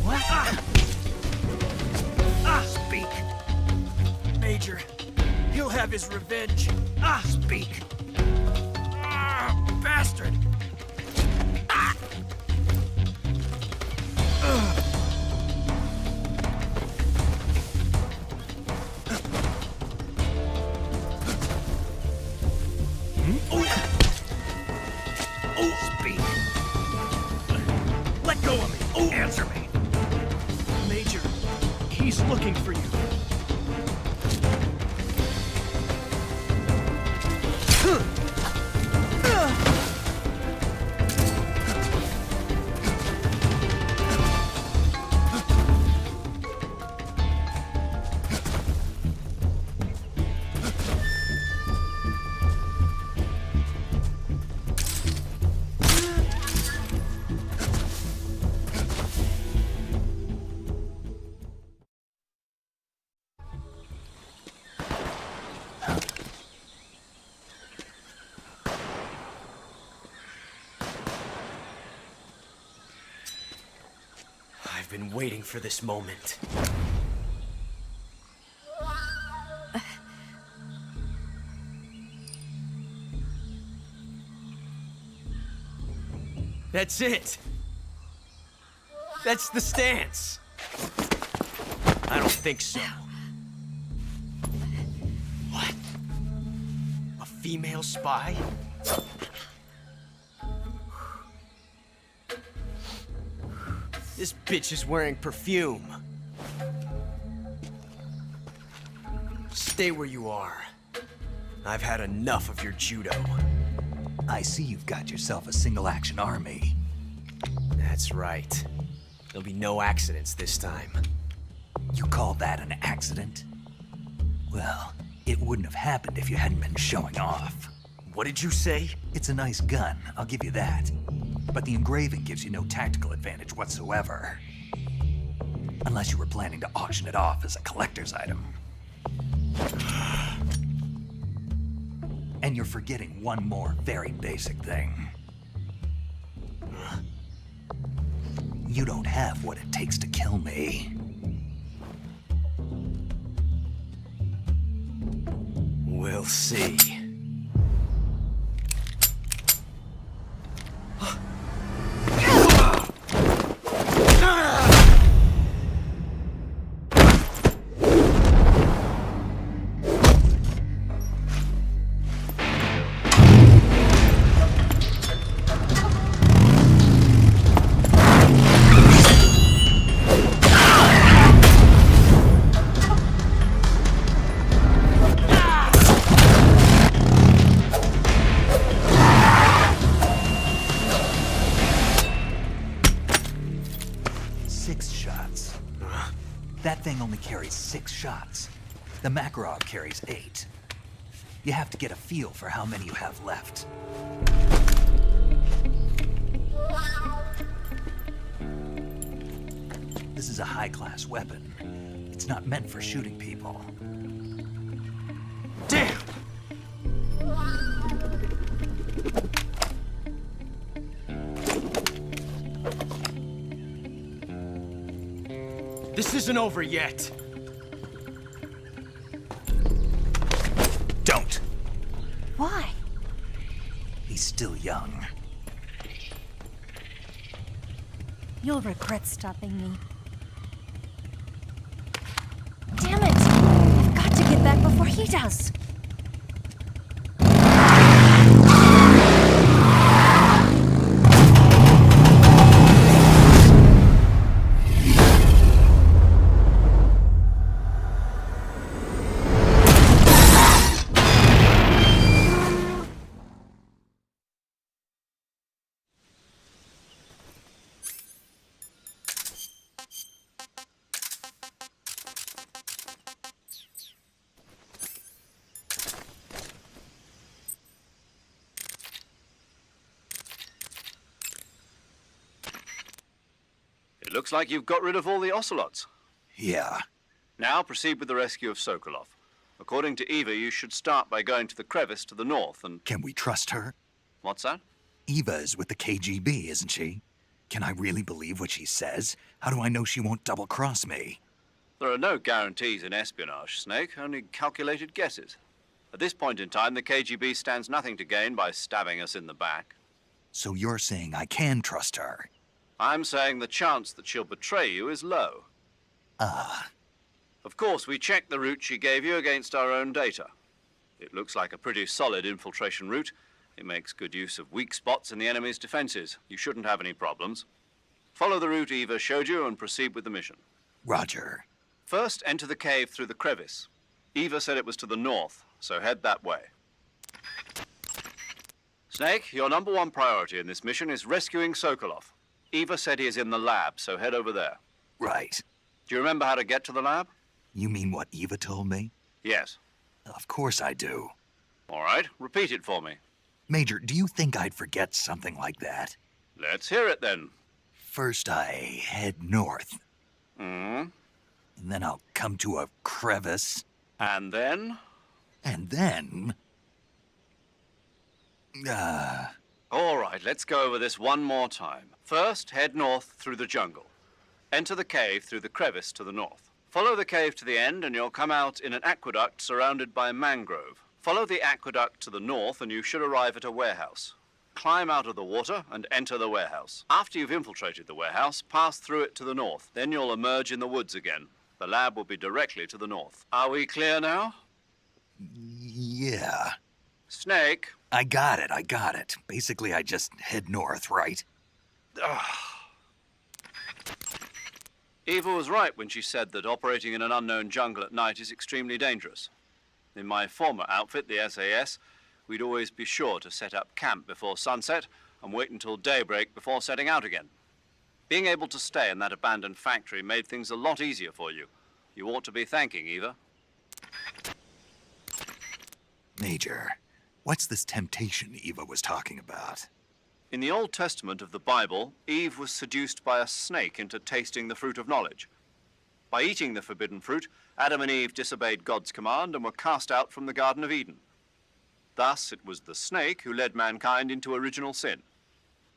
What? Speak. Major, he'll have his revenge. Speak. Bastard. Speak. Let go of me. Answer me. Major, he's looking for you. I've been waiting for this moment. That's it. That's the stance. I don't think so. What? A female spy? This bitch is wearing perfume. Stay where you are. I've had enough of your judo. I see you've got yourself a single-action army. That's right. There'll be no accidents this time. You call that an accident? Well, it wouldn't have happened if you hadn't been showing off. What did you say? It's a nice gun, I'll give you that. But the engraving gives you no tactical advantage whatsoever. Unless you were planning to auction it off as a collector's item. And you're forgetting one more very basic thing. You don't have what it takes to kill me. We'll see. carries 6 shots. The Makarov carries 8. You have to get a feel for how many you have left. This is a high-class weapon. It's not meant for shooting people. Damn! This isn't over yet. Don't! Why? He's still young. You'll regret stopping me. Damn it! I've got to get back before he does. Looks like you've got rid of all the Ocelots. Yeah. Now proceed with the rescue of Sokolov. According to Eva, you should start by going to the crevice to the north and... Can we trust her? What's that? Eva is with the KGB, isn't she? Can I really believe what she says? How do I know she won't double-cross me? There are no guarantees in espionage, Snake, only calculated guesses. At this point in time, the KGB stands nothing to gain by stabbing us in the back. So you're saying I can trust her? I'm saying the chance that she'll betray you is low. Of course, we checked the route she gave you against our own data. It looks like a pretty solid infiltration route. It makes good use of weak spots in the enemy's defenses. You shouldn't have any problems. Follow the route Eva showed you and proceed with the mission. Roger. First, enter the cave through the crevice. Eva said it was to the north, so head that way. Snake, your #1 priority in this mission is rescuing Sokolov. Eva said he is in the lab, so head over there. Right. Do you remember how to get to the lab? You mean what Eva told me? Yes. Of course I do. All right, repeat it for me. Major, do you think I'd forget something like that? Let's hear it then. First I head north. Hmm? And then I'll come to a crevice. And then? And then... All right, let's go over this one more time. First, head north through the jungle. Enter the cave through the crevice to the north. Follow the cave to the end and you'll come out in an aqueduct surrounded by mangrove. Follow the aqueduct to the north and you should arrive at a warehouse. Climb out of the water and enter the warehouse. After you've infiltrated the warehouse, pass through it to the north. Then you'll emerge in the woods again. The lab will be directly to the north. Are we clear now? Yeah. Snake. I got it. Basically, I just head north, right? Eva was right when she said that operating in an unknown jungle at night is extremely dangerous. In my former outfit, the SAS, we'd always be sure to set up camp before sunset and wait until daybreak before setting out again. Being able to stay in that abandoned factory made things a lot easier for you. You ought to be thanking Eva. Major, what's this temptation Eva was talking about? In the Old Testament of the Bible, Eve was seduced by a snake into tasting the fruit of knowledge. By eating the forbidden fruit, Adam and Eve disobeyed God's command and were cast out from the Garden of Eden. Thus, it was the snake who led mankind into original sin.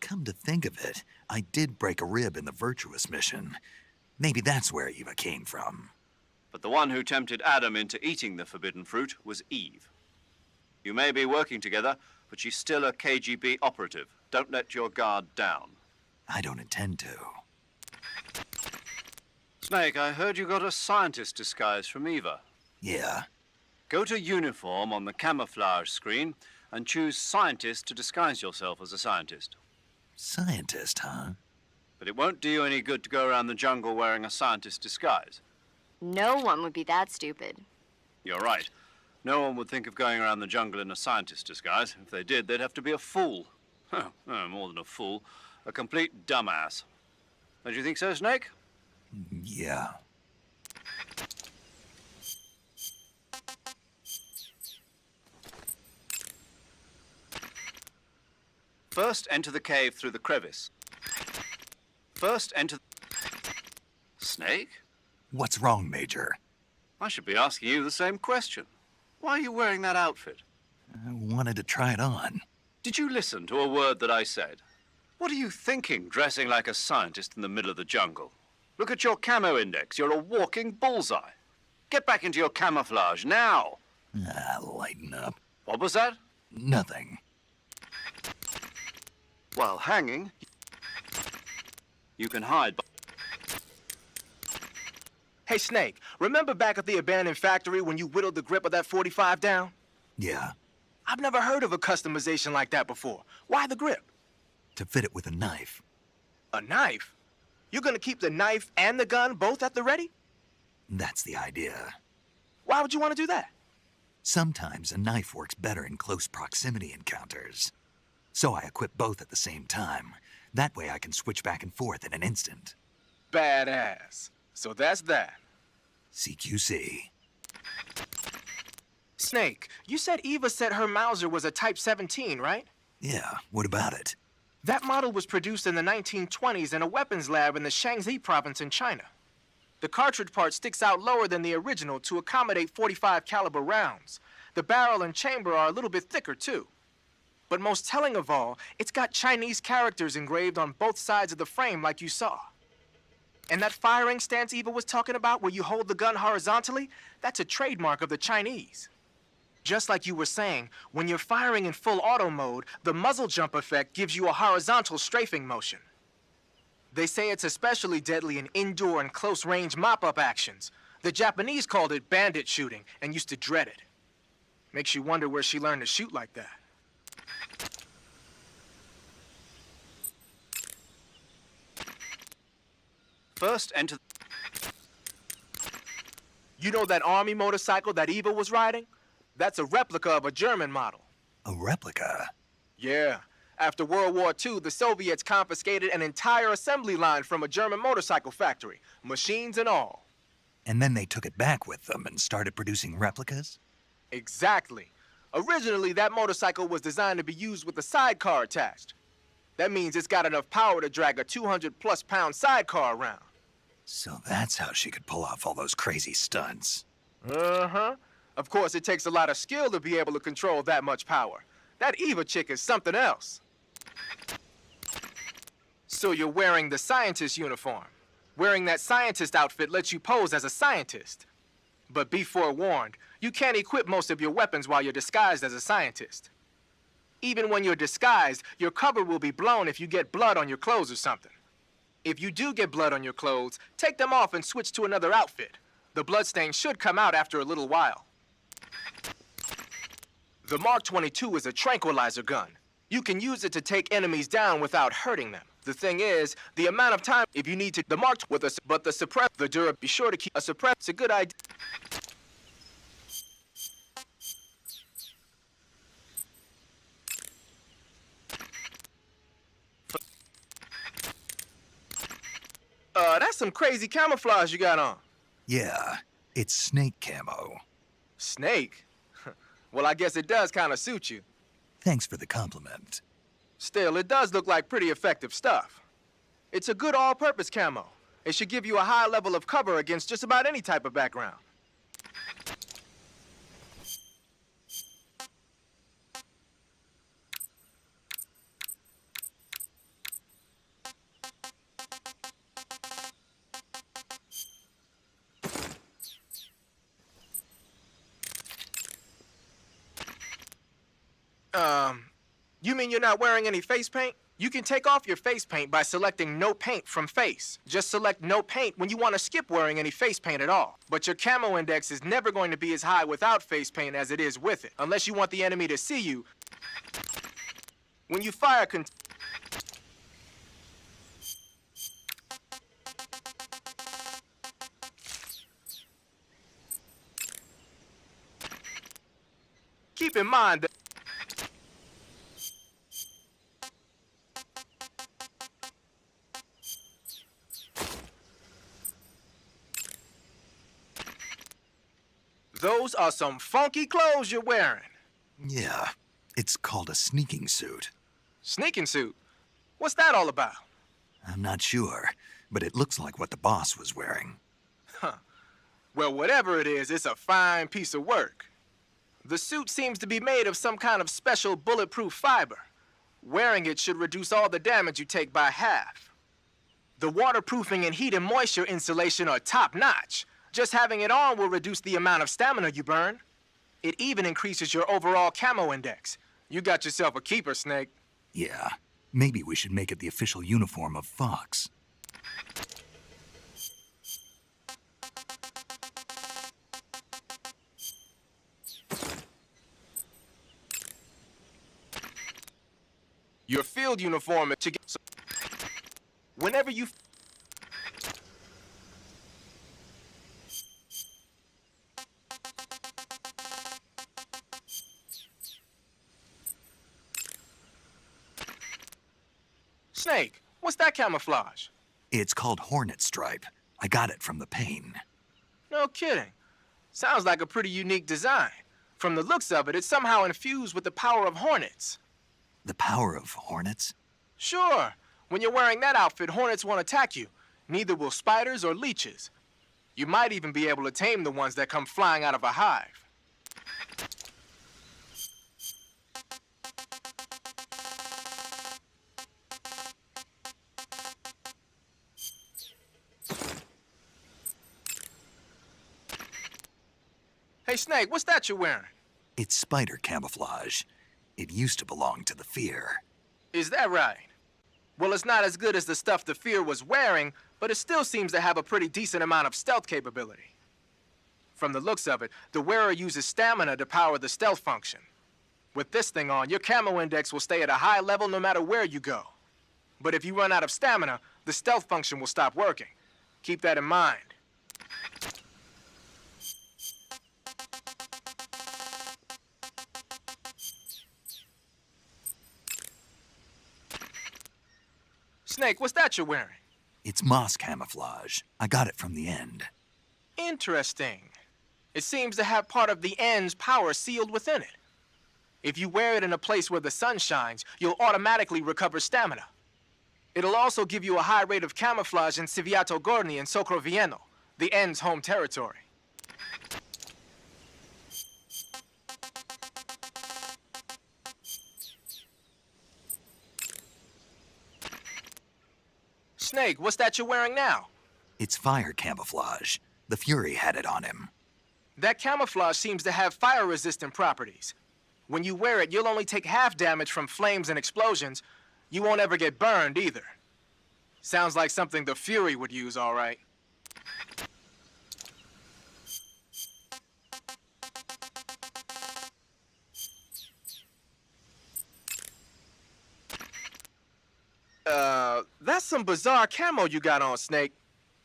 Come to think of it, I did break a rib in the Virtuous mission. Maybe that's where Eva came from. But the one who tempted Adam into eating the forbidden fruit was Eve. You may be working together, but she's still a KGB operative. Don't let your guard down. I don't intend to. Snake, I heard you got a scientist disguise from Eva. Yeah. Go to uniform on the camouflage screen and choose scientist to disguise yourself as a scientist. Scientist, huh? But it won't do you any good to go around the jungle wearing a scientist disguise. No one would be that stupid. You're right. No one would think of going around the jungle in a scientist disguise. If they did, they'd have to be a fool. No, more than a fool. A complete dumbass. Don't you think so, Snake? Yeah. First, enter the cave through the crevice. First, enter... Snake? What's wrong, Major? I should be asking you the same question. Why are you wearing that outfit? I wanted to try it on. Did you listen to a word that I said? What are you thinking, dressing like a scientist in the middle of the jungle? Look at your camo index. You're a walking bullseye. Get back into your camouflage, now! Lighten up. What was that? Nothing. While hanging, you can hide. Hey, Snake, remember back at the abandoned factory when you whittled the grip of that 45 down? Yeah, I've never heard of a customization like that before. Why the grip? to fit it with a knife. A knife? You're gonna keep the knife and the gun both at the ready? That's the idea. Why would you want to do that? Sometimes a knife works better in close proximity encounters. So I equip both at the same time. That way I can switch back and forth in an instant. Badass. So that's that. CQC. Snake, you said Eva said her Mauser was a Type 17, right? Yeah, what about it? That model was produced in the 1920s in a weapons lab in the Shaanxi province in China. The cartridge part sticks out lower than the original to accommodate 45 caliber rounds. The barrel and chamber are a little bit thicker too. But most telling of all, it's got Chinese characters engraved on both sides of the frame like you saw. And that firing stance Eva was talking about where you hold the gun horizontally, that's a trademark of the Chinese. Just like you were saying, when you're firing in full auto mode, the muzzle jump effect gives you a horizontal strafing motion. They say it's especially deadly in indoor and close-range mop-up actions. The Japanese called it bandit shooting and used to dread it. Makes you wonder where she learned to shoot like that. First, enter... You know that army motorcycle that Eva was riding? That's a replica of a German model. A replica? Yeah. After World War II, the Soviets confiscated an entire assembly line from a German motorcycle factory, machines and all. And then they took it back with them and started producing replicas? Exactly. Originally, that motorcycle was designed to be used with a sidecar attached. That means it's got enough power to drag a 200-plus pound sidecar around. So that's how she could pull off all those crazy stunts. Uh-huh. Of course, it takes a lot of skill to be able to control that much power. That Eva chick is something else. So you're wearing the scientist uniform. Wearing that scientist outfit lets you pose as a scientist. But be forewarned, you can't equip most of your weapons while you're disguised as a scientist. Even when you're disguised, your cover will be blown if you get blood on your clothes or something. If you do get blood on your clothes, take them off and switch to another outfit. The bloodstain should come out after a little while. The Mark 22 is a tranquilizer gun. You can use it to take enemies down without hurting them. The thing is, the amount of time if you need to the Mark with a but the suppress the Dura be sure to keep a suppress. It's a good idea. That's some crazy camouflage you got on. Yeah, it's snake camo. Snake? Well, I guess it does kind of suit you. Thanks for the compliment. Still, it does look like pretty effective stuff. It's a good all-purpose camo. It should give you a high level of cover against just about any type of background. You mean you're not wearing any face paint? You can take off your face paint by selecting no paint from face. Just select no paint when you want to skip wearing any face paint at all. But your camo index is never going to be as high without face paint as it is with it, unless you want the enemy to see you. When you fire keep in mind that are some funky clothes you're wearing. Yeah, it's called a sneaking suit. Sneaking suit? What's that all about? I'm not sure, but it looks like what the boss was wearing. Huh. Well, whatever it is, it's a fine piece of work. The suit seems to be made of some kind of special bulletproof fiber. Wearing it should reduce all the damage you take by half. The waterproofing and heat and moisture insulation are top-notch. Just having it on will reduce the amount of stamina you burn. It even increases your overall camo index. You got yourself a keeper, Snake. Yeah, maybe we should make it the official uniform of Fox. Your field uniform is to get... Whenever you... Snake, what's that camouflage? It's called Hornet Stripe. I got it from the pain. No kidding. Sounds like a pretty unique design. From the looks of it, it's somehow infused with the power of hornets. The power of hornets? Sure. When you're wearing that outfit, hornets won't attack you. Neither will spiders or leeches. You might even be able to tame the ones that come flying out of a hive. Hey, Snake, what's that you're wearing? It's spider camouflage. It used to belong to the Fear. Is that right? Well, it's not as good as the stuff the Fear was wearing, but it still seems to have a pretty decent amount of stealth capability. From the looks of it, the wearer uses stamina to power the stealth function. With this thing on, your camo index will stay at a high level no matter where you go. But if you run out of stamina, the stealth function will stop working. Keep that in mind. Snake, what's that you're wearing? It's moss camouflage. I got it from the End. Interesting. It seems to have part of the End's power sealed within it. If you wear it in a place where the sun shines, you'll automatically recover stamina. It'll also give you a high rate of camouflage in Civiato Gorni and Socrovieno, the End's home territory. Snake, what's that you're wearing now? It's fire camouflage. The Fury had it on him. That camouflage seems to have fire-resistant properties. When you wear it, you'll only take half damage from flames and explosions. You won't ever get burned, either. Sounds like something the Fury would use, all right. That's some bizarre camo you got on, Snake.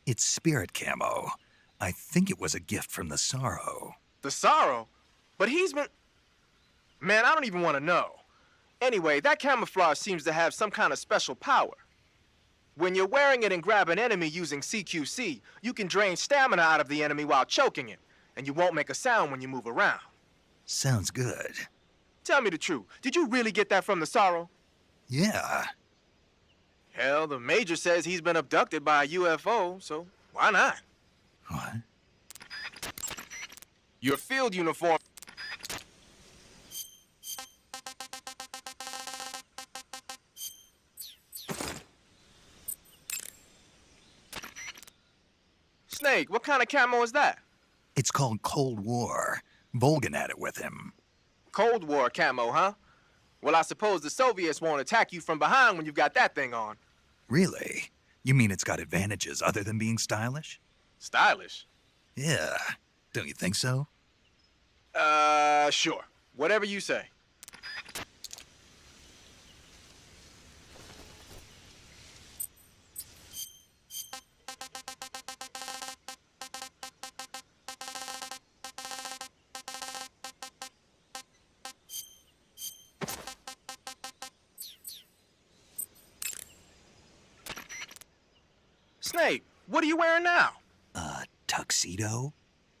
It's spirit camo. I think it was a gift from the Sorrow. The Sorrow? But he's been... Man, I don't even want to know. Anyway, that camouflage seems to have some kind of special power. When you're wearing it and grab an enemy using CQC, you can drain stamina out of the enemy while choking it, and you won't make a sound when you move around. Sounds good. Tell me the truth. Did you really get that from the Sorrow? Yeah. Hell, the Major says he's been abducted by a UFO, so why not? What? Your field uniform... Snake, what kind of camo is that? It's called Cold War. Volgan had it with him. Cold War camo, huh? Well, I suppose the Soviets won't attack you from behind when you've got that thing on. Really? You mean it's got advantages other than being stylish? Stylish? Yeah. Don't you think so? Sure. Whatever you say. Snake, what are you wearing now? Tuxedo?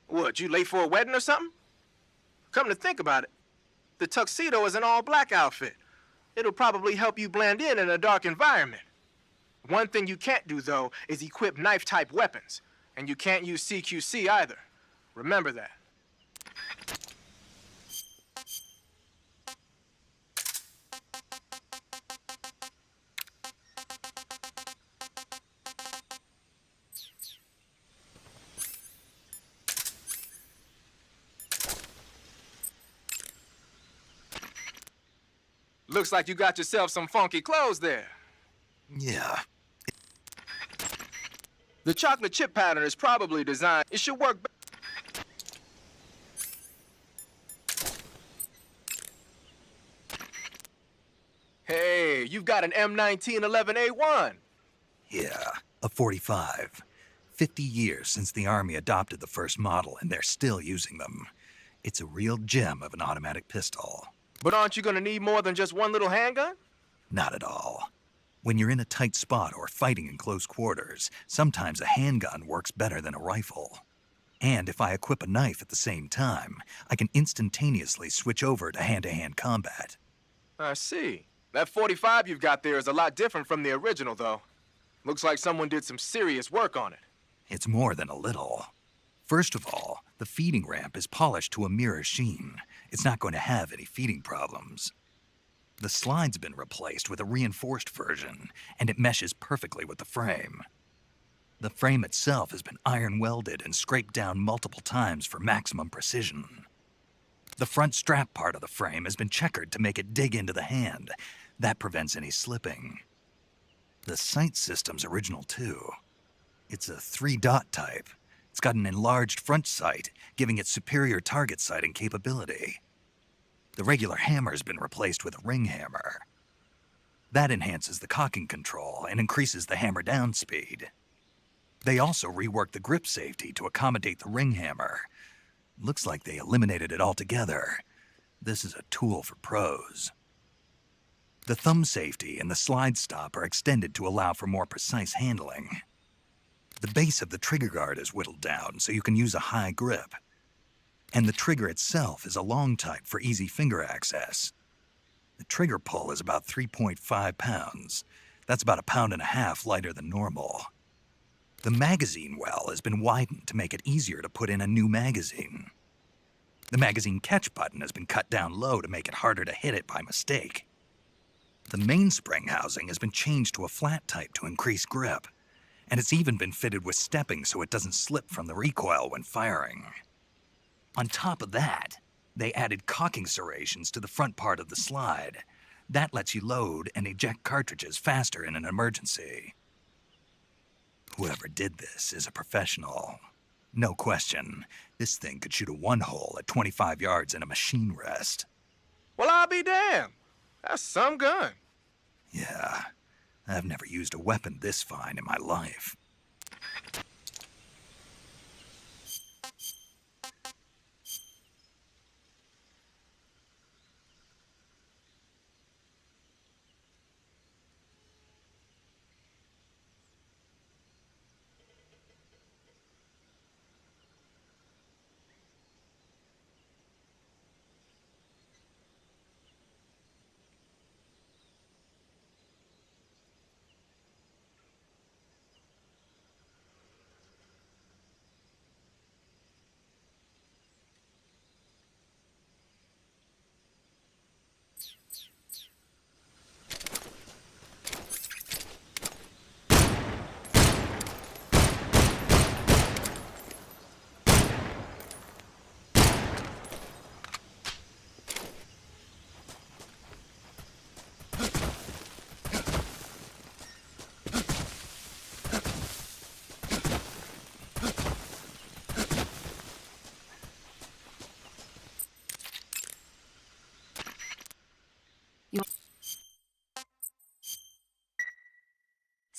What, you late for a wedding or something? Come to think about it, the tuxedo is an all-black outfit. It'll probably help you blend in a dark environment. One thing you can't do, though, is equip knife-type weapons. And you can't use CQC either. Remember that. Looks like you got yourself some funky clothes there. Yeah. The chocolate chip pattern is probably designed. It should work. Hey, you've got an M1911A1. Yeah, a 45. 50 years since the Army adopted the first model, and they're still using them. It's a real gem of an automatic pistol. But aren't you gonna need more than just one little handgun? Not at all. When you're in a tight spot or fighting in close quarters, sometimes a handgun works better than a rifle. And if I equip a knife at the same time, I can instantaneously switch over to hand-to-hand combat. I see. That 45 you've got there is a lot different from the original, though. Looks like someone did some serious work on it. It's more than a little. First of all, the feeding ramp is polished to a mirror sheen. It's not going to have any feeding problems. The slide's been replaced with a reinforced version, and it meshes perfectly with the frame. The frame itself has been iron welded and scraped down multiple times for maximum precision. The front strap part of the frame has been checkered to make it dig into the hand. That prevents any slipping. The sight system's original too. It's a 3-dot type. It's got an enlarged front sight, giving it superior target sighting capability. The regular hammer's been replaced with a ring hammer. That enhances the cocking control and increases the hammer down speed. They also reworked the grip safety to accommodate the ring hammer. Looks like they eliminated it altogether. This is a tool for pros. The thumb safety and the slide stop are extended to allow for more precise handling. The base of the trigger guard is whittled down so you can use a high grip. And the trigger itself is a long type for easy finger access. The trigger pull is about 3.5 pounds. That's about 1.5 pounds lighter than normal. The magazine well has been widened to make it easier to put in a new magazine. The magazine catch button has been cut down low to make it harder to hit it by mistake. The mainspring housing has been changed to a flat type to increase grip. And it's even been fitted with stepping so it doesn't slip from the recoil when firing. On top of that, they added cocking serrations to the front part of the slide. That lets you load and eject cartridges faster in an emergency. Whoever did this is a professional. No question, this thing could shoot a one-hole at 25 yards in a machine rest. Well, I'll be damned. That's some gun. Yeah. I've never used a weapon this fine in my life.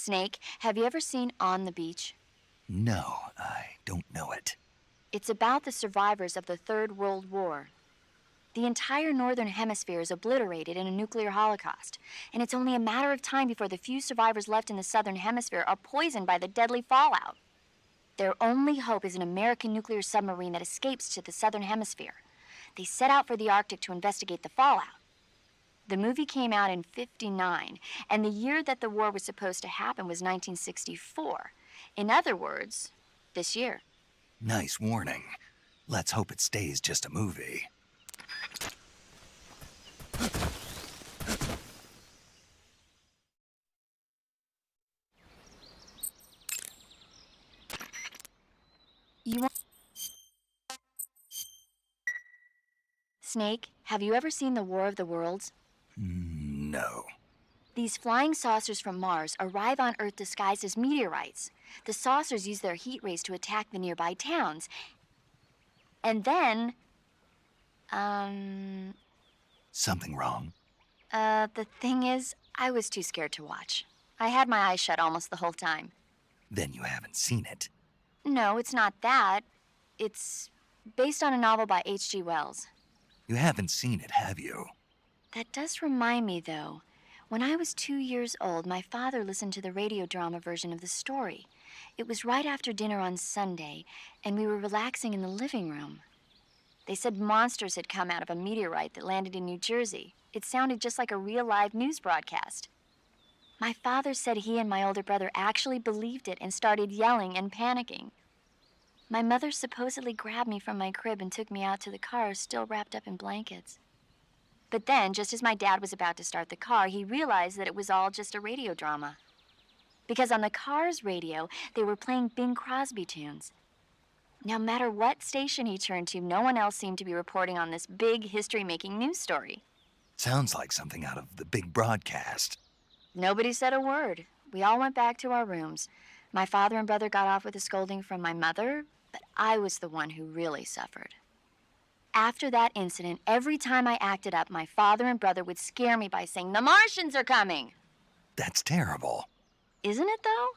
Snake, have you ever seen On the Beach? No, I don't know it. It's about the survivors of the Third World War. The entire northern hemisphere is obliterated in a nuclear holocaust, and it's only a matter of time before the few survivors left in the southern hemisphere are poisoned by the deadly fallout. Their only hope is an American nuclear submarine that escapes to the southern hemisphere. They set out for the Arctic to investigate the fallout. The movie came out in '59, and the year that the war was supposed to happen was 1964. In other words, this year. Nice warning. Let's hope it stays just a movie. You want... Snake, have you ever seen the War of the Worlds? No. These flying saucers from Mars arrive on Earth disguised as meteorites. The saucers use their heat rays to attack the nearby towns. And then... Something wrong? The thing is, I was too scared to watch. I had my eyes shut almost the whole time. Then you haven't seen it. No, it's not that. It's based on a novel by H.G. Wells. You haven't seen it, have you? That does remind me, though. When I was 2 years old, my father listened to the radio drama version of the story. It was right after dinner on Sunday, and we were relaxing in the living room. They said monsters had come out of a meteorite that landed in New Jersey. It sounded just like a real live news broadcast. My father said he and my older brother actually believed it and started yelling and panicking. My mother supposedly grabbed me from my crib and took me out to the car, still wrapped up in blankets. But then, just as my dad was about to start the car, he realized that it was all just a radio drama. Because on the car's radio, they were playing Bing Crosby tunes. No matter what station he turned to, no one else seemed to be reporting on this big history-making news story. Sounds like something out of the big broadcast. Nobody said a word. We all went back to our rooms. My father and brother got off with a scolding from my mother, but I was the one who really suffered. After that incident, every time I acted up, my father and brother would scare me by saying, "The Martians are coming!" That's terrible. Isn't it, though?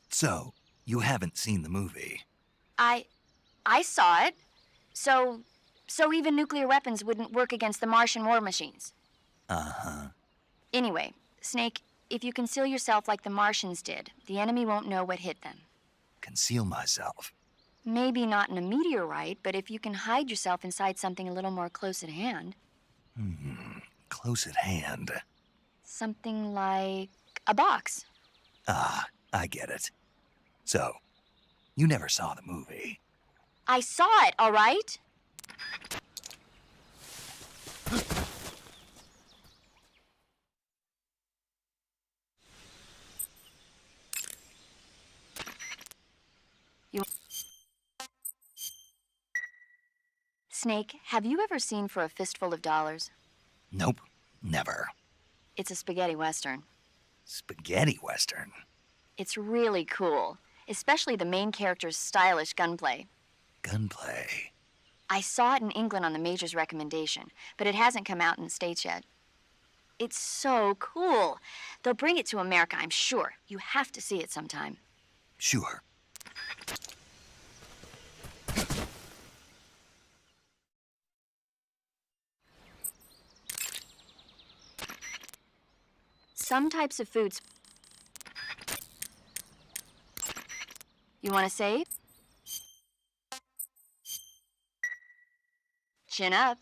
So, you haven't seen the movie? I saw it. So even nuclear weapons wouldn't work against the Martian war machines. Uh-huh. Anyway, Snake, if you conceal yourself like the Martians did, the enemy won't know what hit them. Conceal myself? Maybe not in a meteorite, but if you can hide yourself inside something a little more close at hand. Close at hand. Something like a box. Ah, I get it. So, you never saw the movie? I saw it, all right? Snake, have you ever seen For a Fistful of Dollars? Nope, never. It's a spaghetti western. Spaghetti western? It's really cool, especially the main character's stylish gunplay. Gunplay? I saw it in England on the Major's recommendation, but it hasn't come out in the States yet. It's so cool. They'll bring it to America, I'm sure. You have to see it sometime. Sure. Some types of foods... You want to save? Chin up.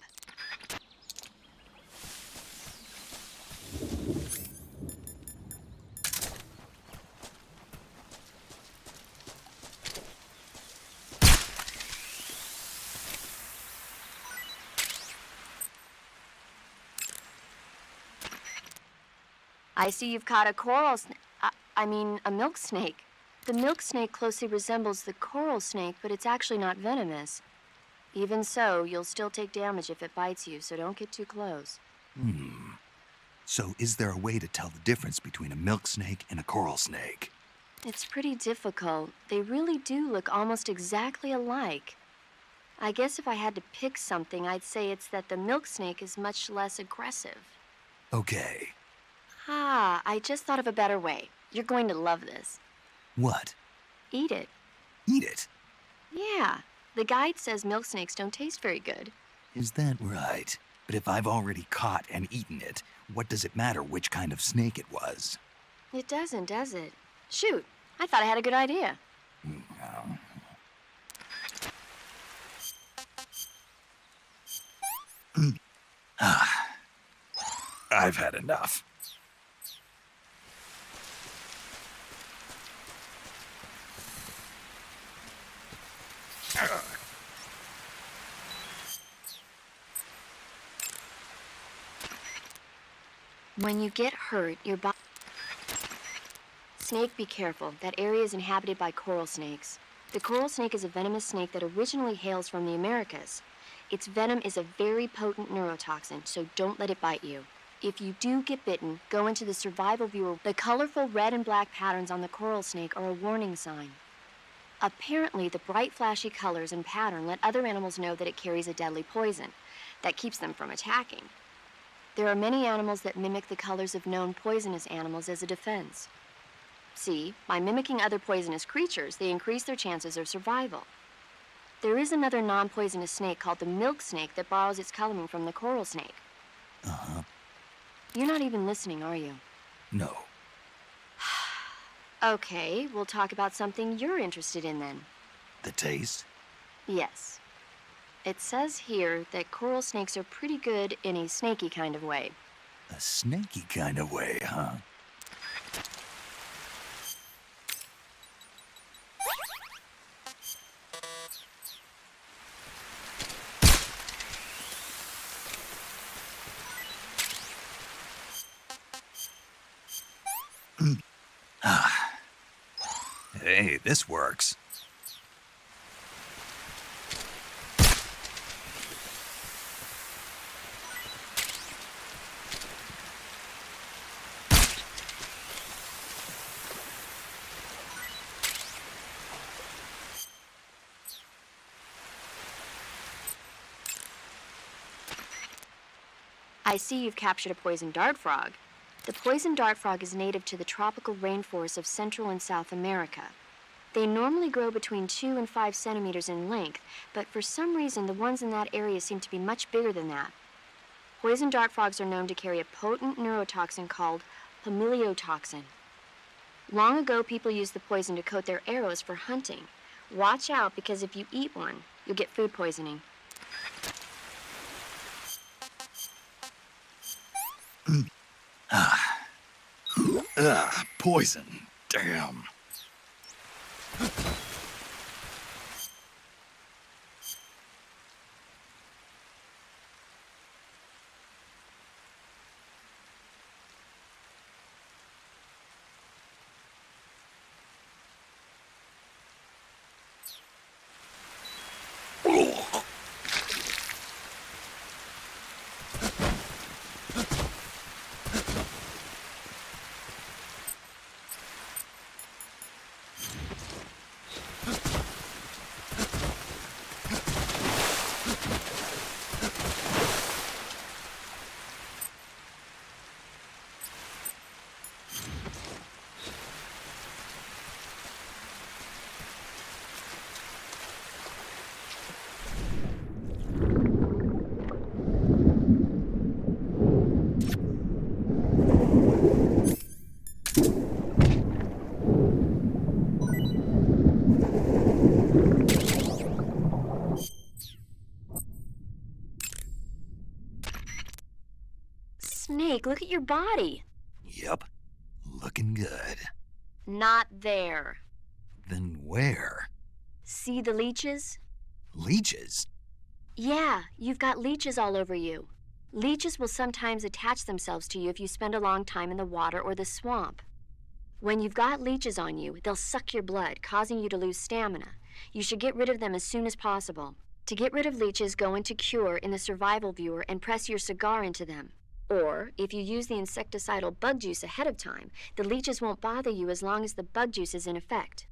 I see you've caught a a milk snake. The milk snake closely resembles the coral snake, but it's actually not venomous. Even so, you'll still take damage if it bites you, so don't get too close. So is there a way to tell the difference between a milk snake and a coral snake? It's pretty difficult. They really do look almost exactly alike. I guess if I had to pick something, I'd say it's that the milk snake is much less aggressive. Okay. I just thought of a better way. You're going to love this. What? Eat it. Eat it? Yeah. The guide says milk snakes don't taste very good. Is that right? But if I've already caught and eaten it, what does it matter which kind of snake it was? It doesn't, does it? Shoot, I thought I had a good idea. I've had enough. When you get hurt, your body... Snake, be careful. That area is inhabited by coral snakes. The coral snake is a venomous snake that originally hails from the Americas. Its venom is a very potent neurotoxin, so don't let it bite you. If you do get bitten, go into the survival viewer. The colorful red and black patterns on the coral snake are a warning sign. Apparently, the bright flashy colors and pattern let other animals know that it carries a deadly poison that keeps them from attacking. There are many animals that mimic the colors of known poisonous animals as a defense. See, by mimicking other poisonous creatures, they increase their chances of survival. There is another non-poisonous snake called the milk snake that borrows its coloring from the coral snake. Uh-huh. You're not even listening, are you? No. Okay, we'll talk about something you're interested in then. The taste? Yes. It says here that coral snakes are pretty good in a snaky kind of way. A snaky kind of way, huh? Hey, this works. I see you've captured a poison dart frog. The poison dart frog is native to the tropical rainforests of Central and South America. They normally grow between 2 and 5 centimeters in length, but for some reason the ones in that area seem to be much bigger than that. Poison dart frogs are known to carry a potent neurotoxin called pamiliotoxin. Long ago, people used the poison to coat their arrows for hunting. Watch out, because if you eat one, you'll get food poisoning. Poison. Damn. Snake, look at your body. Yep. Looking good. Not there. Then where? See the leeches? Leeches? Yeah, you've got leeches all over you. Leeches will sometimes attach themselves to you if you spend a long time in the water or the swamp. When you've got leeches on you, they'll suck your blood, causing you to lose stamina. You should get rid of them as soon as possible. To get rid of leeches, go into Cure in the survival viewer and press your cigar into them. Or, if you use the insecticidal bug juice ahead of time, the leeches won't bother you as long as the bug juice is in effect.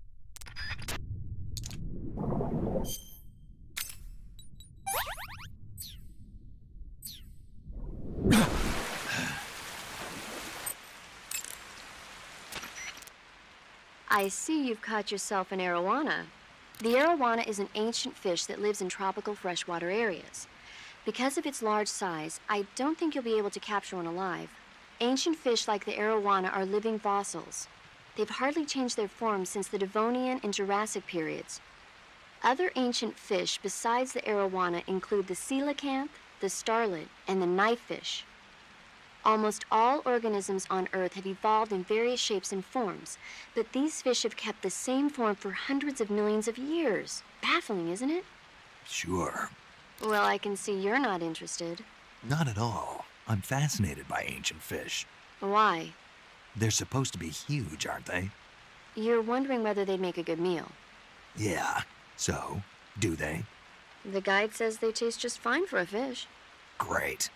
I see you've caught yourself an arowana. The arowana is an ancient fish that lives in tropical freshwater areas. Because of its large size, I don't think you'll be able to capture one alive. Ancient fish like the arowana are living fossils. They've hardly changed their form since the Devonian and Jurassic periods. Other ancient fish besides the arowana include the coelacanth, the the starlet, and the knifefish. Almost all organisms on Earth have evolved in various shapes and forms, but these fish have kept the same form for hundreds of millions of years. Baffling, isn't it? Sure. Well, I can see you're not interested. Not at all. I'm fascinated by ancient fish. Why? They're supposed to be huge, aren't they? You're wondering whether they'd make a good meal. Yeah. So, do they? The guide says they taste just fine for a fish. Great.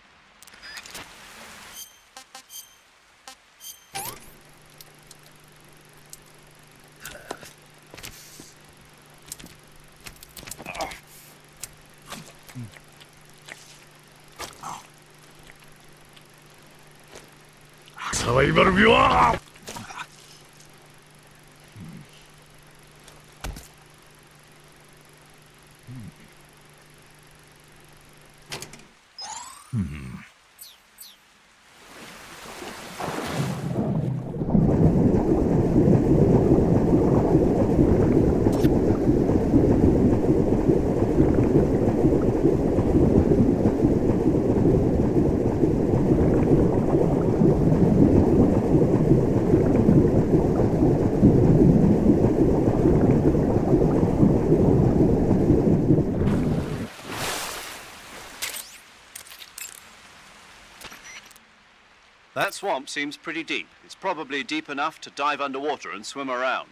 Survival viewer! That swamp seems pretty deep. It's probably deep enough to dive underwater and swim around.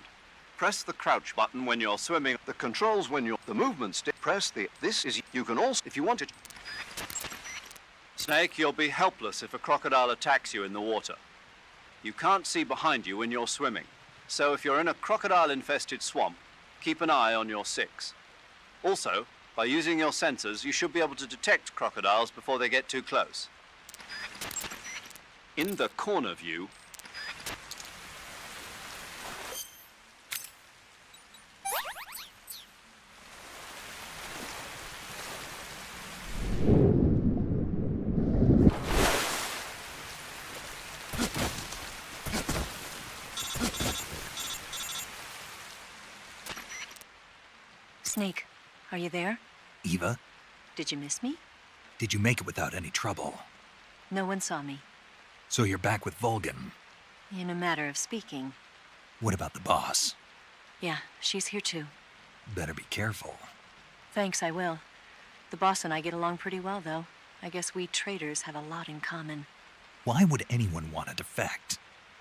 Press the crouch button when you're swimming. The controls when you're... The movement stick. Press the... This is... You can also... If you want it... Snake, you'll be helpless if a crocodile attacks you in the water. You can't see behind you when you're swimming. So if you're in a crocodile-infested swamp, keep an eye on your 6. Also, by using your sensors, you should be able to detect crocodiles before they get too close. In the corner view, Snake, are you there? Eva, Did you miss me? did you make it without any trouble? No one saw me. So you're back with Vulcan. In a matter of speaking. What about the boss? Yeah, she's here too. Better be careful. Thanks, I will. The boss and I get along pretty well, though. I guess we traitors have a lot in common. Why would anyone want to defect?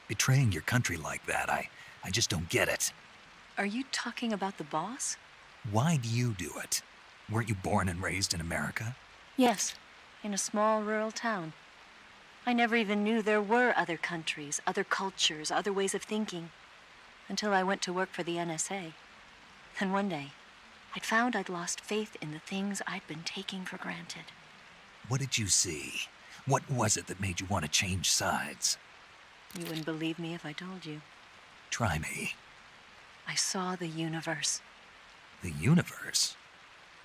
Betraying your country like that, I just don't get it. Are you talking about the boss? Why do you do it? Weren't you born and raised in America? Yes, in a small rural town. I never even knew there were other countries, other cultures, other ways of thinking, until I went to work for the NSA. And one day, I'd found I'd lost faith in the things I'd been taking for granted. What did you see? What was it that made you want to change sides? You wouldn't believe me if I told you. Try me. I saw the universe. The universe?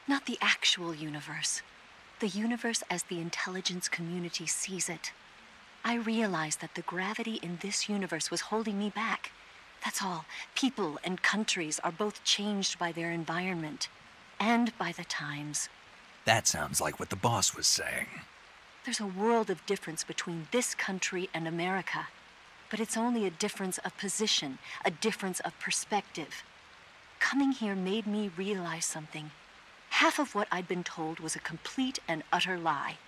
Not the actual universe. The universe as the intelligence community sees it. I realized that the gravity in this universe was holding me back. That's all. People and countries are both changed by their environment and by the times. That sounds like what the boss was saying. There's a world of difference between this country and America. But it's only a difference of position, a difference of perspective. Coming here made me realize something. Half of what I'd been told was a complete and utter lie.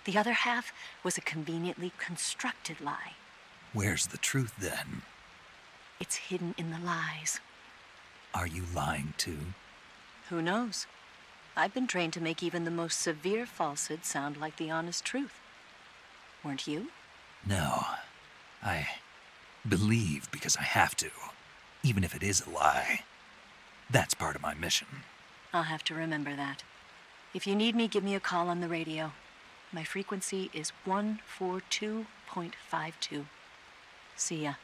The other half was a conveniently constructed lie. Where's the truth then? It's hidden in the lies. Are you lying too? Who knows? I've been trained to make even the most severe falsehood sound like the honest truth. Weren't you? No. I believe because I have to, even if it is a lie. That's part of my mission. I'll have to remember that. If you need me, give me a call on the radio. My frequency is 142.52. See ya.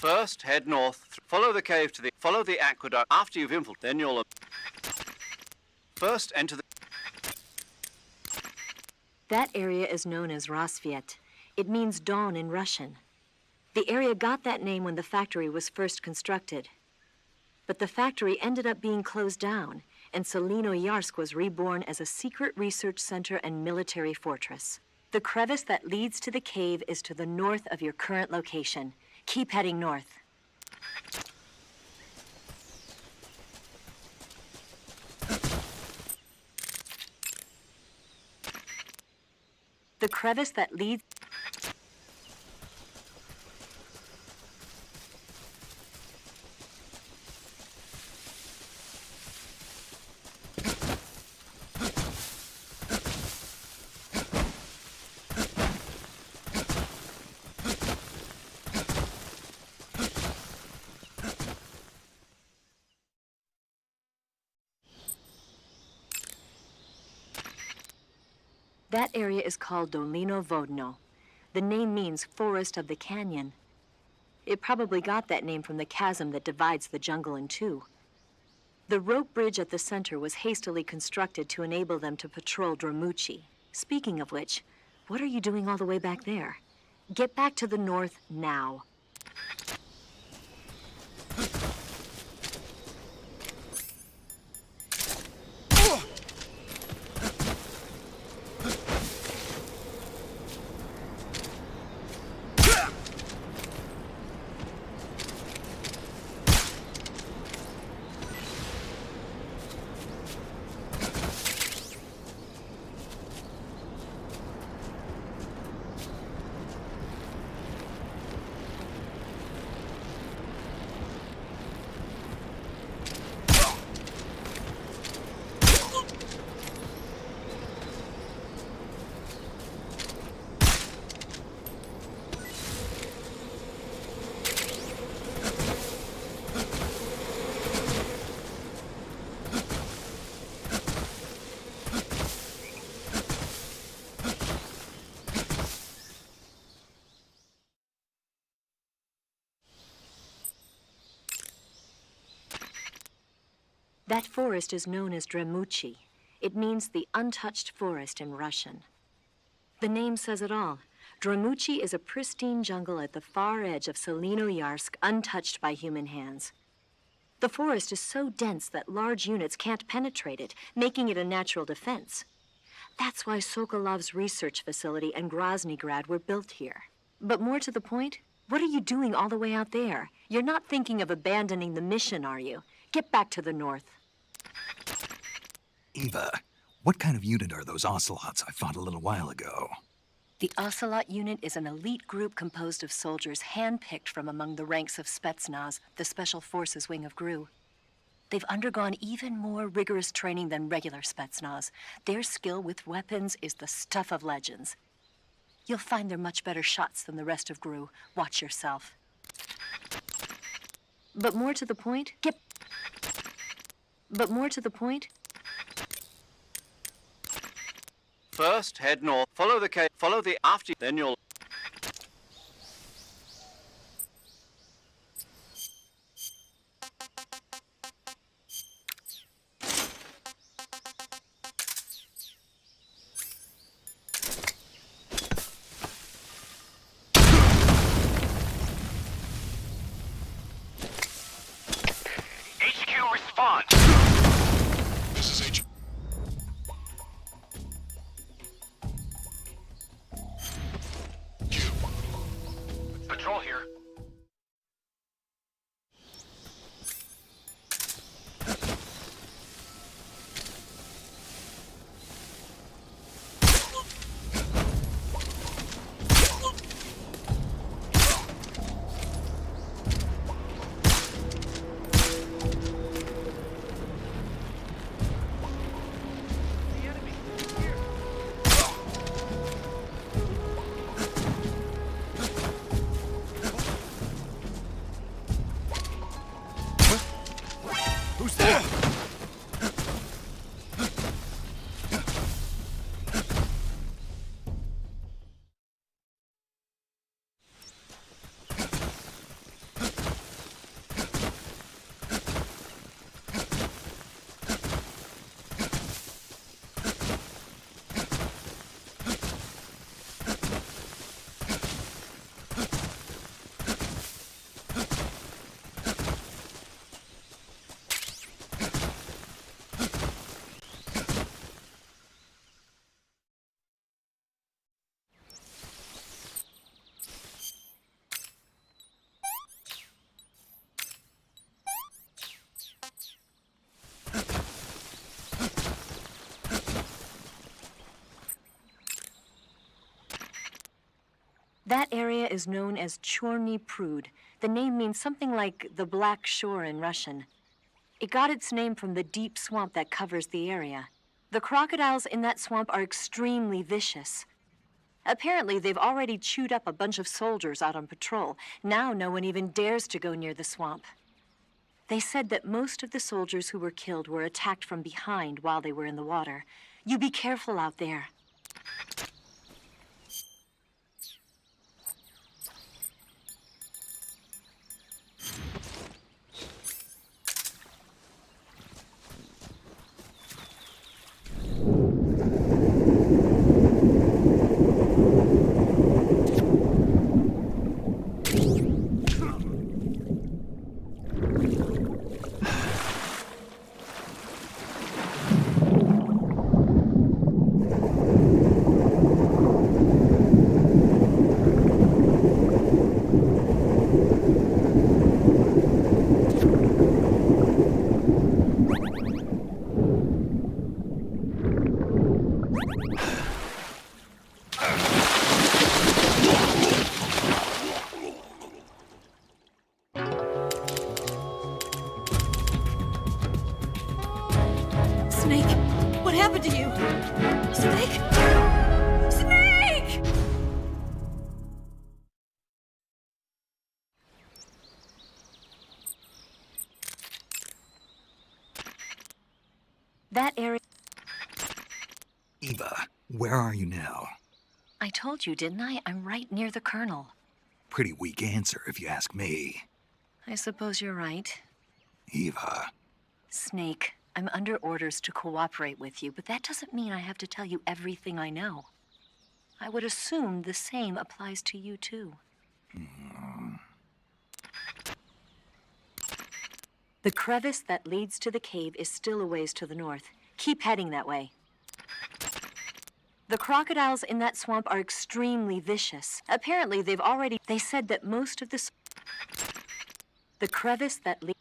First, head north. Follow the cave to the... Follow the aqueduct. After you've infiltrated, then you'll... First, enter the... That area is known as Rassvet. It means dawn in Russian. The area got that name when the factory was first constructed. But the factory ended up being closed down, and Solinoyarsk was reborn as a secret research center and military fortress. The crevice that leads to the cave is to the north of your current location. Keep heading north. The crevice that leads... That area is called Dolino Vodno. The name means forest of the canyon. It probably got that name from the chasm that divides the jungle in two. The rope bridge at the center was hastily constructed to enable them to patrol Dramuchi. Speaking of which, what are you doing all the way back there? Get back to the north now. That forest is known as Dramuchi. It means the untouched forest in Russian. The name says it all. Dramuchi is a pristine jungle at the far edge of Solinoyarsk, untouched by human hands. The forest is so dense that large units can't penetrate it, making it a natural defense. That's why Sokolov's research facility and Groznygrad were built here. But more to the point, what are you doing all the way out there? You're not thinking of abandoning the mission, are you? Get back to the north. Eva, what kind of unit are those Ocelots I fought a little while ago? The Ocelot unit is an elite group composed of soldiers handpicked from among the ranks of Spetsnaz, the Special Forces wing of GRU. They've undergone even more rigorous training than regular Spetsnaz. Their skill with weapons is the stuff of legends. You'll find they're much better shots than the rest of GRU. Watch yourself. But more to the point, First, head north. Follow the cave. Follow the... After... Then you'll... HQ, respond! This is H. Patrol here. Who's there? That area is known as Chorny Prud. The name means something like the Black Shore in Russian. It got its name from the deep swamp that covers the area. The crocodiles in that swamp are extremely vicious. Apparently, they've already chewed up a bunch of soldiers out on patrol. Now no one even dares to go near the swamp. They said that most of the soldiers who were killed were attacked from behind while they were in the water. You be careful out there. Snake, what happened to you? Snake? Snake! That area... Eva, where are you now? I told you, didn't I? I'm right near the Colonel. Pretty weak answer, if you ask me. I suppose you're right. Eva. Snake, I'm under orders to cooperate with you, but that doesn't mean I have to tell you everything I know. I would assume the same applies to you, too. The crevice that leads to the cave is still a ways to the north. Keep heading that way. The crocodiles in that swamp are extremely vicious. Apparently, they said that most of the crevice that leads...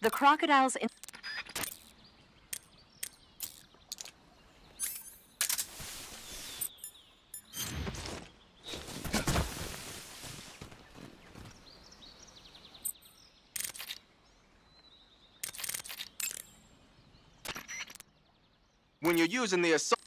The crocodiles in... When you're using the assault...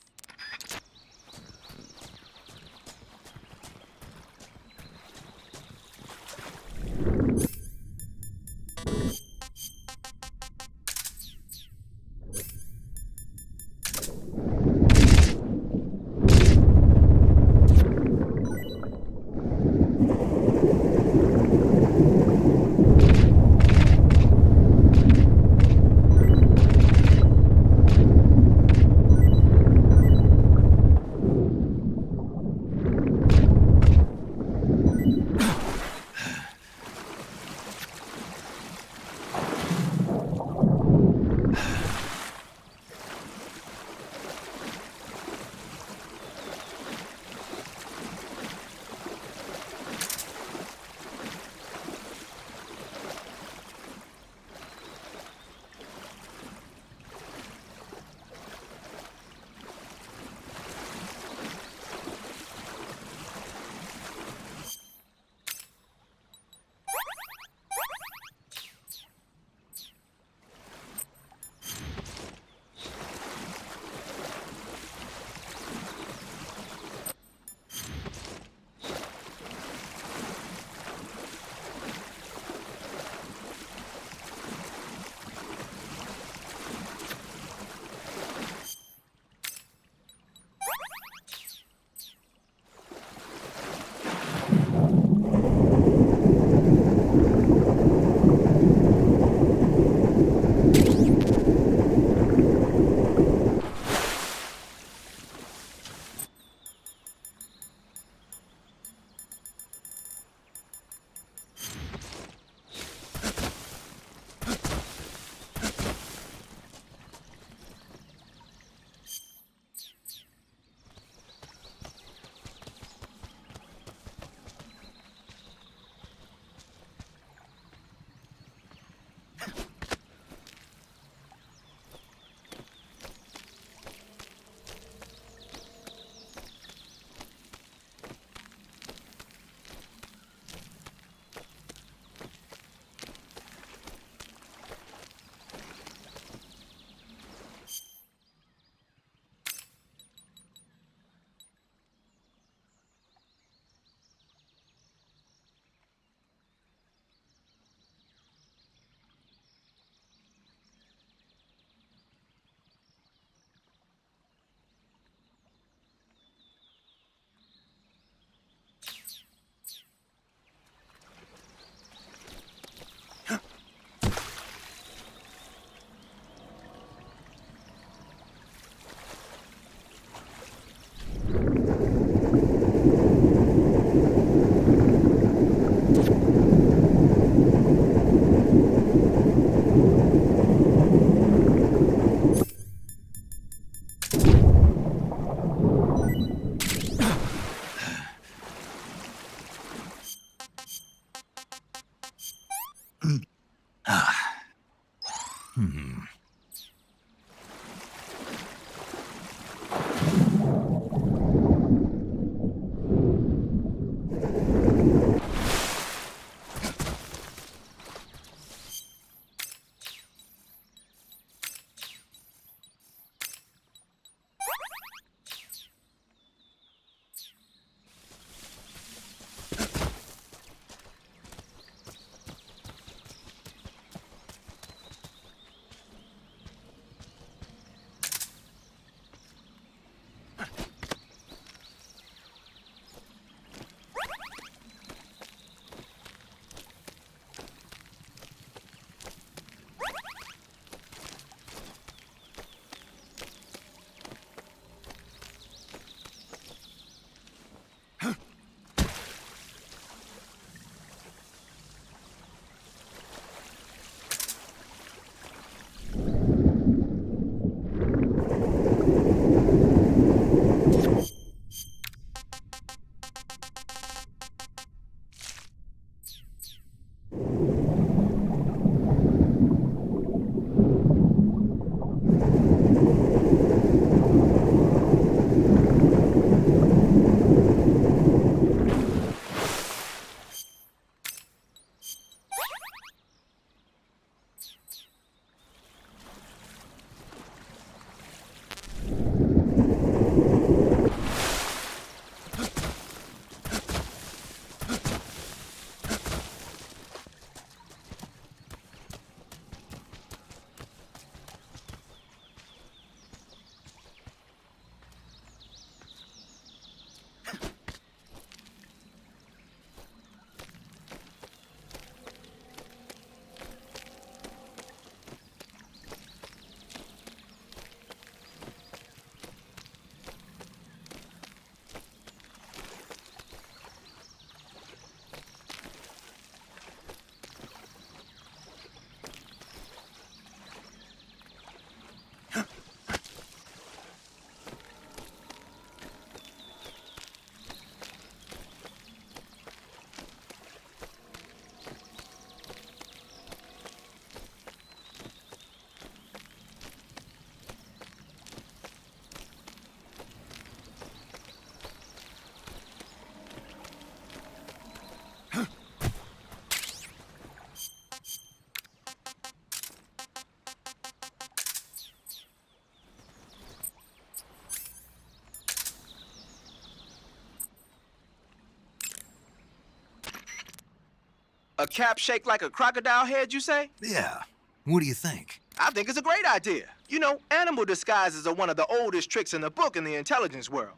A cap shaped like a crocodile head, you say? Yeah. What do you think? I think it's a great idea. You know, animal disguises are one of the oldest tricks in the book in the intelligence world.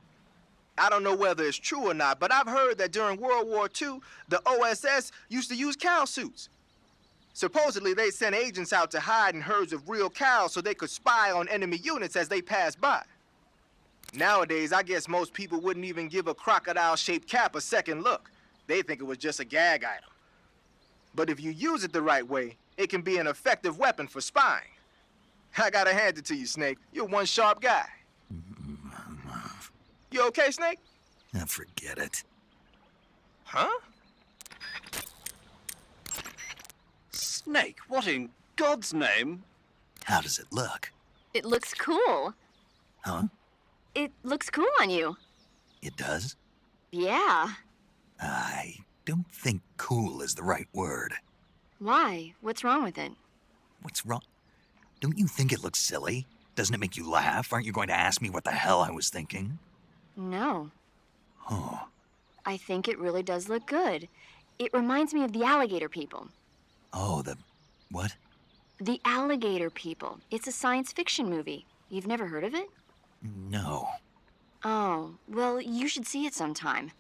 I don't know whether it's true or not, but I've heard that during World War II, the OSS used to use cow suits. Supposedly, they sent agents out to hide in herds of real cows so they could spy on enemy units as they passed by. Nowadays, I guess most people wouldn't even give a crocodile-shaped cap a second look. They think it was just a gag item. But if you use it the right way, it can be an effective weapon for spying. I gotta hand it to you, Snake. You're one sharp guy. You okay, Snake? Now forget it. Huh? Snake, what in God's name? How does it look? It looks cool. Huh? It looks cool on you. It does? Yeah. I don't think cool is the right word. Why? What's wrong with it? What's wrong? Don't you think it looks silly? Doesn't it make you laugh? Aren't you going to ask me what the hell I was thinking? No. Oh. I think it really does look good. It reminds me of the alligator people. Oh, the what? The Alligator People. It's a science fiction movie. You've never heard of it? No. Oh, well, you should see it sometime.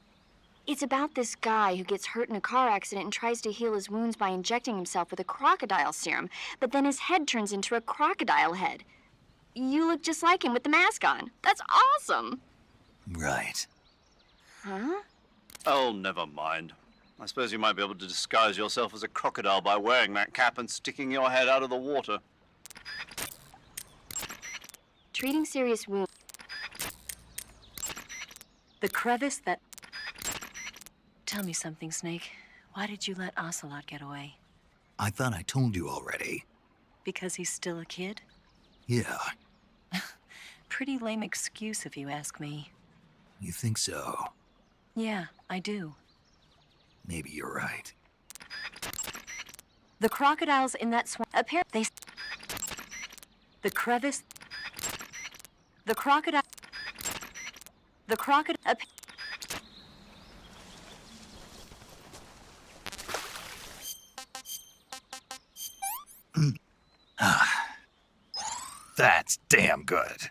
It's about this guy who gets hurt in a car accident and tries to heal his wounds by injecting himself with a crocodile serum, but then his head turns into a crocodile head. You look just like him with the mask on. That's awesome! Right. Huh? Oh, never mind. I suppose you might be able to disguise yourself as a crocodile by wearing that cap and sticking your head out of the water. Treating serious wounds. The crevice that... Tell me something, Snake. Why did you let Ocelot get away? I thought I told you already. Because he's still a kid? Yeah, Pretty lame excuse if you ask me. you think so? Yeah, I do. Maybe you're right. The crocodiles in that swamp, apparently the crevice, the crocodile, That's damn good.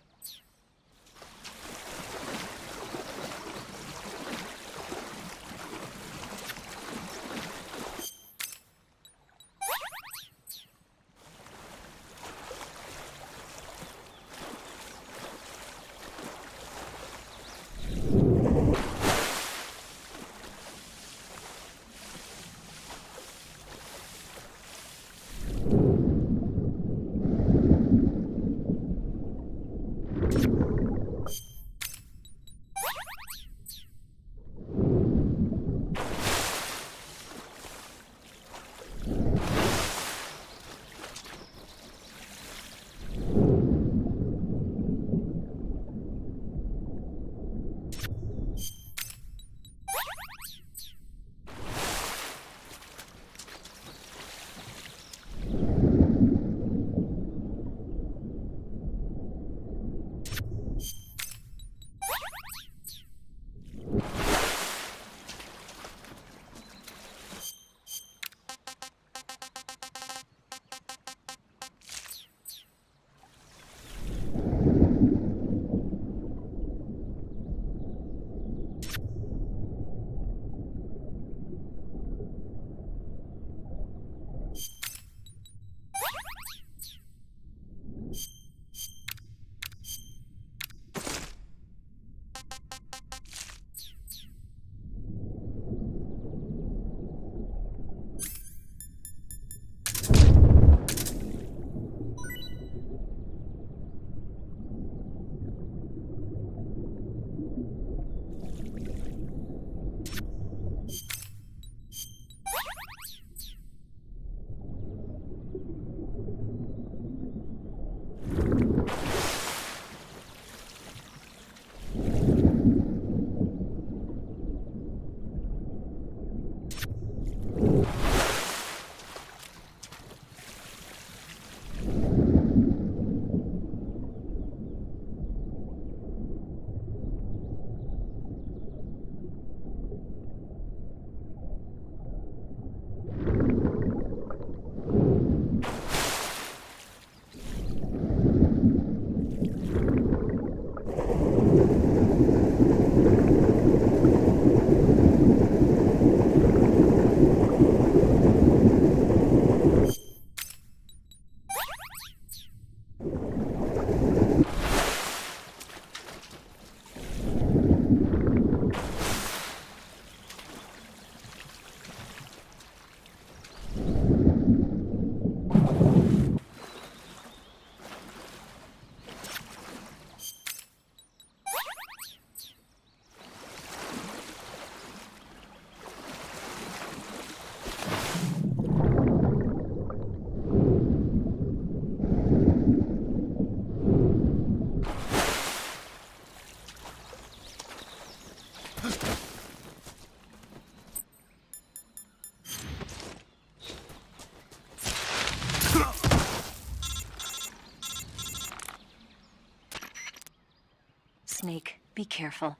Snake, be careful.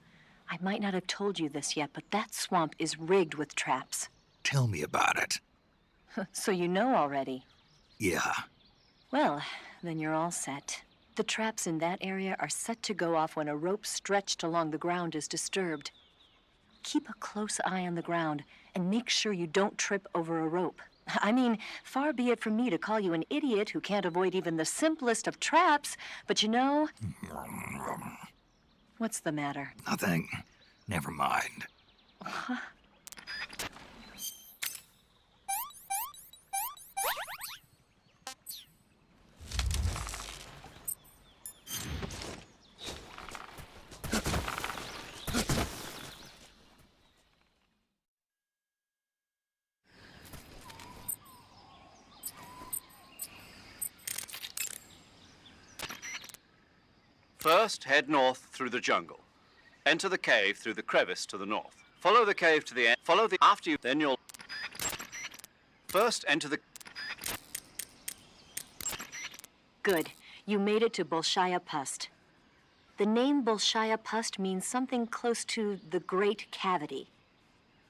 I might not have told you this yet, but that swamp is rigged with traps. Tell me about it. So you know already. Yeah. Well, then you're all set. The traps in that area are set to go off when a rope stretched along the ground is disturbed. Keep a close eye on the ground and make sure you don't trip over a rope. I mean, far be it from me to call you an idiot who can't avoid even the simplest of traps, but you know... What's the matter? Nothing. Never mind. First, head north through the jungle. Enter the cave through the crevice to the north. Follow the cave to the end. Follow the... After you... Then you'll... First, enter the... Good. You made it to Bolshaya Pust. The name Bolshaya Pust means something close to the Great Cavity.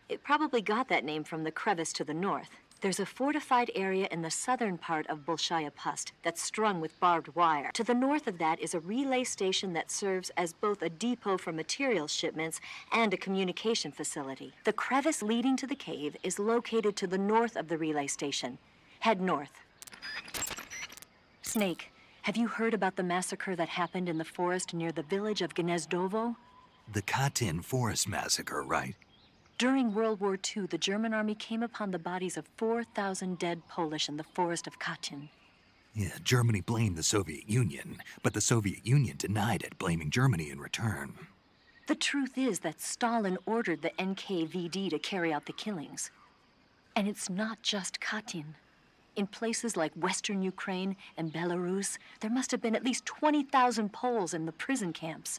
It probably got that name from the crevice to the north. There's a fortified area in the southern part of Bolshaya Pust that's strung with barbed wire. To the north of that is a relay station that serves as both a depot for material shipments and a communication facility. The crevice leading to the cave is located to the north of the relay station. Head north. Snake, have you heard about the massacre that happened in the forest near the village of Gnezdovo? The Katyn Forest Massacre, right? During World War II, the German army came upon the bodies of 4,000 dead Polish in the forest of Katyn. Yeah, Germany blamed the Soviet Union, but the Soviet Union denied it, blaming Germany in return. The truth is that Stalin ordered the NKVD to carry out the killings. And it's not just Katyn. In places like Western Ukraine and Belarus, there must have been at least 20,000 Poles in the prison camps.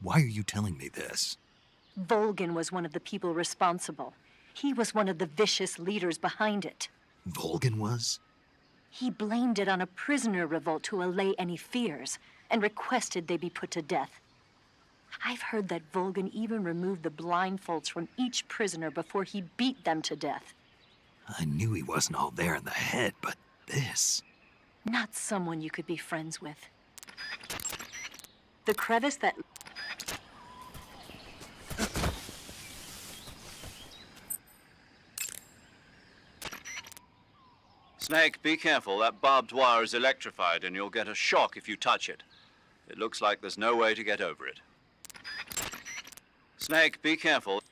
Why are you telling me this? Volgin was one of the people responsible. He was one of the vicious leaders behind it. Volgin was? He blamed it on a prisoner revolt to allay any fears, and requested they be put to death. I've heard that Volgin even removed the blindfolds from each prisoner before he beat them to death. I knew he wasn't all there in the head, but this... Not someone you could be friends with. The crevice that... Snake, be careful. That barbed wire is electrified and you'll get a shock if you touch it. It looks like there's no way to get over it. Snake, be careful.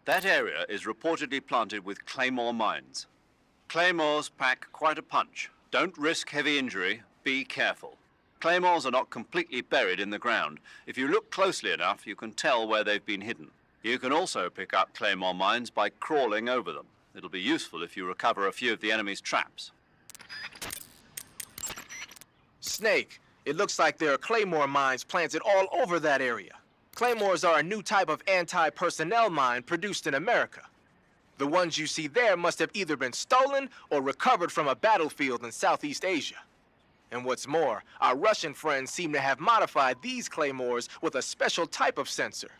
That area is reportedly planted with claymore mines. Claymores pack quite a punch. Don't risk heavy injury. Be careful. Claymores are not completely buried in the ground. If you look closely enough, you can tell where they've been hidden. You can also pick up claymore mines by crawling over them. It'll be useful if you recover a few of the enemy's traps. Snake, it looks like there are claymore mines planted all over that area. Claymores are a new type of anti-personnel mine produced in America. The ones you see there must have either been stolen or recovered from a battlefield in Southeast Asia. And what's more, our Russian friends seem to have modified these claymores with a special type of sensor.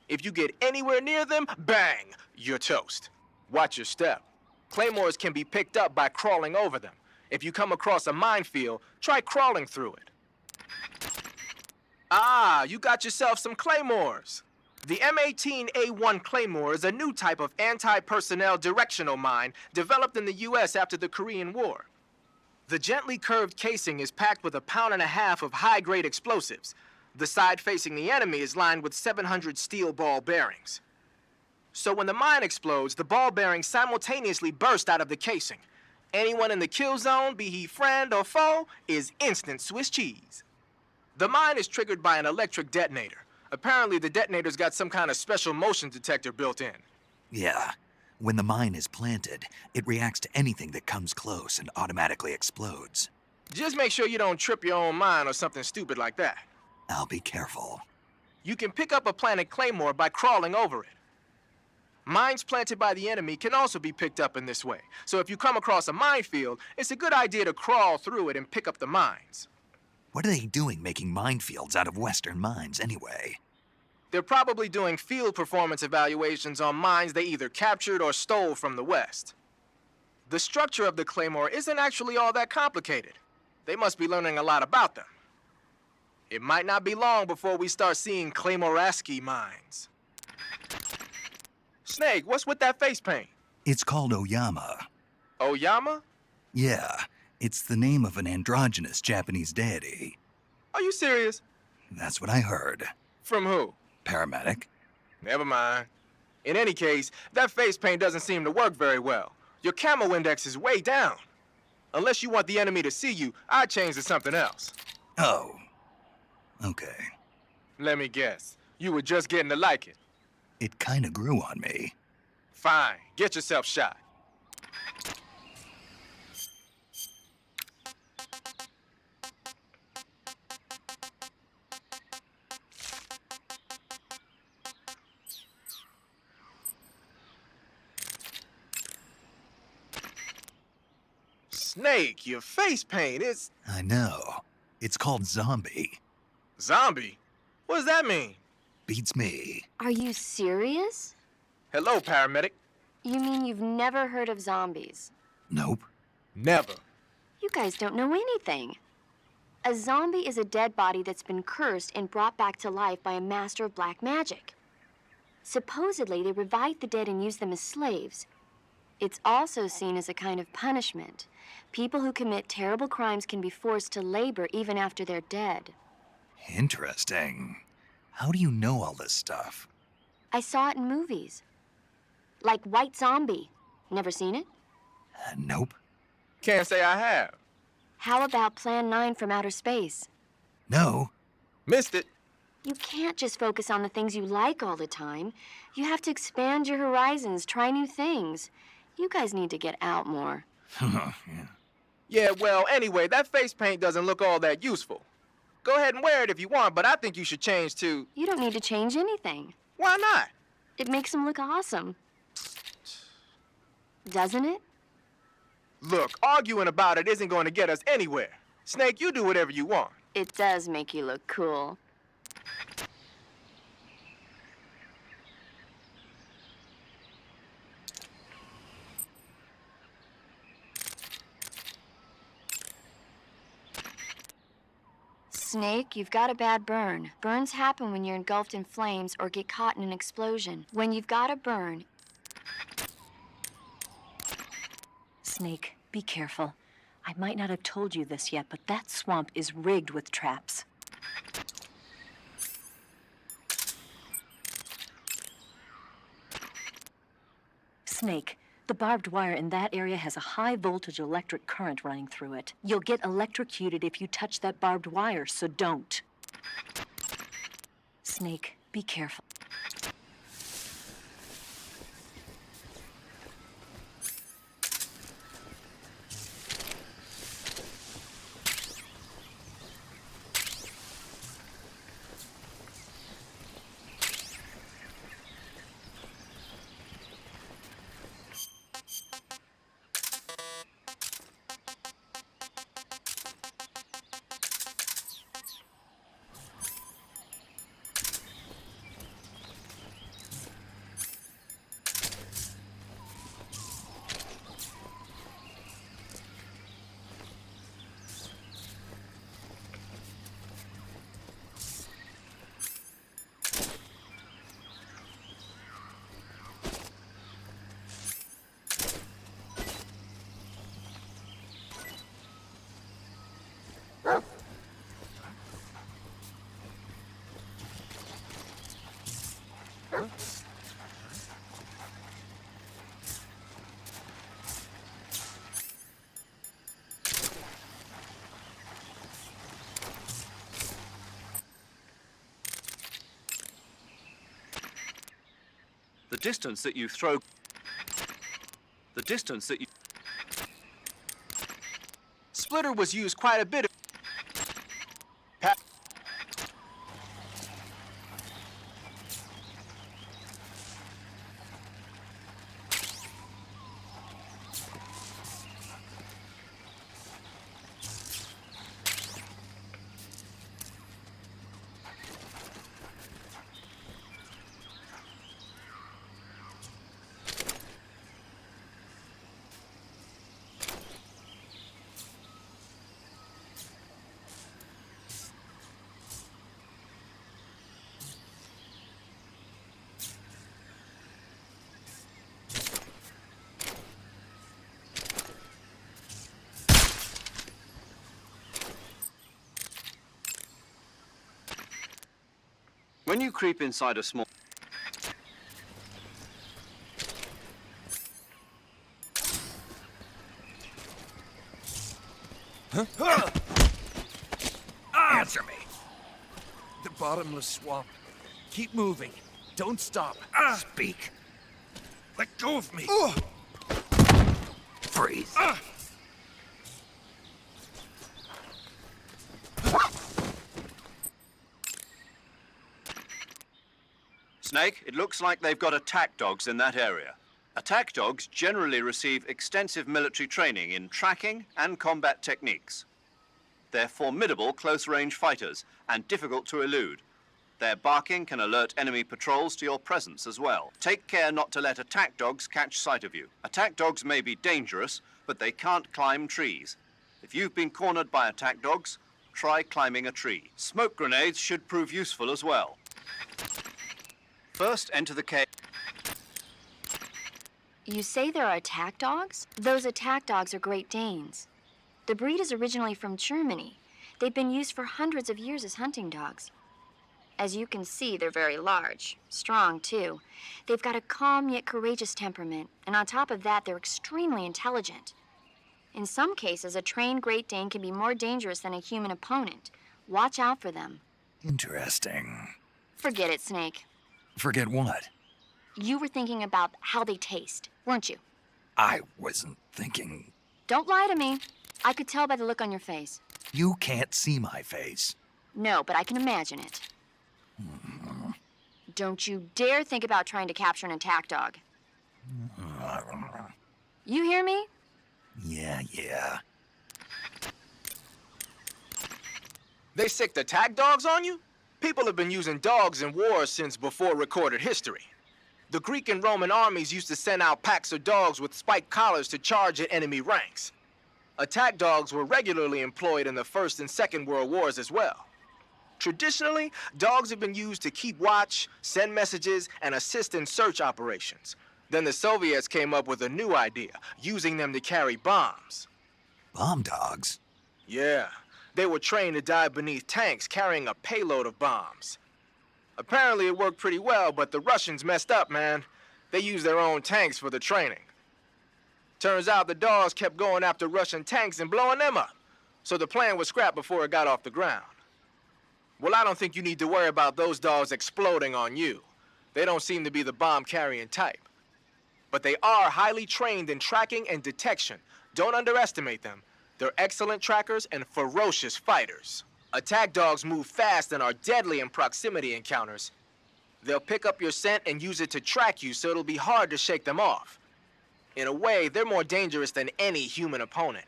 If you get anywhere near them, bang, you're toast. Watch your step. Claymores can be picked up by crawling over them. If you come across a minefield, try crawling through it. Ah, you got yourself some claymores. The M18A1 Claymore is a new type of anti-personnel directional mine developed in the U.S. after the Korean War. The gently curved casing is packed with 1.5 pounds of high-grade explosives. The side facing the enemy is lined with 700 steel ball bearings. So when the mine explodes, the ball bearings simultaneously burst out of the casing. Anyone in the kill zone, be he friend or foe, is instant Swiss cheese. The mine is triggered by an electric detonator. Apparently, the detonator's got some kind of special motion detector built in. Yeah. When the mine is planted, it reacts to anything that comes close and automatically explodes. Just make sure you don't trip your own mine or something stupid like that. I'll be careful. You can pick up a planted claymore by crawling over it. Mines planted by the enemy can also be picked up in this way. So if you come across a minefield, it's a good idea to crawl through it and pick up the mines. What are they doing making minefields out of Western mines anyway? They're probably doing field performance evaluations on mines they either captured or stole from the West. The structure of the claymore isn't actually all that complicated. They must be learning a lot about them. It might not be long before we start seeing Claymoresque mines. Snake, what's with that face paint? It's called Oyama. Oyama? Yeah, it's the name of an androgynous Japanese deity. Are you serious? That's what I heard. From who? Paramedic. Never mind. In any case, that face paint doesn't seem to work very well. Your camo index is way down. Unless you want the enemy to see you, I'd change to something else. Oh. Okay. Let me guess. You were just getting to like it. It kinda grew on me. Fine. Get yourself shot. Snake, your face paint is... I know. It's called Zombie. Zombie? What does that mean? Beats me. Are you serious? Hello, paramedic. You mean you've never heard of zombies? Nope. Never. You guys don't know anything. A zombie is a dead body that's been cursed and brought back to life by a master of black magic. Supposedly, they revive the dead and use them as slaves. It's also seen as a kind of punishment. People who commit terrible crimes can be forced to labor even after they're dead. Interesting. How do you know all this stuff? I saw it in movies. Like White Zombie. Never seen it? Nope. Can't say I have. How about Plan 9 from Outer Space? No. Missed it. You can't just focus on the things you like all the time. You have to expand your horizons, try new things. You guys need to get out more. Yeah. Yeah, well, anyway, that face paint doesn't look all that useful. Go ahead and wear it if you want, but I think you should change to... You don't need to change anything. Why not? It makes them look awesome. Doesn't it? Look, arguing about it isn't going to get us anywhere. Snake, you do whatever you want. It does make you look cool. Snake, you've got a bad burn. Burns happen when you're engulfed in flames or get caught in an explosion. When you've got a burn... Snake, be careful. I might not have told you this yet, but that swamp is rigged with traps. Snake, the barbed wire in that area has a high voltage electric current running through it. You'll get electrocuted if you touch that barbed wire, so don't. Snake, be careful. The distance that you throw... The distance that you... Splitter was used quite a bit. When you creep inside a small... Huh? Answer me. The bottomless swamp. Keep moving. Don't stop. Speak. Let go of me. Freeze. Snake, it looks like they've got attack dogs in that area. Attack dogs generally receive extensive military training in tracking and combat techniques. They're formidable close-range fighters and difficult to elude. Their barking can alert enemy patrols to your presence as well. Take care not to let attack dogs catch sight of you. Attack dogs may be dangerous, but they can't climb trees. If you've been cornered by attack dogs, try climbing a tree. Smoke grenades should prove useful as well. First, enter the cave. You say there are attack dogs? Those attack dogs are Great Danes. The breed is originally from Germany. They've been used for hundreds of years as hunting dogs. As you can see, they're very large, strong too. They've got a calm yet courageous temperament, and on top of that, they're extremely intelligent. In some cases, a trained Great Dane can be more dangerous than a human opponent. Watch out for them. Interesting. Forget it, Snake. Forget what? You were thinking about how they taste, weren't you? I wasn't thinking... Don't lie to me. I could tell by the look on your face. You can't see my face. No, but I can imagine it. Don't you dare think about trying to capture an attack dog. You hear me? Yeah. They sicked attack dogs on you? People have been using dogs in wars since before recorded history. The Greek and Roman armies used to send out packs of dogs with spiked collars to charge at enemy ranks. Attack dogs were regularly employed in the First and Second World Wars as well. Traditionally, dogs have been used to keep watch, send messages, and assist in search operations. Then the Soviets came up with a new idea, using them to carry bombs. Bomb dogs? Yeah. They were trained to dive beneath tanks carrying a payload of bombs. Apparently it worked pretty well, but the Russians messed up, man. They use their own tanks for the training. Turns out the dogs kept going after Russian tanks and blowing them up, so the plan was scrapped before it got off the ground. Well, I don't think you need to worry about those dogs exploding on you. They don't seem to be the bomb-carrying type. But they are highly trained in tracking and detection. Don't underestimate them. They're excellent trackers and ferocious fighters. Attack dogs move fast and are deadly in proximity encounters. They'll pick up your scent and use it to track you, so it'll be hard to shake them off. In a way, they're more dangerous than any human opponent.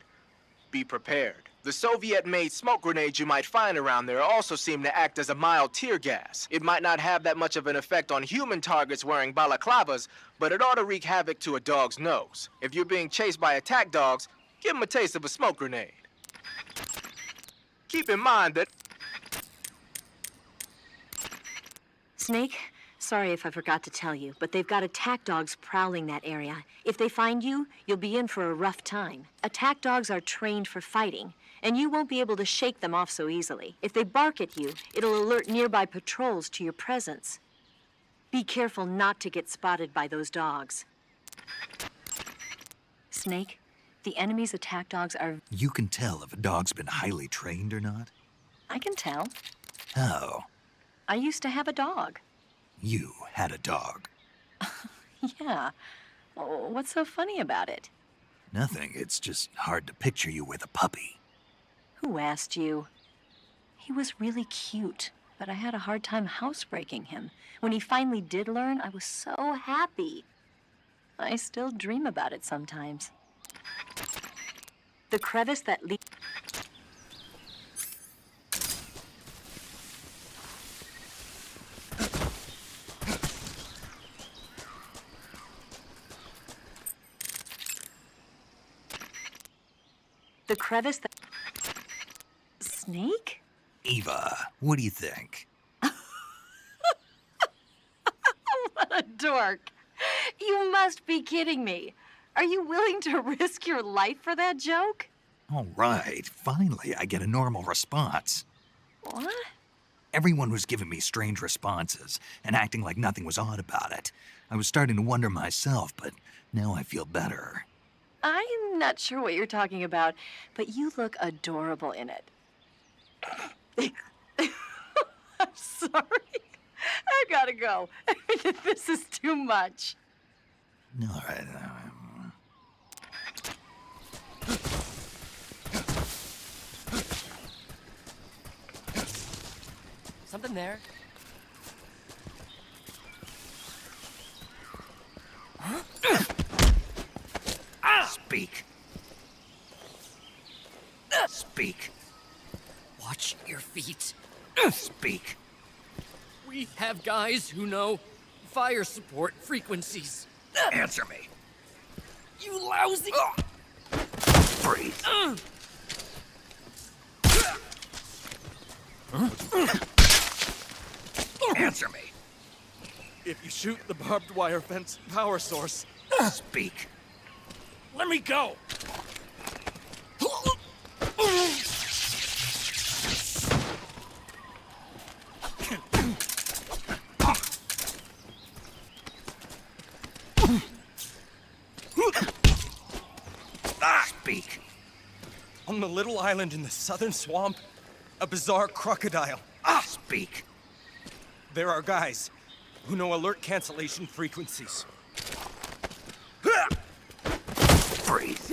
Be prepared. The Soviet-made smoke grenades you might find around there also seem to act as a mild tear gas. It might not have that much of an effect on human targets wearing balaclavas, but it ought to wreak havoc to a dog's nose. If you're being chased by attack dogs, give them a taste of a smoke grenade. Keep in mind that... Snake, sorry if I forgot to tell you, but they've got attack dogs prowling that area. If they find you, you'll be in for a rough time. Attack dogs are trained for fighting, and you won't be able to shake them off so easily. If they bark at you, it'll alert nearby patrols to your presence. Be careful not to get spotted by those dogs. Snake, the enemy's attack dogs are... You can tell if a dog's been highly trained or not? I can tell. How? I used to have a dog. You had a dog. Yeah. What's so funny about it? Nothing. It's just hard to picture you with a puppy. Who asked you? He was really cute, but I had a hard time housebreaking him. When he finally did learn, I was so happy. I still dream about it sometimes. The crevice that leads... The crevice that... Snake? Eva, what do you think? What a dork. You must be kidding me. Are you willing to risk your life for that joke? All right, finally I get a normal response. What? Everyone was giving me strange responses and acting like nothing was odd about it. I was starting to wonder myself, but now I feel better. I'm not sure what you're talking about, but you look adorable in it. I'm sorry. I gotta go. This is too much. All right. Something there? Speak. Speak. Watch your feet. Speak. We have guys who know fire support frequencies. Answer me. You lousy... Freeze. Answer me. If you shoot the barbed wire fence power source... Speak. Let me go! Speak. On the little island in the southern swamp, a bizarre crocodile. Speak. There are guys who know alert cancellation frequencies. Freeze.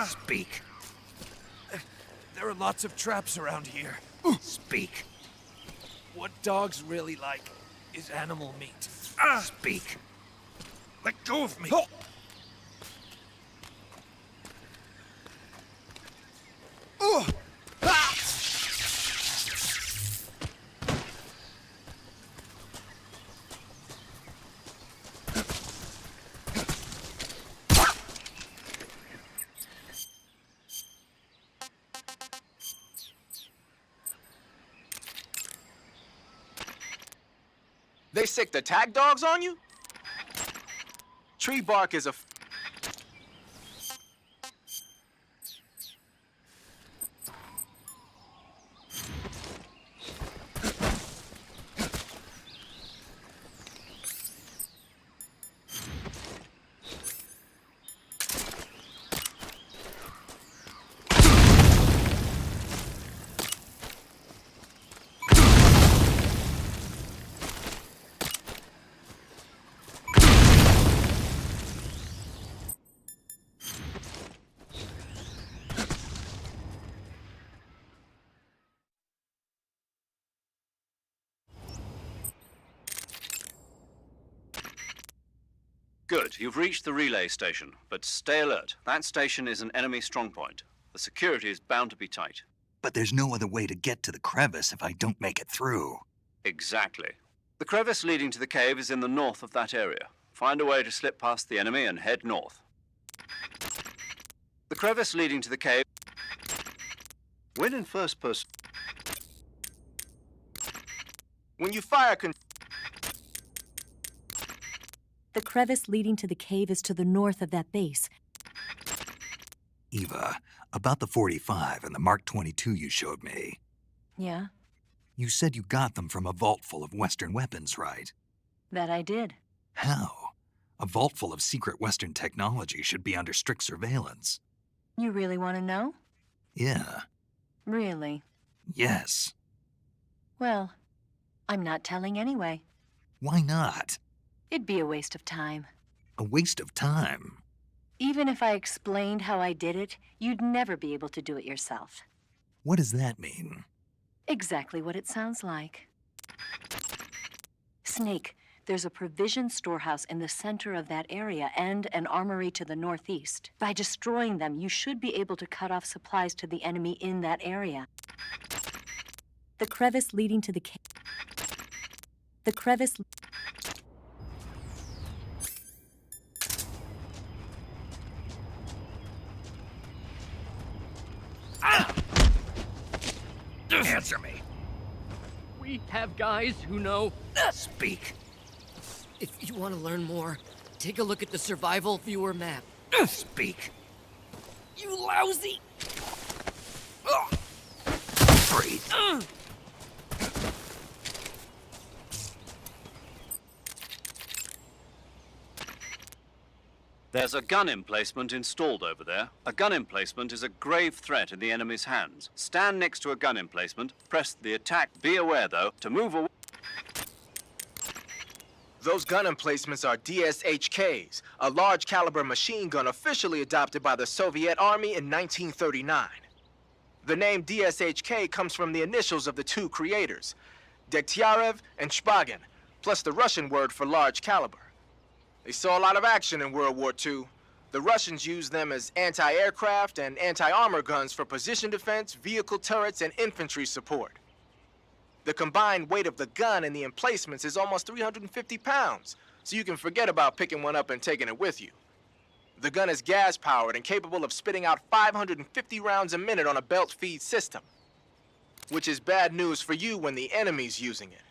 Speak. There are lots of traps around here. Speak. What dogs really like is animal meat. Speak. Let go of me. They sicked attack dogs on you? Tree bark is a... Good, you've reached the relay station, but stay alert. That station is an enemy strongpoint. The security is bound to be tight. But there's no other way to get to the crevice if I don't make it through. Exactly. The crevice leading to the cave is in the north of that area. Find a way to slip past the enemy and head north. The crevice leading to the cave... Win in first person. When you fire The crevice leading to the cave is to the north of that base. Eva, about the 45 and the Mark 22 you showed me. Yeah, You said you got them from a vault full of Western weapons, right? that I did. How? A vault full of secret Western technology should be under strict surveillance. You really want to know? Yeah. Really? Yes. Well, I'm not telling anyway. Why not? It'd be a waste of time. A waste of time. Even if I explained how I did it, you'd never be able to do it yourself. What does that mean? Exactly what it sounds like. Snake, there's a provision storehouse in the center of that area and an armory to the northeast. By destroying them, you should be able to cut off supplies to the enemy in that area. The crevice leading to the cave. The crevice... Answer me. We have guys who know. Speak. If you want to learn more, take a look at the survival viewer map. Speak. You lousy! Breathe. There's a gun emplacement installed over there. A gun emplacement is a grave threat in the enemy's hands. Stand next to a gun emplacement, press the attack. Be aware, though, to move away. Those gun emplacements are DSHKs, a large caliber machine gun officially adopted by the Soviet Army in 1939. The name DSHK comes from the initials of the two creators, Degtyarev and Shpagin, plus the Russian word for large caliber. They saw a lot of action in World War II. The Russians used them as anti-aircraft and anti-armor guns for position defense, vehicle turrets, and infantry support. The combined weight of the gun and the emplacements is almost 350 pounds, so you can forget about picking one up and taking it with you. The gun is gas-powered and capable of spitting out 550 rounds a minute on a belt feed system, which is bad news for you when the enemy's using it.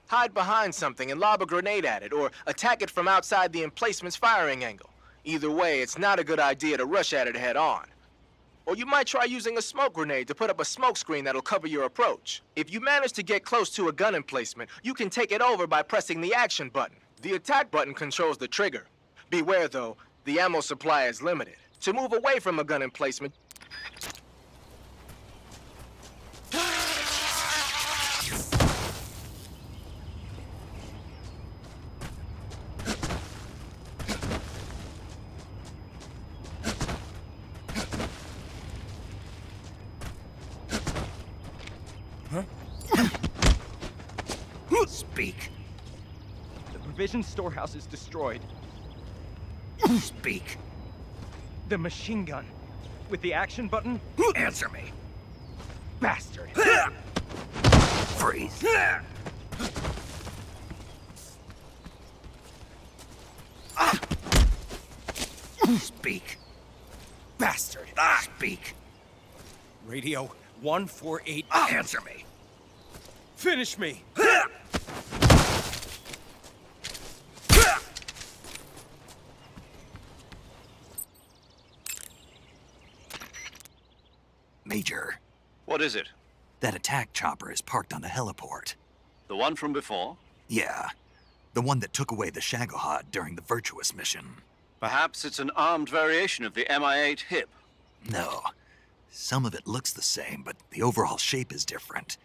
Hide behind something and lob a grenade at it, or attack it from outside the emplacement's firing angle. Either way, it's not a good idea to rush at it head-on. Or you might try using a smoke grenade to put up a smoke screen that'll cover your approach. If you manage to get close to a gun emplacement, you can take it over by pressing the action button. The attack button controls the trigger. Beware, though, the ammo supply is limited. To move away from a gun emplacement, Speak. The provision storehouse is destroyed. Speak. The machine gun. With the action button? Answer me. Bastard. Freeze. Speak. Bastard. Speak. Radio 148. Answer me. Finish me. Major, What is it? that attack chopper is parked on the heliport. The one from before? Yeah, the one that took away the Shagohod during the Virtuous mission. Perhaps it's an armed variation of the MI-8 HIP. No, some of it looks the same, but the overall shape is different.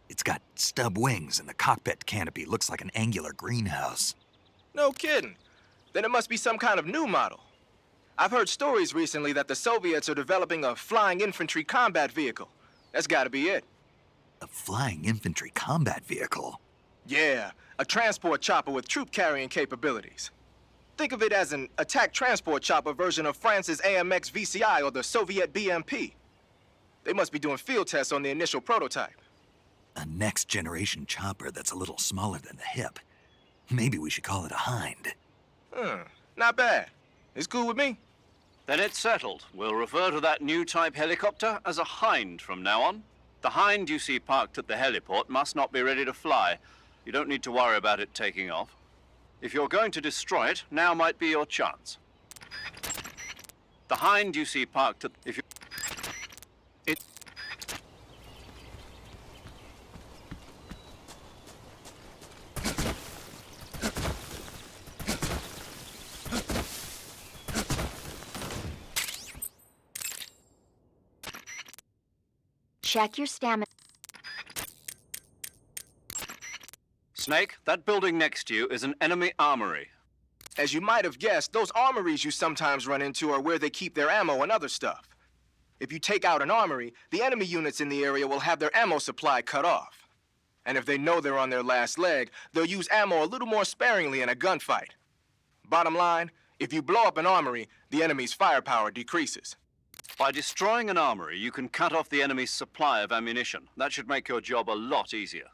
It's got stub wings, and the cockpit canopy looks like an angular greenhouse. No kidding. Then it must be some kind of new model. I've heard stories recently that the Soviets are developing a flying infantry combat vehicle. That's gotta be it. A flying infantry combat vehicle? Yeah, a transport chopper with troop-carrying capabilities. Think of it as an attack transport chopper version of France's AMX VCI or the Soviet BMP. They must be doing field tests on the initial prototype. A next-generation chopper that's a little smaller than the HIP. Maybe we should call it a Hind. Not bad. It's cool with me. Then it's settled. We'll refer to that new type helicopter as a Hind from now on. The Hind you see parked at the heliport must not be ready to fly. You don't need to worry about it taking off. If you're going to destroy it, now might be your chance. The Hind you see parked at... If you... It... Check your stamina. Snake, that building next to you is an enemy armory. As you might have guessed, those armories you sometimes run into are where they keep their ammo and other stuff. If you take out an armory, the enemy units in the area will have their ammo supply cut off. And if they know they're on their last leg, they'll use ammo a little more sparingly in a gunfight. Bottom line, if you blow up an armory, the enemy's firepower decreases. By destroying an armory, you can cut off the enemy's supply of ammunition. That should make your job a lot easier.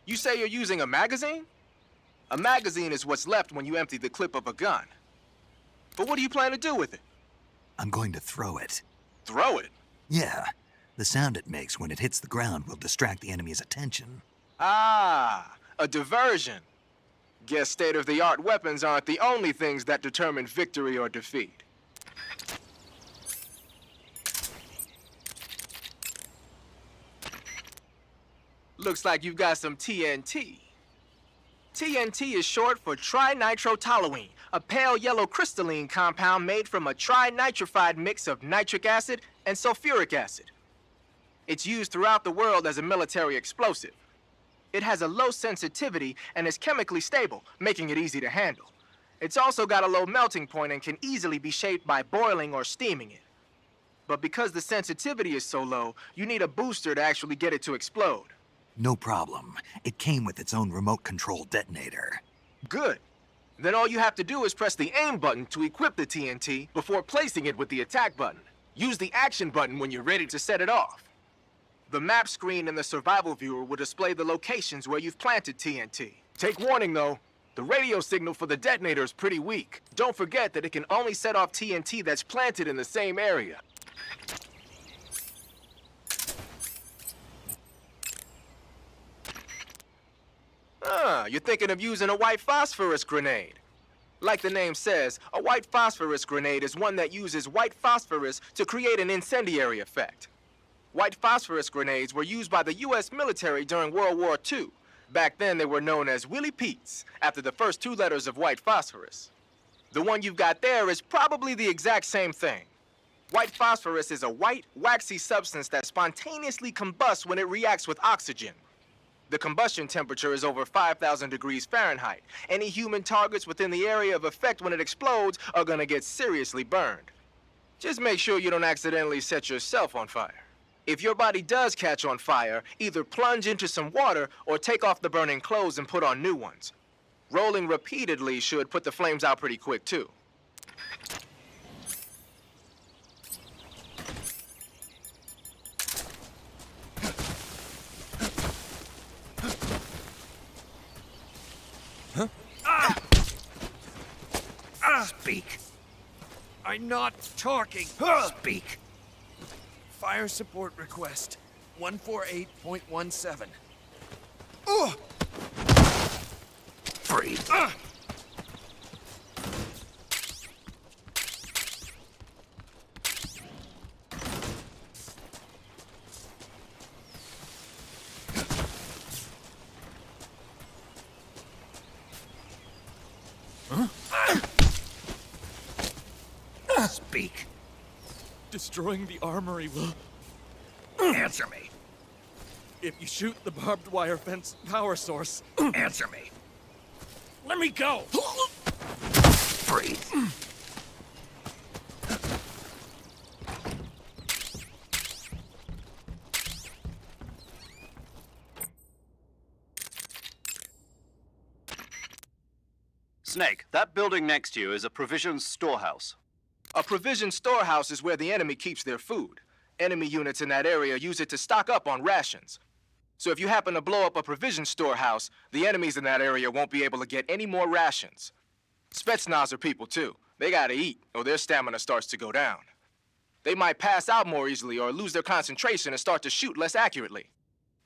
You say you're using a magazine? A magazine is what's left when you empty the clip of a gun. But what do you plan to do with it? I'm going to throw it. Throw it? Yeah. The sound it makes when it hits the ground will distract the enemy's attention. Ah, a diversion. Guess state-of-the-art weapons aren't the only things that determine victory or defeat. Looks like you've got some TNT. TNT is short for trinitrotoluene, a pale yellow crystalline compound made from a trinitrified mix of nitric acid and sulfuric acid. It's used throughout the world as a military explosive. It has a low sensitivity and is chemically stable, making it easy to handle. It's also got a low melting point and can easily be shaped by boiling or steaming it. But because the sensitivity is so low, you need a booster to actually get it to explode. No problem. It came with its own remote control detonator. Good. Then all you have to do is press the aim button to equip the TNT before placing it with the attack button. Use the action button when you're ready to set it off. The map screen in the survival viewer will display the locations where you've planted TNT. Take warning though, the radio signal for the detonator is pretty weak. Don't forget that it can only set off TNT that's planted in the same area. You're thinking of using a white phosphorus grenade. Like the name says, a white phosphorus grenade is one that uses white phosphorus to create an incendiary effect. White phosphorus grenades were used by the U.S. military during World War II. Back then, they were known as Willie Pete's, after the first two letters of white phosphorus. The one you've got there is probably the exact same thing. White phosphorus is a white, waxy substance that spontaneously combusts when it reacts with oxygen. The combustion temperature is over 5,000 degrees Fahrenheit. Any human targets within the area of effect when it explodes are gonna get seriously burned. Just make sure you don't accidentally set yourself on fire. If your body does catch on fire, either plunge into some water or take off the burning clothes and put on new ones. Rolling repeatedly should put the flames out pretty quick, too. Speak. I'm not talking. Speak. Fire support request. 148.17. Freeze. Speak. Destroying the armory will... Answer me. If you shoot the barbed wire fence power source... Answer me. Let me go! Freeze. Snake, that building next to you is a provisions storehouse. A provision storehouse is where the enemy keeps their food. Enemy units in that area use it to stock up on rations. So if you happen to blow up a provision storehouse, the enemies in that area won't be able to get any more rations. Spetsnaz are people too. They gotta eat, or their stamina starts to go down. They might pass out more easily or lose their concentration and start to shoot less accurately.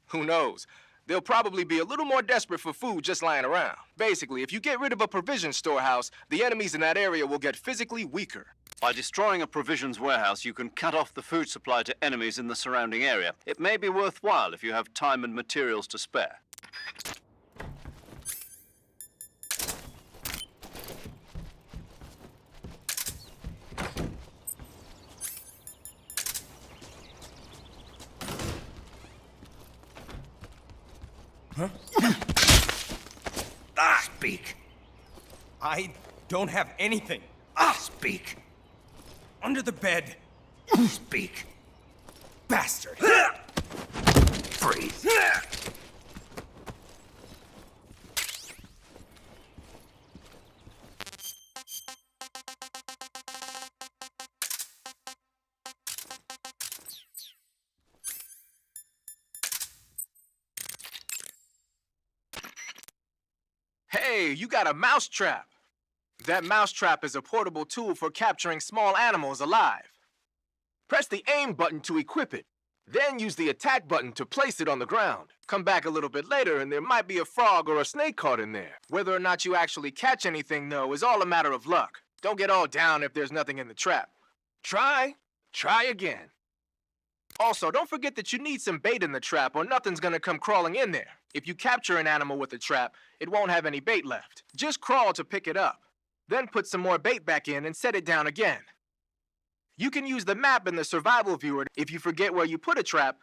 Who knows? They'll probably be a little more desperate for food just lying around. Basically, if you get rid of a provision storehouse, the enemies in that area will get physically weaker. By destroying a provisions warehouse, you can cut off the food supply to enemies in the surrounding area. It may be worthwhile if you have time and materials to spare. Huh? Speak. I don't have anything. Speak. Under the bed. Speak. Bastard. Freeze. Hey, you got a mousetrap. That mousetrap is a portable tool for capturing small animals alive. Press the aim button to equip it. Then use the attack button to place it on the ground. Come back a little bit later and there might be a frog or a snake caught in there. Whether or not you actually catch anything, though, is all a matter of luck. Don't get all down if there's nothing in the trap. Try again. Also, don't forget that you need some bait in the trap or nothing's gonna come crawling in there. If you capture an animal with a trap, it won't have any bait left. Just crawl to pick it up. Then put some more bait back in and set it down again. You can use the map in the survival viewer if you forget where you put a trap.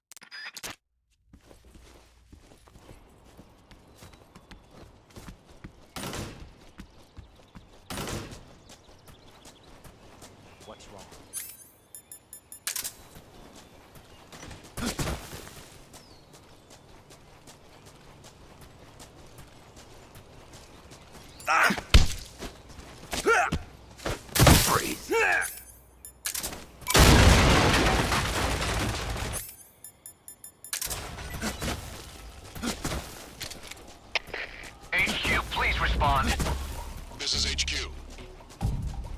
What's wrong? Freeze. HQ, please respond. This is HQ.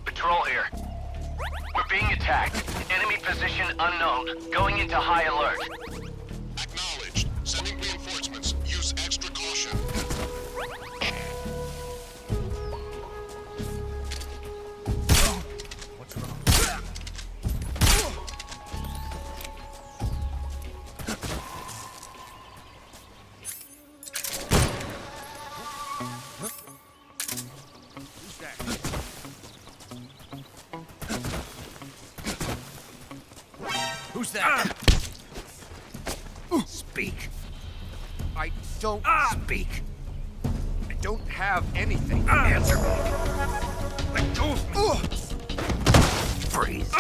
Patrol here. We're being attacked. Enemy position unknown. Going into high alert. Acknowledged. Sending reinforcements. Use extra caution. What's wrong? that? Speak. I don't Speak. I don't have anything. Answer me. Let go of me. Freeze.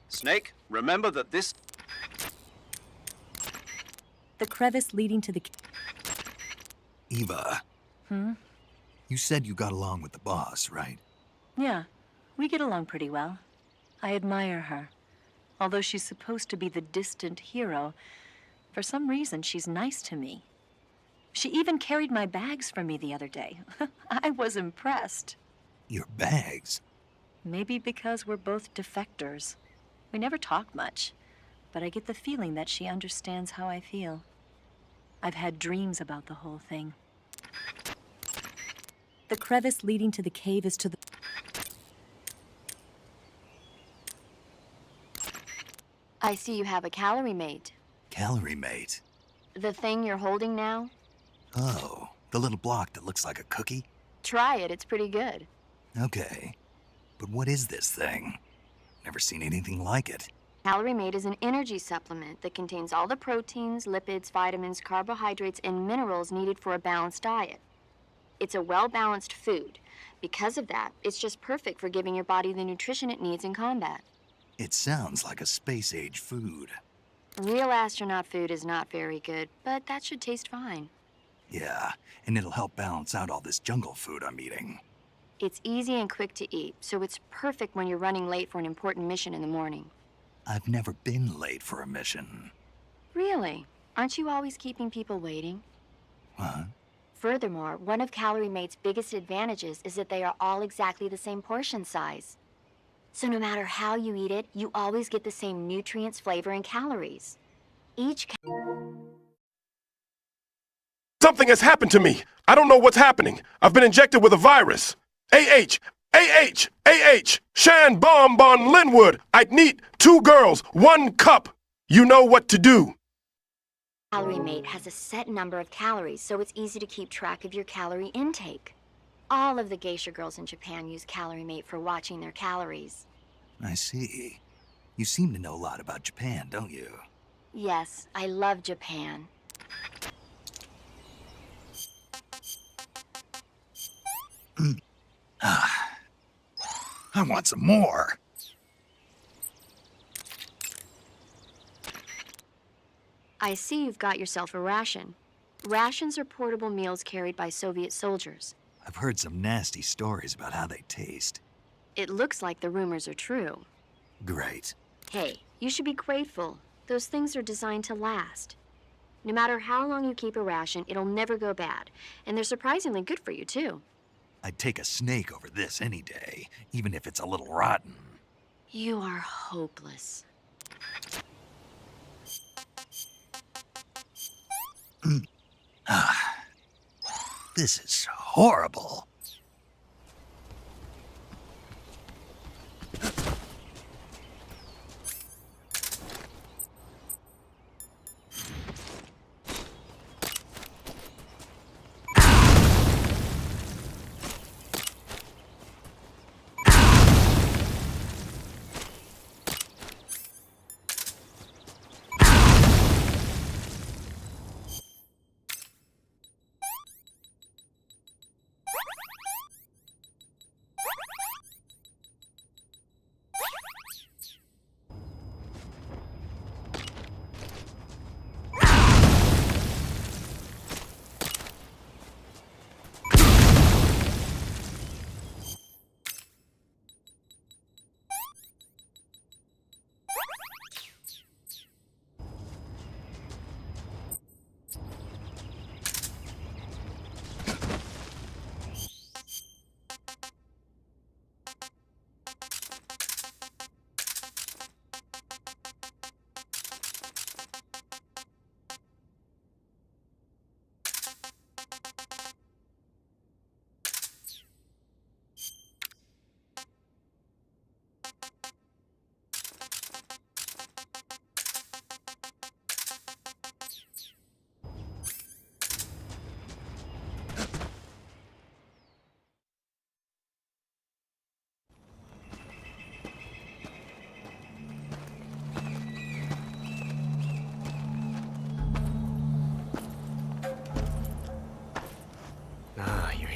Snake, remember that this... The crevice leading to the... Eva, you said you got along with the boss, right? Yeah, we get along pretty well. I admire her. Although she's supposed to be the distant hero, for some reason she's nice to me. She even carried my bags for me the other day. I was impressed. Your bags? Maybe because we're both defectors. We never talk much, but I get the feeling that she understands how I feel. I've had dreams about the whole thing. The crevice leading to the cave is to the... I see you have a calorie mate. Calorie mate? The thing you're holding now? Oh, the little block that looks like a cookie? Try it, it's pretty good. Okay. But what is this thing? Never seen anything like it. Calorie Mate is an energy supplement that contains all the proteins, lipids, vitamins, carbohydrates, and minerals needed for a balanced diet. It's a well-balanced food. Because of that, it's just perfect for giving your body the nutrition it needs in combat. It sounds like a space-age food. Real astronaut food is not very good, but that should taste fine. Yeah, and it'll help balance out all this jungle food I'm eating. It's easy and quick to eat, so it's perfect when you're running late for an important mission in the morning. I've never been late for a mission. Really? Aren't you always keeping people waiting? What? Furthermore, one of Calorie Mate's biggest advantages is that they are all exactly the same portion size. So no matter how you eat it, you always get the same nutrients, flavor, and calories. Something has happened to me. I don't know what's happening. I've been injected with a virus. A-H, Shan Bomb Bon Linwood. I'd need 2 girls, 1 cup. You know what to do. Calorie Mate has a set number of calories, so it's easy to keep track of your calorie intake. All of the geisha girls in Japan use Calorie Mate for watching their calories. I see. You seem to know a lot about Japan, don't you? Yes, I love Japan. I want some more. I see you've got yourself a ration. Rations are portable meals carried by Soviet soldiers. I've heard some nasty stories about how they taste. It looks like the rumors are true. Great. Hey, you should be grateful. Those things are designed to last. No matter how long you keep a ration, it'll never go bad. And they're surprisingly good for you, too. I'd take a snake over this any day, even if it's a little rotten. You are hopeless. This is horrible.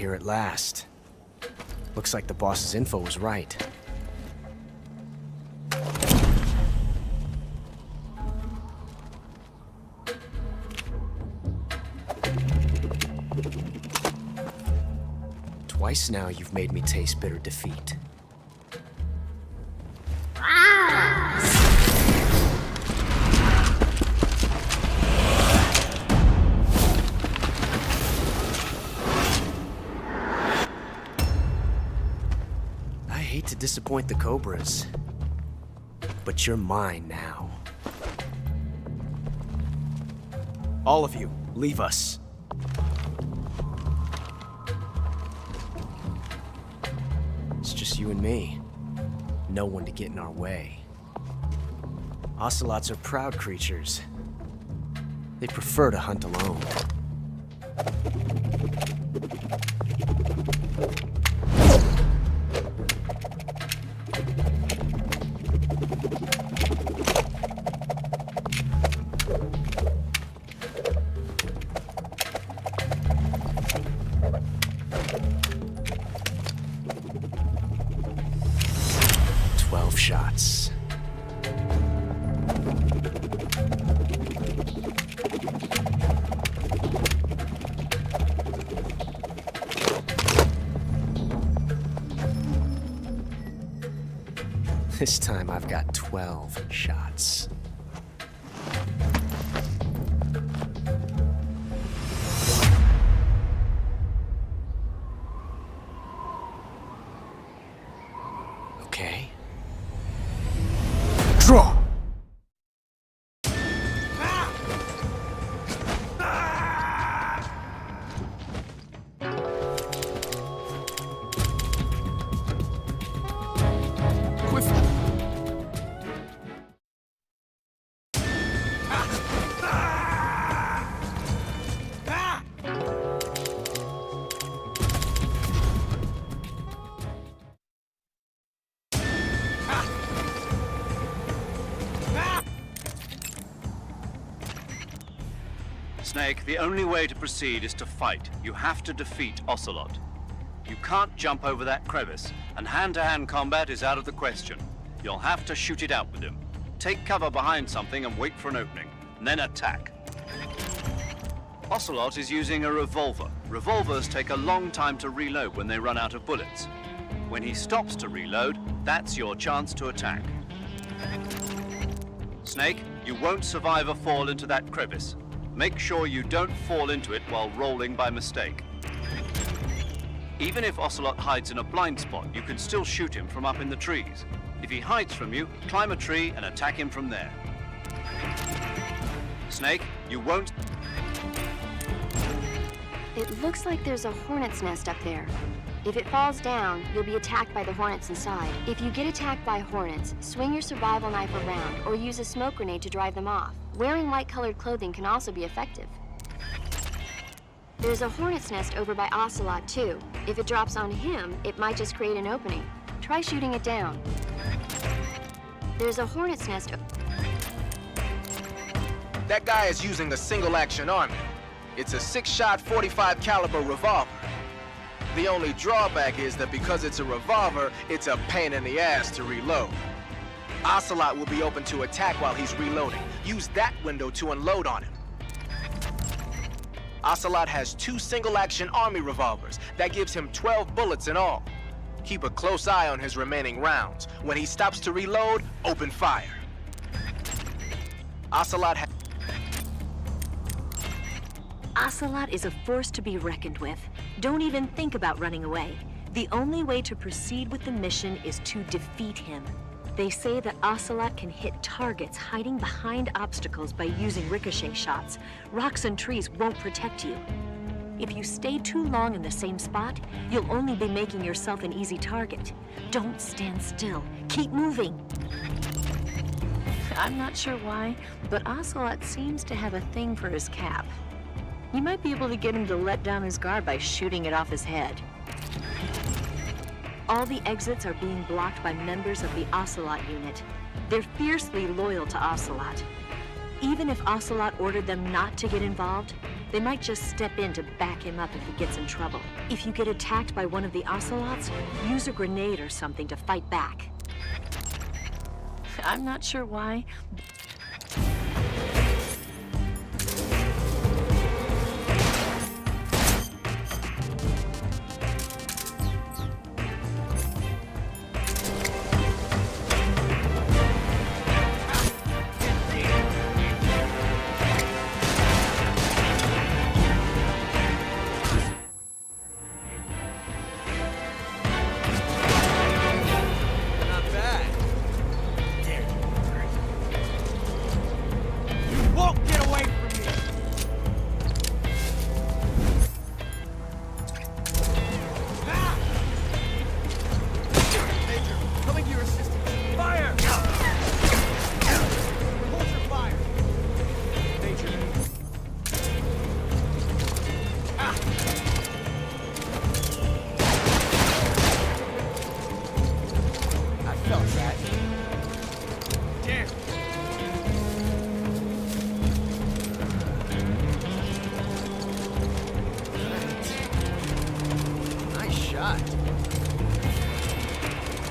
here at last. Looks like the boss's info was right. Twice now you've made me taste bitter defeat. I hate to disappoint the Cobras, but you're mine now. All of you, leave us. It's just you and me. No one to get in our way. Ocelots are proud creatures. They prefer to hunt alone. Shots. This time I've got 12 shots. Okay. Draw! Snake, the only way to proceed is to fight. You have to defeat Ocelot. You can't jump over that crevice, and hand-to-hand combat is out of the question. You'll have to shoot it out with him. Take cover behind something and wait for an opening, and then attack. Ocelot is using a revolver. Revolvers take a long time to reload when they run out of bullets. When he stops to reload, that's your chance to attack. Snake, you won't survive a fall into that crevice. Make sure you don't fall into it while rolling by mistake. Even if Ocelot hides in a blind spot, you can still shoot him from up in the trees. If he hides from you, climb a tree and attack him from there. Snake, you won't... It looks like there's a hornet's nest up there. If it falls down, you'll be attacked by the hornets inside. If you get attacked by hornets, swing your survival knife around or use a smoke grenade to drive them off. Wearing light-colored clothing can also be effective. There's a hornet's nest over by Ocelot, too. If it drops on him, it might just create an opening. Try shooting it down. There's a hornet's nest... That guy is using a single-action army. It's a 6-shot 45 caliber revolver. The only drawback is that because it's a revolver, it's a pain in the ass to reload. Ocelot will be open to attack while he's reloading. Use that window to unload on him. Ocelot has 2 single-action army revolvers. That gives him 12 bullets in all. Keep a close eye on his remaining rounds. When he stops to reload, open fire. Ocelot is a force to be reckoned with. Don't even think about running away. The only way to proceed with the mission is to defeat him. They say that Ocelot can hit targets hiding behind obstacles by using ricochet shots. Rocks and trees won't protect you. If you stay too long in the same spot, you'll only be making yourself an easy target. Don't stand still. Keep moving. I'm not sure why, but Ocelot seems to have a thing for his cap. You might be able to get him to let down his guard by shooting it off his head. All the exits are being blocked by members of the Ocelot unit. They're fiercely loyal to Ocelot. Even if Ocelot ordered them not to get involved, They might just step in to back him up if he gets in trouble. If you get attacked by one of the Ocelots, use a grenade or something to fight back. I'm not sure why.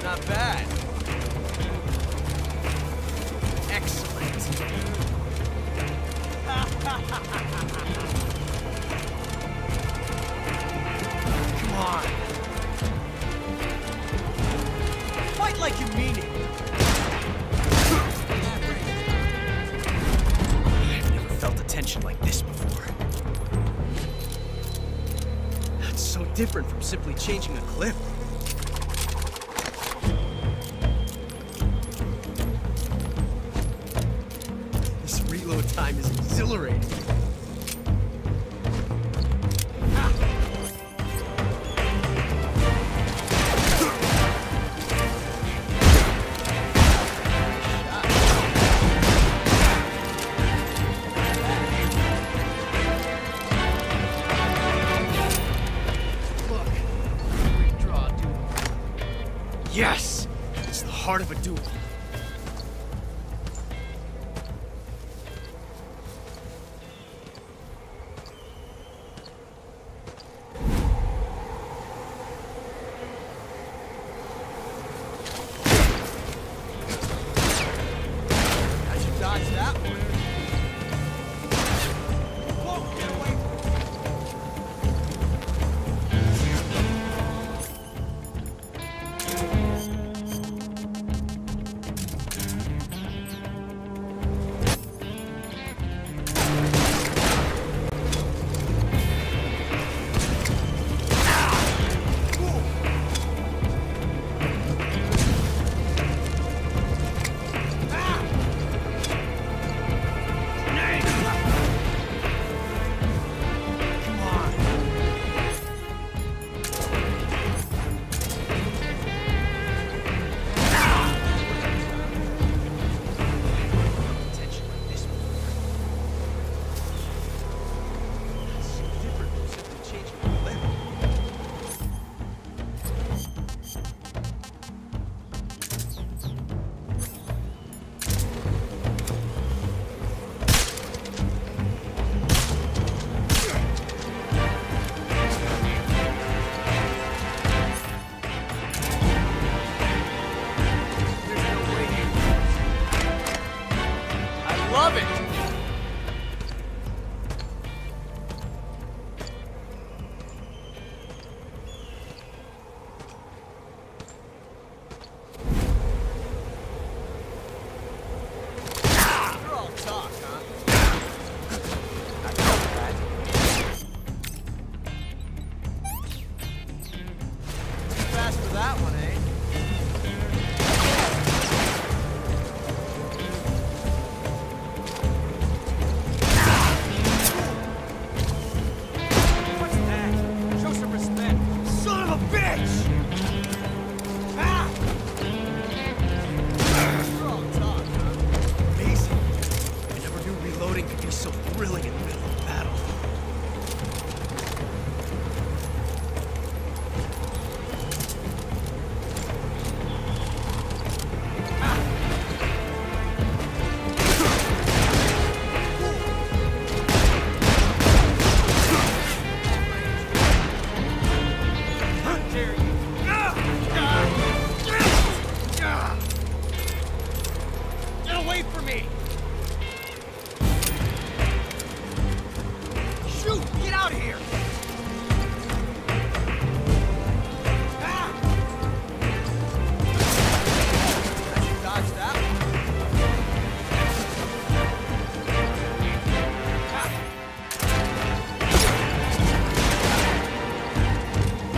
Not bad. Excellent. Come on. Fight like you mean it. I've never felt a tension like this before. That's so different from simply changing a clip. Time is exhilarating. Look, redraw, dude. Yes, it's the heart of a duel. Love it! You're all talk, huh? I felt that. Too fast for that one, eh? So thrilling in the middle of battle. away from me! Shoot! Get out of here! I should dodge that one.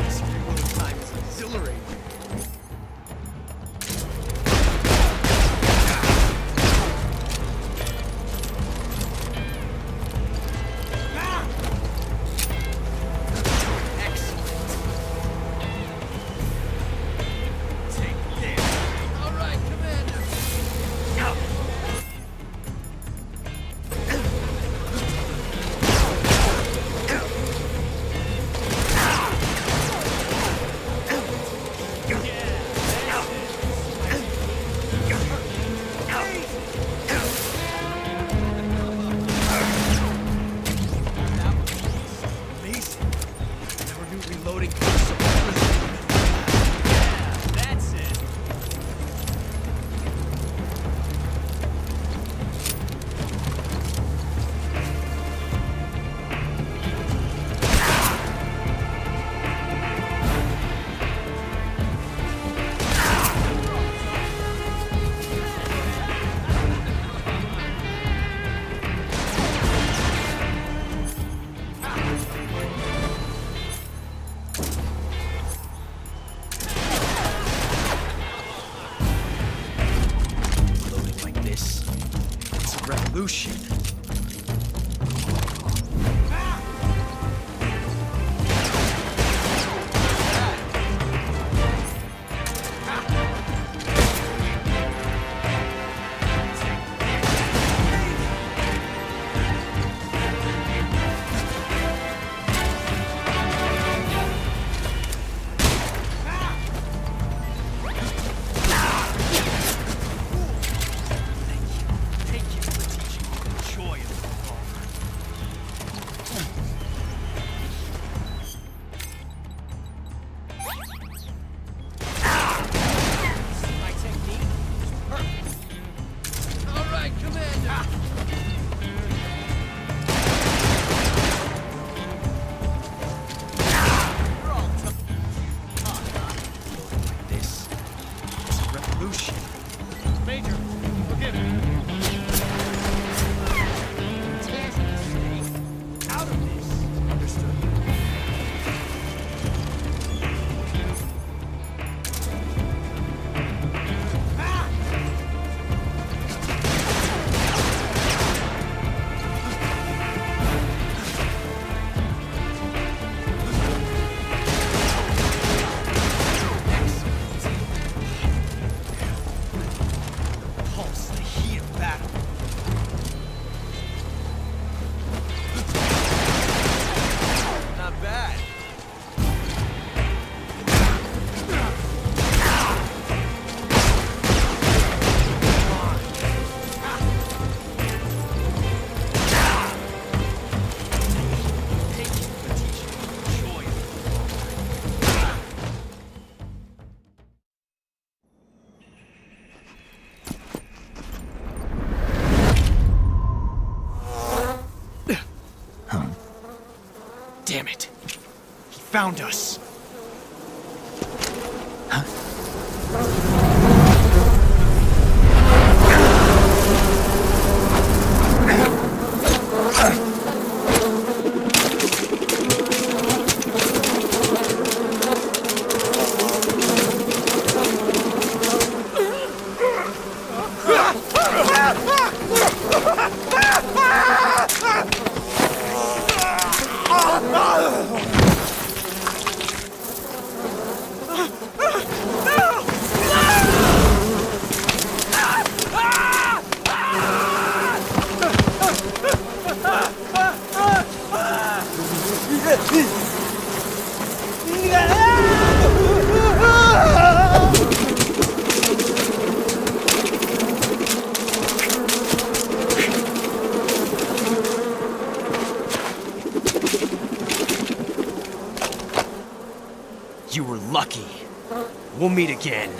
This reload time is exhilarating. Revolution. Major, forgive me. Out of this. Understood. Damn it. He found us. You were lucky. We'll meet again.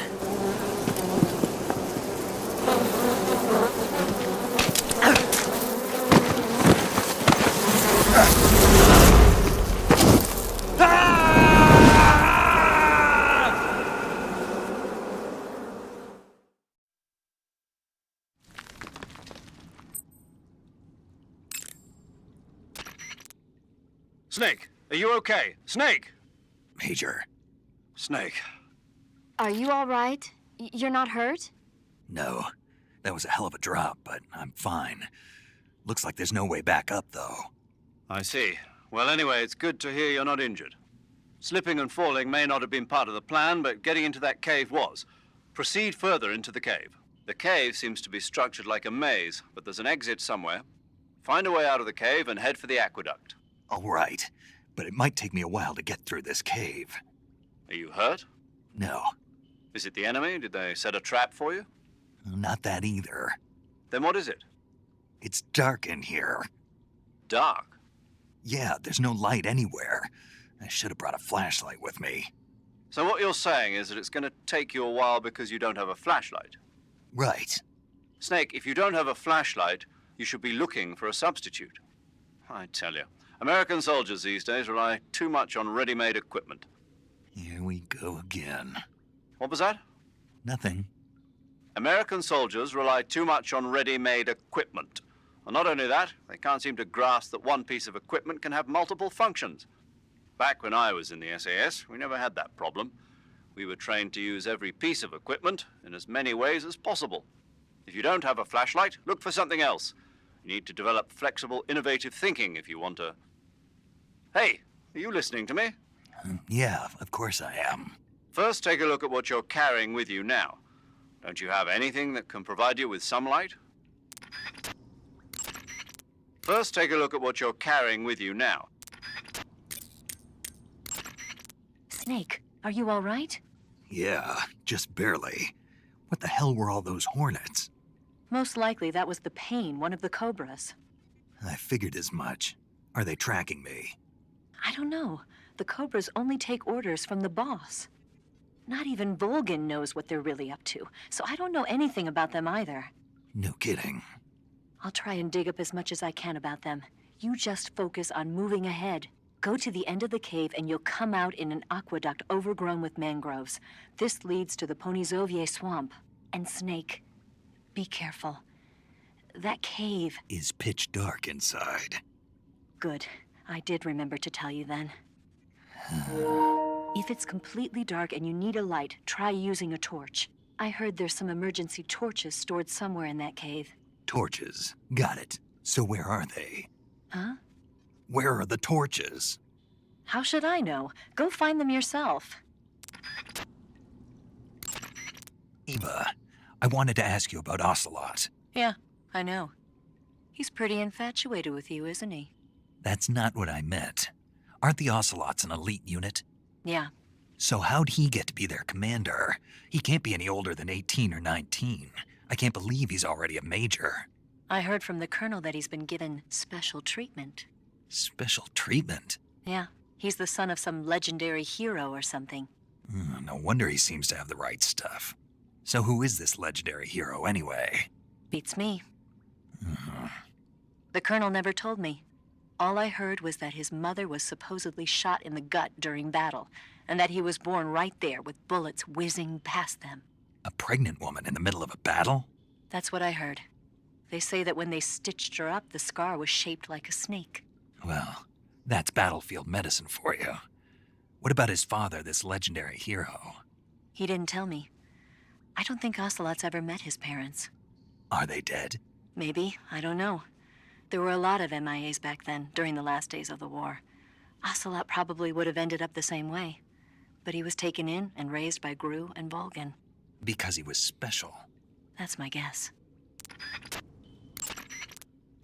Snake, are you okay? Snake! Major. Snake. Are you all right? You're not hurt? No. That was a hell of a drop, but I'm fine. Looks like there's no way back up, though. I see. Well, anyway, it's good to hear you're not injured. Slipping and falling may not have been part of the plan, but getting into that cave was. Proceed further into the cave. The cave seems to be structured like a maze, but there's an exit somewhere. Find a way out of the cave and head for the aqueduct. All right, but it might take me a while to get through this cave. Are you hurt? No. Is it the enemy? Did they set a trap for you? Not that either. Then what is it? It's dark in here. Dark? Yeah, there's no light anywhere. I should have brought a flashlight with me. So what you're saying is that it's going to take you a while because you don't have a flashlight? Right. Snake, if you don't have a flashlight, you should be looking for a substitute. I tell you, American soldiers these days rely too much on ready-made equipment. Here we go again. What was that? Nothing. American soldiers rely too much on ready-made equipment. And not only that, they can't seem to grasp that one piece of equipment can have multiple functions. Back when I was in the SAS, we never had that problem. We were trained to use every piece of equipment in as many ways as possible. If you don't have a flashlight, look for something else. You need to develop flexible, innovative thinking if you want to... Hey, are you listening to me? Yeah, of course I am. First, take a look at what you're carrying with you now. Don't you have anything that can provide you with some light? First, take a look at what you're carrying with you now. Snake, are you all right? Yeah, just barely. What the hell were all those hornets? Most likely that was the pain, one of the cobras. I figured as much. Are they tracking me? I don't know. The cobras only take orders from the boss. Not even Volgin knows what they're really up to, so I don't know anything about them either. No kidding. I'll try and dig up as much as I can about them. You just focus on moving ahead. Go to the end of the cave and you'll come out in an aqueduct overgrown with mangroves. This leads to the Ponizovier swamp. And Snake, be careful. That cave is pitch dark inside. Good. I did remember to tell you then. If it's completely dark and you need a light, try using a torch. I heard there's some emergency torches stored somewhere in that cave. Torches. Got it. So where are they? Huh? Where are the torches? How should I know? Go find them yourself. Eva, I wanted to ask you about Ocelot. Yeah, I know. He's pretty infatuated with you, isn't he? That's not what I meant. Aren't the Ocelots an elite unit? Yeah. So how'd he get to be their commander? He can't be any older than 18 or 19. I can't believe he's already a major. I heard from the colonel that he's been given special treatment. Special treatment? Yeah. He's the son of some legendary hero or something. No wonder he seems to have the right stuff. So who is this legendary hero anyway? Beats me. The colonel never told me. All I heard was that his mother was supposedly shot in the gut during battle, and that he was born right there with bullets whizzing past them. A pregnant woman in the middle of a battle? That's what I heard. They say that when they stitched her up, the scar was shaped like a snake. Well, that's battlefield medicine for you. What about his father, this legendary hero? He didn't tell me. I don't think Ocelot's ever met his parents. Are they dead? Maybe. I don't know. There were a lot of MIAs back then, during the last days of the war. Ocelot probably would have ended up the same way. But he was taken in and raised by Gru and Volgin. Because he was special. That's my guess.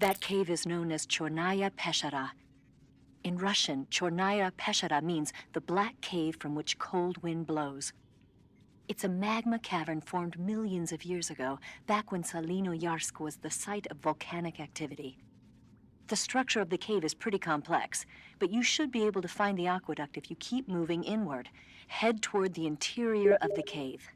That cave is known as Chornaya Peshara. In Russian, Chornaya Peshara means the black cave from which cold wind blows. It's a magma cavern formed millions of years ago, back when Salinoyarsk was the site of volcanic activity. The structure of the cave is pretty complex, but you should be able to find the aqueduct if you keep moving inward. Head toward the interior of the cave.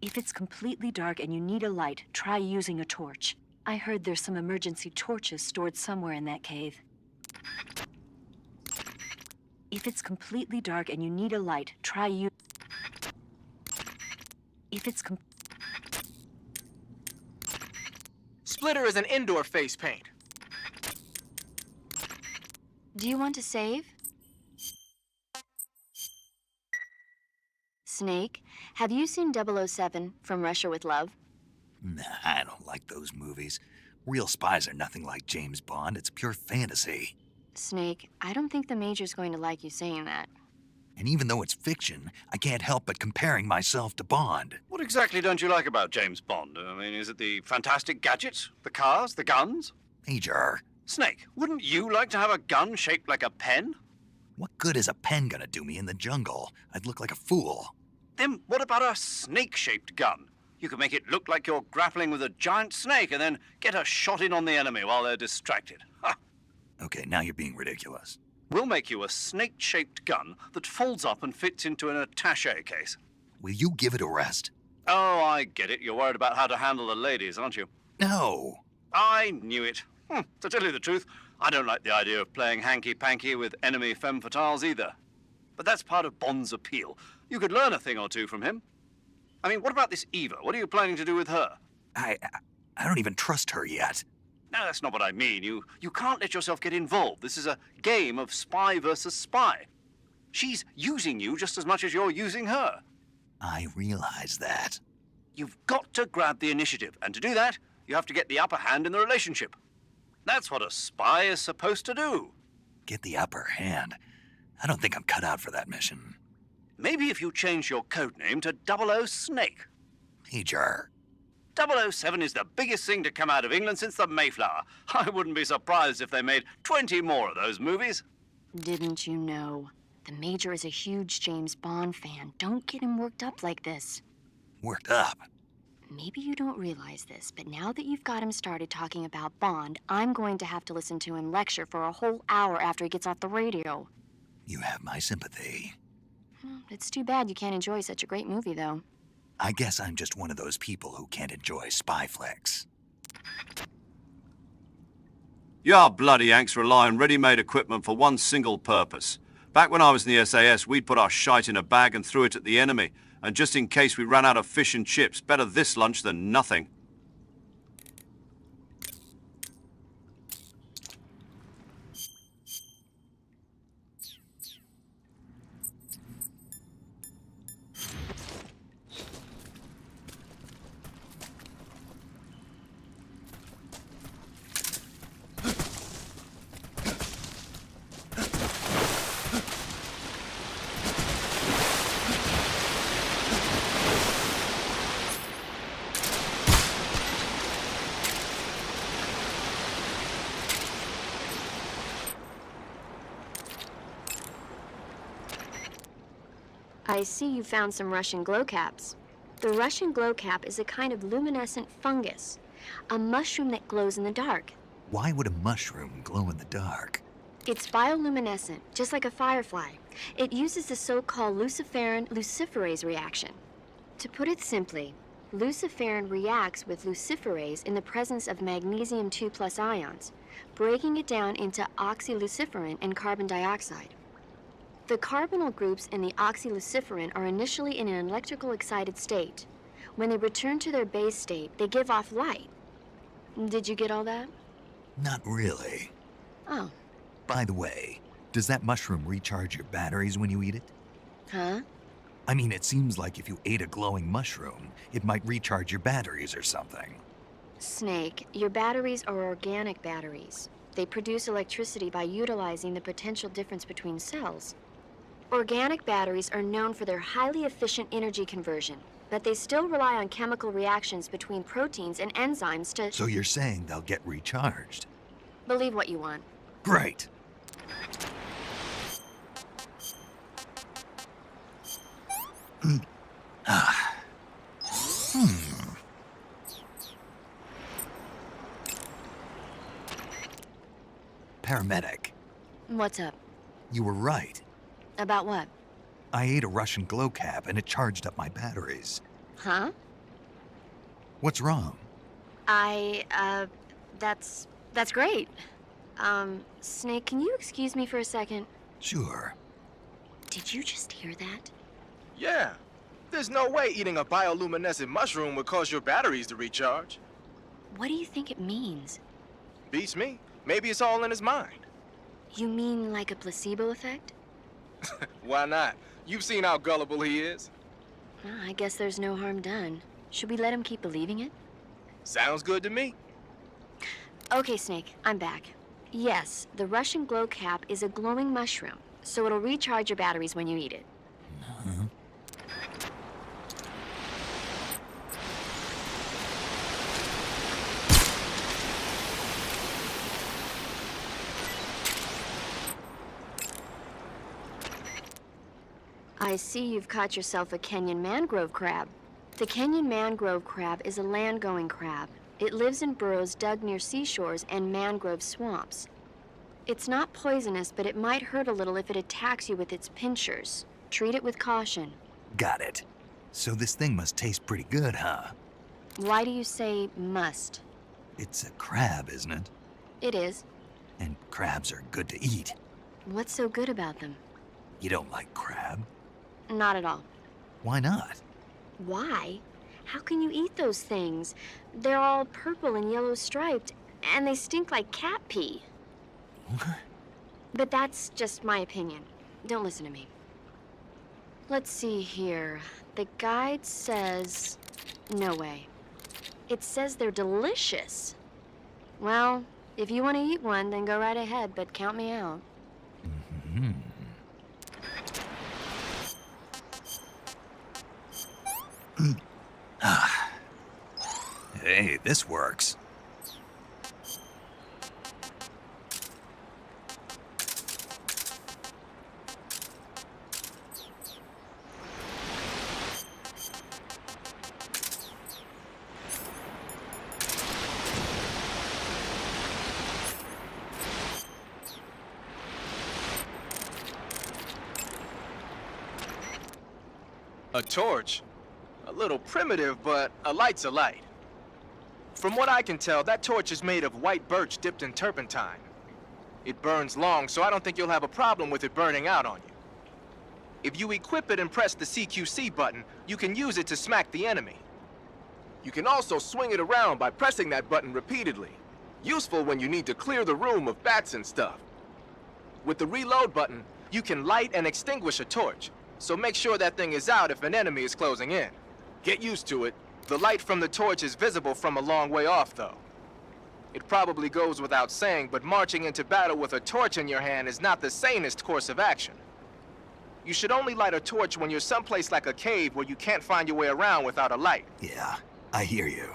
If it's completely dark and you need a light, try using a torch. I heard there's some emergency torches stored somewhere in that cave. If it's completely dark and you need a light, try use... If it's Splitter is an indoor face paint. Do you want to save? Snake, have you seen 007 From Russia with Love? Nah, I don't like those movies. Real spies are nothing like James Bond. It's pure fantasy. Snake, I don't think the Major's going to like you saying that. And even though it's fiction, I can't help but comparing myself to Bond. What exactly don't you like about James Bond? I mean, is it the fantastic gadgets? The cars? The guns? Major. Snake, wouldn't you like to have a gun shaped like a pen? What good is a pen gonna do me in the jungle? I'd look like a fool. Then what about a snake-shaped gun? You could make it look like you're grappling with a giant snake and then get a shot in on the enemy while they're distracted. Ha! Okay, now you're being ridiculous. We'll make you a snake-shaped gun that folds up and fits into an attaché case. Will you give it a rest? Oh, I get it. You're worried about how to handle the ladies, aren't you? No. I knew it. To tell you the truth, I don't like the idea of playing hanky-panky with enemy femme fatales either. But that's part of Bond's appeal. You could learn a thing or two from him. I mean, what about this Eva? What are you planning to do with her? I don't even trust her yet. No, that's not what I mean. You can't let yourself get involved. This is a game of spy versus spy. She's using you just as much as you're using her. I realize that. You've got to grab the initiative, and to do that, you have to get the upper hand in the relationship. That's what a spy is supposed to do. Get the upper hand? I don't think I'm cut out for that mission. Maybe if you change your codename to 00 Snake. Major. 007 is the biggest thing to come out of England since the Mayflower. I wouldn't be surprised if they made 20 more of those movies. Didn't you know? The Major is a huge James Bond fan. Don't get him worked up like this. Worked up? Maybe you don't realize this, but now that you've got him started talking about Bond, I'm going to have to listen to him lecture for a whole hour after he gets off the radio. You have my sympathy. It's too bad you can't enjoy such a great movie, though. I guess I'm just one of those people who can't enjoy spy flicks. Yeah, bloody Yanks rely on ready-made equipment for one single purpose. Back when I was in the SAS, we'd put our shite in a bag and threw it at the enemy. And just in case we ran out of fish and chips, better this lunch than nothing. I see you found some Russian glow caps. The Russian glow cap is a kind of luminescent fungus, a mushroom that glows in the dark. Why would a mushroom glow in the dark? It's bioluminescent, just like a firefly. It uses the so-called luciferin luciferase reaction. To put it simply, luciferin reacts with luciferase in the presence of magnesium 2+ ions, breaking it down into oxyluciferin and carbon dioxide. The carbonyl groups in the oxyluciferin are initially in an electrical excited state. When they return to their base state, they give off light. Did you get all that? Not really. Oh. By the way, does that mushroom recharge your batteries when you eat it? Huh? I mean, it seems like if you ate a glowing mushroom, it might recharge your batteries or something. Snake, your batteries are organic batteries. They produce electricity by utilizing the potential difference between cells. Organic batteries are known for their highly efficient energy conversion, but they still rely on chemical reactions between proteins and enzymes to... So you're saying they'll get recharged? Believe what you want. Great. Paramedic. What's up? You were right. About what? I ate a Russian glow cap and it charged up my batteries. Huh? What's wrong? That's great. Snake, can you excuse me for a second? Sure. Did you just hear that? Yeah. There's no way eating a bioluminescent mushroom would cause your batteries to recharge. What do you think it means? Beats me. Maybe it's all in his mind. You mean like a placebo effect? Why not? You've seen how gullible he is. Well, I guess there's no harm done. Should we let him keep believing it? Sounds good to me. Okay, Snake, I'm back. Yes, the Russian glow cap is a glowing mushroom, so it'll recharge your batteries when you eat it. I see you've caught yourself a Kenyan mangrove crab. The Kenyan mangrove crab is a land-going crab. It lives in burrows dug near seashores and mangrove swamps. It's not poisonous, but it might hurt a little if it attacks you with its pinchers. Treat it with caution. Got it. So this thing must taste pretty good, huh? Why do you say must? It's a crab, isn't it? It is. And crabs are good to eat. What's so good about them? You don't like crab? Not at all. Why not? Why? How can you eat those things? They're all purple and yellow striped, and they stink like cat pee. But that's just my opinion. Don't listen to me. Let's see here. The guide says... No way. It says they're delicious. Well, if you want to eat one, then go right ahead, but count me out. Hey, this works. A torch? A little primitive, but a light's a light. From what I can tell, that torch is made of white birch dipped in turpentine. It burns long, so I don't think you'll have a problem with it burning out on you. If you equip it and press the CQC button, you can use it to smack the enemy. You can also swing it around by pressing that button repeatedly. Useful when you need to clear the room of bats and stuff. With the reload button, you can light and extinguish a torch, so make sure that thing is out if an enemy is closing in. Get used to it. The light from the torch is visible from a long way off, though. It probably goes without saying, but marching into battle with a torch in your hand is not the sanest course of action. You should only light a torch when you're someplace like a cave where you can't find your way around without a light. Yeah, I hear you.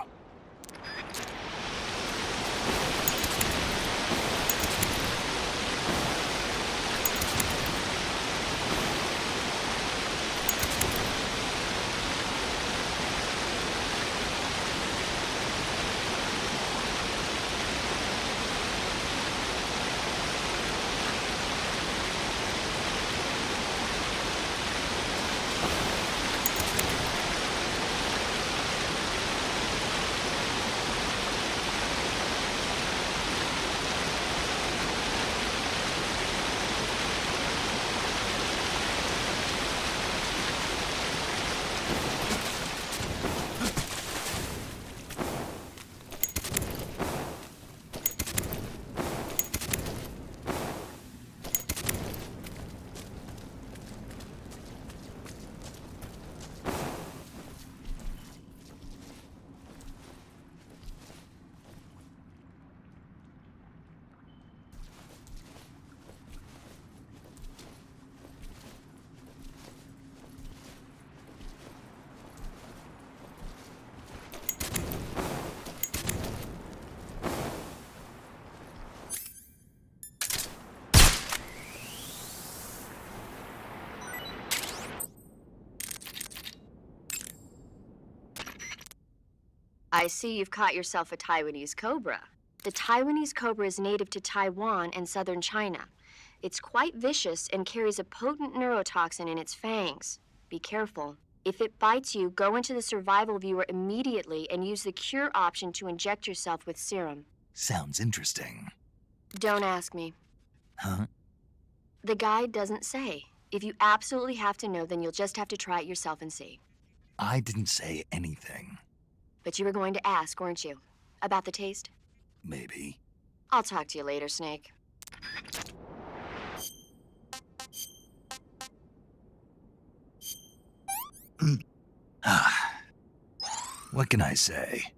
I see you've caught yourself a Taiwanese cobra. The Taiwanese cobra is native to Taiwan and southern China. It's quite vicious and carries a potent neurotoxin in its fangs. Be careful. If it bites you, go into the survival viewer immediately and use the cure option to inject yourself with serum. Sounds interesting. Don't ask me. Huh? The guide doesn't say. If you absolutely have to know, then you'll just have to try it yourself and see. I didn't say anything. But you were going to ask, weren't you? About the taste? Maybe. I'll talk to you later, Snake. What can I say?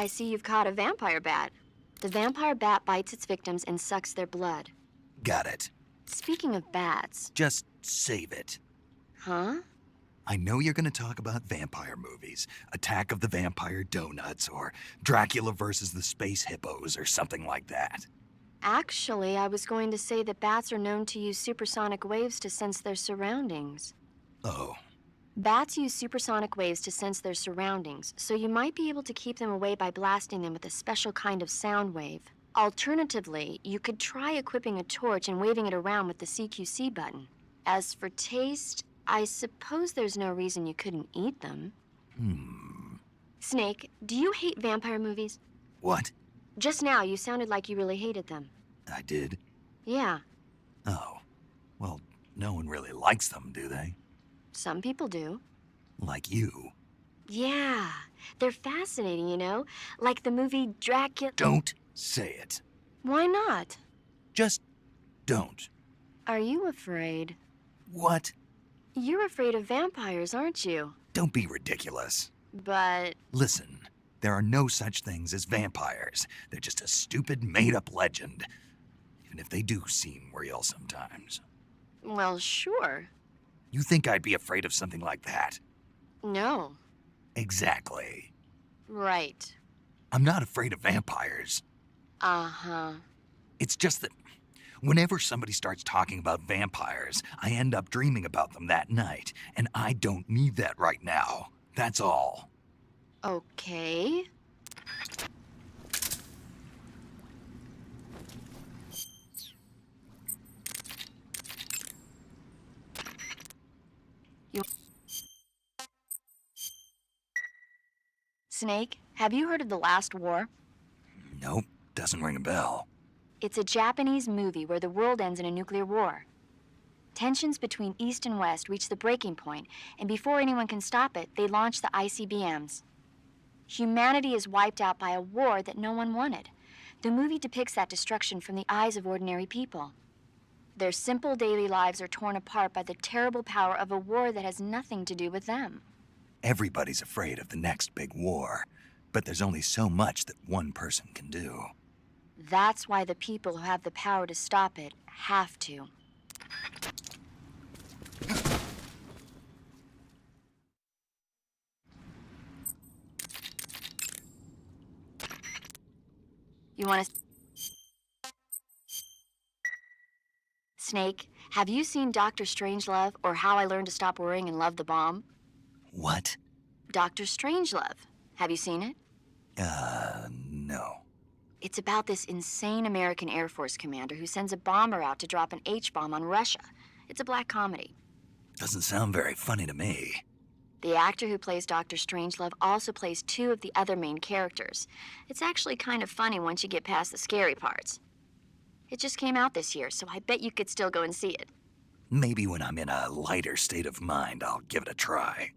I see you've caught a vampire bat. The vampire bat bites its victims and sucks their blood. Got it. Speaking of bats... Just save it. Huh? I know you're going to talk about vampire movies. Attack of the Vampire Donuts, or Dracula versus the Space Hippos, or something like that. Actually, I was going to say that bats are known to use supersonic waves to sense their surroundings. Oh. Bats use supersonic waves to sense their surroundings, so you might be able to keep them away by blasting them with a special kind of sound wave. Alternatively, you could try equipping a torch and waving it around with the CQC button. As for taste, I suppose there's no reason you couldn't eat them. Snake, do you hate vampire movies? What? Just now, you sounded like you really hated them. I did? Yeah, Oh. Well, no one really likes them, do they? some people do. Like you. Yeah, they're fascinating, you know? Like the movie Dracula... Don't say it. Why not? Just don't. Are you afraid? What? You're afraid of vampires, aren't you? Don't be ridiculous. But... Listen, there are no such things as vampires. They're just a stupid, made-up legend. Even if they do seem real sometimes. well, sure. You think I'd be afraid of something like that? No. Exactly. Right. I'm not afraid of vampires. Uh-huh. It's just that whenever somebody starts talking about vampires, I end up dreaming about them that night, and I don't need that right now. That's all. Okay. Snake, have you heard of The Last War? Nope, doesn't ring a bell. It's a Japanese movie where the world ends in a nuclear war. Tensions between East and West reach the breaking point, and before anyone can stop it, they launch the ICBMs. Humanity is wiped out by a war that no one wanted. The movie depicts that destruction from the eyes of ordinary people. Their simple daily lives are torn apart by the terrible power of a war that has nothing to do with them. Everybody's afraid of the next big war, but there's only so much that one person can do. That's why the people who have the power to stop it have to. You want to... Snake, have you seen Dr. Strangelove or How I Learned to Stop Worrying and Love the Bomb? What? Dr. Strangelove. Have you seen it? No. It's about this insane American Air Force commander who sends a bomber out to drop an H-bomb on Russia. It's a black comedy. Doesn't sound very funny to me. The actor who plays Dr. Strangelove also plays two of the other main characters. It's actually kind of funny once you get past the scary parts. It just came out this year, so I bet you could still go and see it. Maybe when I'm in a lighter state of mind, I'll give it a try.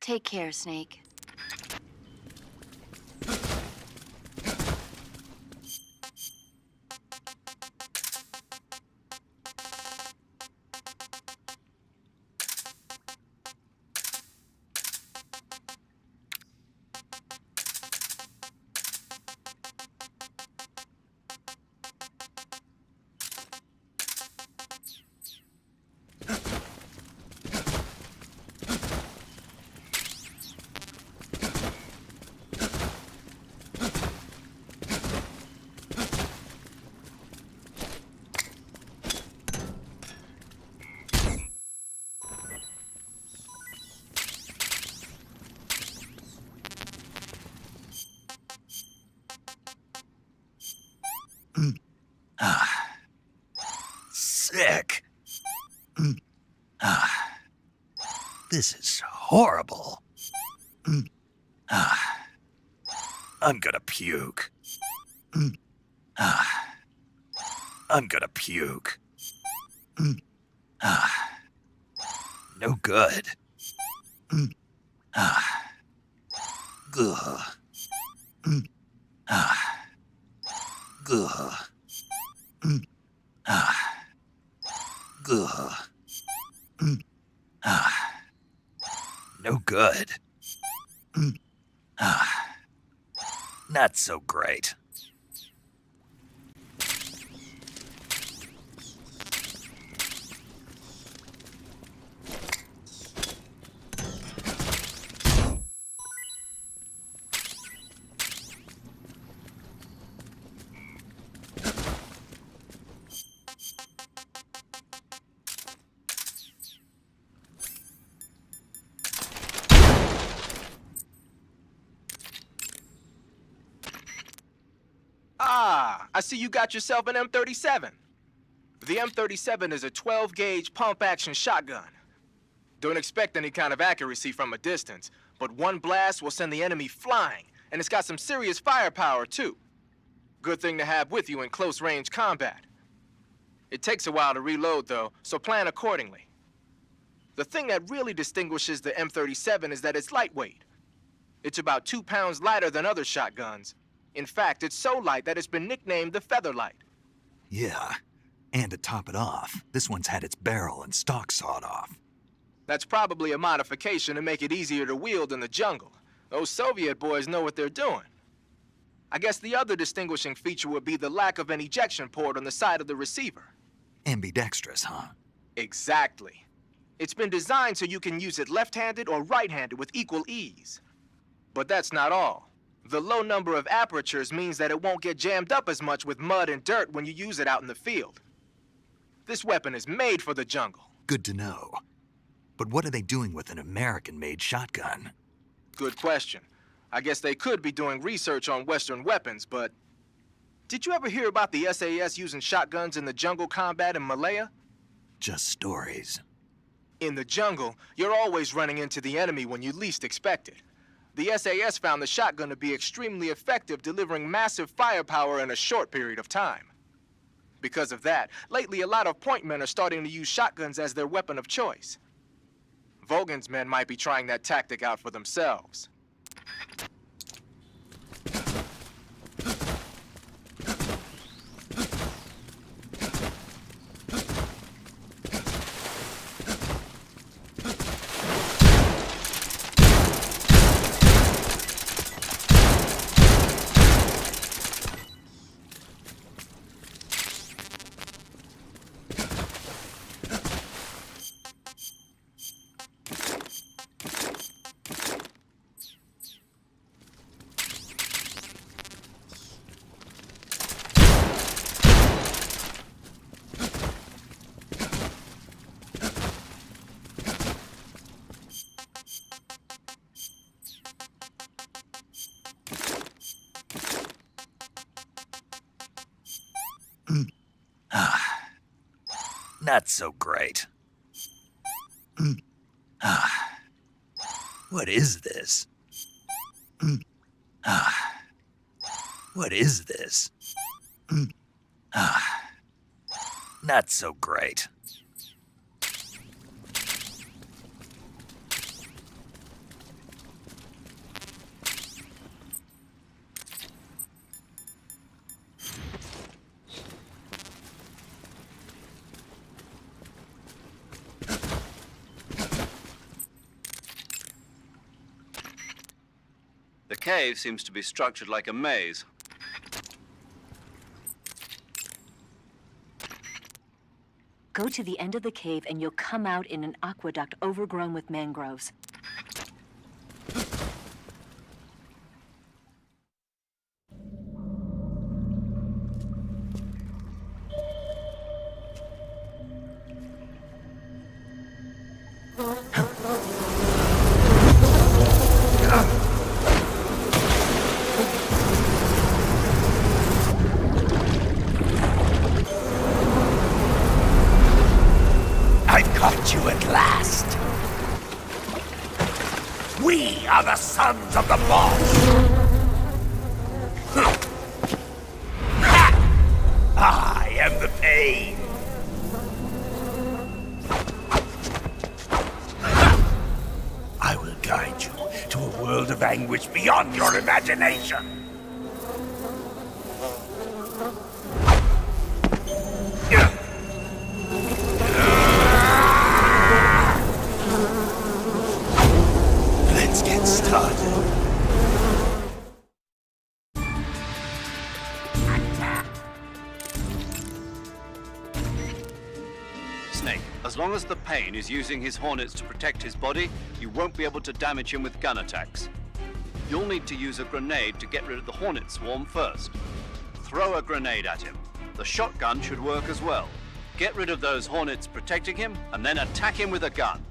Take care, Snake. This is horrible. I'm gonna puke. I'm gonna puke. No good. Ugh. Ugh. Ugh. Ugh. No good. Not so great. I see you got yourself an M37. The M37 is a 12-gauge pump-action shotgun. Don't expect any kind of accuracy from a distance, but one blast will send the enemy flying, and it's got some serious firepower, too. Good thing to have with you in close-range combat. It takes a while to reload, though, so plan accordingly. The thing that really distinguishes the M37 is that it's lightweight. It's about 2 pounds lighter than other shotguns. In fact, it's so light that it's been nicknamed the Featherlight. Yeah, and to top it off, this one's had its barrel and stock sawed off. That's probably a modification to make it easier to wield in the jungle. Those Soviet boys know what they're doing. I guess the other distinguishing feature would be the lack of an ejection port on the side of the receiver. Ambidextrous, huh? Exactly. It's been designed so you can use it left-handed or right-handed with equal ease. But that's not all. The low number of apertures means that it won't get jammed up as much with mud and dirt when you use it out in the field. This weapon is made for the jungle. Good to know. But what are they doing with an American-made shotgun? Good question. I guess they could be doing research on Western weapons, but... Did you ever hear about the SAS using shotguns in the jungle combat in Malaya? Just stories. In the jungle, you're always running into the enemy when you least expect it. The SAS found the shotgun to be extremely effective, delivering massive firepower in a short period of time. Because of that, lately a lot of point men are starting to use shotguns as their weapon of choice. Vogan's men might be trying that tactic out for themselves. Not so great. What is this? What is this? Not so great. The cave seems to be structured like a maze. Go to the end of the cave and you'll come out in an aqueduct overgrown with mangroves. I've caught you at last. boss! I am the pain! I will guide you to a world of anguish beyond your imagination! Let's get started. Snake, as long as the Pain is using his hornets to protect his body, you won't be able to damage him with gun attacks. You'll need to use a grenade to get rid of the hornet swarm first. Throw a grenade at him. The shotgun should work as well. Get rid of those hornets protecting him, and then attack him with a gun.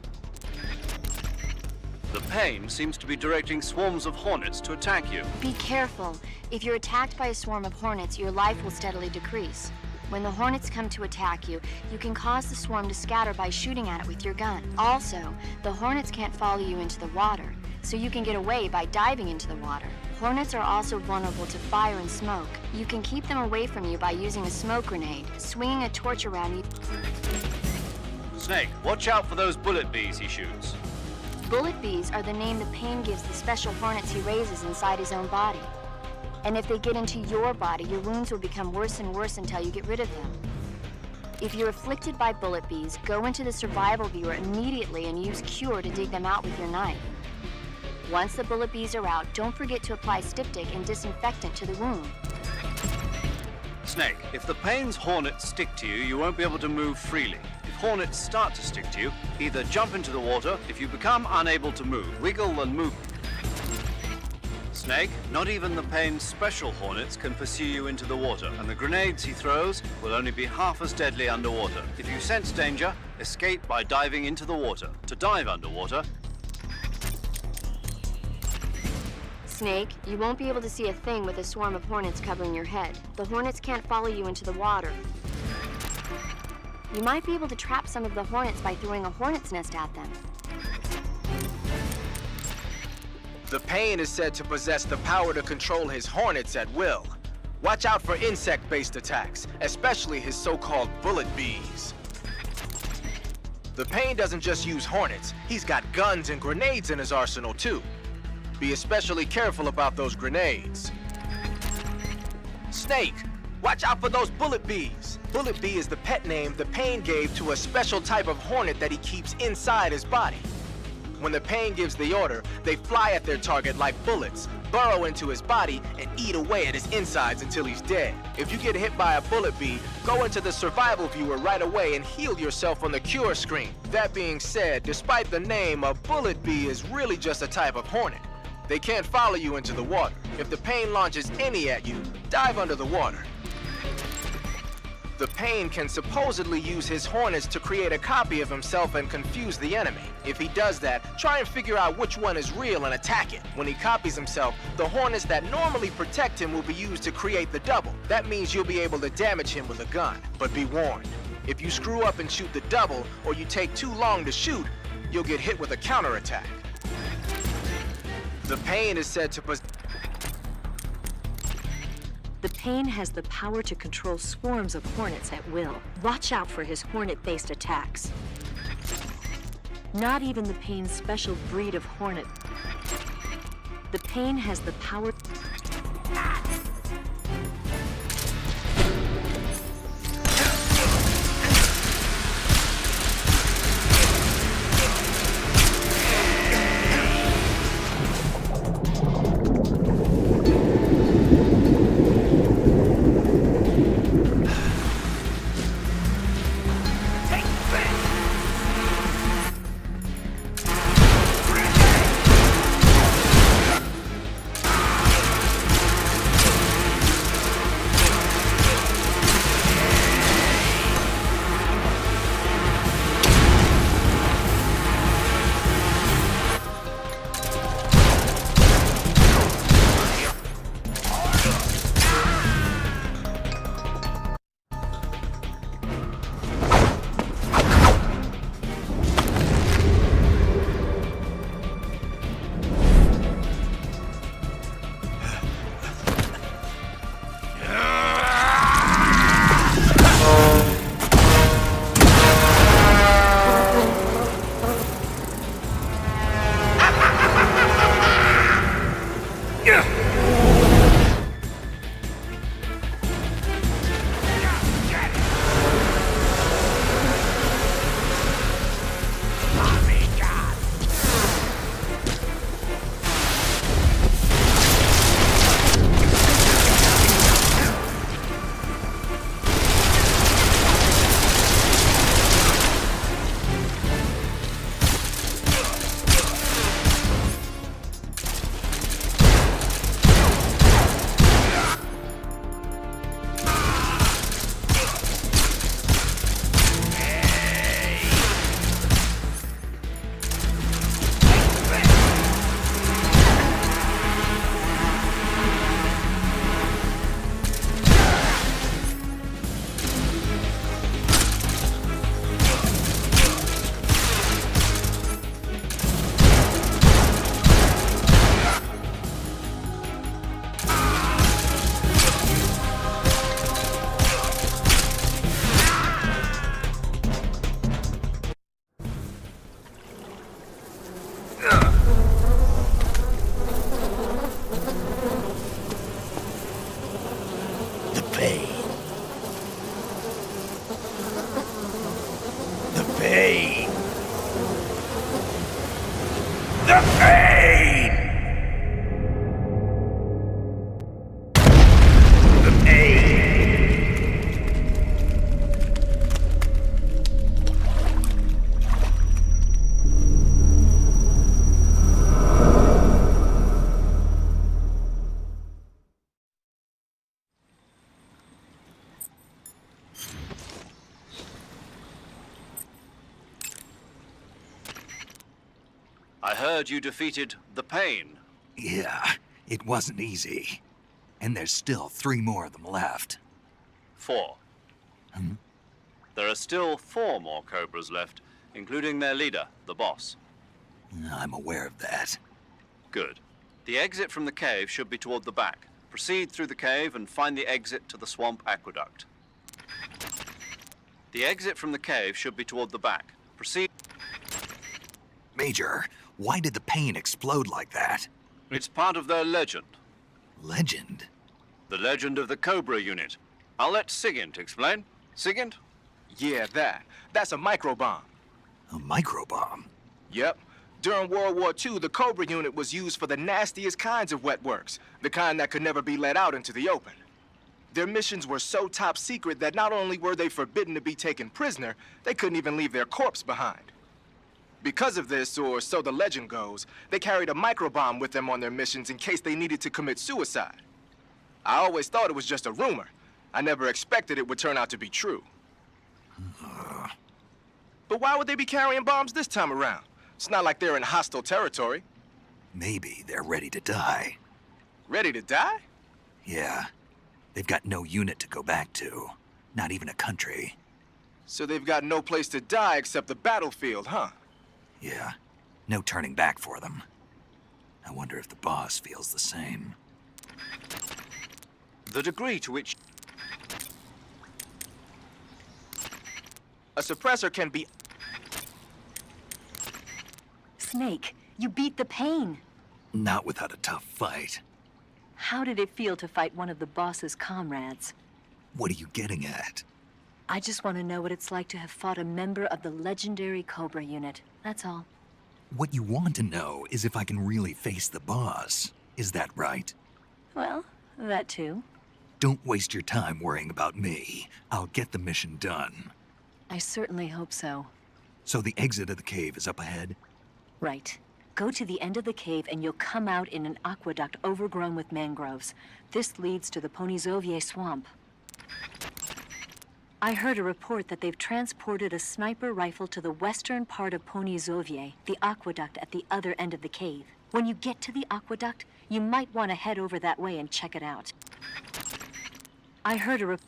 The Pain seems to be directing swarms of hornets to attack you. Be careful. If you're attacked by a swarm of hornets, your life will steadily decrease. When the hornets come to attack you, you can cause the swarm to scatter by shooting at it with your gun. Also, the hornets can't follow you into the water, so you can get away by diving into the water. Hornets are also vulnerable to fire and smoke. You can keep them away from you by using a smoke grenade, swinging a torch around you. Snake, watch out for those bullet bees he shoots. Bullet bees are the name the Pain gives the special hornets he raises inside his own body. And if they get into your body, your wounds will become worse and worse until you get rid of them. If you're afflicted by bullet bees, go into the survival viewer immediately and use Cure to dig them out with your knife. Once the bullet bees are out, don't forget to apply styptic and disinfectant to the wound. Snake, if the Pain's hornets stick to you, you won't be able to move freely. If hornets start to stick to you, either jump into the water. If you become unable to move, wiggle and move. Snake, not even the Pain's special hornets can pursue you into the water, and the grenades he throws will only be half as deadly underwater. If you sense danger, escape by diving into the water. To dive underwater, Snake, you won't be able to see a thing with a swarm of hornets covering your head. The hornets can't follow you into the water. You might be able to trap some of the hornets by throwing a hornet's nest at them. The Pain is said to possess the power to control his hornets at will. Watch out for insect-based attacks, especially his so-called bullet bees. The Pain doesn't just use hornets, he's got guns and grenades in his arsenal too. Be especially careful about those grenades. Snake, watch out for those bullet bees. Bullet bee is the pet name the Pain gave to a special type of hornet that he keeps inside his body. When the Pain gives the order, they fly at their target like bullets, burrow into his body, and eat away at his insides until he's dead. If you get hit by a bullet bee, go into the survival viewer right away and heal yourself on the Cure screen. That being said, despite the name, a bullet bee is really just a type of hornet. They can't follow you into the water. If the Pain launches any at you, dive under the water. The Pain can supposedly use his hornets to create a copy of himself and confuse the enemy. If he does that, try and figure out which one is real and attack it. When he copies himself, the hornets that normally protect him will be used to create the double. That means you'll be able to damage him with a gun. But be warned, if you screw up and shoot the double, or you take too long to shoot, you'll get hit with a counterattack. The Pain is said to possess... The Pain has the power to control swarms of hornets at will. Watch out for his hornet-based attacks. Not even the Pain's special breed of hornet. The Pain has the power... I heard you defeated the Pain. Yeah, it wasn't easy. And there's still 3 more of them left. 4. There are still 4 more Cobras left, including their leader, the Boss. I'm aware of that. Good. The exit from the cave should be toward the back. Proceed through the cave and find the exit to the swamp aqueduct. The exit from the cave should be toward the back. Proceed... Major, why did the Pain explode like that? It's part of their legend. Legend? The legend of the Cobra unit. I'll let Sigint explain. Sigint? Yeah, that's a microbomb. A microbomb? Yep. During World War II, the Cobra unit was used for the nastiest kinds of wet works, the kind that could never be let out into the open. Their missions were so top secret that not only were they forbidden to be taken prisoner, they couldn't even leave their corpse behind. Because of this, or so the legend goes, they carried a microbomb with them on their missions in case they needed to commit suicide. I always thought it was just a rumor. I never expected it would turn out to be true. But why would they be carrying bombs this time around? It's not like they're in hostile territory. Maybe they're ready to die. Ready to die? Yeah. They've got no unit to go back to. Not even a country. So they've got no place to die except the battlefield, huh? Yeah. No turning back for them. I wonder if the boss feels the same. The degree to which... A suppressor can be... Snake, you beat the Pain. Not without a tough fight. How did it feel to fight one of the boss's comrades? What are you getting at? I just want to know what it's like to have fought a member of the legendary Cobra unit. That's all. What you want to know is if I can really face the boss. Is that right? Well, that too. Don't waste your time worrying about me. I'll get the mission done. I certainly hope so. So the exit of the cave is up ahead? Right. Go to the end of the cave and you'll come out in an aqueduct overgrown with mangroves. This leads to the Ponizovye swamp. I heard a report that they've transported a sniper rifle to the western part of Ponizovye, the aqueduct at the other end of the cave. When you get to the aqueduct, you might want to head over that way and check it out. I heard a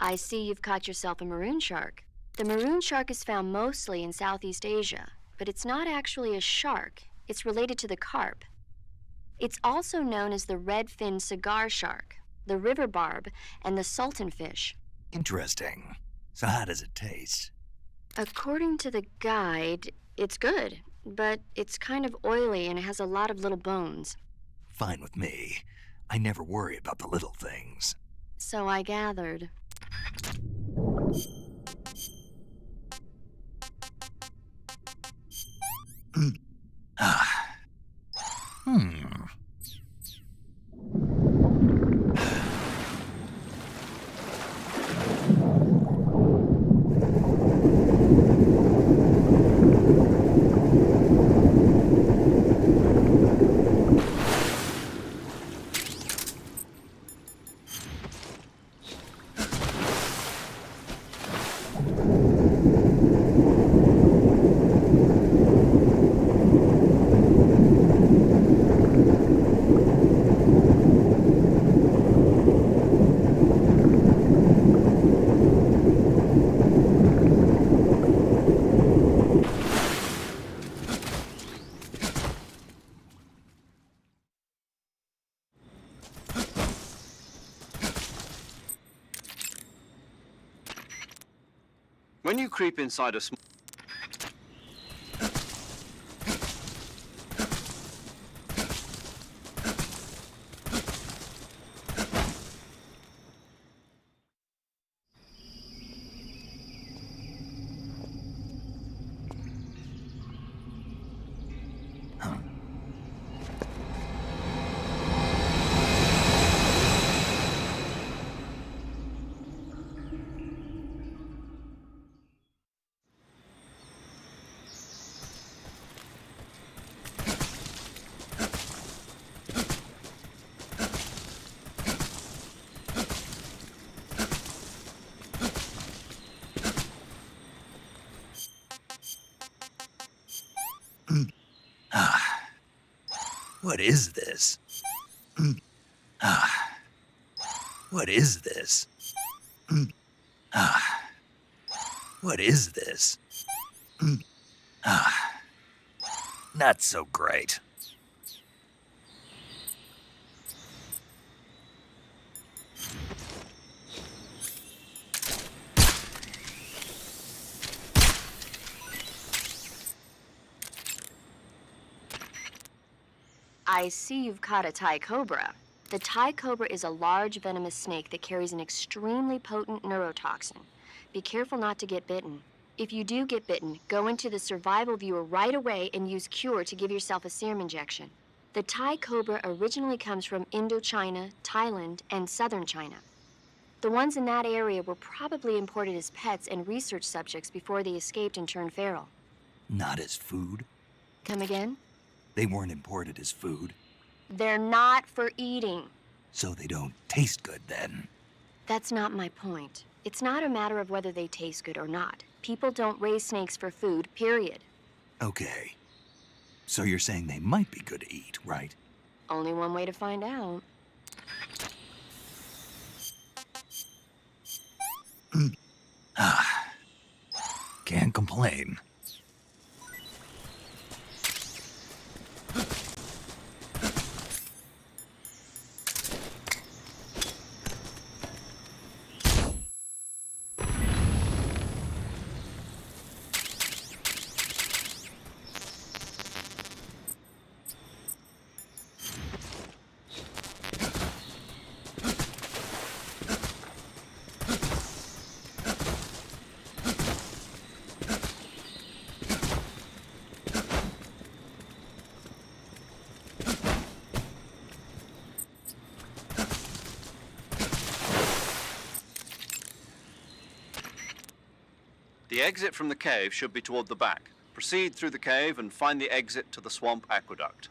I see you've caught yourself a maroon shark. The maroon shark is found mostly in Southeast Asia, but it's not actually a shark. It's related to the carp. It's also known as the red-finned cigar shark, the river barb, and the sultan fish. Interesting. So how does it taste? According to the guide, it's good, but it's kind of oily and it has a lot of little bones. Fine with me. I never worry about the little things. So I gathered. When you creep inside a small... What is this? What is this? What is this? Not so great. I see you've caught a Thai cobra. The Thai cobra is a large venomous snake that carries an extremely potent neurotoxin. Be careful not to get bitten. If you do get bitten, go into the survival viewer right away and use Cure to give yourself a serum injection. The Thai cobra originally comes from Indochina, Thailand, and southern China. The ones in that area were probably imported as pets and research subjects before they escaped and turned feral. Not as food? Come again? They weren't imported as food, They're not for eating. so they don't taste good then. That's not my point. It's not a matter of whether they taste good or not. People don't raise snakes for food, period. Okay. So you're saying they might be good to eat, right? Only one way to find out. Can't complain. The exit from the cave should be toward the back. Proceed through the cave and find the exit to the swamp aqueduct.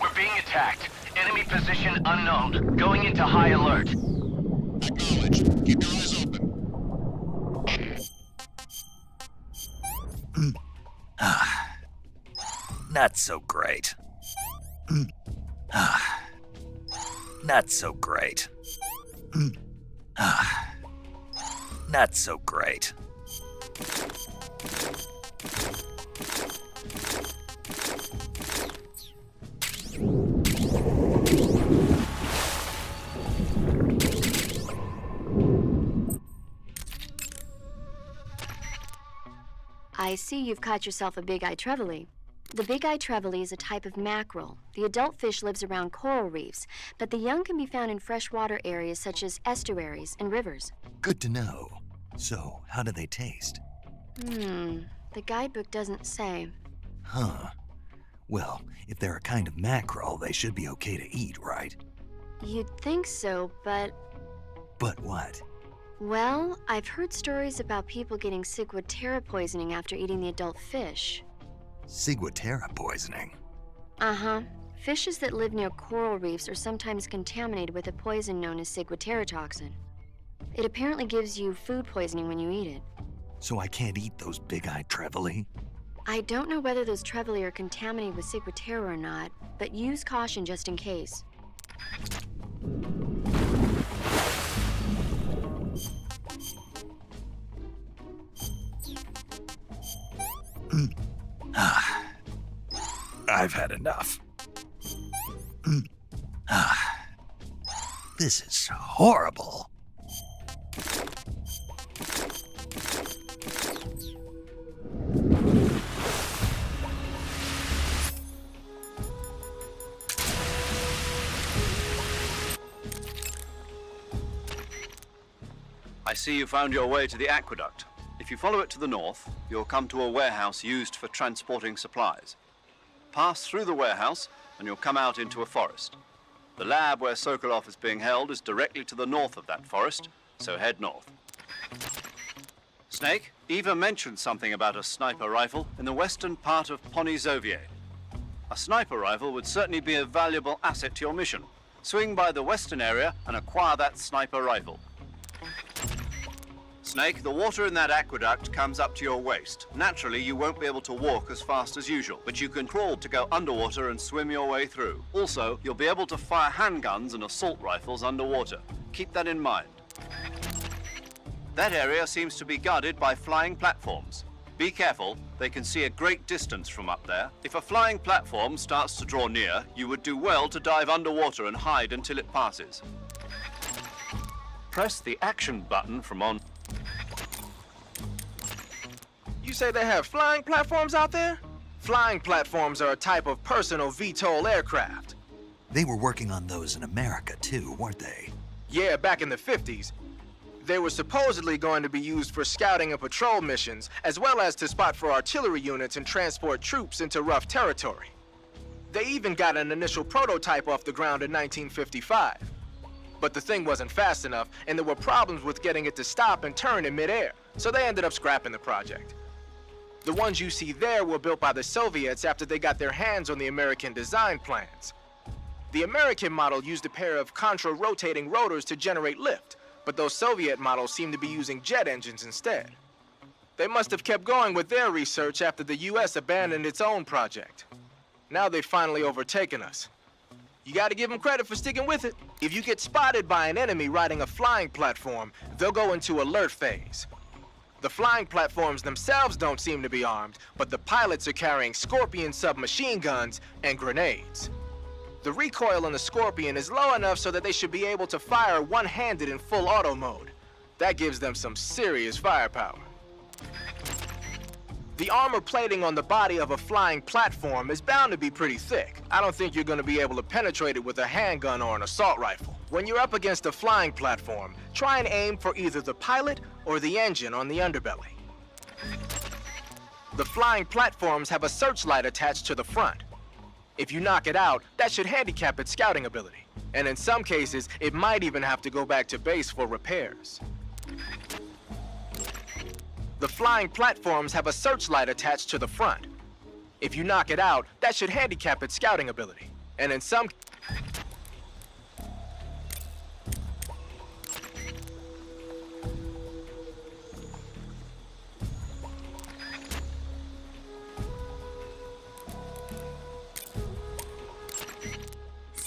We're being attacked. Enemy position unknown. Going into high alert. Acknowledged. Keep your eyes open. Not so great. Not so great. Not so great. I see you've caught yourself a big-eye trevally. The big-eye trevally is a type of mackerel. The adult fish lives around coral reefs, but the young can be found in freshwater areas such as estuaries and rivers. Good to know. So, how do they taste? The guidebook doesn't say. Huh. Well, if they're a kind of mackerel, they should be okay to eat, right? You'd think so, but... But what? Well, I've heard stories about people getting ciguatera poisoning after eating the adult fish. Ciguatera poisoning? Uh-huh. Fishes that live near coral reefs are sometimes contaminated with a poison known as ciguatera toxin. It apparently gives you food poisoning when you eat it. So I can't eat those big-eyed trevally? I don't know whether those trevally are contaminated with ciguatera or not, but use caution just in case. I've had enough. This is horrible. I see you found your way to the aqueduct. If you follow it to the north, you'll come to a warehouse used for transporting supplies. Pass through the warehouse, and you'll come out into a forest. The lab where Sokolov is being held is directly to the north of that forest, so head north. Snake, Eva mentioned something about a sniper rifle in the western part of Ponyzovier. A sniper rifle would certainly be a valuable asset to your mission. Swing by the western area and acquire that sniper rifle. Snake, the water in that aqueduct comes up to your waist. Naturally, you won't be able to walk as fast as usual, but you can crawl to go underwater and swim your way through. Also, you'll be able to fire handguns and assault rifles underwater. Keep that in mind. That area seems to be guarded by flying platforms. Be careful, they can see a great distance from up there. If a flying platform starts to draw near, you would do well to dive underwater and hide until it passes. Press the action button from on... You say they have flying platforms out there? Flying platforms are a type of personal VTOL aircraft. They were working on those in America too, weren't they? Yeah, back in the 50s. They were supposedly going to be used for scouting and patrol missions, as well as to spot for artillery units and transport troops into rough territory. They even got an initial prototype off the ground in 1955. But the thing wasn't fast enough, and there were problems with getting it to stop and turn in midair, so they ended up scrapping the project. The ones you see there were built by the Soviets after they got their hands on the American design plans. The American model used a pair of contra-rotating rotors to generate lift, but those Soviet models seem to be using jet engines instead. They must have kept going with their research after the US abandoned its own project. Now they've finally overtaken us. You gotta give them credit for sticking with it. If you get spotted by an enemy riding a flying platform, they'll go into alert phase. The flying platforms themselves don't seem to be armed, but the pilots are carrying Scorpion submachine guns and grenades. The recoil on the Scorpion is low enough so that they should be able to fire one-handed in full auto mode. That gives them some serious firepower. The armor plating on the body of a flying platform is bound to be pretty thick. I don't think you're gonna be able to penetrate it with a handgun or an assault rifle. When you're up against a flying platform, try and aim for either the pilot or the engine on the underbelly. The flying platforms have a searchlight attached to the front. If you knock it out, that should handicap its scouting ability. And in some cases, it might even have to go back to base for repairs. The flying platforms have a searchlight attached to the front. If you knock it out, that should handicap its scouting ability. And in some...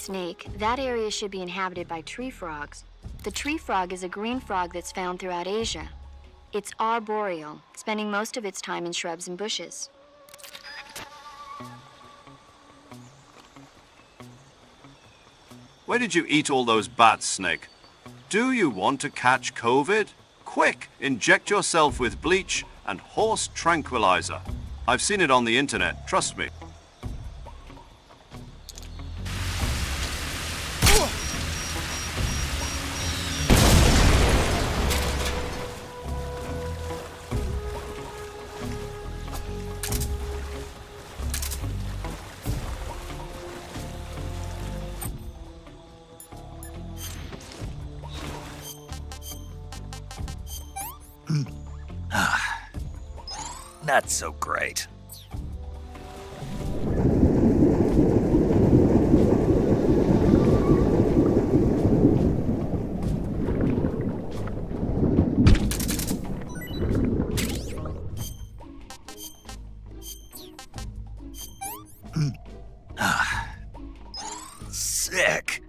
Snake, that area should be inhabited by tree frogs. The tree frog is a green frog that's found throughout Asia. It's arboreal, spending most of its time in shrubs and bushes. Where did you eat all those bats, Snake? Do you want to catch COVID? Quick, inject yourself with bleach and horse tranquilizer. I've seen it on the internet, trust me. Not so great. Sick.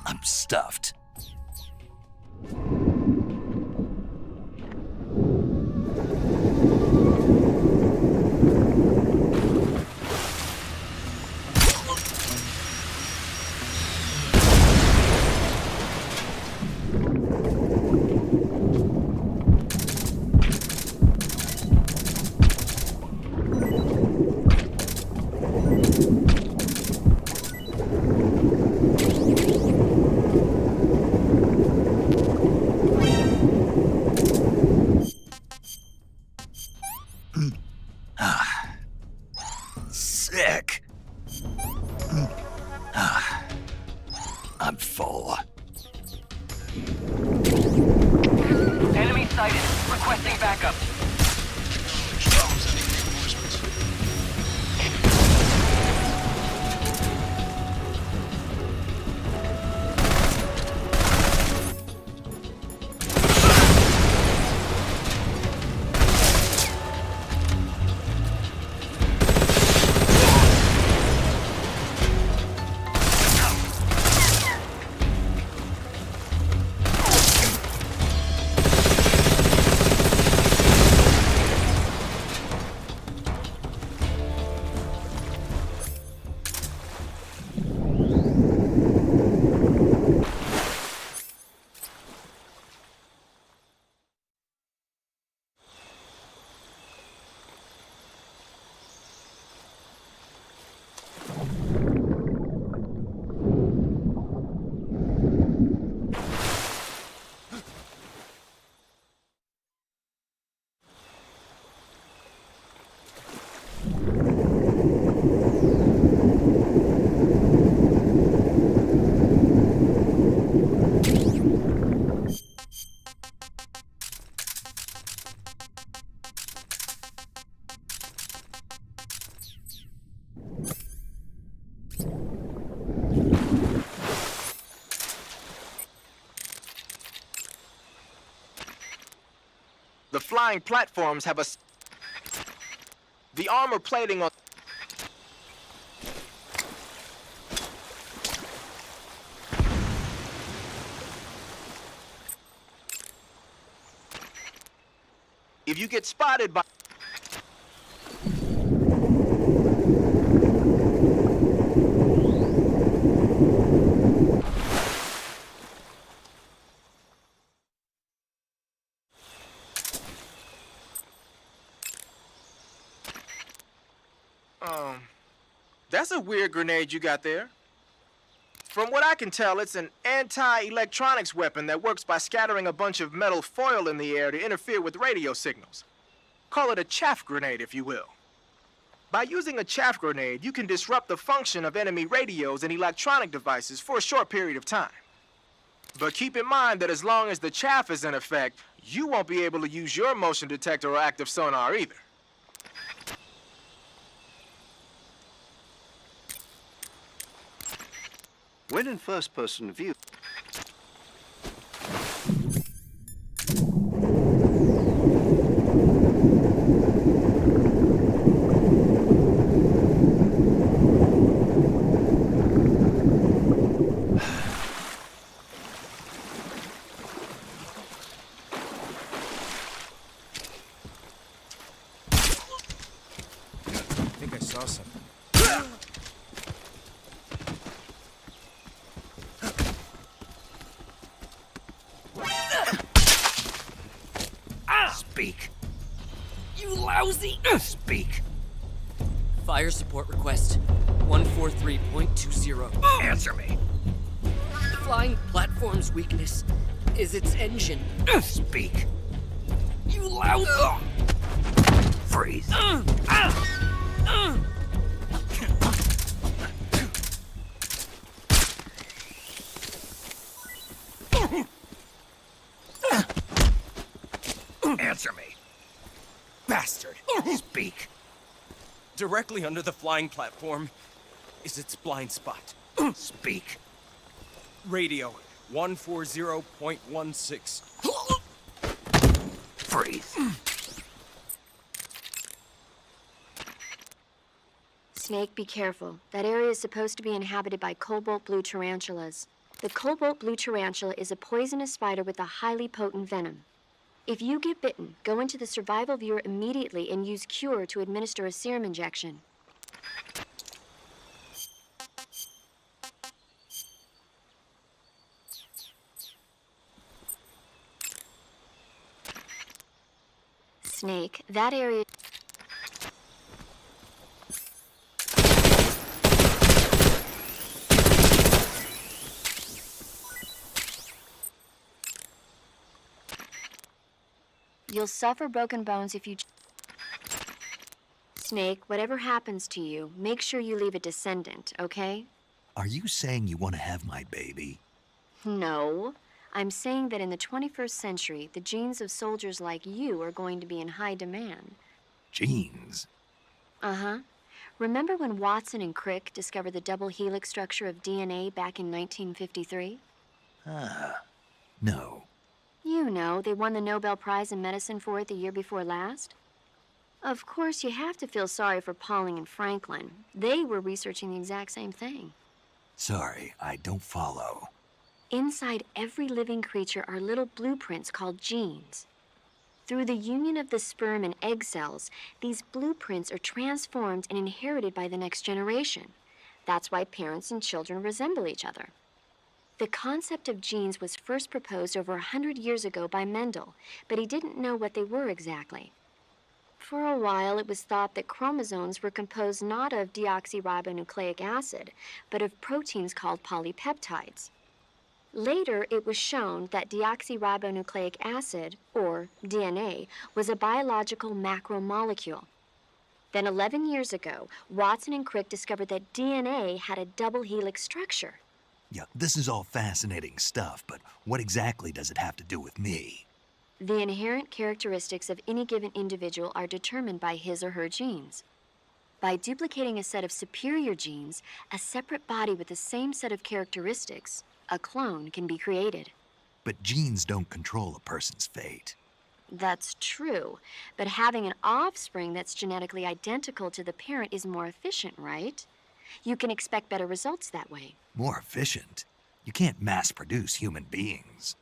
I'm stuffed. Sick. I'm full. Enemy sighted. Requesting backup. The flying platforms have the armor plating on... If you get spotted by... That's a weird grenade you got there. From what I can tell, it's an anti-electronics weapon that works by scattering a bunch of metal foil in the air to interfere with radio signals. Call it a chaff grenade, if you will. By using a chaff grenade, you can disrupt the function of enemy radios and electronic devices for a short period of time. But keep in mind that as long as the chaff is in effect, you won't be able to use your motion detector or active sonar either. When in first-person view, I think I saw something. Speak. You lousy! Speak. Fire support request 143.20. Answer me. Flying platform's weakness is its engine. Speak. You lousy! Freeze. Answer me. Bastard. Speak. Directly under the flying platform is its blind spot. Speak. Radio 140.16. Freeze. Snake, be careful. That area is supposed to be inhabited by cobalt blue tarantulas. The cobalt blue tarantula is a poisonous spider with a highly potent venom. If you get bitten, go into the survival viewer immediately and use Cure to administer a serum injection. Snake, that area... You'll suffer broken bones if you... Snake, whatever happens to you, make sure you leave a descendant, okay? Are you saying you want to have my baby? No. I'm saying that in the 21st century, the genes of soldiers like you are going to be in high demand. Genes? Uh-huh. Remember when Watson and Crick discovered the double helix structure of DNA back in 1953? No. You know, they won the Nobel Prize in Medicine for it the year before last. Of course, you have to feel sorry for Pauling and Franklin. They were researching the exact same thing. Sorry, I don't follow. Inside every living creature are little blueprints called genes. Through the union of the sperm and egg cells, these blueprints are transformed and inherited by the next generation. That's why parents and children resemble each other. The concept of genes was first proposed over 100 years ago by Mendel, but he didn't know what they were exactly. For a while, it was thought that chromosomes were composed not of deoxyribonucleic acid, but of proteins called polypeptides. Later, it was shown that deoxyribonucleic acid, or DNA, was a biological macromolecule. Then 11 years ago, Watson and Crick discovered that DNA had a double helix structure. Yeah, this is all fascinating stuff, but what exactly does it have to do with me? The inherent characteristics of any given individual are determined by his or her genes. By duplicating a set of superior genes, a separate body with the same set of characteristics, a clone, can be created. But genes don't control a person's fate. That's true, but having an offspring that's genetically identical to the parent is more efficient, right? You can expect better results that way. More efficient? You can't mass-produce human beings.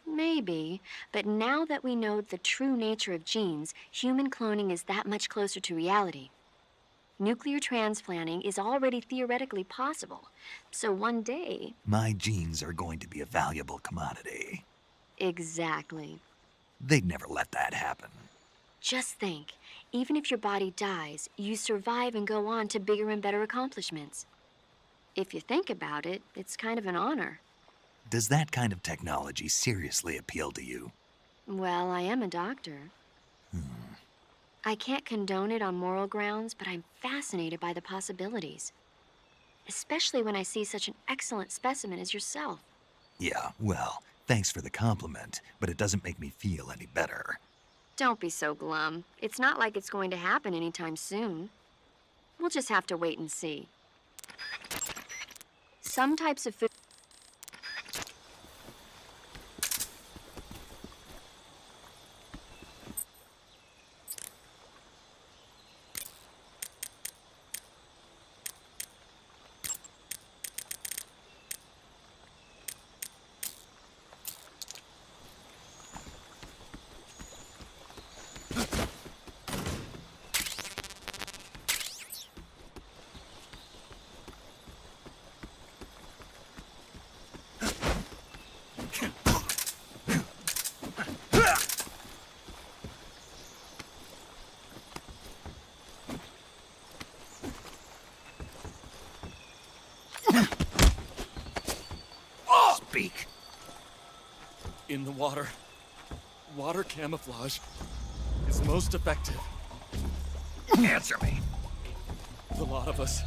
Maybe, but now that we know the true nature of genes, human cloning is that much closer to reality. Nuclear transplanting is already theoretically possible, so one day... My genes are going to be a valuable commodity. Exactly. They'd never let that happen. Just think, even if your body dies, you survive and go on to bigger and better accomplishments. If you think about it, it's kind of an honor. Does that kind of technology seriously appeal to you? Well, I am a doctor. I can't condone it on moral grounds, but I'm fascinated by the possibilities. Especially when I see such an excellent specimen as yourself. Yeah, well, thanks for the compliment, but it doesn't make me feel any better. Don't be so glum. It's not like it's going to happen anytime soon. We'll just have to wait and see. Some types of food... Speak. In the water, water camouflage is most effective. Answer me. The lot of us,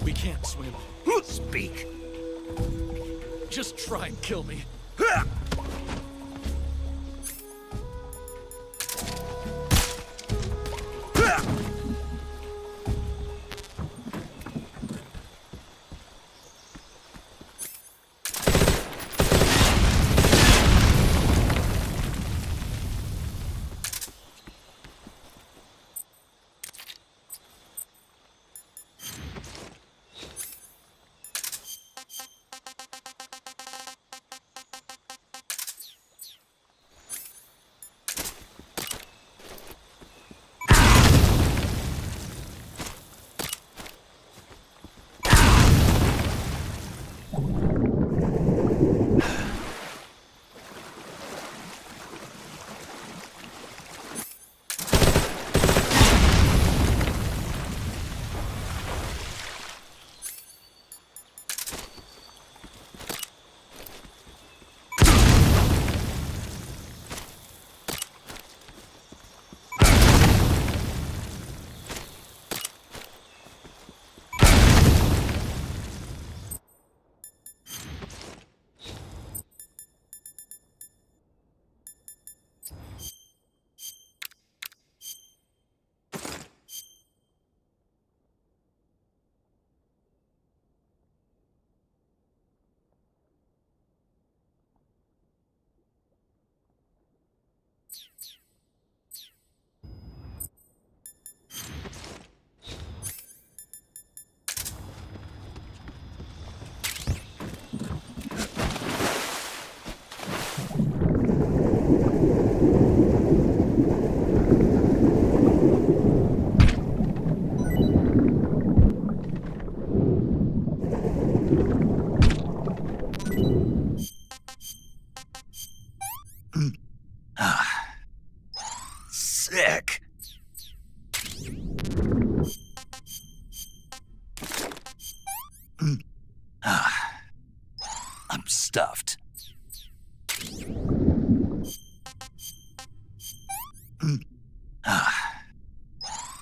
we can't swim. Speak. Just try and kill me. Sick. I'm stuffed.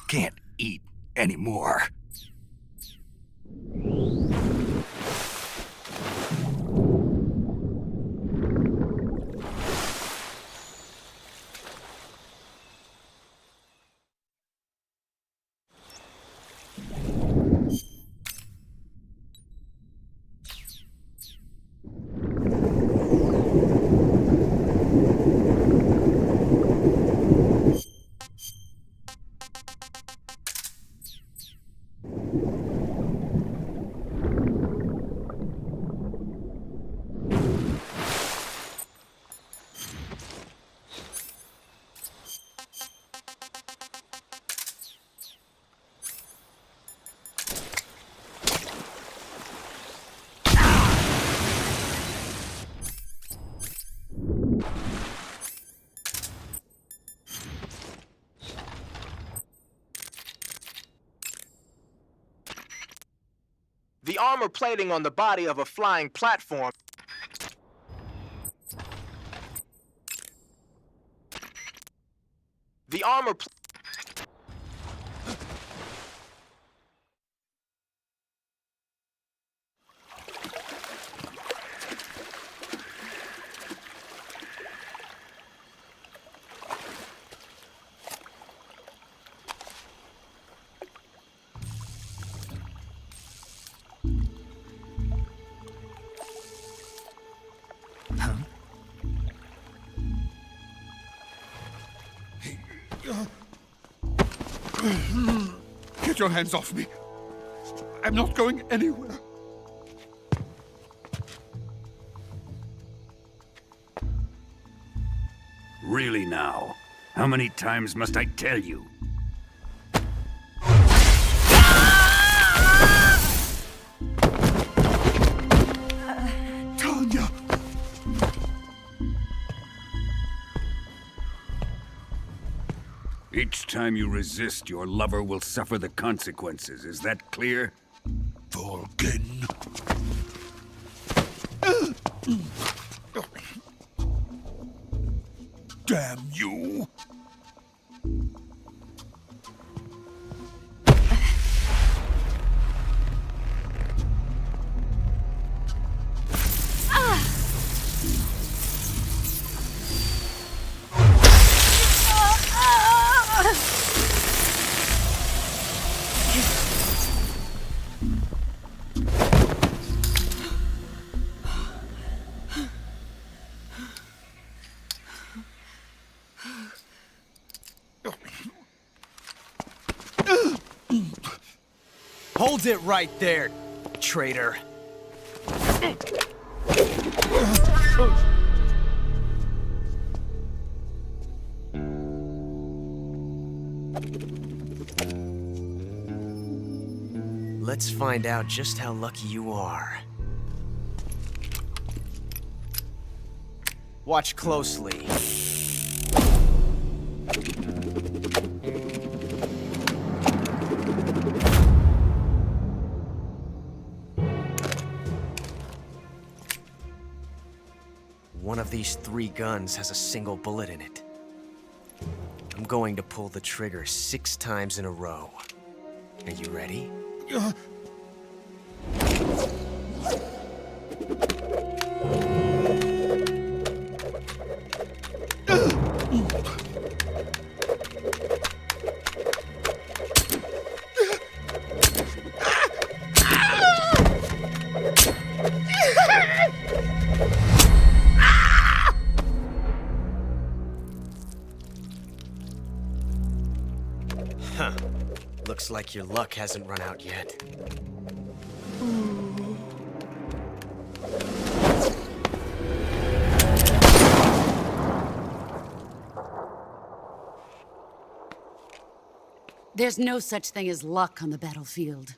Can't eat anymore. The armor plating on the body of a flying platform. The armor. Get your hands off me. I'm not going anywhere. Really now? How many times must I tell you? Tanya! Each time you resist, your lover will suffer the consequences. Is that clear? Volgin. Damn you! Hold it right there, traitor. Let's find out just how lucky you are. Watch closely. One of these 3 guns has a single bullet in it. I'm going to pull the trigger 6 times in a row. Are you ready? Huh. Looks like your luck hasn't run out yet. There's no such thing as luck on the battlefield.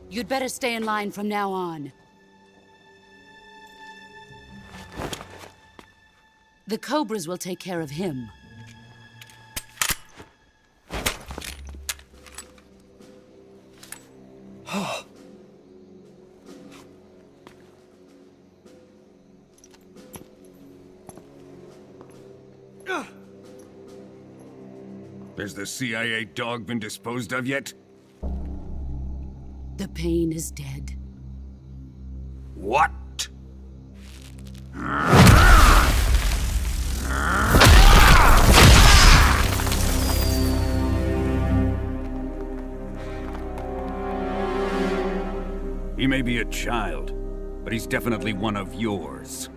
You'd better stay in line from now on. The Cobras will take care of him. Has the CIA dog been disposed of yet? The pain is dead. What? He may be a child, but he's definitely one of yours.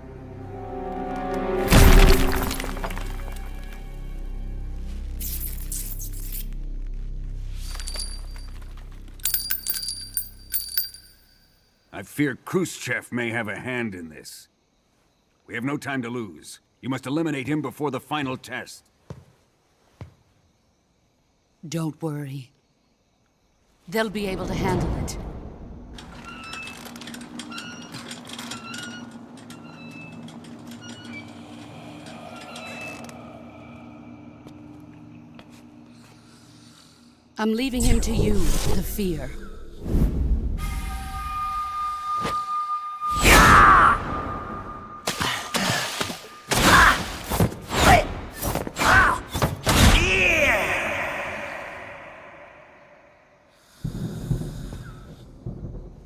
I fear Khrushchev may have a hand in this. We have no time to lose. You must eliminate him before the final test. Don't worry. They'll be able to handle it. I'm leaving him to you, the fear.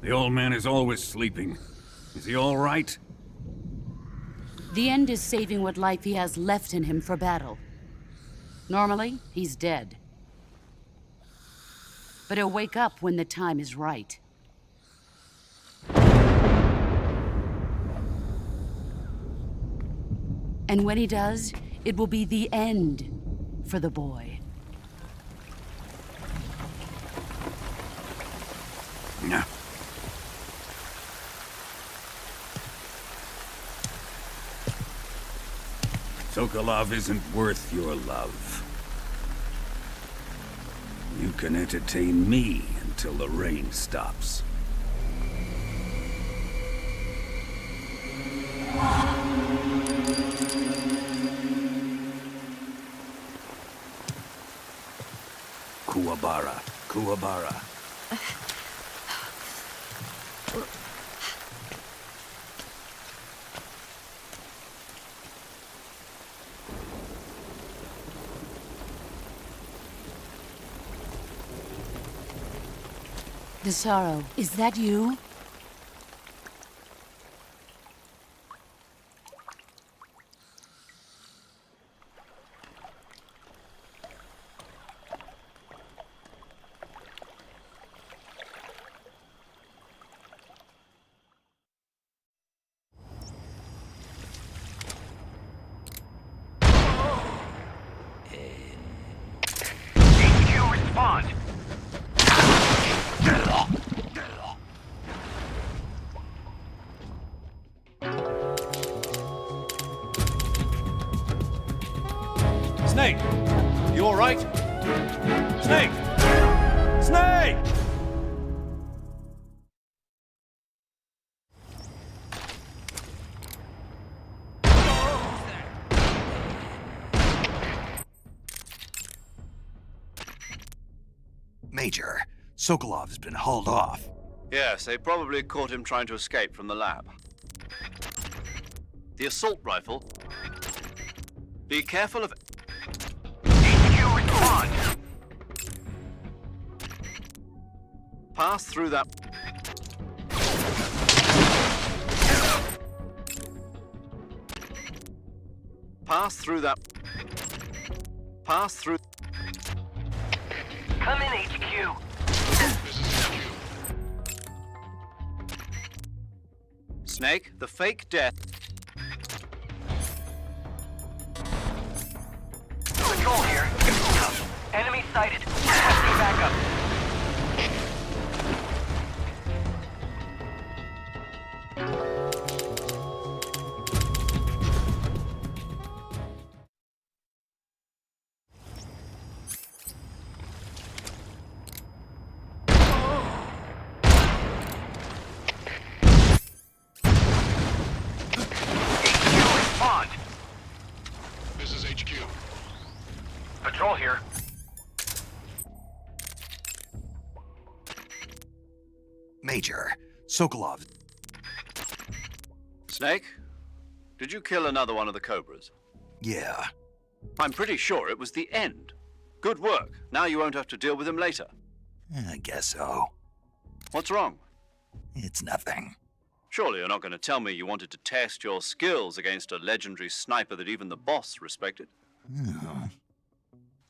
The old man is always sleeping. Is he all right? The end is saving what life he has left in him for battle. Normally, he's dead. But he'll wake up when the time is right. And when he does, it will be the end for the boy. No. Sokolov isn't worth your love. You can entertain me until the rain stops. Kuwabara, Kuwabara. Desaro, is that you? HQ, respond! Snake! You alright? Snake! Snake! Major, Sokolov's been hauled off. Yes, they probably caught him trying to escape from the lab. The assault rifle. Be careful of... HQ, respond! Pass through that... Pass through that... Pass through... Come in, HQ! Snake, the fake death... Patrol here. Enemy sighted. Requesting backup. This is HQ. Patrol here. Major, Sokolov. Snake, did you kill another one of the Cobras? Yeah. I'm pretty sure it was the end. Good work. Now you won't have to deal with him later. I guess so. What's wrong? It's nothing. Surely you're not going to tell me you wanted to test your skills against a legendary sniper that even the boss respected? No.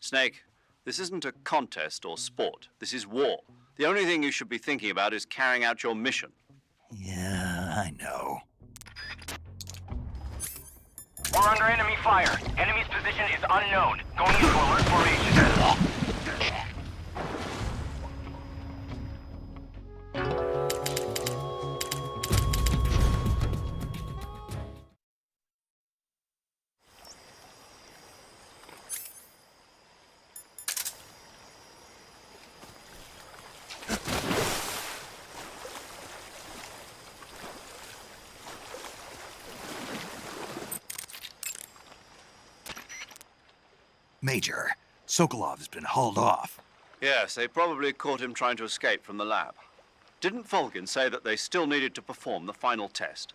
Snake, this isn't a contest or sport. This is war. The only thing you should be thinking about is carrying out your mission. Yeah, I know. We're under enemy fire. Enemy's position is unknown. Going into alert formation. Major, Sokolov's been hauled off. Yes, they probably caught him trying to escape from the lab. Didn't Volgin say that they still needed to perform the final test?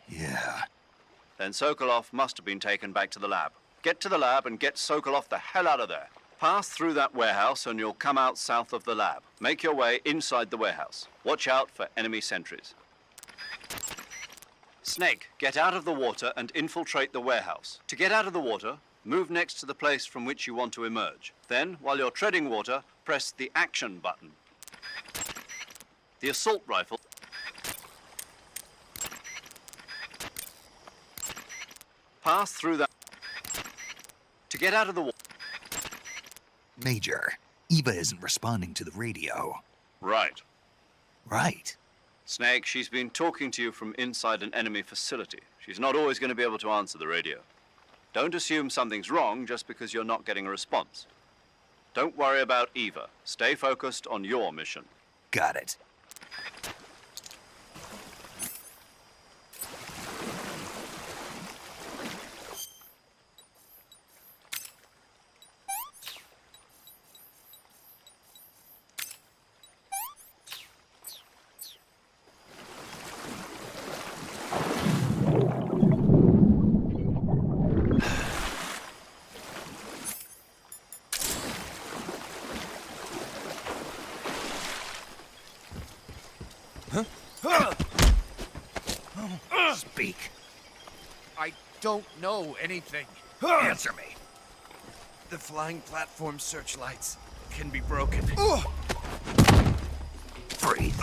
Yeah. Then Sokolov must have been taken back to the lab. Get to the lab and get Sokolov the hell out of there. Pass through that warehouse and you'll come out south of the lab. Make your way inside the warehouse. Watch out for enemy sentries. Snake, get out of the water and infiltrate the warehouse. To get out of the water, move next to the place from which you want to emerge. Then, while you're treading water, press the action button. The assault rifle. Pass through that. To get out of the water. Major, Eva isn't responding to the radio. Right. Right. Snake, she's been talking to you from inside an enemy facility. She's not always going to be able to answer the radio. Don't assume something's wrong just because you're not getting a response. Don't worry about Eva. Stay focused on your mission. Got it. Speak. I don't know anything. Answer me. The flying platform searchlights can be broken. Breathe.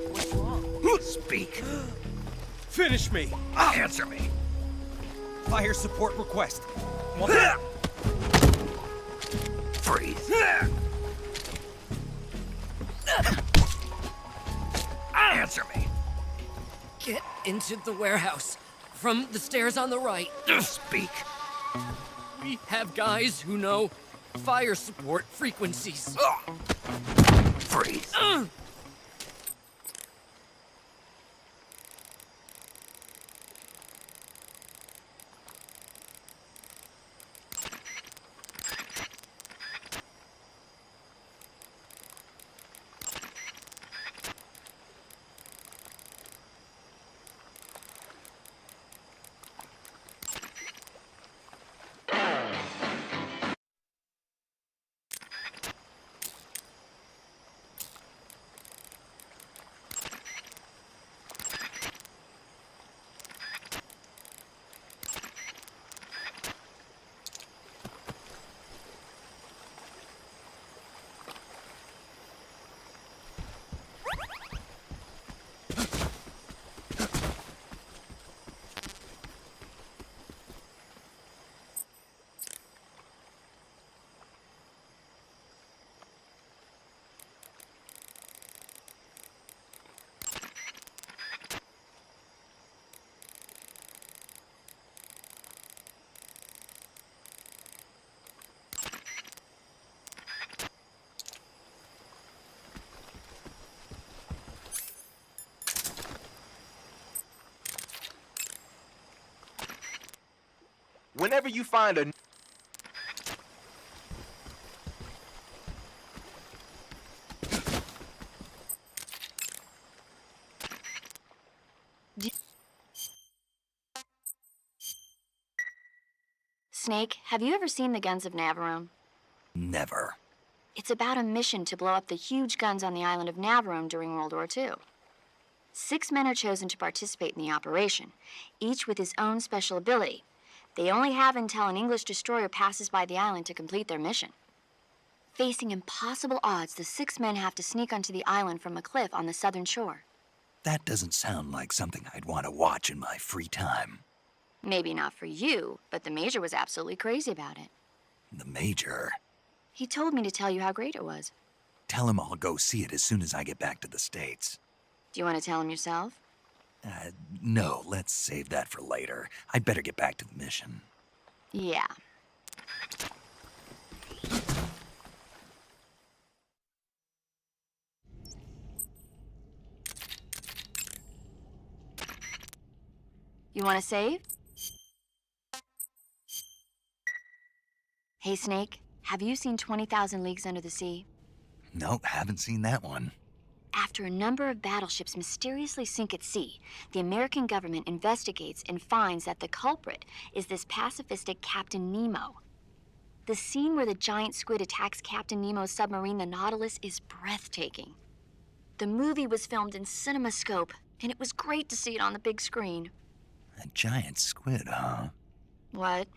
What's wrong? Speak. Finish me! Answer me. Fire support request. Breathe. Answer me. Get into the warehouse. From the stairs on the right. Speak. We have guys who know fire support frequencies. Breathe. Whenever you find a Snake, have you ever seen the guns of Navarone? Never. It's about a mission to blow up the huge guns on the island of Navarone during World War II. 6 men are chosen to participate in the operation, each with his own special ability. They only have until an English destroyer passes by the island to complete their mission. Facing impossible odds, the 6 men have to sneak onto the island from a cliff on the southern shore. That doesn't sound like something I'd want to watch in my free time. Maybe not for you, but the Major was absolutely crazy about it. The Major? He told me to tell you how great it was. Tell him I'll go see it as soon as I get back to the States. Do you want to tell him yourself? No, let's save that for later. I'd better get back to the mission. Yeah. You want to save? Hey, Snake, have you seen 20,000 Leagues Under the Sea? Nope, haven't seen that one. After a number of battleships mysteriously sink at sea, the American government investigates and finds that the culprit is this pacifistic Captain Nemo. The scene where the giant squid attacks Captain Nemo's submarine, the Nautilus, is breathtaking. The movie was filmed in CinemaScope, and it was great to see it on the big screen. A giant squid, huh? What?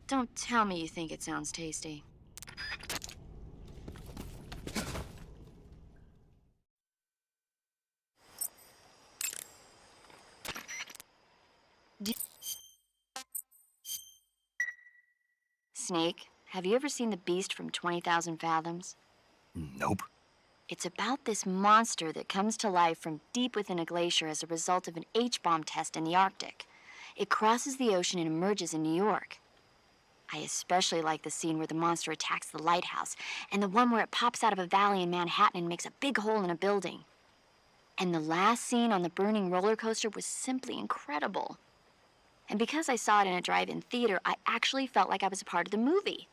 Don't tell me you think it sounds tasty. Snake, have you ever seen The Beast from 20,000 Fathoms? Nope. It's about this monster that comes to life from deep within a glacier as a result of an H-bomb test in the Arctic. It crosses the ocean and emerges in New York. I especially like the scene where the monster attacks the lighthouse, and the one where it pops out of a valley in Manhattan and makes a big hole in a building. And the last scene on the burning roller coaster was simply incredible. And because I saw it in a drive-in theater, I actually felt like I was a part of the movie.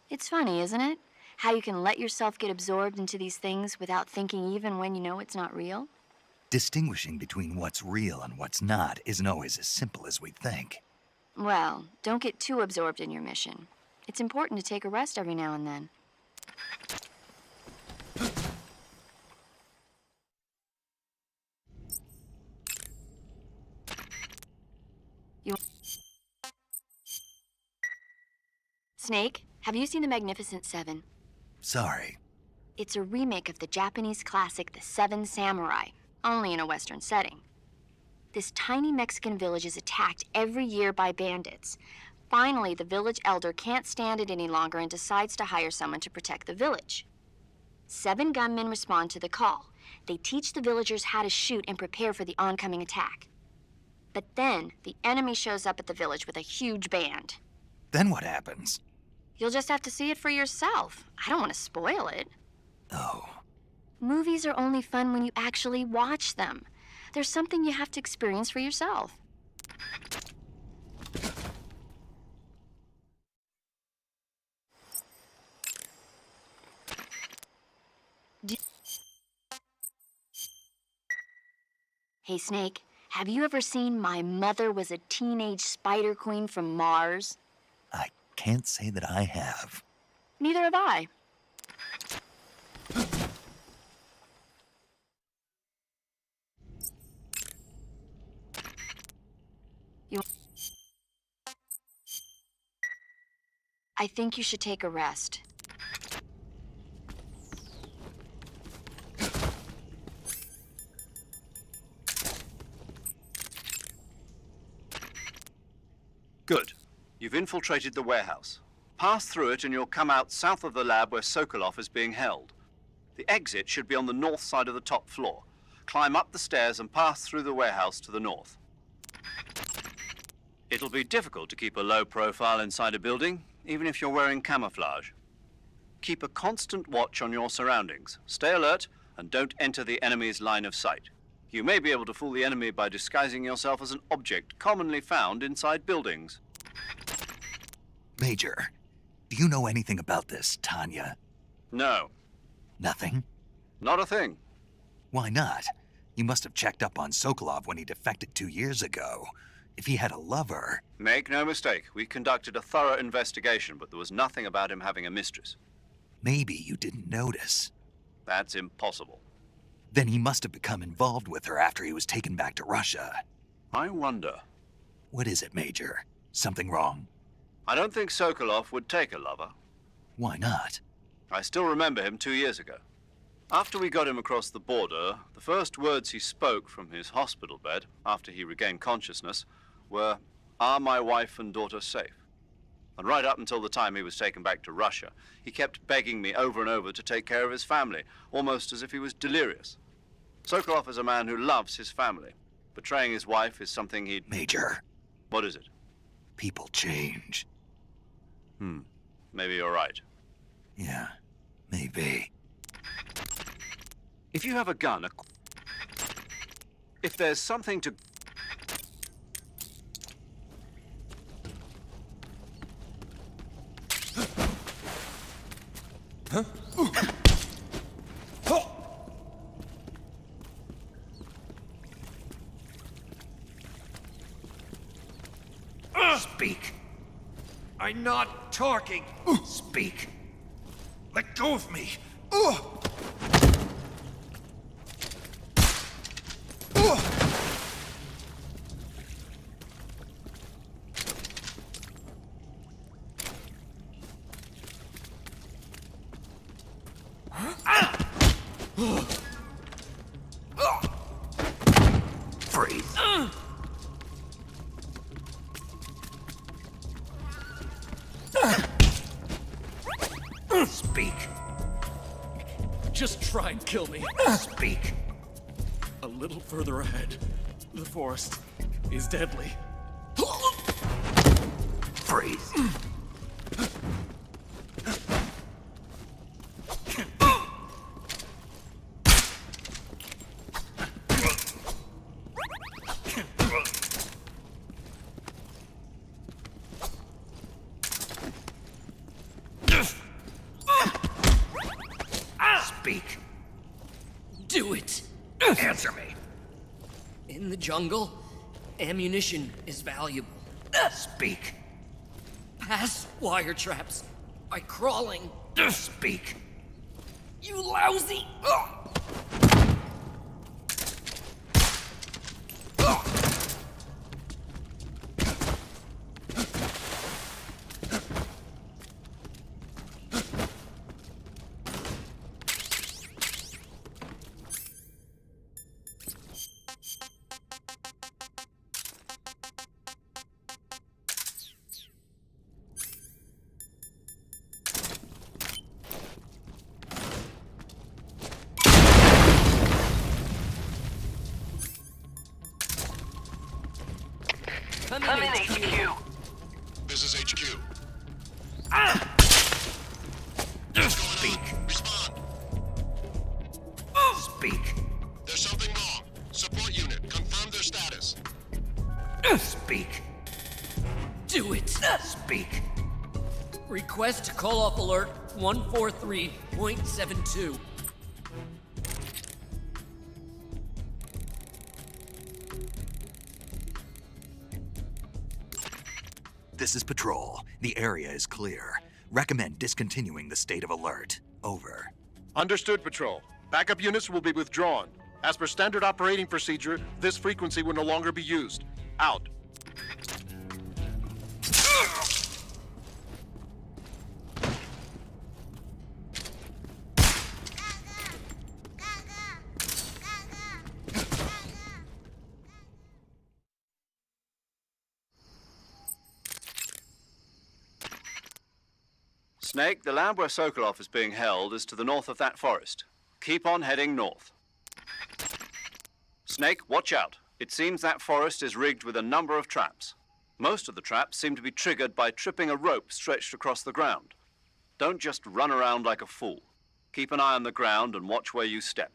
It's funny, isn't it? How you can let yourself get absorbed into these things without thinking even when you know it's not real? Distinguishing between what's real and what's not isn't always as simple as we think. Well, don't get too absorbed in your mission. It's important to take a rest every now and then. Snake, have you seen The Magnificent Seven? Sorry. It's a remake of the Japanese classic The Seven Samurai, only in a Western setting. This tiny Mexican village is attacked every year by bandits. Finally, the village elder can't stand it any longer and decides to hire someone to protect the village. 7 gunmen respond to the call. They teach the villagers how to shoot and prepare for the oncoming attack. But then, the enemy shows up at the village with a huge band. Then what happens? You'll just have to see it for yourself. I don't want to spoil it. Oh. Movies are only fun when you actually watch them. There's something you have to experience for yourself. Hey, Snake, have you ever seen My Mother Was a Teenage Spider Queen from Mars? I can't say that I have. Neither have I. I think you should take a rest. Good. You've infiltrated the warehouse. Pass through it and you'll come out south of the lab where Sokolov is being held. The exit should be on the north side of the top floor. Climb up the stairs and pass through the warehouse to the north. It'll be difficult to keep a low profile inside a building, even if you're wearing camouflage. Keep a constant watch on your surroundings. Stay alert and don't enter the enemy's line of sight. You may be able to fool the enemy by disguising yourself as an object commonly found inside buildings. Major, do you know anything about this, Tanya? No. Nothing? Not a thing. Why not? You must have checked up on Sokolov when he defected 2 years ago. If he had a lover... Make no mistake, we conducted a thorough investigation, but there was nothing about him having a mistress. Maybe you didn't notice. That's impossible. Then he must have become involved with her after he was taken back to Russia. I wonder. What is it, Major? Something wrong? I don't think Sokolov would take a lover. Why not? I still remember him 2 years ago. After we got him across the border, the first words he spoke from his hospital bed, after he regained consciousness, were, "Are my wife and daughter safe?" And right up until the time he was taken back to Russia, he kept begging me over and over to take care of his family, almost as if he was delirious. Sokolov is a man who loves his family. Betraying his wife is something he'd... Major. What is it? People change. Maybe you're right. Yeah, maybe. If you have a gun, if there's something to... Huh? Speak. I'm not talking. Speak. Let go of me. Freeze. Speak. Just try and kill me. Speak. A little further ahead, the forest is deadly. Freeze. Speak. Do it. Answer me. In the jungle, ammunition is valuable. Speak. Pass wire traps by crawling. Speak. You lousy! Come in, HQ. This is HQ. Speak. Respond. Speak. There's something wrong. Support unit, confirm their status. Speak. Do it! Speak. Request call-off alert 143.72. This is Patrol. The area is clear. Recommend discontinuing the state of alert. Over. Understood, Patrol. Backup units will be withdrawn. As per standard operating procedure, this frequency will no longer be used. Out. Snake, the lab where Sokolov is being held is to the north of that forest. Keep on heading north. Snake, watch out. It seems that forest is rigged with a number of traps. Most of the traps seem to be triggered by tripping a rope stretched across the ground. Don't just run around like a fool. Keep an eye on the ground and watch where you step.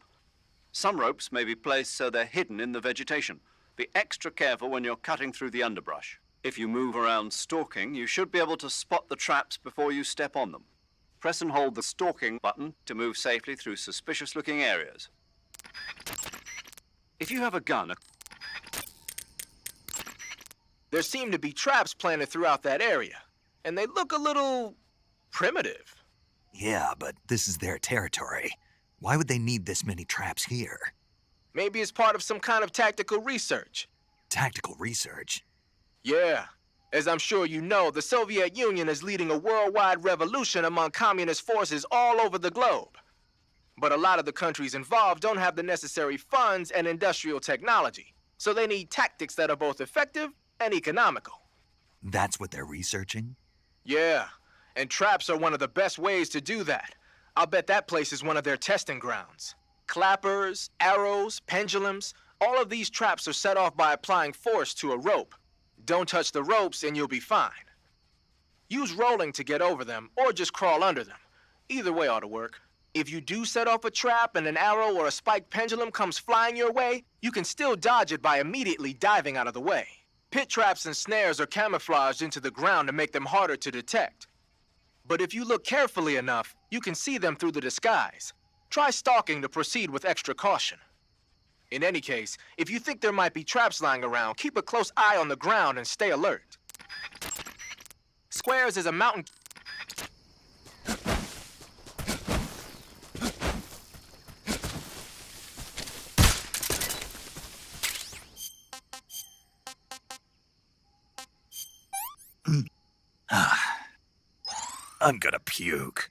Some ropes may be placed so they're hidden in the vegetation. Be extra careful when you're cutting through the underbrush. If you move around stalking, you should be able to spot the traps before you step on them. Press and hold the stalking button to move safely through suspicious-looking areas. If you have a gun... There seem to be traps planted throughout that area, and they look a little primitive. Yeah, but this is their territory. Why would they need this many traps here? Maybe it's part of some kind of tactical research. Tactical research? Yeah. As I'm sure you know, the Soviet Union is leading a worldwide revolution among communist forces all over the globe. But a lot of the countries involved don't have the necessary funds and industrial technology, so they need tactics that are both effective and economical. That's what they're researching? Yeah, and traps are one of the best ways to do that. I'll bet that place is one of their testing grounds. Clappers, arrows, pendulums, all of these traps are set off by applying force to a rope. Don't touch the ropes and you'll be fine. Use rolling to get over them, or just crawl under them. Either way ought to work. If you do set off a trap and an arrow or a spiked pendulum comes flying your way, you can still dodge it by immediately diving out of the way. Pit traps and snares are camouflaged into the ground to make them harder to detect. But if you look carefully enough, you can see them through the disguise. Try stalking to proceed with extra caution. In any case, if you think there might be traps lying around, keep a close eye on the ground and stay alert. Squares is a mountain... I'm gonna puke.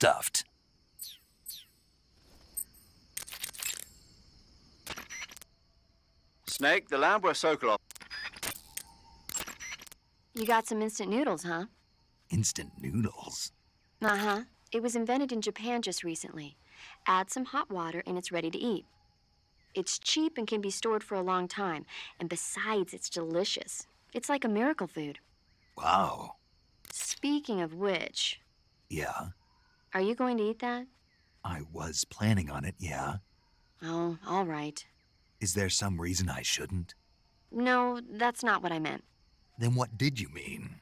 stuffed. Snake, the lab where Sokolov... You got some instant noodles, huh? Instant noodles? Uh-huh. It was invented in Japan just recently. Add some hot water and it's ready to eat. It's cheap and can be stored for a long time. And besides, it's delicious. It's like a miracle food. Wow. Speaking of which... Yeah? Are you going to eat that? I was planning on it, yeah. Oh, all right. Is there some reason I shouldn't? No, that's not what I meant. Then what did you mean?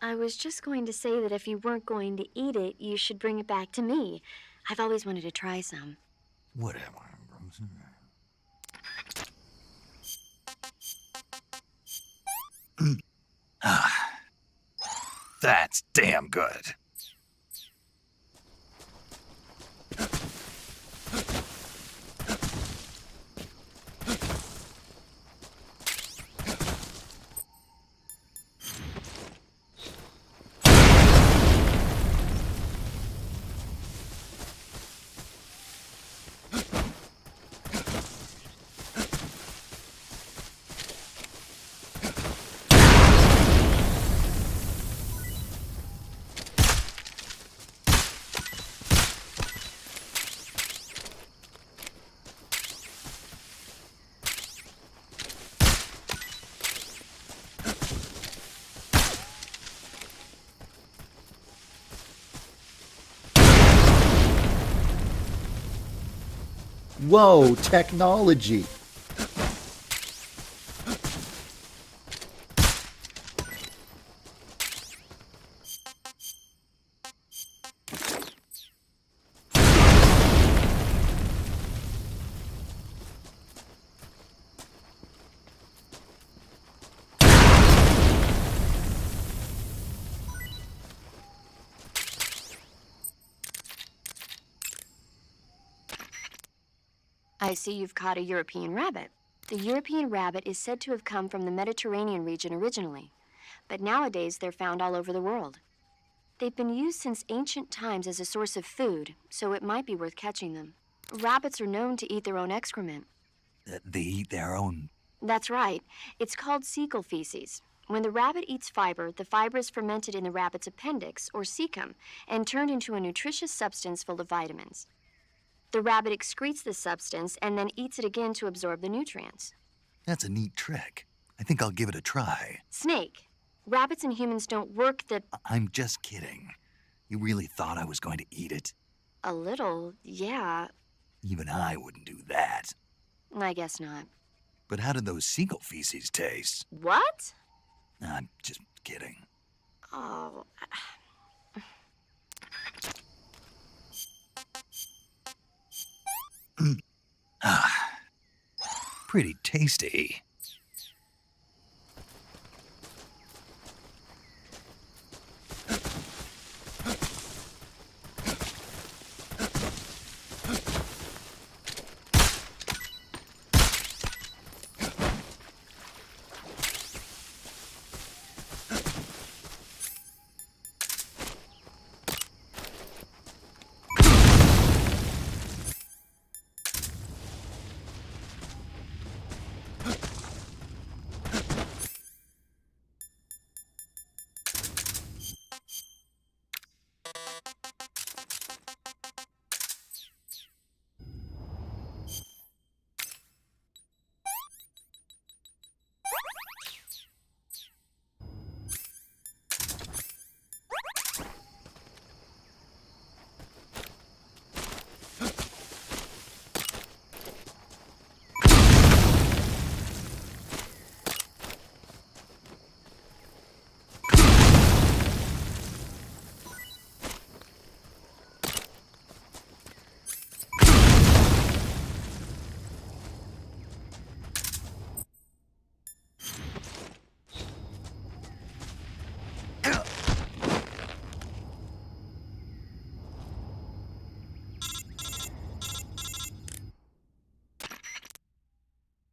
I was just going to say that if you weren't going to eat it, you should bring it back to me. I've always wanted to try some. Whatever. That's damn good. Whoa, technology. I see you've caught a European rabbit. The European rabbit is said to have come from the Mediterranean region originally, but nowadays they're found all over the world. They've been used since ancient times as a source of food, so it might be worth catching them. Rabbits are known to eat their own excrement. They eat their own... That's right. It's called cecal feces. When the rabbit eats fiber, the fiber is fermented in the rabbit's appendix, or cecum, and turned into a nutritious substance full of vitamins. The rabbit excretes this substance and then eats it again to absorb the nutrients. That's a neat trick. I think I'll give it a try. Snake, rabbits and humans don't work the... I'm just kidding. You really thought I was going to eat it? A little, yeah. Even I wouldn't do that. I guess not. But how did those seagull feces taste? What? I'm just kidding. Oh... Pretty tasty.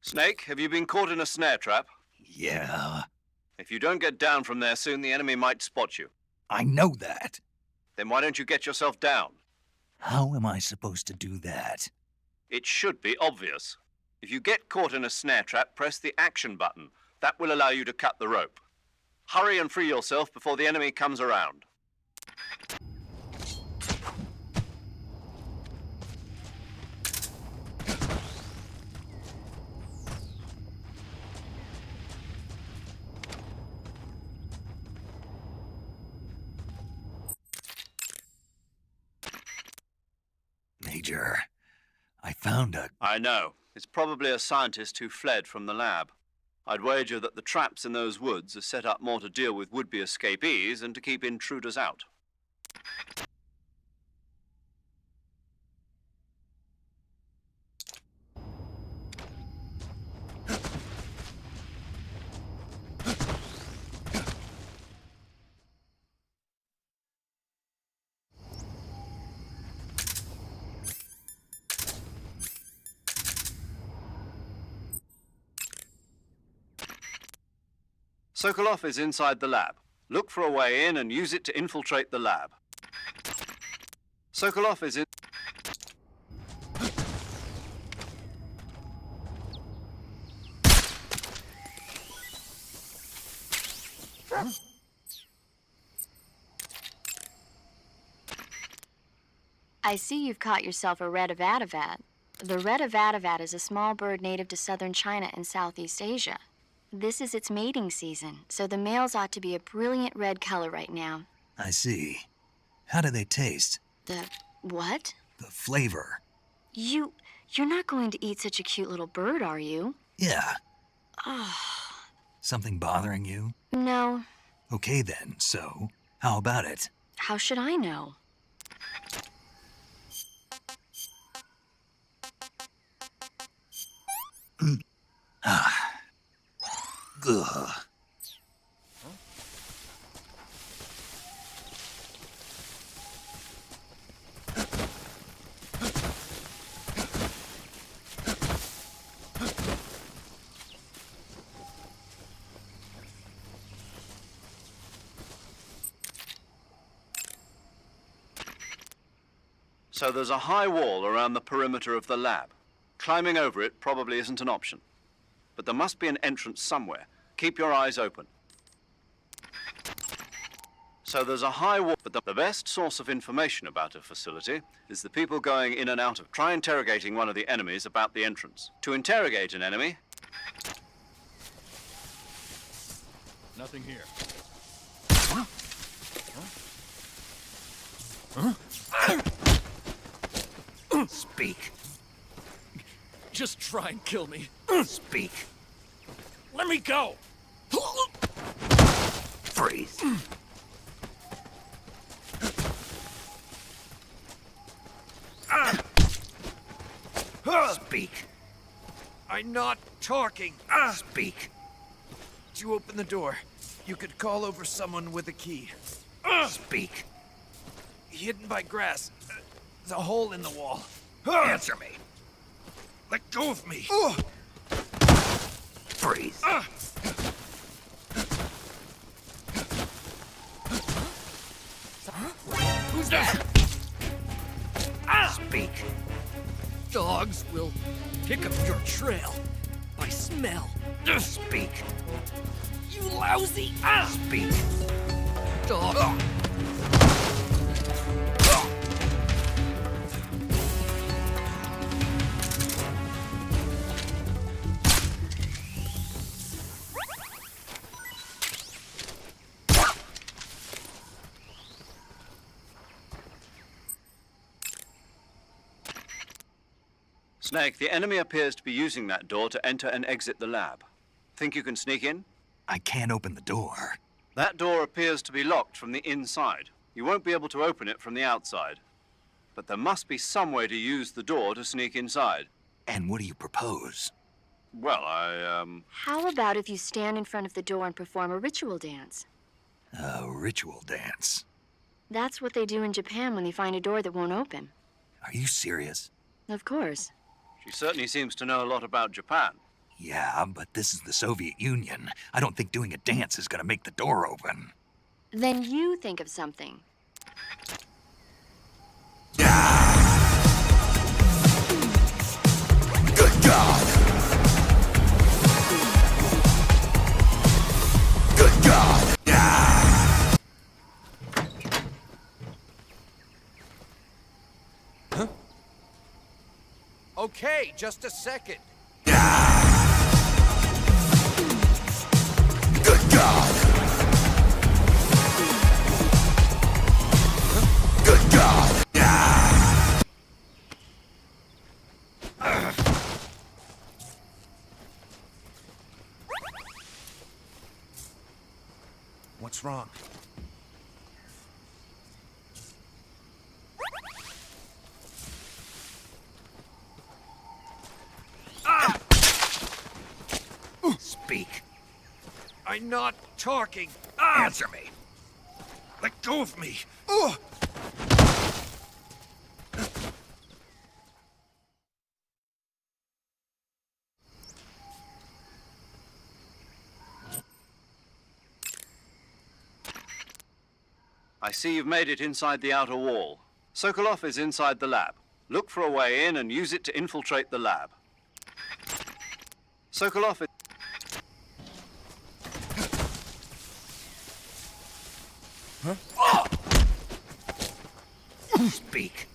Snake, have you been caught in a snare trap? Yeah. If you don't get down from there soon, the enemy might spot you. I know that. Then why don't you get yourself down? How am I supposed to do that? It should be obvious. If you get caught in a snare trap, press the action button. That will allow you to cut the rope. Hurry and free yourself before the enemy comes around. Major, I found a... I know. It's probably a scientist who fled from the lab. I'd wager that the traps in those woods are set up more to deal with would-be escapees than to keep intruders out. Sokolov is inside the lab. Look for a way in and use it to infiltrate the lab. Sokolov is in... I see you've caught yourself a red avatavat. The red avatavat is a small bird native to southern China and Southeast Asia. This is its mating season, so the males ought to be a brilliant red color right now. I see. How do they taste? The what? The flavor. You're not going to eat such a cute little bird, are you? Yeah. Oh. Something bothering you? No. Okay then, so how about it? How should I know? Ugh. So there's a high wall around the perimeter of the lab. Climbing over it probably isn't an option. But there must be an entrance somewhere. Keep your eyes open. So there's a high wall, but the best source of information about a facility is the people going in and out of. Try interrogating one of the enemies about the entrance. To interrogate an enemy... Nothing here. Speak. Just try and kill me. Speak. Let me go! Freeze. Speak. I'm not talking. Speak. To open the door, you could call over someone with a key. Speak. Hidden by grass. There's a hole in the wall. Answer me. Let go of me. Freeze. Who's that? Speak. Dogs will pick up your trail by smell. Speak. You lousy! Speak. Dog. Snake, the enemy appears to be using that door to enter and exit the lab. Think you can sneak in? I can't open the door. That door appears to be locked from the inside. You won't be able to open it from the outside. But there must be some way to use the door to sneak inside. And what do you propose? Well, How about if you stand in front of the door and perform a ritual dance? A ritual dance. That's what they do in Japan when they find a door that won't open. Are you serious? Of course. She certainly seems to know a lot about Japan. Yeah, but this is the Soviet Union. I don't think doing a dance is gonna make the door open. Then you think of something. Yeah! Okay, just a second. Good God! Good God! What's wrong? Speak. I'm not talking. Answer me. Let go of me. I see you've made it inside the outer wall. Sokolov is inside the lab. Look for a way in and use it to infiltrate the lab. Sokolov is... Huh? Speak.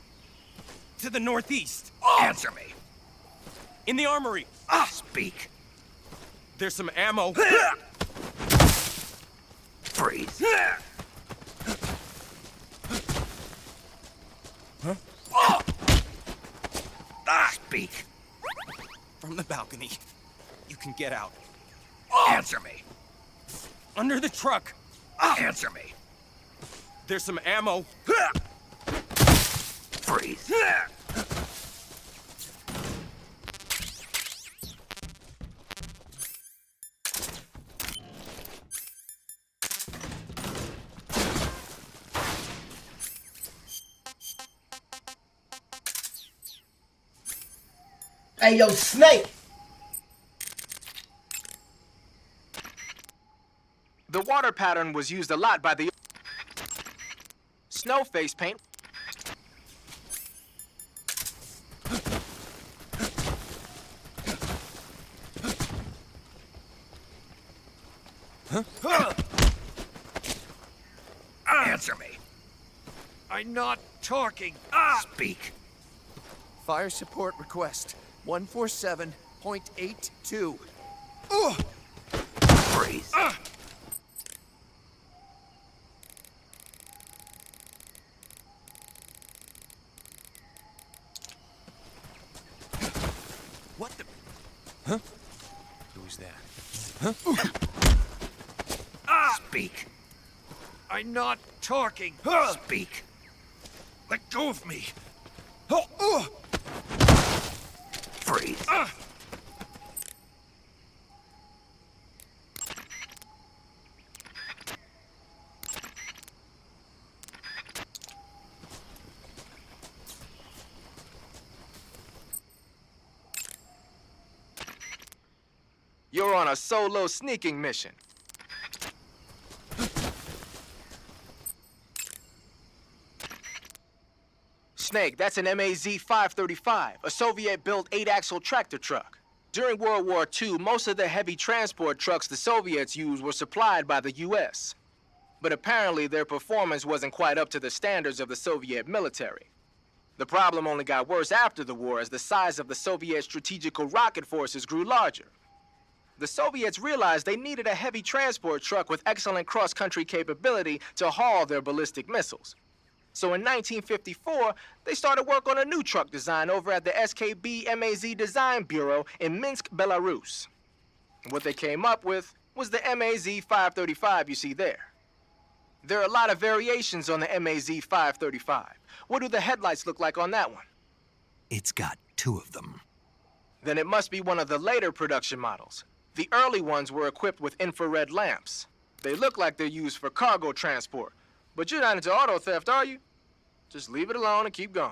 To the northeast. Answer me. In the armory. Speak. There's some ammo. Freeze. Huh? Speak. From the balcony. You can get out. Answer me. Under the truck. Answer me. There's some ammo. Freeze. Hey, yo, Snake! The water pattern was used a lot by the snow face paint. Answer me. I'm not talking. Speak. Fire support request 147.82. Freeze. What the? Huh? Who's that? Huh? Speak. I'm not talking. Speak. Let go of me. Freeze. You're on a solo sneaking mission. Snake, that's an MAZ-535, a Soviet-built 8-axle tractor truck. During World War II, most of the heavy transport trucks the Soviets used were supplied by the U.S. But apparently their performance wasn't quite up to the standards of the Soviet military. The problem only got worse after the war as the size of the Soviet strategical rocket forces grew larger. The Soviets realized they needed a heavy transport truck with excellent cross-country capability to haul their ballistic missiles. So in 1954, they started work on a new truck design over at the SKB MAZ Design Bureau in Minsk, Belarus. And what they came up with was the MAZ-535 you see there. There are a lot of variations on the MAZ-535. What do the headlights look like on that one? It's got 2 of them. Then it must be one of the later production models. The early ones were equipped with infrared lamps. They look like they're used for cargo transport. But you're not into auto theft, are you? Just leave it alone and keep going.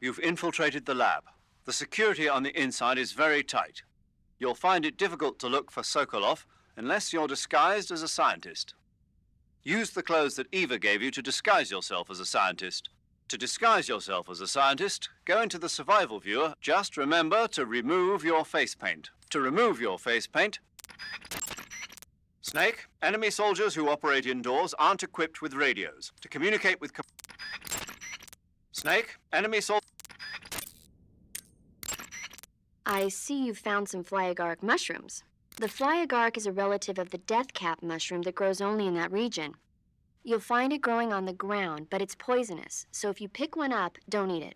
You've infiltrated the lab. The security on the inside is very tight. You'll find it difficult to look for Sokolov unless you're disguised as a scientist. Use the clothes that Eva gave you to disguise yourself as a scientist. To disguise yourself as a scientist, go into the survival viewer. Just remember to remove your face paint. To remove your face paint... Snake, enemy soldiers who operate indoors aren't equipped with radios. To communicate with... Snake, enemy soldiers... I see you've found some fly agaric mushrooms. The fly agaric is a relative of the death cap mushroom that grows only in that region. You'll find it growing on the ground, but it's poisonous, so if you pick one up, don't eat it.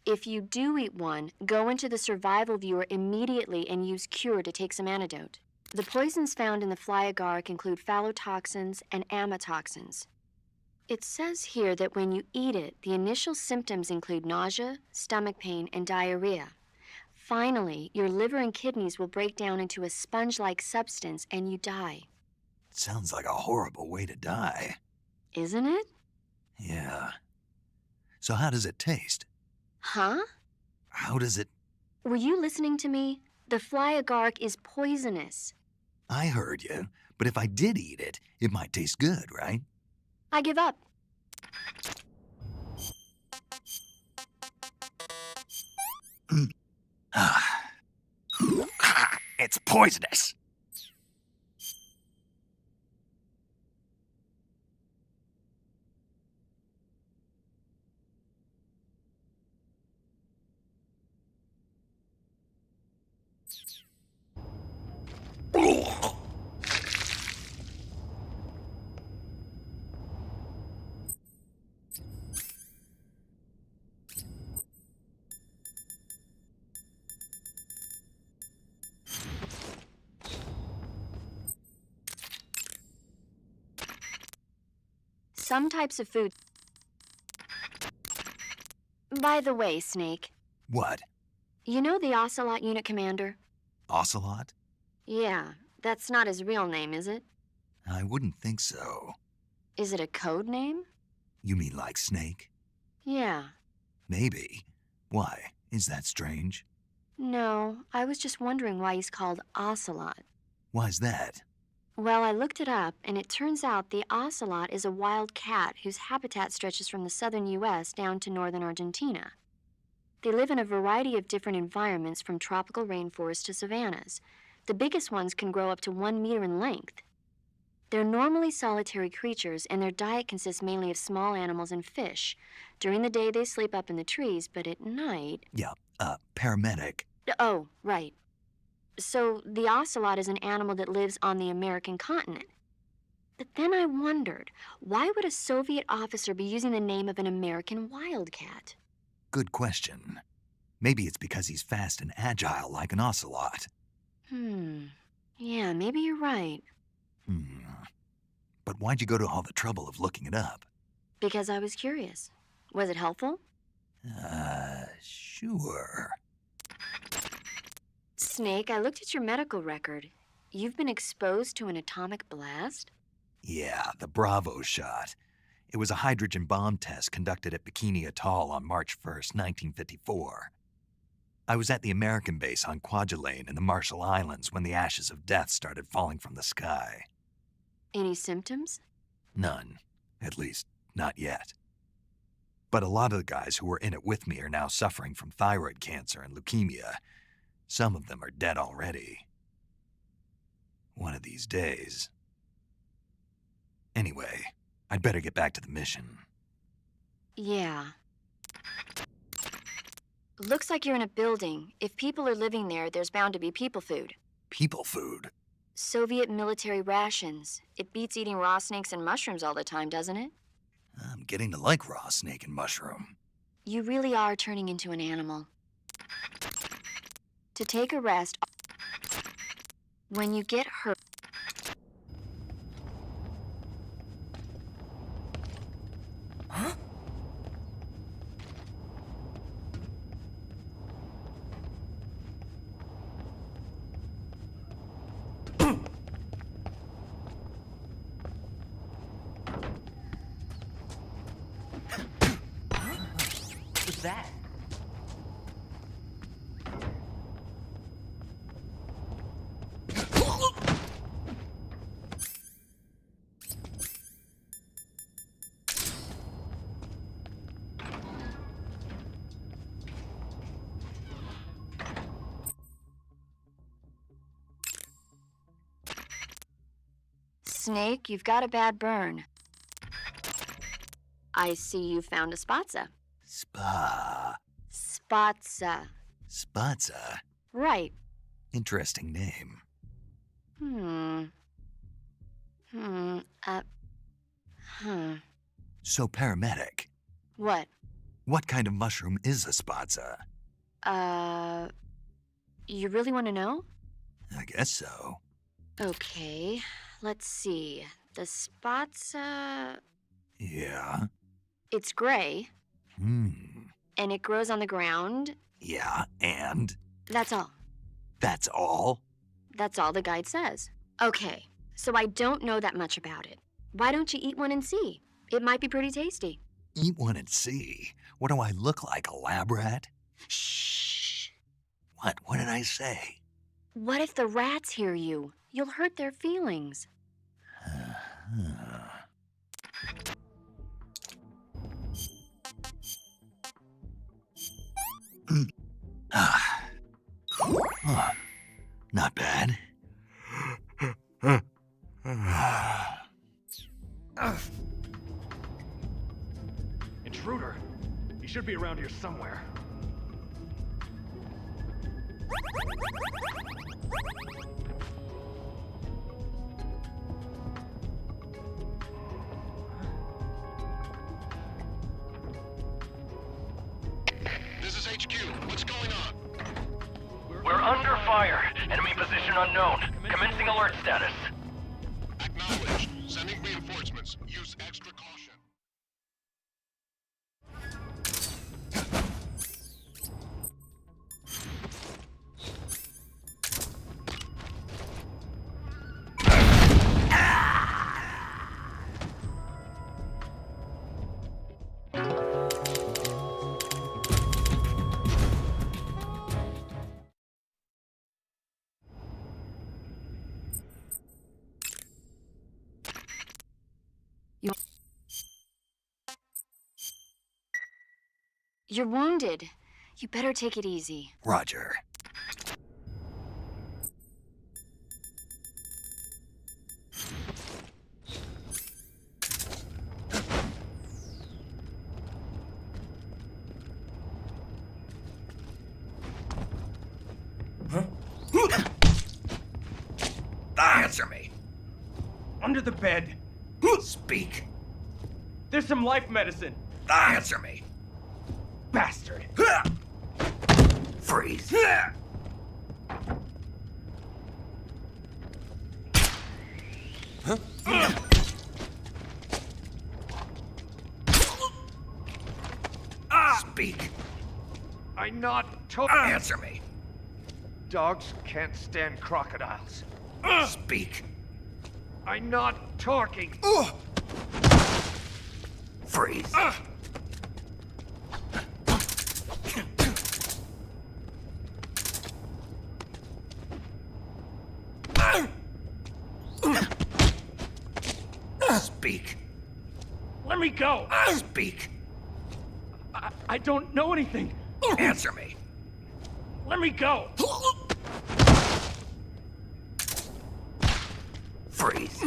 If you do eat one, go into the survival viewer immediately and use Cure to take some antidote. The poisons found in the fly agaric include phallotoxins and amatoxins. It says here that when you eat it, the initial symptoms include nausea, stomach pain, and diarrhea. Finally, your liver and kidneys will break down into a sponge-like substance and you die. Sounds like a horrible way to die. Isn't it? Yeah. So how does it taste? Huh? How does it... Were you listening to me? The fly agaric is poisonous. I heard you, but if I did eat it, it might taste good, right? I give up. It's poisonous. Some types of food... By the way, Snake. What? You know the Ocelot unit commander? Ocelot? Yeah, that's not his real name, is it? I wouldn't think so. Is it a code name? You mean like Snake? Yeah. Maybe. Why? Is that strange? No, I was just wondering why he's called Ocelot. Why's that? Well, I looked it up, and it turns out the ocelot is a wild cat whose habitat stretches from the southern U.S. down to northern Argentina. They live in a variety of different environments, from tropical rainforests to savannas. The biggest ones can grow up to 1 meter in length. They're normally solitary creatures, and their diet consists mainly of small animals and fish. During the day, they sleep up in the trees, but at night... Yeah, paramedic. Oh, right. So the ocelot is an animal that lives on the American continent. But then I wondered, why would a Soviet officer be using the name of an American wildcat? Good question. Maybe it's because he's fast and agile like an ocelot. Yeah, maybe you're right. But why'd you go to all the trouble of looking it up? Because I was curious. Was it helpful? Sure. Snake, I looked at your medical record. You've been exposed to an atomic blast? Yeah, the Bravo shot. It was a hydrogen bomb test conducted at Bikini Atoll on March 1st, 1954. I was at the American base on Kwajalein in the Marshall Islands when the ashes of death started falling from the sky. Any symptoms? None. At least, not yet. But a lot of the guys who were in it with me are now suffering from thyroid cancer and leukemia. Some of them are dead already. One of these days. Anyway, I'd better get back to the mission. Yeah. Looks like you're in a building. If people are living there, there's bound to be people food. People food? Soviet military rations. It beats eating raw snakes and mushrooms all the time, doesn't it? I'm getting to like raw snake and mushroom. You really are turning into an animal. To take a rest, when you get hurt... Huh? What's that? Snake, you've got a bad burn. I see you found a spatza. Spa. Spatza. Spatza. Right. Interesting name. So, paramedic, What? what kind of mushroom is a spatza? You really want to know? I guess so. Okay, let's see. The spatza... Yeah. It's gray, Hmm. and it grows on the ground. Yeah, and? That's all. That's all? That's all the guide says. Okay, so I don't know that much about it. Why don't you eat one and see? It might be pretty tasty. Eat one and see. What do I look like, a lab rat? Shh. What? What did I say? What if the rats hear you? You'll hurt their feelings. Not bad. Intruder. He should be around here somewhere. This is HQ. What's going on? We're under fire. Enemy position unknown. Commencing alert status. Acknowledged. Sending reinforcements. Use extra caution. You're wounded. You better take it easy. Roger. Answer me. Under the bed. Speak. There's some life medicine. Answer me. Bastard. Freeze. Speak. I'm not Answer me. Dogs can't stand crocodiles. Speak. I'm not talking. Freeze. Speak. Let me go. Speak. I don't know anything. Answer me. Let me go. Freeze.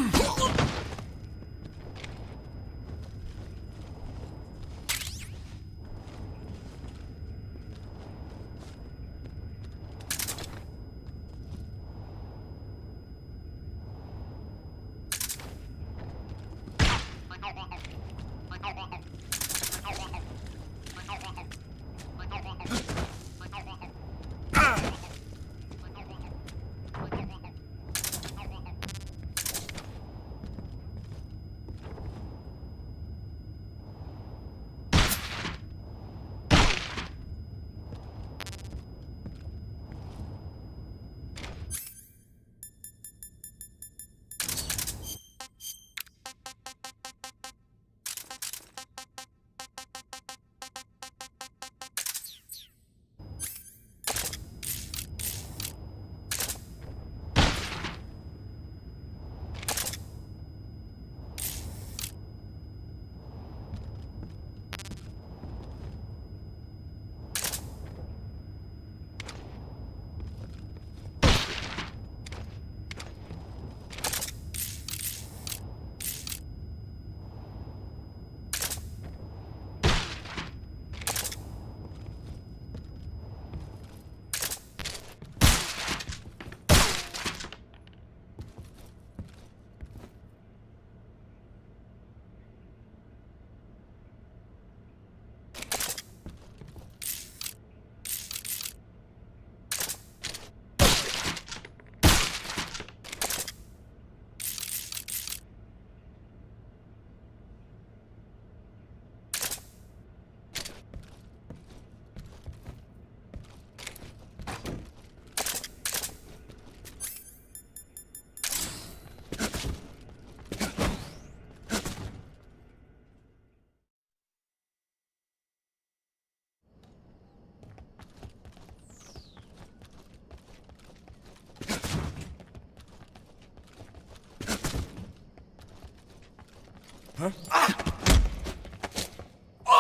Huh?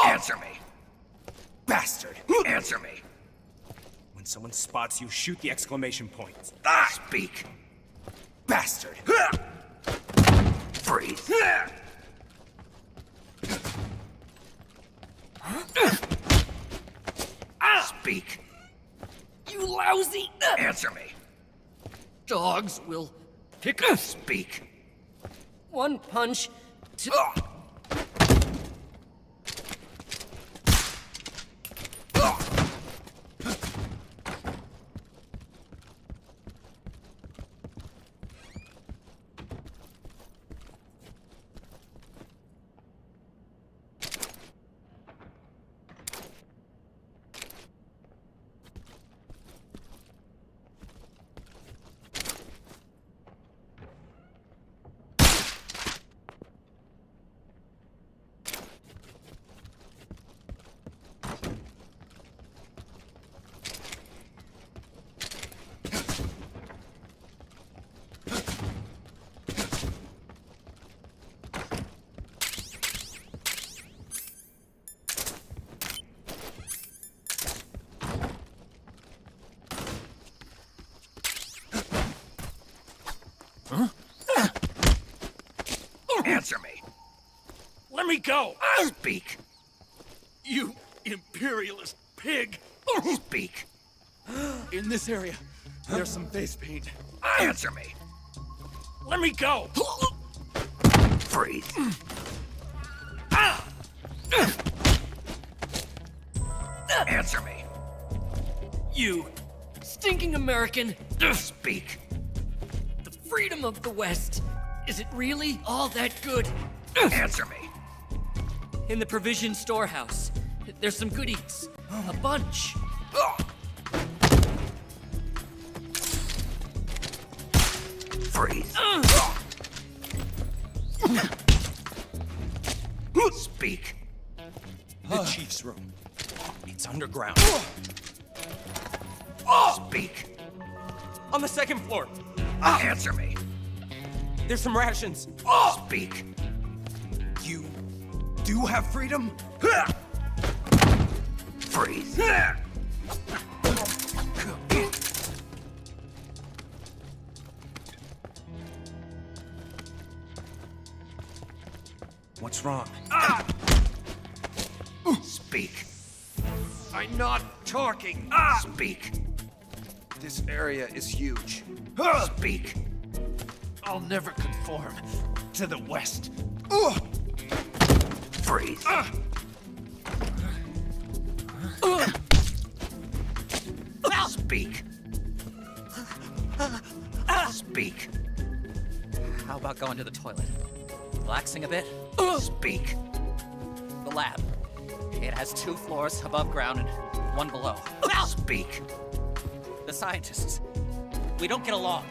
Answer me! Bastard! Answer me! When someone spots you, shoot the exclamation point. Speak! Bastard! Freeze! Speak! You lousy! Answer me! Dogs will pick up. Speak! One punch to... Answer me! Let me go! Speak! You imperialist pig! Speak! In this area, there's some face paint. Answer me! Let me go! Freeze! Answer me! You stinking American! Speak! The freedom of the West, is it really all that good? Answer me! In the provision storehouse, there's some goodies. A bunch. Freeze! Speak! The chief's room. It's underground. Speak! On the second floor. Answer me! There's some rations. Speak! You do have freedom? Freeze! What's wrong? Speak! I'm not talking. Speak! This area is huge. Speak! I'll never conform to the West. Freeze! Speak! Speak! How about going to the toilet? Relaxing a bit? Speak! The lab. It has 2 floors above ground and 1 below. Speak! The scientists. We don't get along.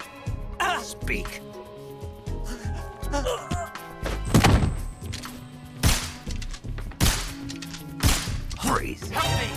Speak! Freeze! Help me!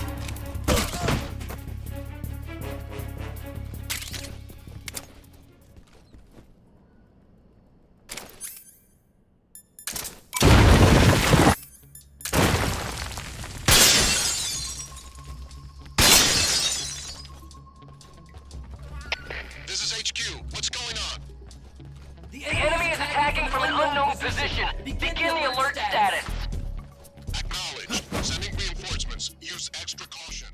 This is HQ. What's going on? The enemy is attacking from an unknown position. Begin the alert status. Acknowledged. Sending reinforcements. Use extra caution.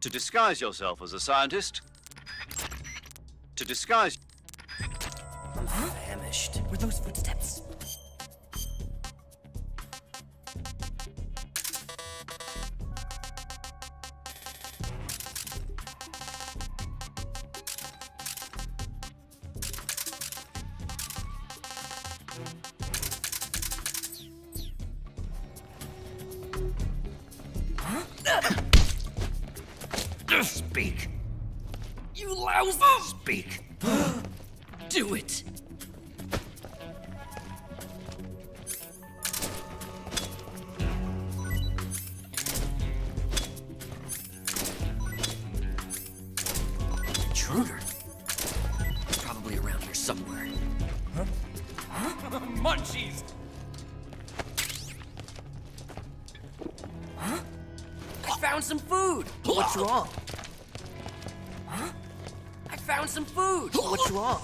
To disguise yourself as a scientist. To disguise... I'm famished. Were those footsteps? Speak! You lousy! Speak! Do it! munchies! Huh? I found some food! What's wrong? Huh? I found some food! What's wrong?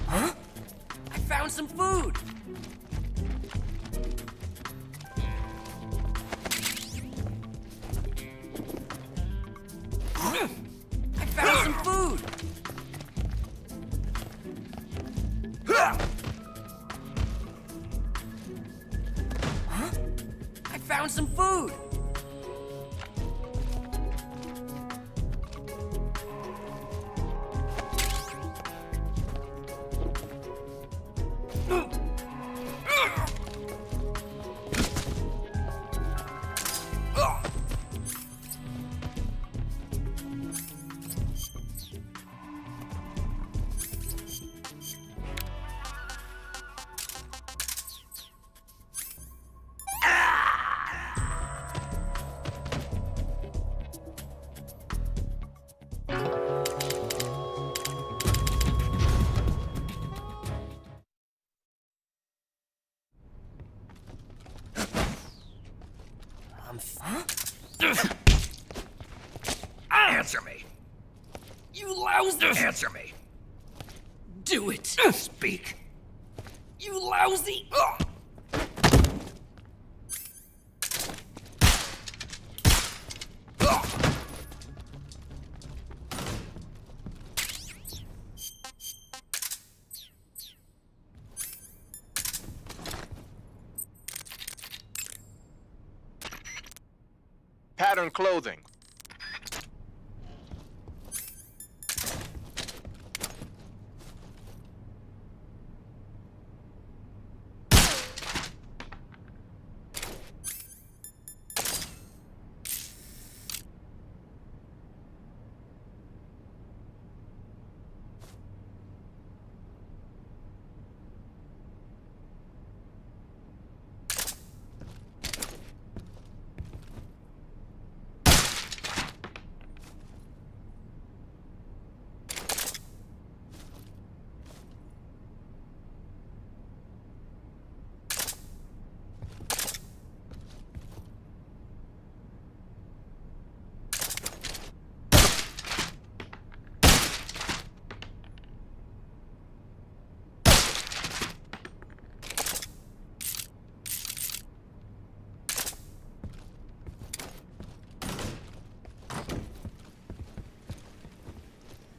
Huh? I found some food! I found some food! Huh? I found some food! Answer me! You lousy! Answer me! Do it! Speak! You lousy! Pattern clothing.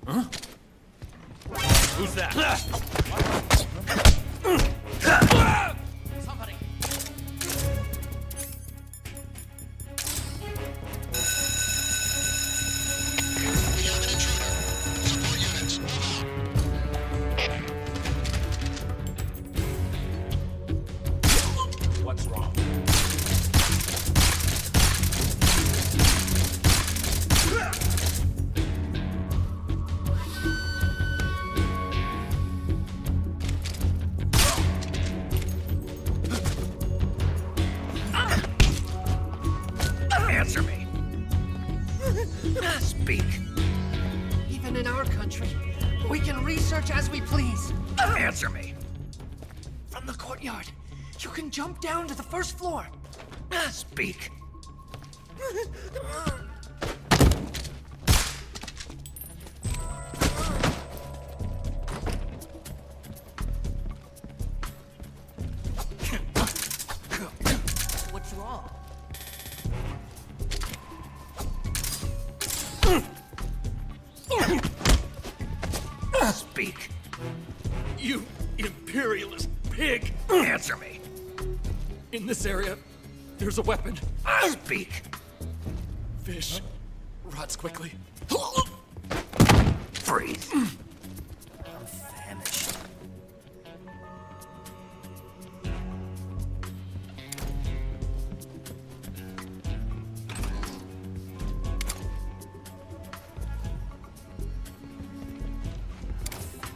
Huh? Who's that? Somebody! What's wrong? Answer me! Speak! Even in our country, we can research as we please. Answer me! From the courtyard, you can jump down to the first floor. Speak! What's wrong? Speak! You imperialist pig! Answer me! In this area, there's a weapon. Speak! Fish rots quickly. Freeze! I'm famished.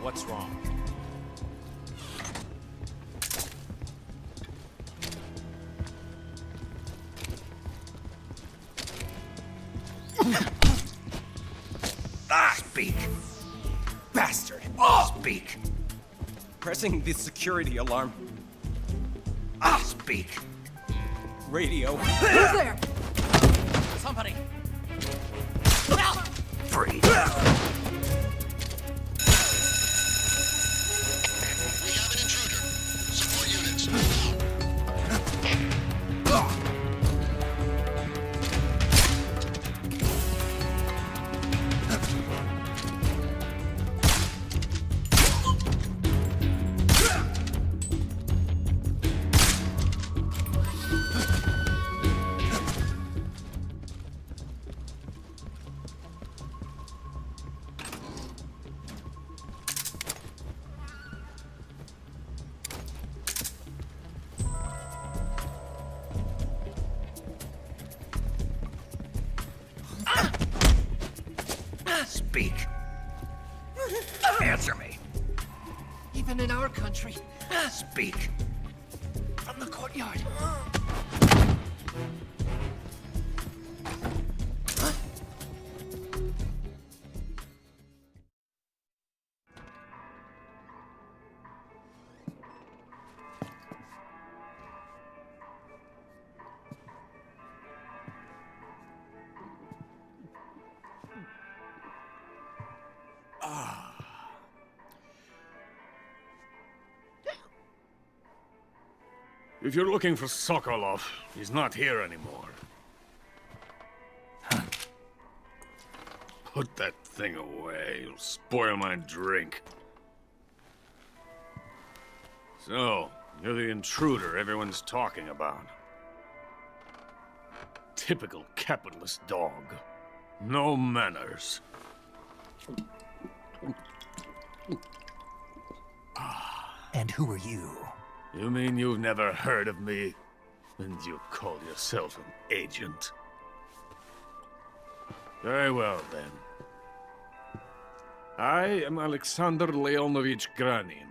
What's wrong? Speak! Bastard! Speak! Pressing the security alarm. Speak. Radio. Who's there? Somebody! Free. We have an intruder. Support units, now. Speak. Answer me. Even in our country. Speak. From the courtyard. If you're looking for Sokolov, he's not here anymore. Put that thing away. You'll spoil my drink. So, you're the intruder everyone's talking about. Typical capitalist dog. No manners. And who are you? You mean you've never heard of me? And you call yourself an agent? Very well, then. I am Alexander Leonovich Granin.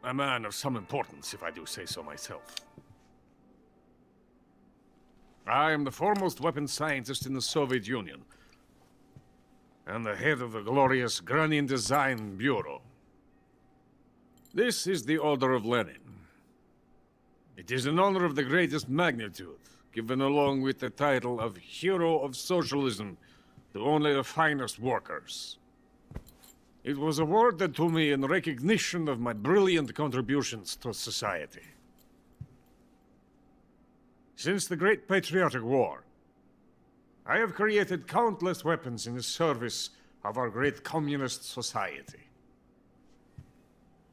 A man of some importance, if I do say so myself. I am the foremost weapons scientist in the Soviet Union, and the head of the glorious Granin Design Bureau. This is the Order of Lenin. It is an honor of the greatest magnitude, given along with the title of Hero of Socialism to only the finest workers. It was awarded to me in recognition of my brilliant contributions to society. Since the Great Patriotic War, I have created countless weapons in the service of our great communist society.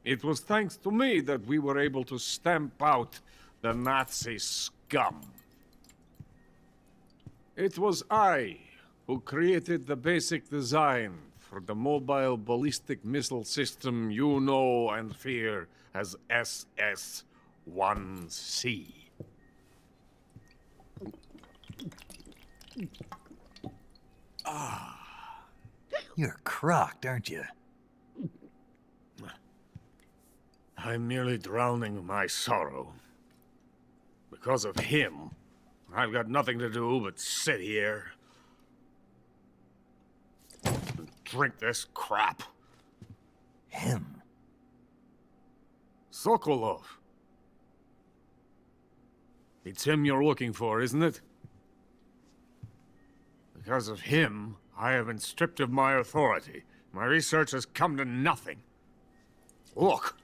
It was thanks to me that we were able to stamp out the Nazi scum. It was I who created the basic design for the mobile ballistic missile system you know and fear as SS-1C. You're crocked, aren't you? I'm merely drowning my sorrow. Because of him, I've got nothing to do but sit here and drink this crap. Him? Sokolov. It's him you're looking for, isn't it? Because of him, I have been stripped of my authority. My research has come to nothing. Look.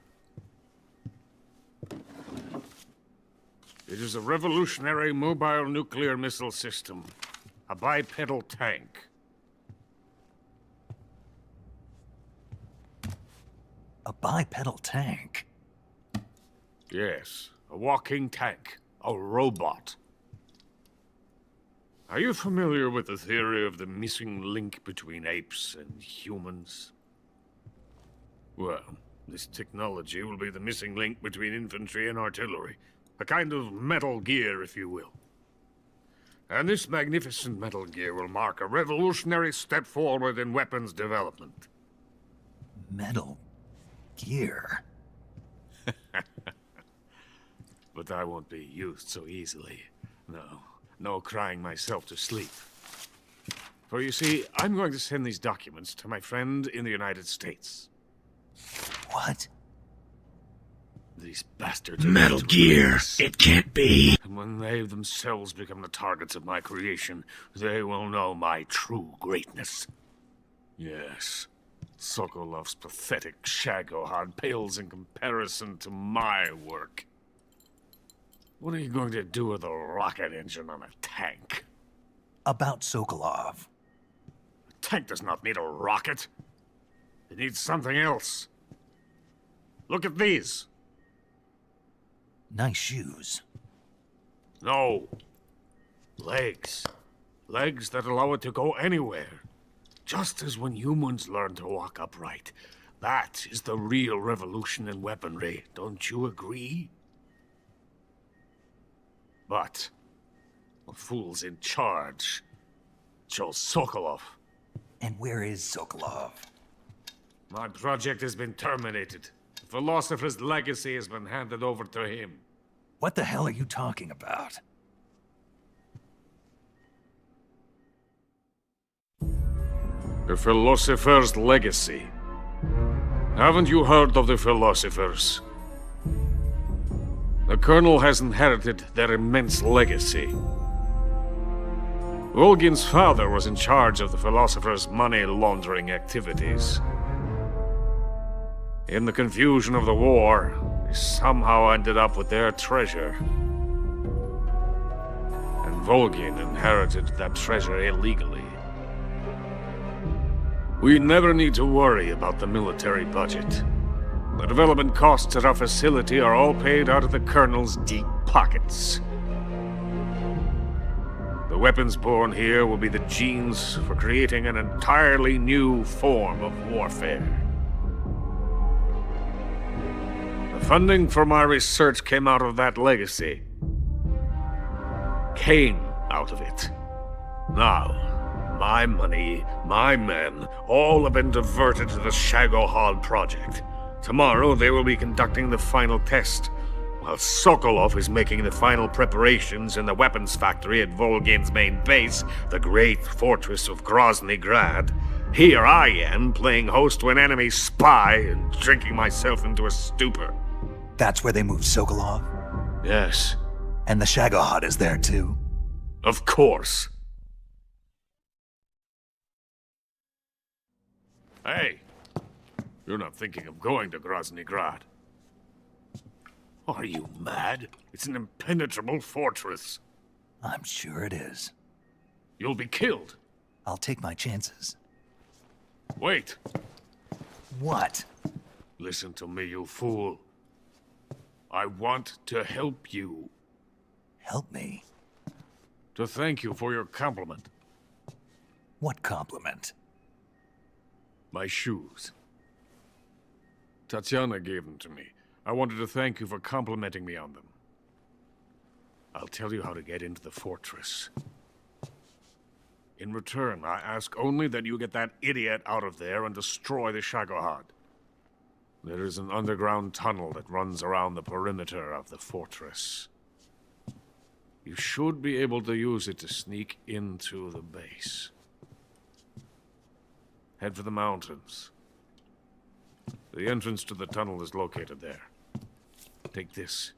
It is a revolutionary mobile nuclear missile system. A bipedal tank. A bipedal tank? Yes, a walking tank. A robot. Are you familiar with the theory of the missing link between apes and humans? Well, this technology will be the missing link between infantry and artillery. A kind of Metal Gear, if you will. And this magnificent Metal Gear will mark a revolutionary step forward in weapons development. Metal Gear? But I won't be used so easily. No crying myself to sleep. For you see, I'm going to send these documents to my friend in the United States. What? These bastards. Metal Gear. It can't be. And when they themselves become the targets of my creation, they will know my true greatness. Yes, Sokolov's pathetic Shagohod pales in comparison to my work. What are you going to do with a rocket engine on a tank? About Sokolov. A tank does not need a rocket. It needs something else. Look at these. Nice shoes. No. Legs. Legs that allow it to go anywhere. Just as when humans learn to walk upright. That is the real revolution in weaponry. Don't you agree? But the fool's in charge. Joe Sokolov. And where is Sokolov? My project has been terminated. The philosopher's legacy has been handed over to him. What the hell are you talking about? The philosopher's legacy. Haven't you heard of the philosophers? The Colonel has inherited their immense legacy. Volgin's father was in charge of the philosophers' money laundering activities. In the confusion of the war, he somehow ended up with their treasure. And Volgin inherited that treasure illegally. We never need to worry about the military budget. The development costs at our facility are all paid out of the Colonel's deep pockets. The weapons born here will be the genes for creating an entirely new form of warfare. The funding for my research came out of that legacy. Came out of it. Now, my money, my men, all have been diverted to the Shagohod project. Tomorrow they will be conducting the final test, while Sokolov is making the final preparations in the weapons factory at Volgin's main base, the great fortress of Grozny Grad. Here I am, playing host to an enemy spy and drinking myself into a stupor. That's where they moved Sokolov? Yes. And the Shagohod is there too? Of course. Hey, you're not thinking of going to Grozny Grad. Are you mad? It's an impenetrable fortress. I'm sure it is. You'll be killed. I'll take my chances. Wait. What? Listen to me, you fool. I want to help you. Help me? To thank you for your compliment. What compliment? My shoes. Tatiana gave them to me. I wanted to thank you for complimenting me on them. I'll tell you how to get into the fortress. In return, I ask only that you get that idiot out of there and destroy the Shagohod. There is an underground tunnel that runs around the perimeter of the fortress. You should be able to use it to sneak into the base. Head for the mountains. The entrance to the tunnel is located there. Take this.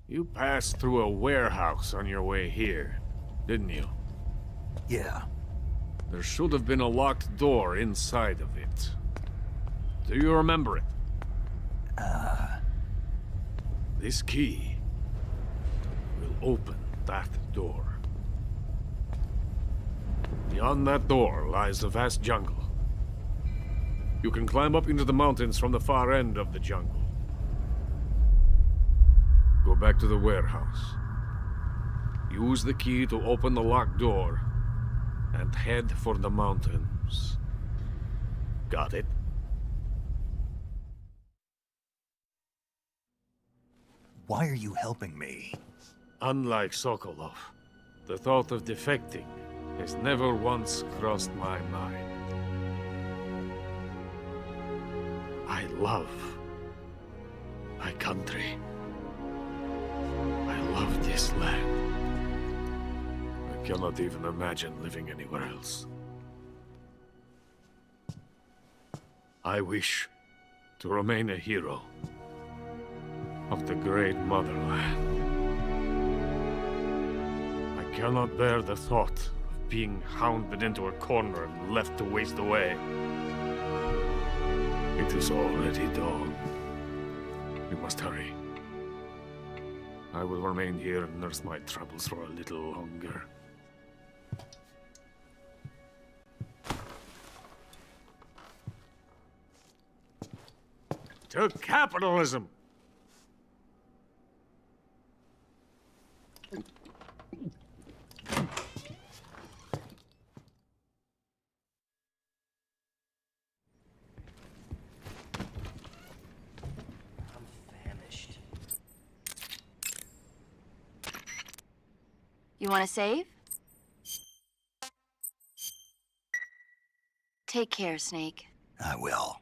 You passed through a warehouse on your way here, didn't you? Yeah. There should have been a locked door inside of it. Do you remember it? This key will open that door. Beyond that door lies a vast jungle. You can climb up into the mountains from the far end of the jungle. Go back to the warehouse. Use the key to open the locked door and head for the mountains. Got it? Why are you helping me? Unlike Sokolov, the thought of defecting has never once crossed my mind. I love my country. I love this land. I cannot even imagine living anywhere else. I wish to remain a hero of the great motherland. I cannot bear the thought of being hounded into a corner and left to waste away. It is already dawn. We must hurry. I will remain here and nurse my troubles for a little longer. To capitalism! You want to save? Take care, Snake. I will.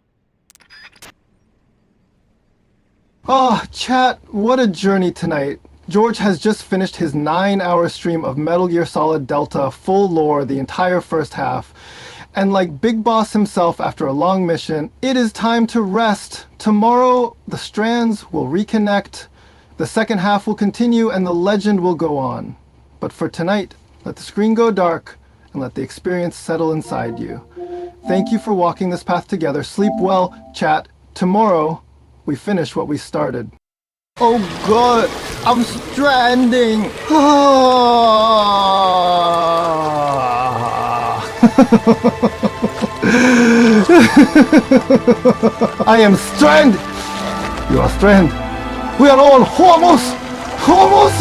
Oh, chat, what a journey tonight. George has just finished his 9-hour stream of Metal Gear Solid Delta full lore, the entire first half. And like Big Boss himself after a long mission, it is time to rest. Tomorrow, the strands will reconnect, the second half will continue, and the legend will go on. But for tonight, let the screen go dark and let the experience settle inside you. Thank you for walking this path together. Sleep well, chat. Tomorrow, we finish what we started. Oh god, I'm stranding! I am stranded! You are stranded. We are all homos! Homos!